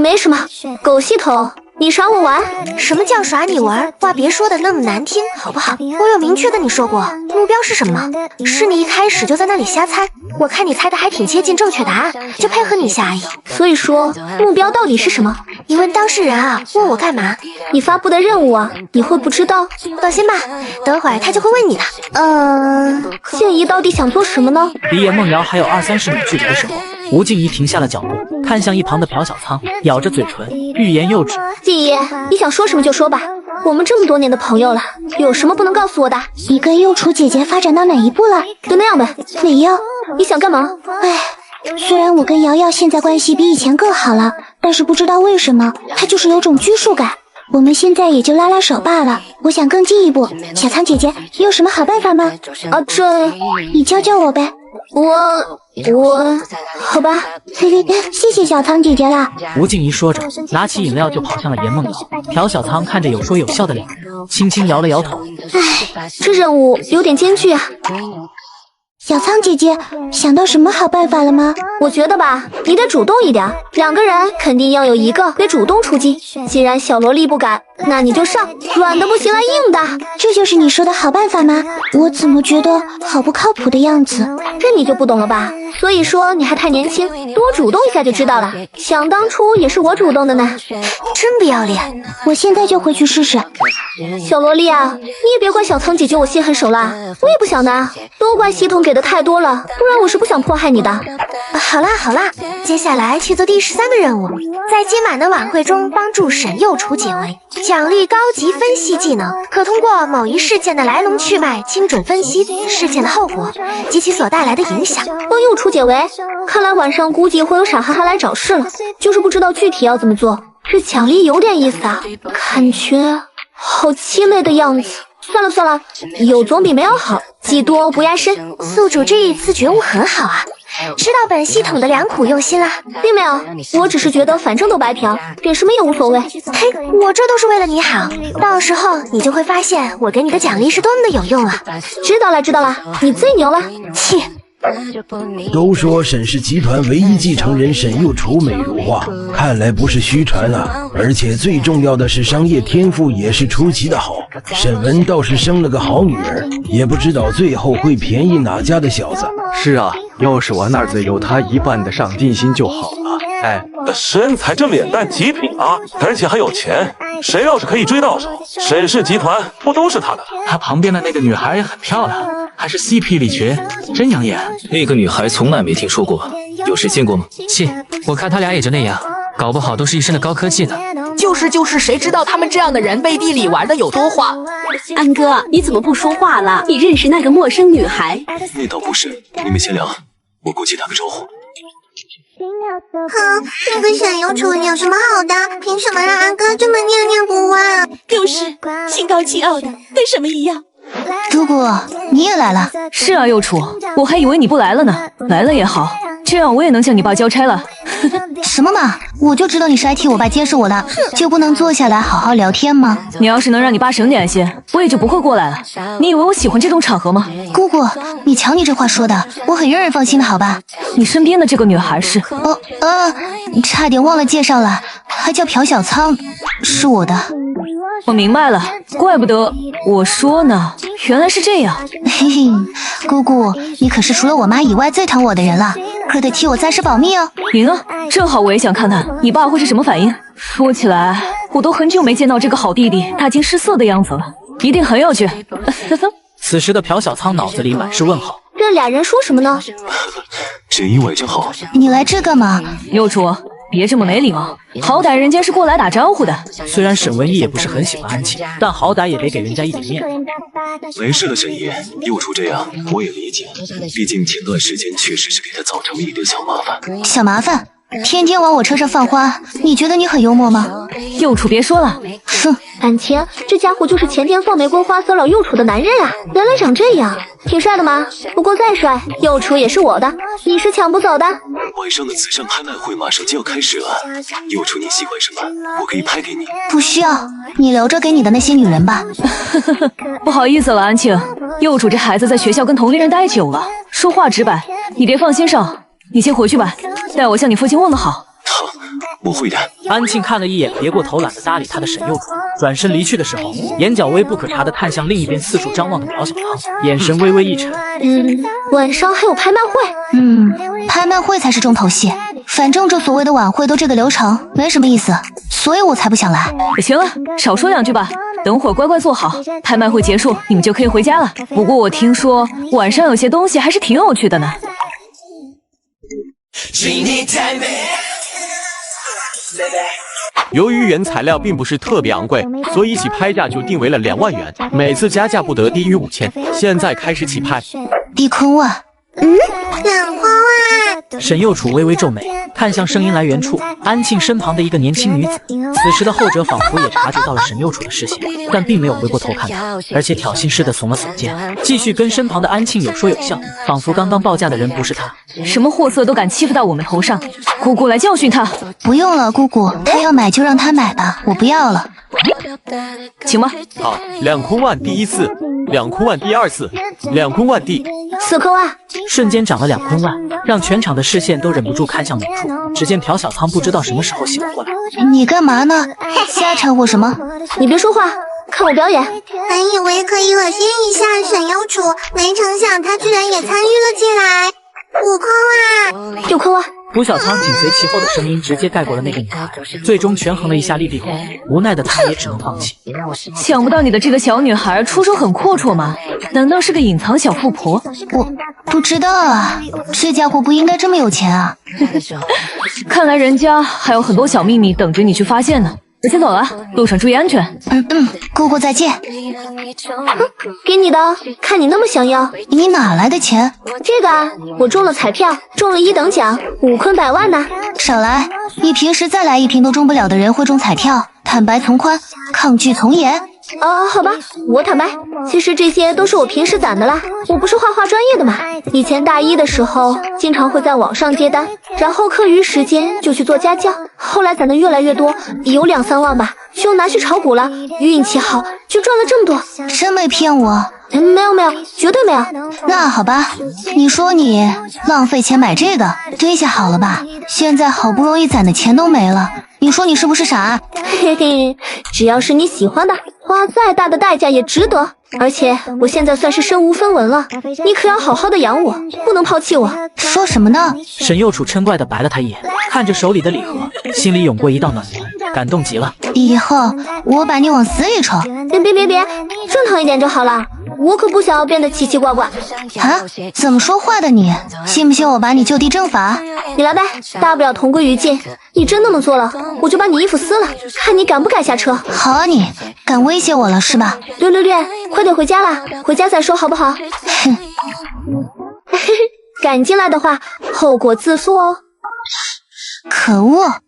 没什么。狗系统，你耍我玩？什么叫耍你玩？话别说的那么难听，好不好？我有明确跟你说过，目标是什么吗？是你一开始就在那里瞎猜，我看你猜的还挺接近正确答案，就配合你一下而已。所以说，目标到底是什么？你问当事人啊，问我干嘛？你发布的任务啊，你会不知道？放心吧，等会儿他就会问你的。静怡到底想做什么呢？离严梦瑶还有20-30米距离的时候，吴静怡停下了脚步，看向一旁的朴小仓，咬着嘴唇，欲言又止。静怡，你想说什么就说吧，我们这么多年的朋友了，有什么不能告诉我的？你跟幼雏姐姐发展到哪一步了？就那样呗。没有。你想干嘛？虽然我跟瑶瑶现在关系比以前更好了，但是不知道为什么，她就是有种拘束感。我们现在也就拉拉手罢了，我想更进一步。小仓姐姐，你有什么好办法吗？这你教教我呗。好吧，谢谢小仓姐姐啦。吴静怡说着，拿起饮料就跑向了严梦瑶。朴小仓看着有说有笑的两人，轻轻摇了摇头。这任务有点艰巨啊。小仓姐姐想到什么好办法了吗？我觉得吧，你得主动一点，两个人肯定要有一个得主动出击。既然小萝莉不敢，那你就上，软的不行了，硬的。这就是你说的好办法吗？我怎么觉得好不靠谱的样子？这你就不懂了吧？所以说你还太年轻，多主动一下就知道了。想当初也是我主动的呢。真不要脸！我现在就回去试试。小萝莉啊，你也别怪小仓姐姐我心狠手辣，我也不想的，都怪系统给的太多了，不然我是不想迫害你的。好啦，接下来去做第13个任务，在今晚的晚会中帮助沈右楚解围，奖励高级分析技能，可通过某一事件的来龙去脉精准分析事件的后果及其所带来的影响。帮右楚解围，看来晚上估计会有傻哈哈来找事了，就是不知道具体要怎么做。这奖励有点意思啊，感觉好鸡肋的样子。算了，有总比没有好，技多不压身。宿主这一次觉悟很好啊，知道本系统的良苦用心啦。并没有，我只是觉得反正都白嫖，点什么也无所谓。嘿，我这都是为了你好，到时候你就会发现我给你的奖励是多么的有用了。知道了，你最牛了。切。都说沈氏集团唯一继承人沈右楚美如画，看来不是虚传了。而且最重要的是商业天赋也是出奇的好。沈文倒是生了个好女儿，也不知道最后会便宜哪家的小子。是啊，要是我那儿子有他一半的上进心就好了。哎，身材这脸蛋极品啊，而且还有钱，谁要是可以追到手，沈氏集团不都是他的？他旁边的那个女孩也很漂亮，还是 CP 里角，真养眼。那个女孩从来没听说过，有谁见过吗？切，我看他俩也就那样，搞不好都是一身的高科技呢。就是，谁知道他们这样的人背地里玩的有多花？安哥，你怎么不说话了？你认识那个陌生女孩？那倒不是，你们先聊，我过去打个招呼。那个沈右楚有什么好的？凭什么让安哥这么念念不忘？就是心高气傲的，跟什么一样？姑姑，你也来了。是啊，右楚，我还以为你不来了呢。来了也好，这样我也能向你爸交差了。什么嘛，我就知道你是来替我爸接受我的，就不能坐下来好好聊天吗？你要是能让你爸省点心，我也就不会过来了。你以为我喜欢这种场合吗？姑姑，你瞧你这话说的，我很让人放心的好吧？你身边的这个女孩是？差点忘了介绍了，还叫朴小仓，是我的。我明白了，怪不得我说呢，原来是这样。嘿嘿，姑姑，你可是除了我妈以外最疼我的人了，可得替我暂时保密哦。行啊，正好我也想看看你爸会是什么反应。说起来，我都很久没见到这个好弟弟大惊失色的样子了，一定很有趣。此时的朴小仓脑子里满是问号，这俩人说什么呢？这意外真好。你来这干嘛？右楚，别这么没礼貌，好歹人家是过来打招呼的。虽然沈文艺也不是很喜欢安庆，但好歹也得给人家一点面子。没事了，沈姨，右楚这样我也理解，毕竟前段时间确实是给他造成了一点小麻烦。小麻烦？天天往我车上放花，你觉得你很幽默吗？右楚别说了，哼，感情这家伙就是前天放玫瑰花骚扰右楚的男人啊！原来长这样，挺帅的嘛。不过再帅，右楚也是我的，你是抢不走的。晚上的慈善拍卖会马上就要开始了，右楚你喜欢什么，我可以拍给你。不需要，你留着给你的那些女人吧。不好意思了，安庆，右楚这孩子在学校跟同龄人待久了，说话直白，你别放心上。你先回去吧，代我向你父亲问个好。好，我会的。安庆看了一眼别过头懒得搭理他的沈右楚，转身离去的时候，眼角微不可察地看向另一边四处张望的朴小仓，眼神微微一沉。晚上还有拍卖会？拍卖会才是重头戏。反正这所谓的晚会都这个流程，没什么意思，所以我才不想来。行了，少说两句吧。等会儿乖乖坐好，拍卖会结束，你们就可以回家了。不过我听说晚上有些东西还是挺有趣的呢。由于原材料并不是特别昂贵，所以起拍价就定为了2万元，每次加价不得低于5000。现在开始起拍。低空啊！2万！沈右楚微微皱眉，看向声音来源处，安庆身旁的一个年轻女子。此时的后者仿佛也察觉到了沈右楚的视线，但并没有回过头看他，而且挑衅似的耸了耸肩，继续跟身旁的安庆有说有笑，仿佛刚刚报价的人不是他。什么货色都敢欺负到我们头上，姑姑来教训他。不用了，姑姑，他要买就让他买吧，我不要了。请吧。好，2空万第一次，2空万第二次，2空万第4空万，瞬间涨了2空万，让全场的视线都忍不住看向某处。只见朴小仓不知道什么时候醒了过来。你干嘛呢？瞎掺和什么？你别说话，看我表演。本以为可以恶心一下沈右楚，没成想他居然也参与了进来。5空万，6空万。朴小仓紧随其后的声音直接盖过了那个女孩，最终权衡了一下利弊后，无奈的他也只能放弃。想不到你的这个小女孩出手很阔绰嘛，难道是个隐藏小富婆？我不知道啊，这家伙不应该这么有钱啊。看来人家还有很多小秘密等着你去发现呢。我先走了，路上注意安全。姑姑再见。给你的，看你那么想要。你哪来的钱？这个啊，我中了彩票，中了1等奖，5坤100万呢。少来，你平时再来1瓶都中不了的人会中彩票？坦白从宽，抗拒从严。好吧，我坦白，其实这些都是我平时攒的啦。我不是画画专业的嘛，以前大一的时候，经常会在网上接单，然后课余时间就去做家教。后来攒的越来越多，有2、3万吧，就拿去炒股了，运气好就赚了这么多。真没骗我？没有，绝对没有。那好吧，你说你浪费钱买这个，这下好了吧？现在好不容易攒的钱都没了，你说你是不是傻？嘿嘿，只要是你喜欢的，花再大的代价也值得。而且我现在算是身无分文了，你可要好好的养我，不能抛弃我。说什么呢？沈右楚嗔怪的白了他一眼，看着手里的礼盒，心里涌过一道暖流，感动极了。以后我把你往死里抽。别，正常一点就好了。我可不想要变得奇奇怪怪。啊，怎么说话的你？信不信我把你就地正法？你来呗，大不了同归于尽。你真那么做了，我就把你衣服撕了，看你敢不敢下车。好啊，你敢威胁我了是吧？略，快点回家啦，回家再说好不好？哼，敢进来的话，后果自负哦。可恶！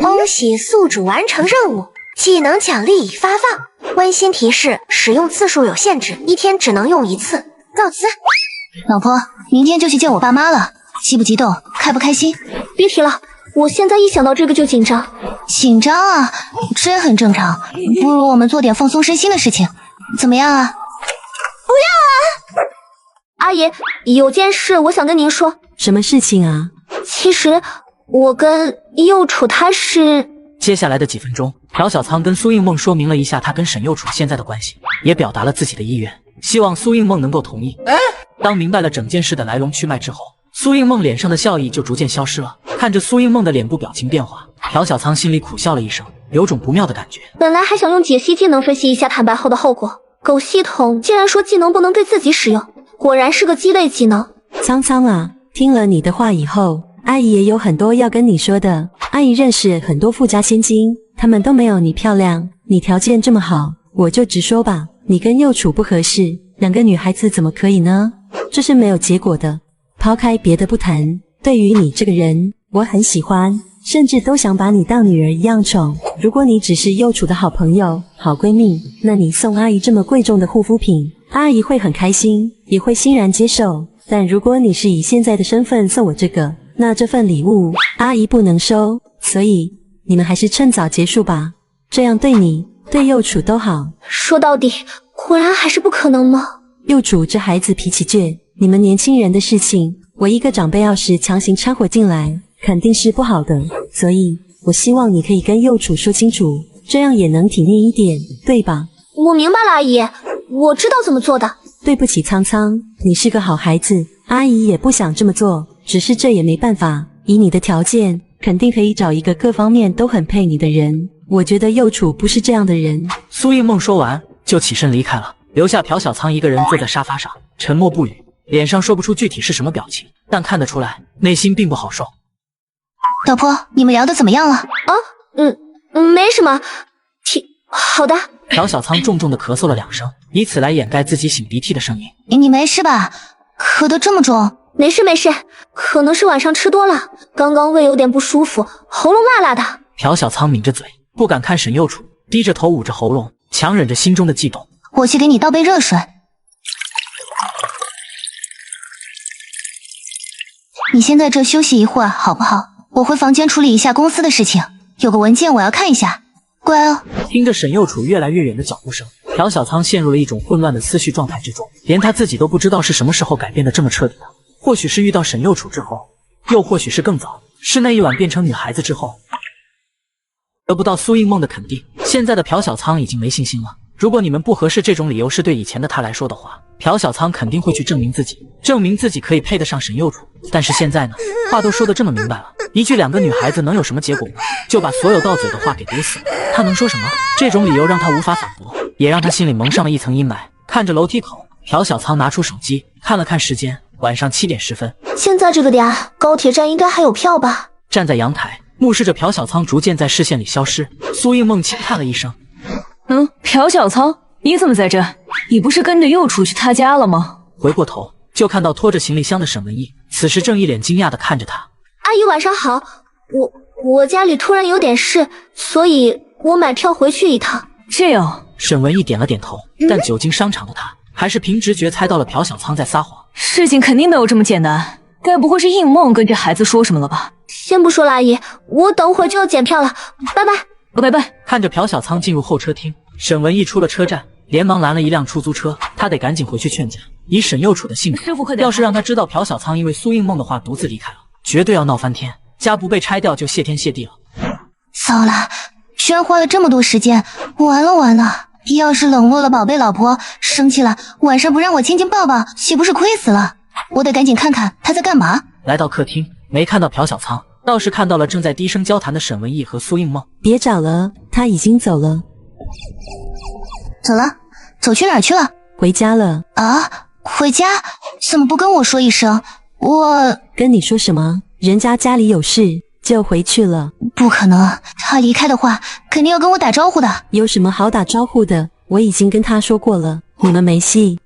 恭喜宿主完成任务，技能奖励已发放。温馨提示：使用次数有限制，1天只能用1次。告辞。老婆，明天就去见我爸妈了，激不激动？开不开心？别提了，我现在一想到这个就紧张。紧张啊，这很正常。不如我们做点放松身心的事情，怎么样啊？不要啊！阿姨，有件事我想跟您说。什么事情啊？其实我跟右楚他是……接下来的几分钟，朴小仓跟苏应梦说明了一下他跟沈右楚现在的关系，也表达了自己的意愿，希望苏应梦能够同意。当明白了整件事的来龙去脉之后，苏应梦脸上的笑意就逐渐消失了。看着苏应梦的脸部表情变化，朴小仓心里苦笑了一声，有种不妙的感觉。本来还想用解析技能分析一下坦白后的后果，狗系统竟然说技能不能对自己使用，果然是个鸡肋技能。苍苍啊，听了你的话以后，阿姨也有很多要跟你说的。阿姨认识很多富家千金，她们都没有你漂亮。你条件这么好，我就直说吧，你跟右楚不合适，2个女孩子怎么可以呢？这是没有结果的。抛开别的不谈，对于你这个人，我很喜欢，甚至都想把你当女儿一样宠。如果你只是右楚的好朋友、好闺蜜，那你送阿姨这么贵重的护肤品，阿姨会很开心，也会欣然接受。但如果你是以现在的身份送我这个，那这份礼物阿姨不能收，所以你们还是趁早结束吧，这样对你对右楚都好。说到底，果然还是不可能吗？右楚这孩子脾气倔，你们年轻人的事情，我一个长辈要是强行掺和进来，肯定是不好的。所以我希望你可以跟右楚说清楚，这样也能体面一点，对吧？我明白了，阿姨，我知道怎么做的。对不起苍苍，你是个好孩子，阿姨也不想这么做，只是这也没办法，以你的条件，肯定可以找一个各方面都很配你的人。我觉得右楚不是这样的人。苏应梦说完就起身离开了，留下朴小仓一个人坐在沙发上，沉默不语，脸上说不出具体是什么表情，但看得出来内心并不好受。老婆，你们聊得怎么样了？没什么。好的。朴小仓重重的咳嗽了2声，以此来掩盖自己擤鼻涕的声音。你没事吧？咳得这么重？没事没事，可能是晚上吃多了，刚刚胃有点不舒服，喉咙辣辣的。朴小仓抿着嘴，不敢看沈右楚，低着头捂着喉咙，强忍着心中的悸动。我去给你倒杯热水。你先在这休息一会儿好不好？我回房间处理一下公司的事情，有个文件我要看一下。乖哦。听着沈右楚越来越远的脚步声，朴小仓陷入了一种混乱的思绪状态之中，连他自己都不知道是什么时候改变得这么彻底的。或许是遇到沈右楚之后，又或许是更早，是那一晚变成女孩子之后。得不到苏映梦的肯定，现在的朴小仓已经没信心了。如果你们不合适，这种理由是对以前的他来说的话，朴小仓肯定会去证明自己可以配得上沈右楚。但是现在呢，话都说得这么明白了，一句两个女孩子能有什么结果呢？就把所有到嘴的话给堵死了。他能说什么？这种理由让他无法反驳，也让他心里蒙上了一层阴霾。看着楼梯口，朴小仓拿出手机看了看时间，晚上7点10分。现在这个点，高铁站应该还有票吧？站在阳台，目视着朴小仓逐渐在视线里消失，苏映梦轻叹了一声。朴小仓，你怎么在这？你不是跟着右楚去他家了吗？回过头就看到拖着行李箱的沈文艺，此时正一脸惊讶地看着他。阿姨晚上好，我家里突然有点事，所以我买票回去一趟。这样，沈文艺点了点头，但久经商场的他还是凭直觉猜到了朴小仓在撒谎。事情肯定没有这么简单，该不会是应梦跟这孩子说什么了吧？先不说了，阿姨，我等会就要检票了，拜拜。拜拜。看着朴小仓进入候车厅，沈文艺出了车站，连忙拦了一辆出租车，他得赶紧回去劝架。以沈右楚的性格，要是让他知道朴小仓因为苏映梦的话独自离开了，绝对要闹翻天，家不被拆掉就谢天谢地了。糟了，居然花了这么多时间，完了！要是冷落了宝贝老婆，生气了，晚上不让我亲亲抱抱，岂不是亏死了？我得赶紧看看他在干嘛。来到客厅，没看到朴小仓，倒是看到了正在低声交谈的沈文艺和苏映梦。别找了，他已经走了。走了？走去哪儿去了？回家了。啊？回家？怎么不跟我说一声？我跟你说什么？人家家里有事就回去了。不可能，他离开的话肯定要跟我打招呼的。有什么好打招呼的？我已经跟他说过了，你们没戏。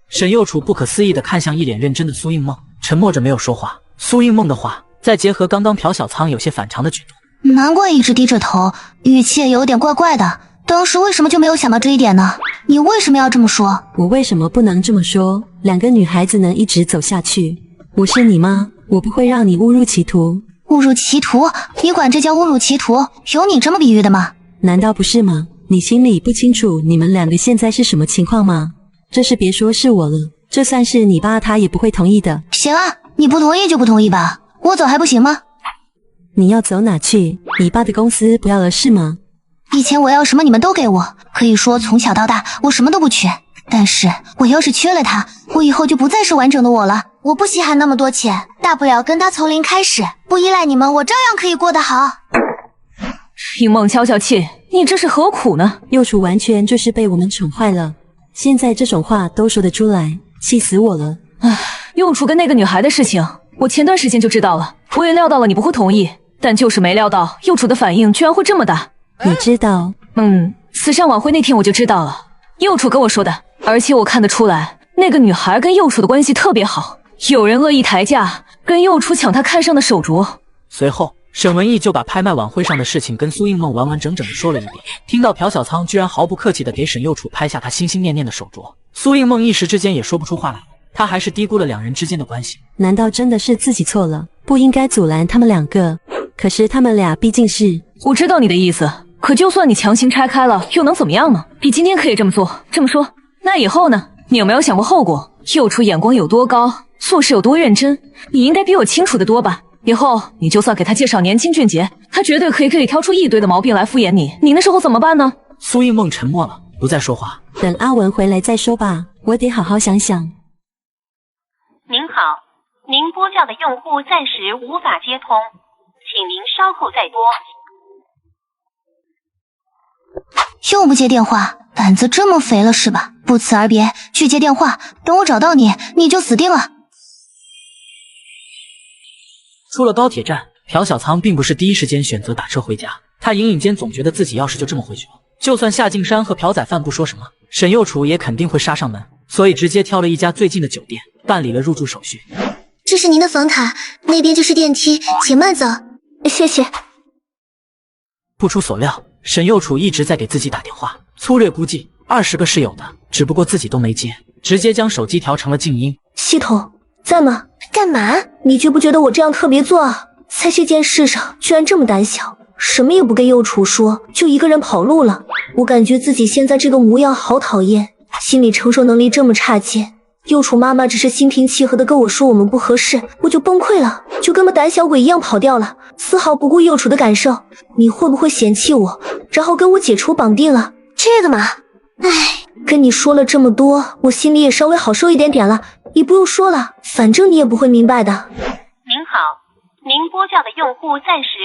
沈右楚不可思议地看向一脸认真的苏映梦，沉默着没有说话。苏映梦的话再结合刚刚朴小仓有些反常的举动，难怪一直低着头，语气也有点怪怪的。当时为什么就没有想到这一点呢？你为什么要这么说？我为什么不能这么说？两个女孩子能一直走下去，我是你妈，我不会让你误入歧途。误入歧途？你管这叫误入歧途？有你这么比喻的吗？难道不是吗？你心里不清楚你们两个现在是什么情况吗？这事别说是我了，这算是你爸他也不会同意的。行啊，你不同意就不同意吧，我走还不行吗？你要走哪去？你爸的公司不要了是吗？以前我要什么你们都给我，可以说从小到大我什么都不缺，但是我要是缺了他，我以后就不再是完整的我了。我不稀罕那么多钱，大不了跟他从零开始，不依赖你们，我照样可以过得好。映梦悄悄气，你这是何苦呢？右楚完全就是被我们宠坏了，现在这种话都说得出来，气死我了。唉，右楚跟那个女孩的事情，我前段时间就知道了，我也料到了你不会同意，但就是没料到右楚的反应居然会这么大。你知道？慈善晚会那天我就知道了，右楚跟我说的，而且我看得出来，那个女孩跟右楚的关系特别好，有人恶意抬价，跟右楚抢她看上的手镯。随后，沈文艺就把拍卖晚会上的事情跟苏映梦完完整整的说了一遍。听到朴小仓居然毫不客气的给沈右楚拍下他心心念念的手镯，苏映梦一时之间也说不出话来，他还是低估了两人之间的关系。难道真的是自己错了，不应该阻拦他们两个？可是他们俩毕竟是……我知道你的意思，可就算你强行拆开了，又能怎么样呢？你今天可以这么做，这么说，那以后呢？你有没有想过后果？右楚眼光有多高，做事有多认真，你应该比我清楚得多吧？以后你就算给他介绍年轻俊杰，他绝对可以挑出一堆的毛病来敷衍你，你那时候怎么办呢？苏映梦沉默了，不再说话。等阿文回来再说吧，我得好好想想。您好，您拨叫的用户暂时无法接通，请您稍后再拨。又不接电话，胆子这么肥了是吧？不辞而别去接电话，等我找到你，你就死定了。出了高铁站，朴小仓并不是第一时间选择打车回家，他隐隐间总觉得自己要是就这么回去了，就算夏静山和朴宰范不说什么，沈右楚也肯定会杀上门，所以直接挑了一家最近的酒店办理了入住手续。这是您的房卡，那边就是电梯，请慢走。谢谢。不出所料，沈右楚一直在给自己打电话，粗略估计20个是有的，只不过自己都没接，直接将手机调成了静音。系统在吗？干嘛？你觉不觉得我这样特别作啊？在这件事上居然这么胆小，什么也不跟右楚说，就一个人跑路了。我感觉自己现在这个模样好讨厌，心理承受能力这么差劲。右楚妈妈只是心平气和的跟我说我们不合适，我就崩溃了，就跟个胆小鬼一样跑掉了，丝毫不顾右楚的感受。你会不会嫌弃我，然后跟我解除绑定了？这个嘛，跟你说了这么多，我心里也稍微好受一点了。你不用说了，反正你也不会明白的。您好，您拨叫的用户暂时……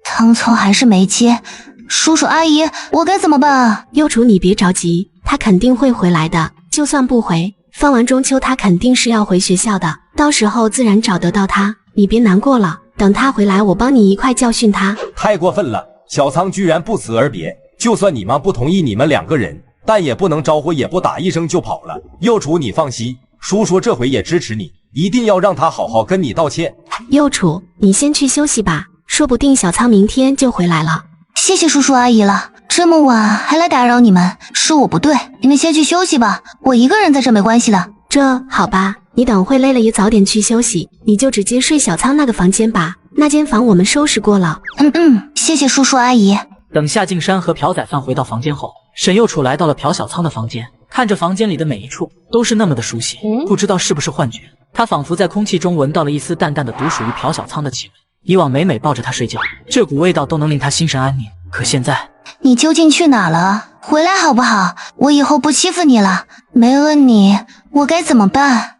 苍苍还是没接，叔叔阿姨，我该怎么办啊？幼雏，你别着急，他肯定会回来的，就算不回，放完中秋他肯定是要回学校的，到时候自然找得到他，你别难过了，等他回来我帮你一块教训他。太过分了，小苍居然不辞而别，就算你妈不同意你们2个人，但也不能招呼也不打一声就跑了。幼雏你放心，叔叔这回也支持你，一定要让他好好跟你道歉。幼雏，你先去休息吧，说不定小苍明天就回来了。谢谢叔叔阿姨了，这么晚还来打扰你们，是我不对，你们先去休息吧，我一个人在这没关系的。这好吧，你等会累了也早点去休息，你就直接睡小苍那个房间吧，那间房我们收拾过了。谢谢叔叔阿姨。等夏静山和朴宰范回到房间后，沈右楚来到了朴小苍的房间，看着房间里的每一处都是那么的熟悉，不知道是不是幻觉，他仿佛在空气中闻到了一丝淡淡的独属于朴小苍的气味。以往每抱着他睡觉，这股味道都能令他心神安宁，可现在……你究竟去哪了？回来好不好？我以后不欺负你了，没了你我该怎么办？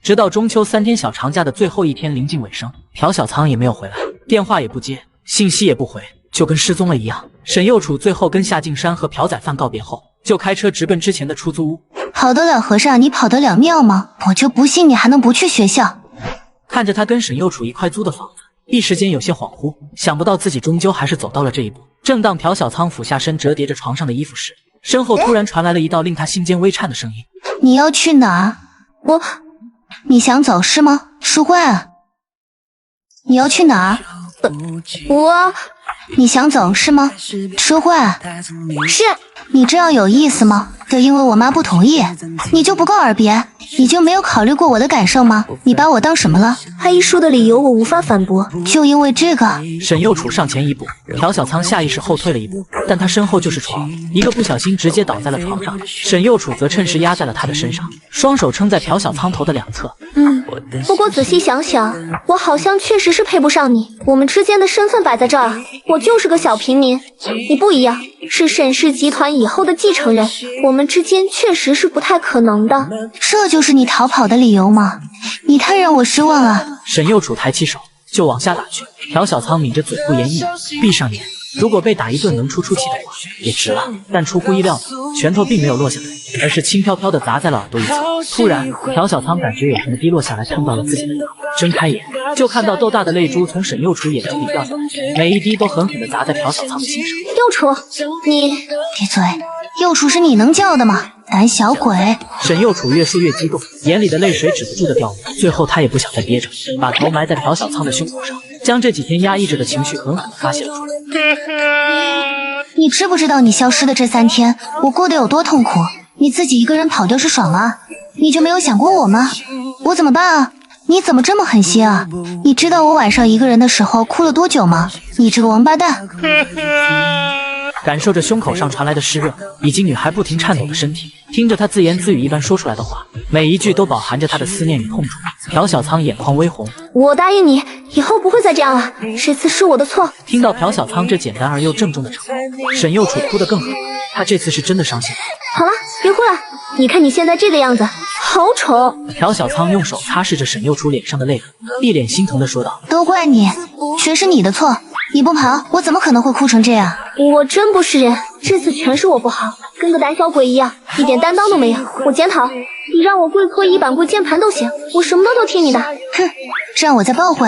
直到中秋3天小长假的最后一天临近尾声，朴小苍也没有回来，电话也不接，信息也不回，就跟失踪了一样。沈右楚最后跟夏静山和朴宰范告别后，就开车直奔之前的出租屋。跑得了和尚，你跑得了庙吗？我就不信你还能不去学校。看着他跟沈右楚一块租的房子，一时间有些恍惚，想不到自己终究还是走到了这一步。正当朴小苍俯下身折叠着床上的衣服时，身后突然传来了一道令他心间微颤的声音：“你要去哪？你想走是吗？说话啊！你要去哪？你想走是吗？说话。是。你这样有意思吗？就因为我妈不同意，你就不够耳别？你就没有考虑过我的感受吗？你把我当什么了？阿姨说的理由我无法反驳，就因为这个。沈右楚上前一步，朴小苍下意识后退了一步，但他身后就是床，一个不小心直接倒在了床上。沈右楚则趁势压在了他的身上，双手撑在朴小苍头的两侧。不过仔细想想，我好像确实是配不上你，我们之间的身份摆在这儿，我就是个小平民，你不一样，是沈氏集团以后的继承人，我们之间确实是不太可能的。这就是你逃跑的理由吗？你太让我失望了。沈右楚抬起手就往下打去，朴小苍抿着嘴不言一语，闭上眼。如果被打一顿能出气的话，也值了。但出乎意料的，拳头并没有落下来，而是轻飘飘地砸在了耳朵一侧。突然，朴小苍感觉有什么滴落下来，碰到了自己的头，睁开眼就看到豆大的泪珠从沈右楚眼睛里掉下来，每一滴都狠狠地砸在朴小苍的心上。右楚，你闭嘴！右楚是你能叫的吗？胆小鬼！沈右楚越说越激动，眼里的泪水止不住的掉落。最后他也不想再憋着，把头埋在朴小苍的胸口上，将这几天压抑着的情绪狠狠地发泄了出来。你知不知道你消失的这3天，我过得有多痛苦？你自己一个人跑掉是爽啊，你就没有想过我吗？我怎么办啊？你怎么这么狠心啊？你知道我晚上一个人的时候哭了多久吗？你这个王八蛋！感受着胸口上传来的湿热，以及女孩不停颤抖的身体，听着她自言自语一般说出来的话，每一句都饱含着她的思念与痛楚。朴小苍眼眶微红，我答应你，以后不会再这样了，这次是我的错。听到朴小苍这简单而又郑重的承诺，沈右楚哭得更狠，他这次是真的伤心了。好了，别哭了，你看你现在这个样子，好丑。朴小苍用手擦拭着沈右楚脸上的泪痕，一脸心疼地说道：都怪你，全是你的错，你不跑，我怎么可能会哭成这样？我真不是人，这次全是我不好，跟个胆小鬼一样，一点担当都没有。我检讨，你让我跪搓衣板跪键盘都行，我什么都听你的。哼，让我再抱会。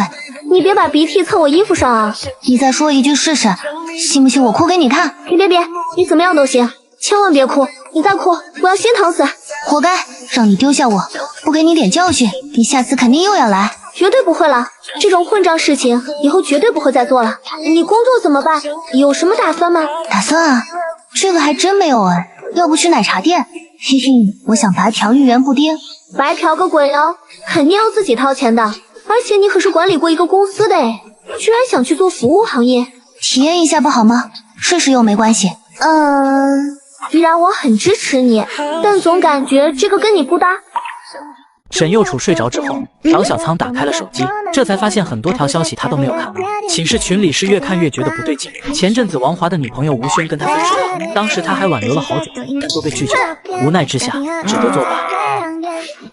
你别把鼻涕蹭我衣服上啊！你再说一句试试，信不信我哭给你看？别，你怎么样都行，千万别哭，你再哭，我要先躺死！活该，让你丢下我，不给你点教训，你下次肯定又要来。绝对不会了，这种混账事情以后绝对不会再做了。你工作怎么办？有什么打算吗？打算啊，这个还真没有哎。要不去奶茶店？嘿嘿，我想白嫖芋圆布丁。白嫖个鬼哦，肯定要自己掏钱的。而且你可是管理过一个公司的哎，居然想去做服务行业，体验一下不好吗？试试又没关系。虽然我很支持你，但总感觉这个跟你不搭。沈右楚睡着之后，朴小仓打开了手机，这才发现很多条消息他都没有看过。寝室群里是越看越觉得不对劲。前阵子王华的女朋友吴轩跟他分手，当时他还挽留了好久，但都被拒绝了。无奈之下，只得作罢。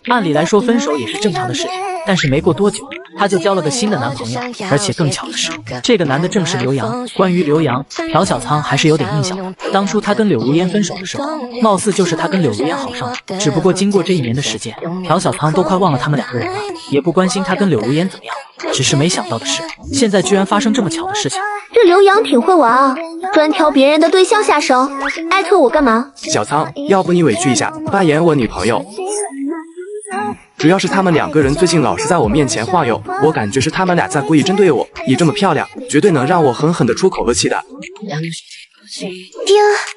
按理来说分手也是正常的事情，但是没过多久，她就交了个新的男朋友，而且更巧的是，这个男的正是刘洋。关于刘洋，朴小仓还是有点印象的。当初他跟柳如烟分手的时候，貌似就是他跟柳如烟好上了。只不过经过这1年的时间，朴小仓都快忘了他们2个人了，也不关心他跟柳如烟怎么样。只是没想到的是，现在居然发生这么巧的事情。这刘洋挺会玩啊，专挑别人的对象下手，艾特我干嘛？小仓，要不你委屈一下，扮演我女朋友。主要是他们2个人最近老是在我面前晃悠，我感觉是他们俩在故意针对我。你这么漂亮，绝对能让我狠狠的出口恶气的。丁，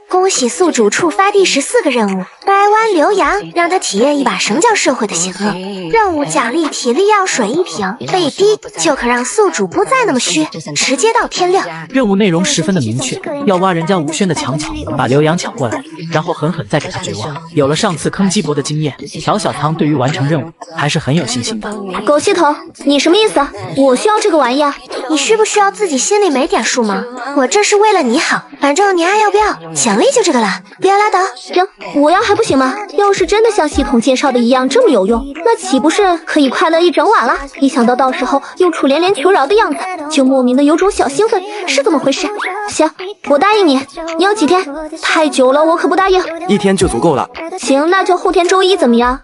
恭喜宿主触发第14个任务，掰弯刘洋，让他体验一把什么叫社会的险恶。任务奖励体力药水1瓶，被逼就可让宿主不再那么虚，直接到天亮。任务内容十分的明确，要挖人家吴轩的墙角，把刘洋抢过来，然后狠狠再给他绝望。有了上次坑鸡婆的经验，朴小仓对于完成任务还是很有信心的。狗系统，你什么意思？我需要这个玩意啊？你需不需要自己心里没点数吗？我这是为了你好，反正你爱要不要，奖励就这个了，不要拉倒。行，我要还不行吗？要是真的像系统介绍的一样这么有用，那岂不是可以快乐一整晚了？一想到时候又楚连连求饶的样子，就莫名的有种小兴奋，是怎么回事？行，我答应你。你要几天？太久了，我可不答应。1天就足够了。行，那就后天周一怎么样？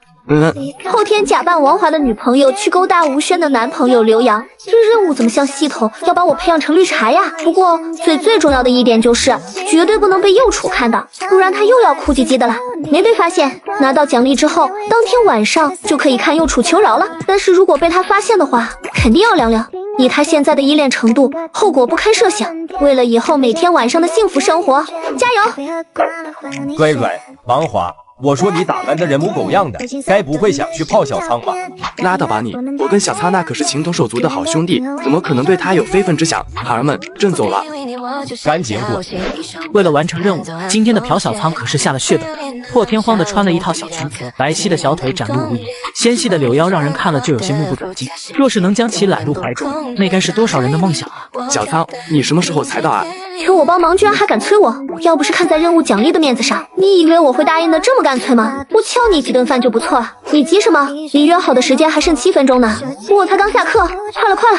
后天假扮王华的女朋友去勾搭吴轩的男朋友刘洋，这任务怎么像系统要把我培养成绿茶呀？不过最重要的一点就是绝对不能被右楚看到，不然他又要哭唧唧的了。没被发现，拿到奖励之后，当天晚上就可以看右楚求饶了。但是如果被他发现的话，肯定要凉凉。以他现在的依恋程度，后果不堪设想。为了以后每天晚上的幸福生活，加油！乖乖，王华。我说你打扮的人模狗样的，该不会想去泡小仓吧？拉倒吧你！我跟小仓那可是情同手足的好兄弟，怎么可能对他有非分之想？孩儿们，朕走了。赶紧滚！为了完成任务，今天的朴小仓可是下了血本，破天荒的穿了一套小裙子，白皙的小腿展露无遗，纤细的柳腰让人看了就有些目不转睛。若是能将其揽入怀中，那该是多少人的梦想啊！小仓，你什么时候才到啊？求我帮忙居然还敢催我，要不是看在任务奖励的面子上，你以为我会答应的这么干脆吗？我敲你几顿饭就不错了，你急什么？离约好的时间还剩7分钟呢，我才刚下课，快了快了。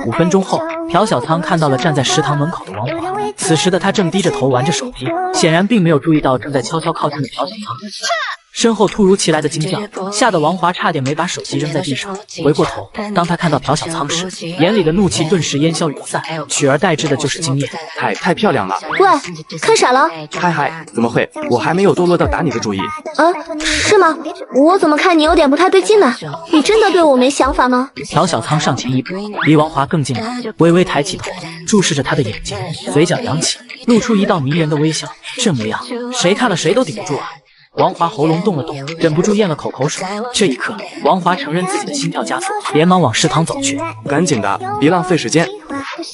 5分钟后，朴小仓看到了站在食堂门口的王华，此时的他正低着头玩着手机，显然并没有注意到正在悄悄靠近的朴小仓。身后突如其来的惊叫，吓得王华差点没把手机扔在地上。回过头，当他看到朴小仓时，眼里的怒气顿时烟消云散，取而代之的就是惊艳。太漂亮了！喂，看傻了？嗨，怎么会？我还没有堕落到打你的主意。是吗？我怎么看你有点不太对劲呢？你真的对我没想法吗？朴小仓上前一步，离王华更近了，微微抬起头，注视着他的眼睛，嘴角扬起，露出一道迷人的微笑。这模样，谁看了谁都顶不住啊！王华喉咙动了动，忍不住咽了口口水。这一刻，王华承认自己的心跳加速，连忙往食堂走去。赶紧的，别浪费时间。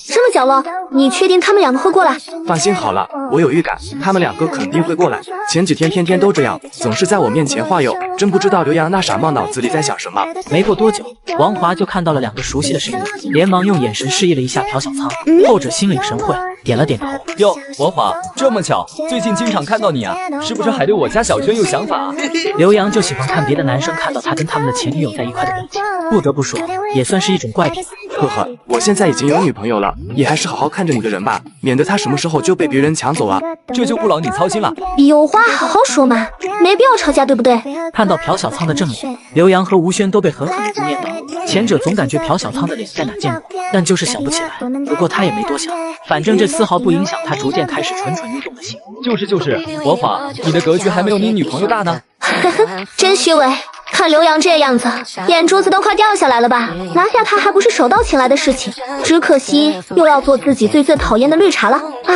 这么角落，你确定他们2个会过来？放心好了，我有预感，他们2个肯定会过来。前几天天天都这样，总是在我面前晃悠，真不知道刘洋那傻帽脑子里在想什么。没过多久，王华就看到了2个熟悉的身影，连忙用眼神示意了一下朴小仓，后者心领神会，点了点头。哟，王华，这么巧，最近经常看到你啊，是不是还对我家小轩有想法啊？刘洋就喜欢看别的男生看到他跟他们的前女友在一块的表情，不得不说，也算是一种怪癖。呵呵，我现在已经有女朋友了，也还是好好看着你的人吧，免得她什么时候就被别人抢走啊。这就不劳你操心了。有话好好说嘛，没必要吵架，对不对？看到朴小仓的正脸，刘洋和吴轩都被狠狠地念到。前者总感觉朴小仓的脸在哪见过，但就是想不起来。不过他也没多想，反正这丝毫不影响他逐渐开始蠢蠢欲动的心。就是，王华，你的格局还没有你女朋友大呢。呵呵，真虚伪。看刘洋这样子，眼珠子都快掉下来了吧？拿下他还不是手到擒来的事情，只可惜又要做自己最讨厌的绿茶了。啊，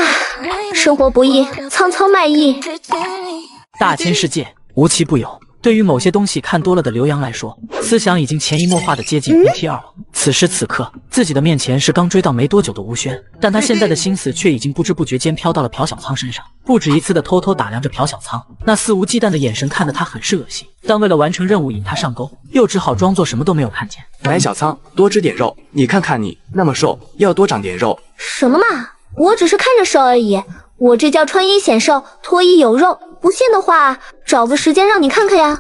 生活不易，苍苍卖艺。大千世界，无奇不有。对于某些东西看多了的刘洋来说，思想已经潜移默化的接近 NTR 了。此时此刻，自己的面前是刚追到没多久的吴轩，但他现在的心思却已经不知不觉间飘到了朴小仓身上，不止一次的偷偷打量着朴小仓，那肆无忌惮的眼神看得他很是恶心。但为了完成任务引他上钩，又只好装作什么都没有看见。来，小仓，多吃点肉，你看看你那么瘦，要多长点肉。什么嘛，我只是看着瘦而已，我这叫穿衣显瘦，脱衣有肉。不信的话，找个时间让你看看呀。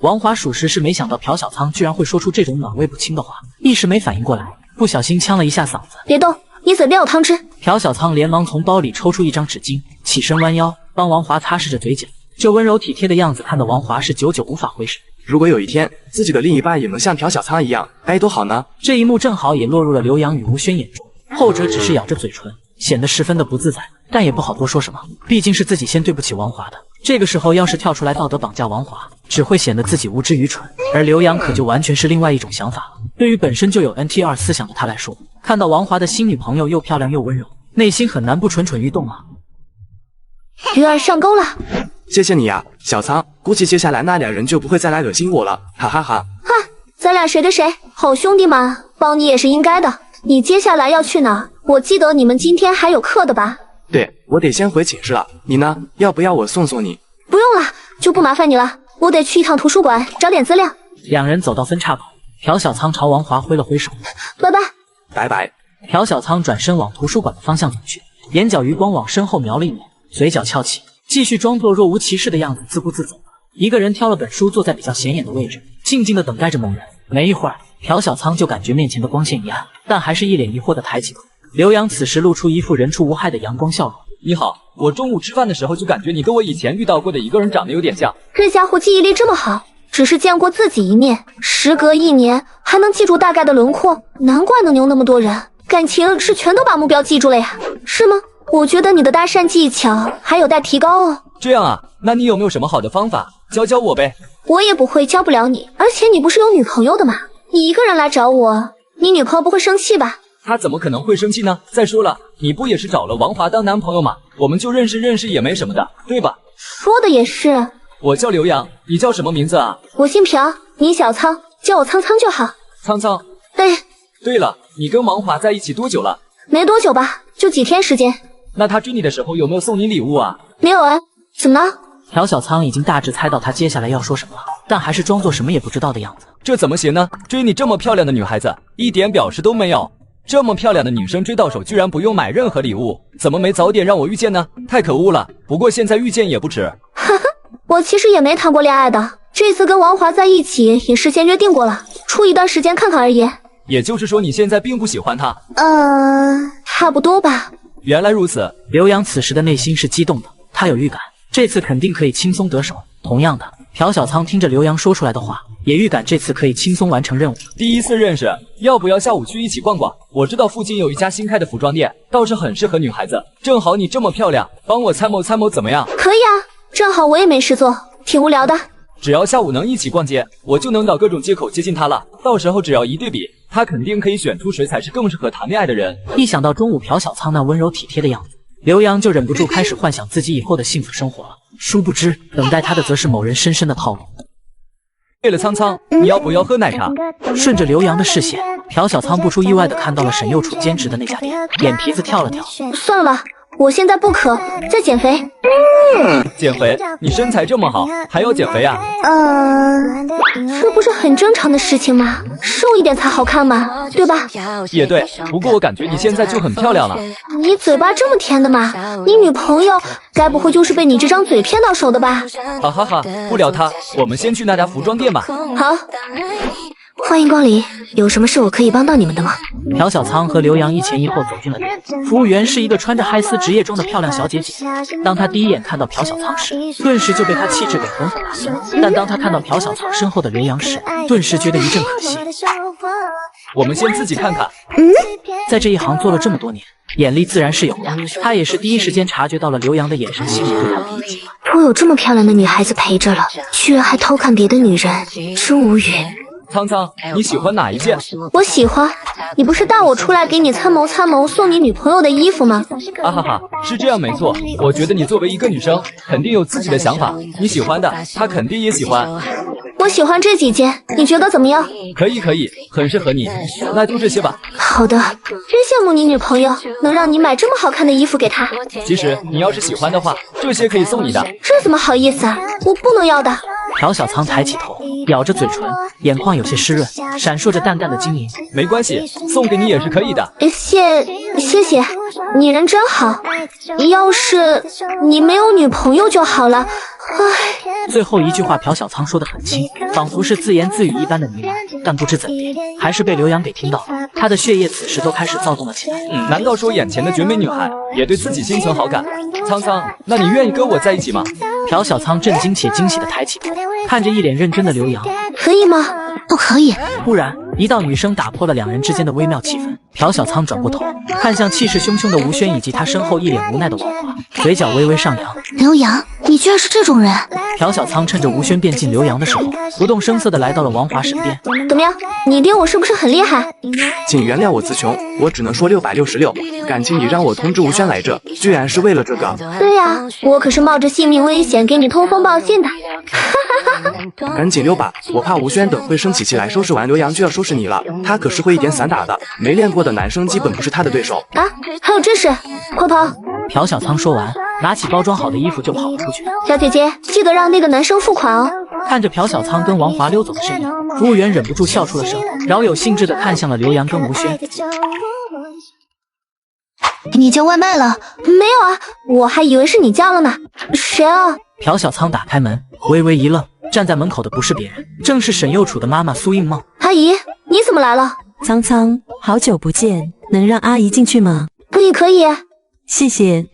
王华属实是没想到朴小仓居然会说出这种暖胃不清的话，一时没反应过来，不小心呛了一下嗓子。别动，你嘴边有汤汁。朴小仓连忙从包里抽出一张纸巾，起身弯腰帮王华擦拭着嘴角，这温柔体贴的样子看得王华是久久无法回神。如果有一天自己的另一半也能像朴小仓一样，该多好呢！这一幕正好也落入了刘洋与吴轩眼中，后者只是咬着嘴唇，显得十分的不自在，但也不好多说什么，毕竟是自己先对不起王华的。这个时候要是跳出来道德绑架王华，只会显得自己无知愚蠢，而刘洋可就完全是另外一种想法了。对于本身就有 NTR 思想的他来说，看到王华的新女朋友又漂亮又温柔，内心很难不蠢蠢欲动啊。鱼儿上钩了，谢谢你啊，小仓，估计接下来那俩人就不会再来恶心我了，哈哈哈。哈，咱俩谁对谁，好兄弟嘛，帮你也是应该的。你接下来要去哪？我记得你们今天还有课的吧？对，我得先回寝室了，你呢？要不要我送送你？不用了，就不麻烦你了，我得去一趟图书馆找点资料。两人走到分岔口，朴小仓朝王华挥了挥手，拜拜。拜拜。朴小仓转身往图书馆的方向走去，眼角余光往身后瞄了一眼，嘴角翘起，继续装作若无其事的样子，自顾自走。一个人挑了本书，坐在比较显眼的位置，静静的等待着某人。没一会儿，朴小仓就感觉面前的光线一暗，但还是一脸疑惑的抬起头。刘洋此时露出一副人畜无害的阳光笑容。你好，我中午吃饭的时候就感觉你跟我以前遇到过的一个人长得有点像。这家伙记忆力这么好，只是见过自己一面，时隔1年还能记住大概的轮廓，难怪能牛那么多人。感情是全都把目标记住了呀？是吗？我觉得你的搭讪技巧还有待提高哦。这样啊，那你有没有什么好的方法教教我呗？我也不会教不了你，而且你不是有女朋友的吗？你一个人来找我，你女朋友不会生气吧？他怎么可能会生气呢？再说了，你不也是找了王华当男朋友吗？我们就认识认识也没什么的，对吧？说的也是。我叫刘洋，你叫什么名字啊？我姓朴，你小仓，叫我仓仓就好。仓仓。对。对了，你跟王华在一起多久了？没多久吧，就几天时间。那他追你的时候有没有送你礼物啊？没有啊，怎么了？朴小仓已经大致猜到他接下来要说什么了，但还是装作什么也不知道的样子。这怎么行呢？追你这么漂亮的女孩子，一点表示都没有。这么漂亮的女生追到手，居然不用买任何礼物，怎么没早点让我遇见呢？太可恶了！不过现在遇见也不迟。哈哈，我其实也没谈过恋爱的，这次跟王华在一起也事先约定过了，处一段时间看看而已。也就是说你现在并不喜欢他？差不多吧。原来如此。刘洋此时的内心是激动的，他有预感，这次肯定可以轻松得手。同样的，朴小仓听着刘洋说出来的话，也预感这次可以轻松完成任务。第一次认识，要不要下午去一起逛逛？我知道附近有一家新开的服装店，倒是很适合女孩子。正好你这么漂亮，帮我参谋参谋怎么样？可以啊，正好我也没事做，挺无聊的。只要下午能一起逛街，我就能找各种借口接近她了。到时候只要一对比，她肯定可以选出谁才是更适合谈恋爱的人。一想到中午朴小仓那温柔体贴的样子，刘洋就忍不住开始幻想自己以后的幸福生活了。殊不知，等待他的则是某人深深的套路。对了，仓仓，你要不要喝奶茶？顺着刘洋的视线，朴小仓不出意外的看到了沈右楚兼职的那家店，眼皮子跳了跳。算了吧，我现在不渴，在减肥。减肥？你身材这么好，还要减肥啊？这不是很正常的事情吗？瘦一点才好看嘛，对吧？也对，不过我感觉你现在就很漂亮了。你嘴巴这么甜的吗？你女朋友该不会就是被你这张嘴骗到手的吧？哈哈哈，不聊她，我们先去那家服装店吧。好。欢迎光临，有什么事我可以帮到你们的吗？朴小仓和刘洋一前一后走进了店，服务员是一个穿着嗨丝职业装的漂亮小姐姐。当她第一眼看到朴小仓时，顿时就被她气质给粉粉打碎。但当她看到朴小仓身后的刘洋时，顿时觉得一阵可惜。我们先自己看看。在这一行做了这么多年，眼力自然是有的。他也是第一时间察觉到了刘洋的眼神，心里对他的意见。我有这么漂亮的女孩子陪着了，居然还偷看别的女人，真无语。苍苍，你喜欢哪一件？我喜欢。你不是带我出来给你参谋参谋送你女朋友的衣服吗？啊哈哈，是这样没错。我觉得你作为一个女生，肯定有自己的想法，你喜欢的，她肯定也喜欢。我喜欢这几件，你觉得怎么样？可以，很适合你。那就这些吧。好的，真羡慕你女朋友能让你买这么好看的衣服给她。其实你要是喜欢的话，这些可以送你的。这怎么好意思啊？我不能要的。朴小仓抬起头，咬着嘴唇，眼眶有些湿润，闪烁着淡淡的晶莹。没关系，送给你也是可以的。谢谢，你人真好。要是你没有女朋友就好了。唉。最后一句话，朴小仓说得很轻，仿佛是自言自语一般的呢喃，但不知怎的，还是被刘洋给听到了。他的血液此时都开始躁动了起来。难道说眼前的绝美女孩也对自己心存好感？苍苍，那你愿意跟我在一起吗？朴小仓震惊且惊喜地抬起头，看着一脸认真的刘洋。可以吗？不可以。忽然，一道女声打破了两人之间的微妙气氛。朴小仓转过头，看向气势汹汹的吴轩以及他身后一脸无奈的王华，嘴角微微上扬。刘洋，你居然是这种人！朴小仓趁着吴轩变进刘洋的时候，不动声色地来到了王华身边。怎么样，你爹我是不是很厉害？请原谅我词穷，我只能说666。感情你让我通知吴轩来着，居然是为了这个。对呀，我可是冒着性命危险给你通风报信的。赶紧溜吧，我怕吴轩等会生起气来，收拾完刘洋就要收拾你了。他可是会一点散打的，没练过的男生基本不是他的对手。啊，还有这事，快跑！朴小仓说完，拿起包装好的衣服就跑了出去。小姐姐，记得让那个男生付款哦。看着朴小仓跟王华溜走的身影，服务员忍不住笑出了声，饶有兴致地看向了刘洋跟吴轩。你叫外卖了？没有啊，我还以为是你叫了呢。谁啊？朴小仓打开门，微微一愣，站在门口的不是别人，正是沈幼楚的妈妈苏映梦。阿姨，你怎么来了？苍苍，好久不见，能让阿姨进去吗？可以。谢谢。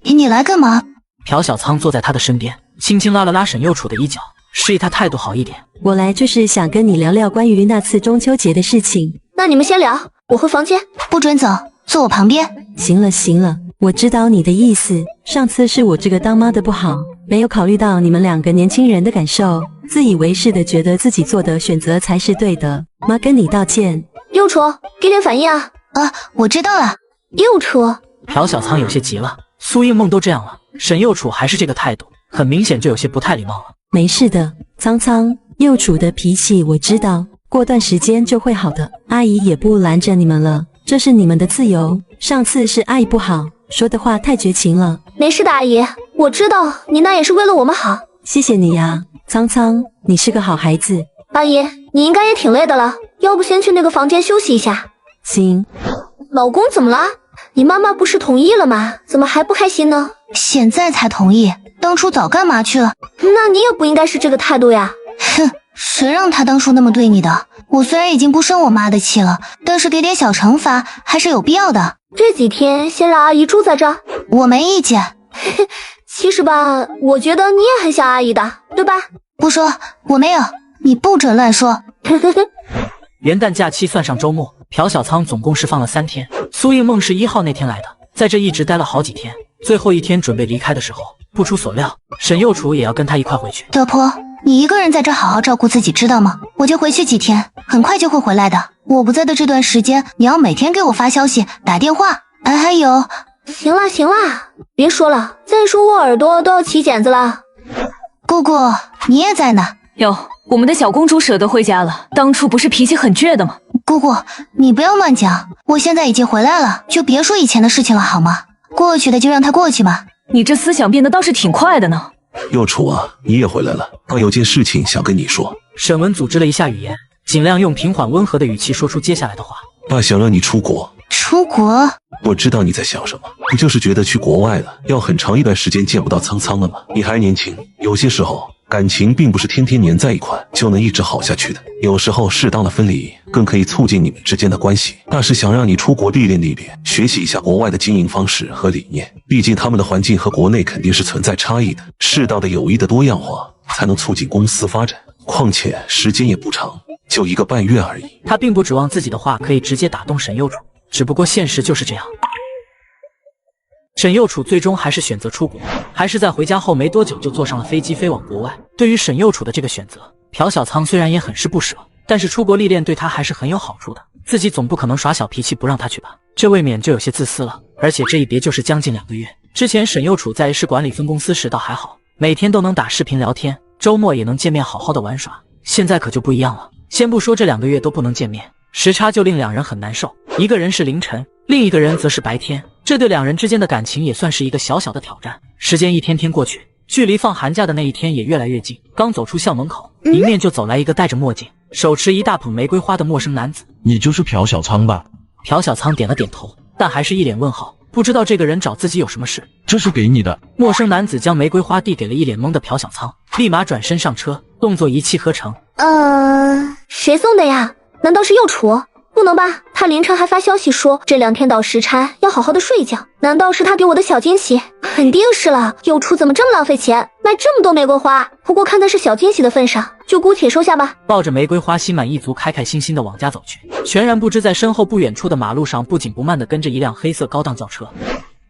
你来干嘛？朴小仓坐在他的身边，轻轻拉了拉沈幼楚的衣角，示意他态度好一点。我来就是想跟你聊聊关于那次中秋节的事情。那你们先聊，我回房间。不准走，坐我旁边。行了，我知道你的意思。上次是我这个当妈的不好，没有考虑到你们两个年轻人的感受，自以为是的觉得自己做的选择才是对的。妈跟你道歉。幼楚，给点反应啊！我知道了。幼楚。朴小仓有些急了，苏映梦都这样了，沈幼楚还是这个态度，很明显就有些不太礼貌了。没事的，苍苍，幼楚的脾气我知道，过段时间就会好的。阿姨也不拦着你们了，这是你们的自由。上次是阿姨不好，说的话太绝情了。没事的，阿姨，我知道你那也是为了我们好。谢谢你呀，苍苍，你是个好孩子。阿姨，你应该也挺累的了，要不先去那个房间休息一下？行。老公怎么了？你妈妈不是同意了吗？怎么还不开心呢？现在才同意，当初早干嘛去了？那你也不应该是这个态度呀。哼，谁让他当初那么对你的？我虽然已经不生我妈的气了，但是给点小惩罚还是有必要的。这几天先让阿姨住在这，我没意见。其实吧，我觉得你也很想阿姨的，对吧？不说，我没有，你不准乱说。元旦假期算上周末，朴小仓总共是放了3天。苏映梦是1号那天来的，在这一直待了好几天。最后一天准备离开的时候，不出所料，沈幼楚也要跟他一块回去。老婆，你一个人在这好好照顾自己，知道吗？我就回去几天，很快就会回来的。我不在的这段时间，你要每天给我发消息、打电话。还有，行啦，别说了，再说我耳朵都要起茧子了。姑姑，你也在呢。哟，我们的小公主舍得回家了，当初不是脾气很倔的吗？姑姑，你不要乱讲，我现在已经回来了，就别说以前的事情了好吗？过去的就让它过去吧。你这思想变得倒是挺快的呢。幼楚啊，你也回来了，爸有件事情想跟你说。沈文组织了一下语言，尽量用平缓温和的语气说出接下来的话。爸想让你出国。出国？我知道你在想什么，不就是觉得去国外了，要很长一段时间见不到苍苍了吗？你还年轻，有些时候感情并不是天天黏在一块就能一直好下去的，有时候适当的分离更可以促进你们之间的关系。那是想让你出国历练历练，学习一下国外的经营方式和理念，毕竟他们的环境和国内肯定是存在差异的，适当的友谊的多样化才能促进公司发展。况且时间也不长，就1个半月而已。他并不指望自己的话可以直接打动沈右楚，只不过现实就是这样。沈右楚最终还是选择出国，还是在回家后没多久就坐上了飞机飞往国外。对于沈右楚的这个选择，朴小仓虽然也很是不舍，但是出国历练对他还是很有好处的。自己总不可能耍小脾气不让他去吧，这未免就有些自私了。而且这一别就是将近2个月。之前沈右楚在市管理分公司时倒还好，每天都能打视频聊天，周末也能见面好好的玩耍。现在可就不一样了，先不说这2个月都不能见面，时差就令两人很难受。一个人是凌晨，另一个人则是白天，这对两人之间的感情也算是一个小小的挑战。时间一天天过去，距离放寒假的那一天也越来越近。刚走出校门口，迎面就走来一个戴着墨镜、手持一大捧玫瑰花的陌生男子。你就是朴小仓吧？朴小仓点了点头，但还是一脸问号，不知道这个人找自己有什么事。这是给你的。陌生男子将玫瑰花递给了一脸懵的朴小仓，立马转身上车，动作一气呵成。谁送的呀？难道是右楚？不能吧，他凌晨还发消息说这2天倒时差，要好好的睡一觉。难道是他给我的小惊喜？肯定是了，右楚怎么这么浪费钱，买这么多玫瑰花？不过看在是小惊喜的份上，就姑且收下吧。抱着玫瑰花，心满意足，开开心心的往家走去，全然不知在身后不远处的马路上不紧不慢的跟着一辆黑色高档轿车。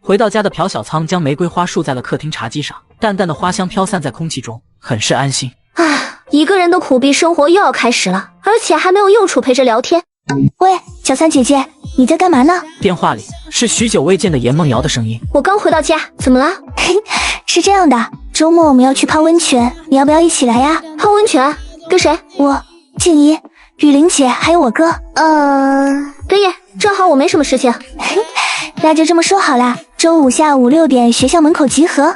回到家的朴小仓将玫瑰花竖在了客厅茶几上，淡淡的花香飘散在空气中，很是安心。一个人的苦逼生活又要开始了，而且还没有右楚陪着聊天。喂，小三姐姐，你在干嘛呢？电话里是许久未见的严梦瑶的声音。我刚回到家，怎么了？是这样的，周末我们要去泡温泉，你要不要一起来呀？泡温泉？跟谁？我、静怡、雨玲姐还有我哥。可以，正好我没什么事情。那就这么说好啦，周5下午6点学校门口集合。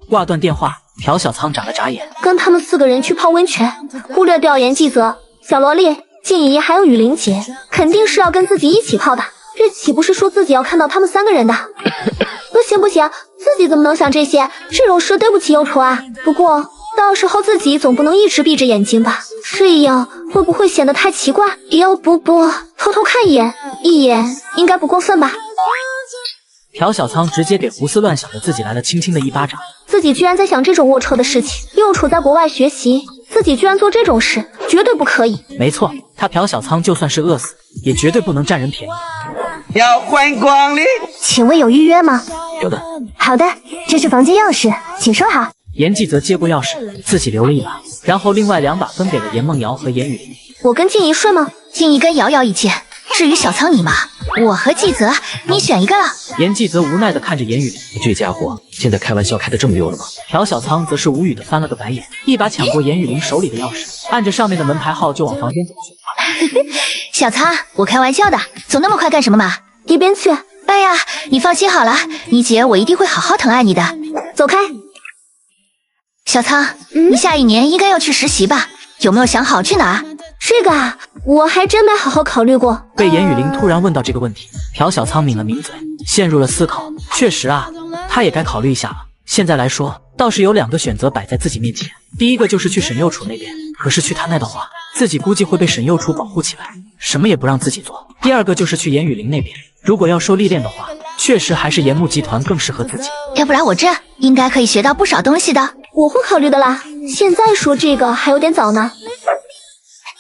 挂断电话，朴小仓眨了眨眼，跟他们4个人去泡温泉，忽略掉严纪泽、小萝莉、静怡还有雨玲姐，肯定是要跟自己一起泡的。这岂不是说自己要看到他们3个人的？不行不行，自己怎么能想这些？这种事对不起右楚啊。不过到时候自己总不能一直闭着眼睛吧？这样会不会显得太奇怪？要不偷偷看一眼应该不过分吧？朴小仓直接给胡思乱想的自己来了轻轻的一巴掌。自己居然在想这种龌龊的事情，右楚在国外学习，自己居然做这种事，绝对不可以。没错，他朴小仓就算是饿死，也绝对不能占人便宜。要欢迎光临，请问有预约吗？有的。好的，这是房间钥匙，请收好。严纪泽接过钥匙，自己留了一把，然后另外2把分给了严梦瑶和严雨玲。我跟静怡睡吗？静怡跟瑶瑶一间，至于小仓你嘛，我和纪泽，你选一个了。严纪泽无奈地看着严雨玲，这家伙现在开玩笑开得这么溜了吗？朴小仓则是无语地翻了个白眼，一把抢过严雨玲手里的钥匙，按着上面的门牌号就往房间走去。小仓，我开玩笑的，走那么快干什么嘛？一边去。哎呀，你放心好了，你姐我一定会好好疼爱你的。走开。小仓，你下1年应该要去实习吧？有没有想好去哪？这个啊，我还真没好好考虑过。被严雨玲突然问到这个问题，朴小仓抿了抿嘴，陷入了思考。确实啊，他也该考虑一下了。现在来说，倒是有2个选择摆在自己面前。第一个就是去沈右楚那边，可是去他那的话，自己估计会被沈右楚保护起来，什么也不让自己做。第2个就是去严雨玲那边，如果要受历练的话，确实还是严木集团更适合自己。要不然我这应该可以学到不少东西的。我会考虑的啦，现在说这个还有点早呢。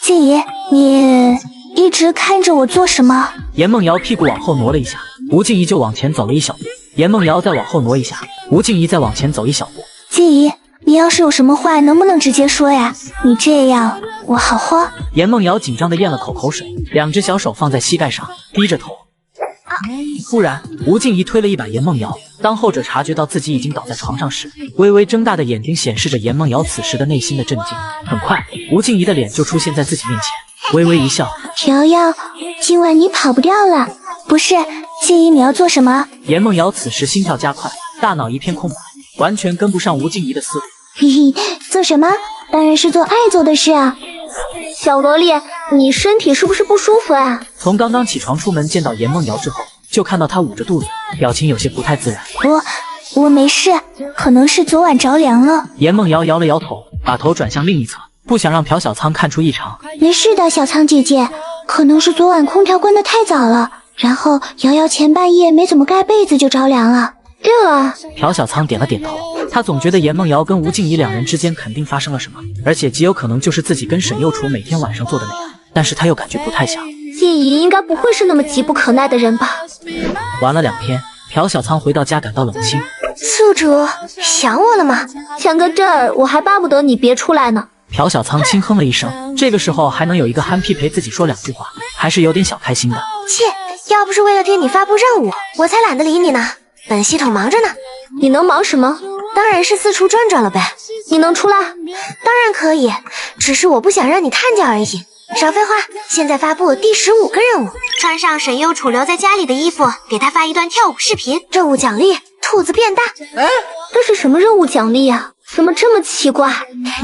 静怡，你一直看着我做什么？严梦瑶屁股往后挪了一下，吴静怡就往前走了一小步。严梦瑶再往后挪一下，吴静怡再往前走一小步。静怡，你要是有什么话，能不能直接说呀？你这样我好慌。严梦瑶紧张地咽了口水，2只小手放在膝盖上，低着头。忽然，吴静怡推了一把严梦瑶，当后者察觉到自己已经倒在床上时，微微睁大的眼睛显示着严梦瑶此时的内心的震惊。很快，吴静怡的脸就出现在自己面前，微微一笑：“瑶瑶，今晚你跑不掉了。不是，静怡，你要做什么？”严梦瑶此时心跳加快，大脑一片空白，完全跟不上吴静怡的思路。嘿嘿，做什么？当然是做爱做的事啊。小萝莉，你身体是不是不舒服啊？从刚刚起床出门见到严梦瑶之后，就看到她捂着肚子，表情有些不太自然。我没事，可能是昨晚着凉了。严梦瑶摇了摇头，把头转向另一侧，不想让朴小仓看出异常。没事的，小仓姐姐，可能是昨晚空调关得太早了，然后瑶瑶前半夜没怎么盖被子就着凉了。热啊！朴小仓点了点头，他总觉得严梦瑶跟吴静怡两人之间肯定发生了什么，而且极有可能就是自己跟沈幼楚每天晚上做的那样，但是他又感觉不太像。静怡应该不会是那么急不可耐的人吧？玩了2天，朴小仓回到家感到冷清。宿主想我了吗？想个这儿，我还巴不得你别出来呢。朴小仓轻哼了一声，这个时候还能有一个憨批陪自己说2句话，还是有点小开心的。切，要不是为了替你发布任务，我才懒得理你呢。本系统忙着呢。你能忙什么？当然是四处转转了呗。你能出来？当然可以，只是我不想让你看见而已。少废话，现在发布第15个任务，穿上沈幼楚留在家里的衣服，给他发一段跳舞视频，任务奖励兔子变大。这是什么任务奖励啊？怎么这么奇怪？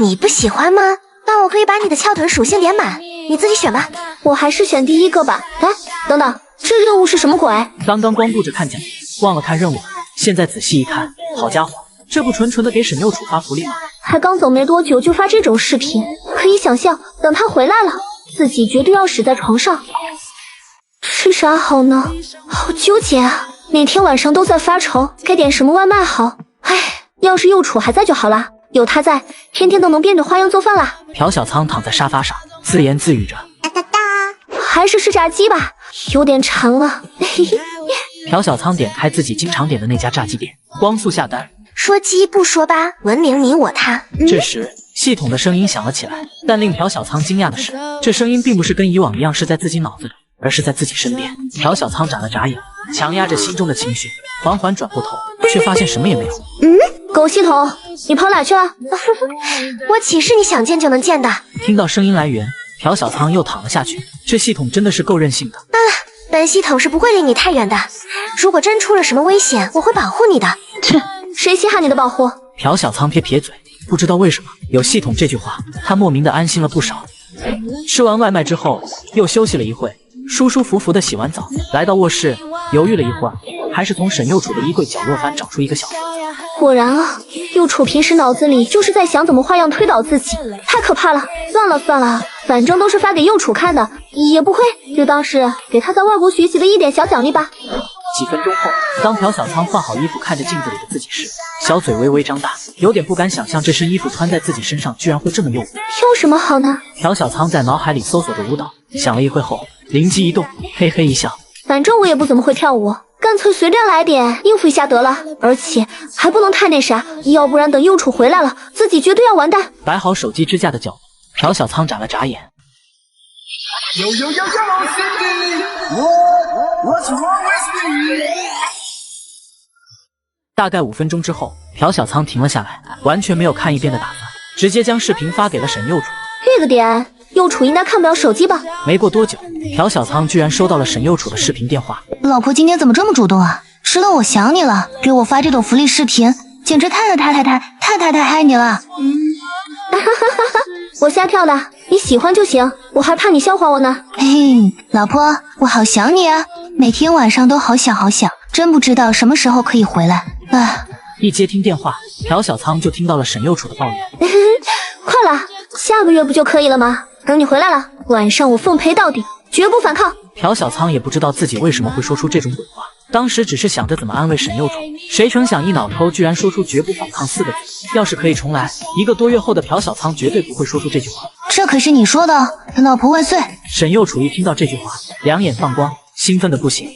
你不喜欢吗？那我可以把你的翘腿属性点满，你自己选吧。我还是选第1个吧。哎，等等，这任务是什么鬼？刚刚光顾着看奖励，忘了看任务，现在仔细一看，好家伙，这不纯纯的给沈幼楚发福利吗？还刚走没多久就发这种视频，可以想象，等他回来了，自己绝对要死在床上。吃啥好呢？好纠结啊！每天晚上都在发愁，该点什么外卖好？唉，要是幼楚还在就好了，有他在，天天都能变着花样做饭啦。朴小仓躺在沙发上，自言自语着：还是吃炸鸡吧，有点馋了。朴小仓点开自己经常点的那家炸鸡店，光速下单。说鸡不说八，文明你我他。这时，系统的声音响了起来，但令朴小仓惊讶的是，这声音并不是跟以往一样是在自己脑子里，而是在自己身边。朴小仓眨了眨眼，强压着心中的情绪，缓缓转过头，却发现什么也没有。狗系统，你跑哪去了？我岂是你想见就能见的？听到声音来源，朴小仓又躺了下去。这系统真的是够任性的。本系统是不会离你太远的，如果真出了什么危险，我会保护你的。切，谁稀罕你的保护？朴小仓撇撇嘴，不知道为什么有系统这句话，他莫名的安心了不少。吃完外卖之后，又休息了一会，舒舒服服的洗完澡，来到卧室，犹豫了一会儿，还是从沈幼楚的衣柜角落翻找出一个小子。果然啊，幼楚平时脑子里就是在想怎么花样推倒自己，太可怕了。算了，反正都是发给幼楚看的，也不亏，就当是给他在外国学习的一点小奖励吧。几分钟后，当朴小仓换好衣服，看着镜子里的自己时，小嘴微微张大，有点不敢想象这身衣服穿在自己身上居然会这么诱惑。跳什么好呢？朴小仓在脑海里搜索着舞蹈，想了一会后，灵机一动，嘿嘿一笑。反正我也不怎么会跳舞，干脆随便来点应付一下得了，而且还不能太那啥，要不然等幼楚回来了，自己绝对要完蛋。摆好手机支架的角落，朴小仓眨了眨眼。大概5分钟之后，朴小仓停了下来，完全没有看一遍的打算，直接将视频发给了沈幼楚。这个点，幼楚应该看不了手机吧？没过多久，朴小仓居然收到了沈幼楚的视频电话。老婆今天怎么这么主动啊？知道我想你了，给我发这种福利视频，简直太爱你了。我瞎跳的，你喜欢就行，我还怕你笑话我呢。嘿，老婆，我好想你啊，每天晚上都好想，真不知道什么时候可以回来啊。一接听电话，朴小仓就听到了沈幼楚的抱怨。快了，下个月不就可以了吗？等你回来了，晚上我奉陪到底，绝不反抗。朴小仓也不知道自己为什么会说出这种鬼话，当时只是想着怎么安慰沈幼楚，谁成想一脑抽居然说出绝不反抗4个字。要是可以重来，1个多月后的朴小仓绝对不会说出这句话。这可是你说的，老婆万岁！沈幼楚一听到这句话，两眼放光，兴奋的不行。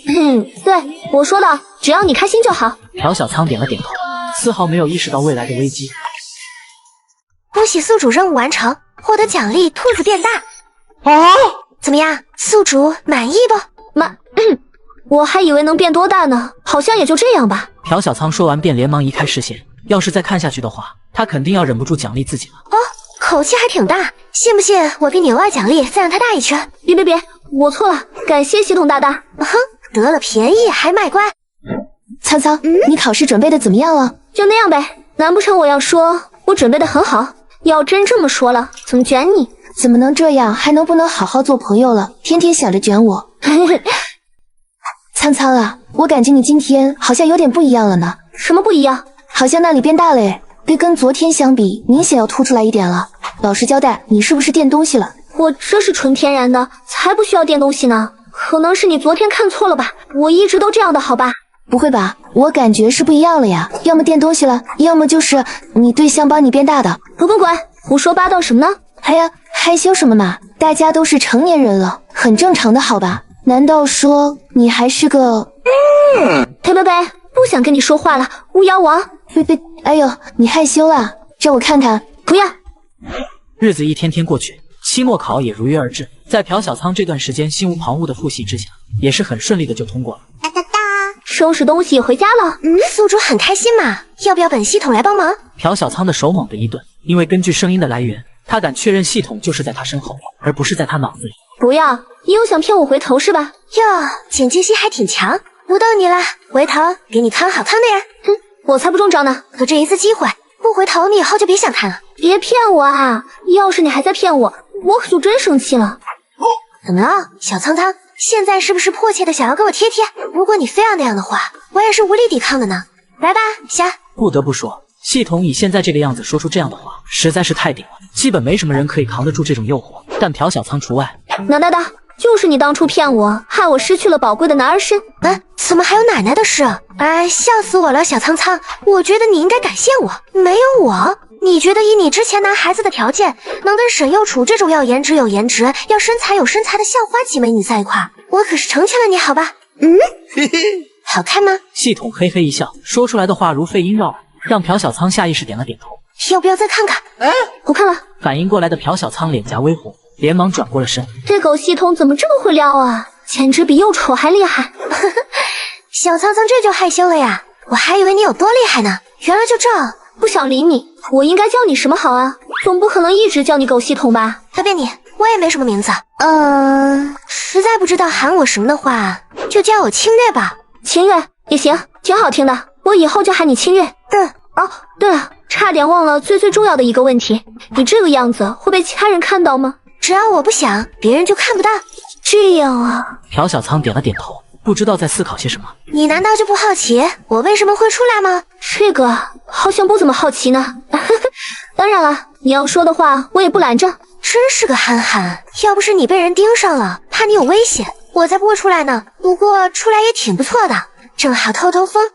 对，我说的，只要你开心就好。朴小仓点了点头，丝毫没有意识到未来的危机。恭喜宿主任务完成，获得奖励兔子变大。怎么样，宿主满意不？我还以为能变多大呢，好像也就这样吧。朴小仓说完便连忙移开视线，要是再看下去的话，他肯定要忍不住奖励自己了。口气还挺大，信不信我给你额外奖励，再让它大一圈？别，我错了，感谢系统大大。得了便宜还卖乖。苍苍，你考试准备的怎么样了？就那样呗，难不成我要说我准备的很好？要真这么说了，怎么卷你？怎么能这样？还能不能好好做朋友了？天天想着卷我。苍苍啊，我感觉你今天好像有点不一样了呢。什么不一样？好像那里变大了诶，跟昨天相比，明显要凸出来一点了。老实交代，你是不是垫东西了？我这是纯天然的，才不需要垫东西呢。可能是你昨天看错了吧，我一直都这样的好吧？不会吧？我感觉是不一样了呀，要么垫东西了，要么就是你对象帮你变大的。滚，胡说八道什么呢？哎呀，害羞什么嘛？大家都是成年人了，很正常的好吧？难道说你还是个……呸，不想跟你说话了，巫妖王。哎呦，你害羞了，让我看看。不要。日子一天天过去，期末考也如约而至。在朴小仓这段时间心无旁骛的复习之下，也是很顺利的就通过了。收拾东西也回家了。宿主很开心嘛，要不要本系统来帮忙？朴小仓的手猛地一顿，因为根据声音的来源，他敢确认系统就是在他身后，而不是在他脑子里。不要，你又想骗我回头是吧？哟，警戒心还挺强，不逗你了，回头给你汤好汤的呀。哼，我才不中招呢，有这一次机会，不回头你以后就别想谈了。别骗我啊！要是你还在骗我，我可就真生气了。怎么了，小苍苍？现在是不是迫切的想要跟我贴贴？如果你非要那样的话，我也是无力抵抗的呢。来吧，虾。不得不说，系统以现在这个样子说出这样的话，实在是太顶了，基本没什么人可以扛得住这种诱惑，但朴小仓除外。奶奶的，就是你当初骗我，害我失去了宝贵的男儿身。怎么还有奶奶的事？哎，笑死我了，小苍苍，我觉得你应该感谢我，没有我。你觉得以你之前男孩子的条件，能跟沈幼楚这种要颜值有颜值，要身材有身材的校花级美女在一块，我可是成全了你，好吧？好看吗？系统嘿嘿一笑，说出来的话如废音绕耳，让朴小仓下意识点了点头。要不要再看看？不看了。反应过来的朴小仓脸颊微红，连忙转过了身。这狗系统怎么这么会撩啊？简直比幼丑还厉害。小苍苍这就害羞了呀？我还以为你有多厉害呢，原来就这。不想理你，我应该叫你什么好啊？总不可能一直叫你狗系统吧？随便你，我也没什么名字。实在不知道喊我什么的话，就叫我清月吧。清月也行，挺好听的，我以后就喊你清月。哦，对了，差点忘了最重要的一个问题，你这个样子会被其他人看到吗？只要我不想，别人就看不到。这样啊。朴小仓点了点头，不知道在思考些什么。你难道就不好奇我为什么会出来吗？这个好像不怎么好奇呢。当然了，你要说的话我也不拦着。真是个憨憨，要不是你被人盯上了，怕你有危险，我才不会出来呢。不过出来也挺不错的，正好透透风。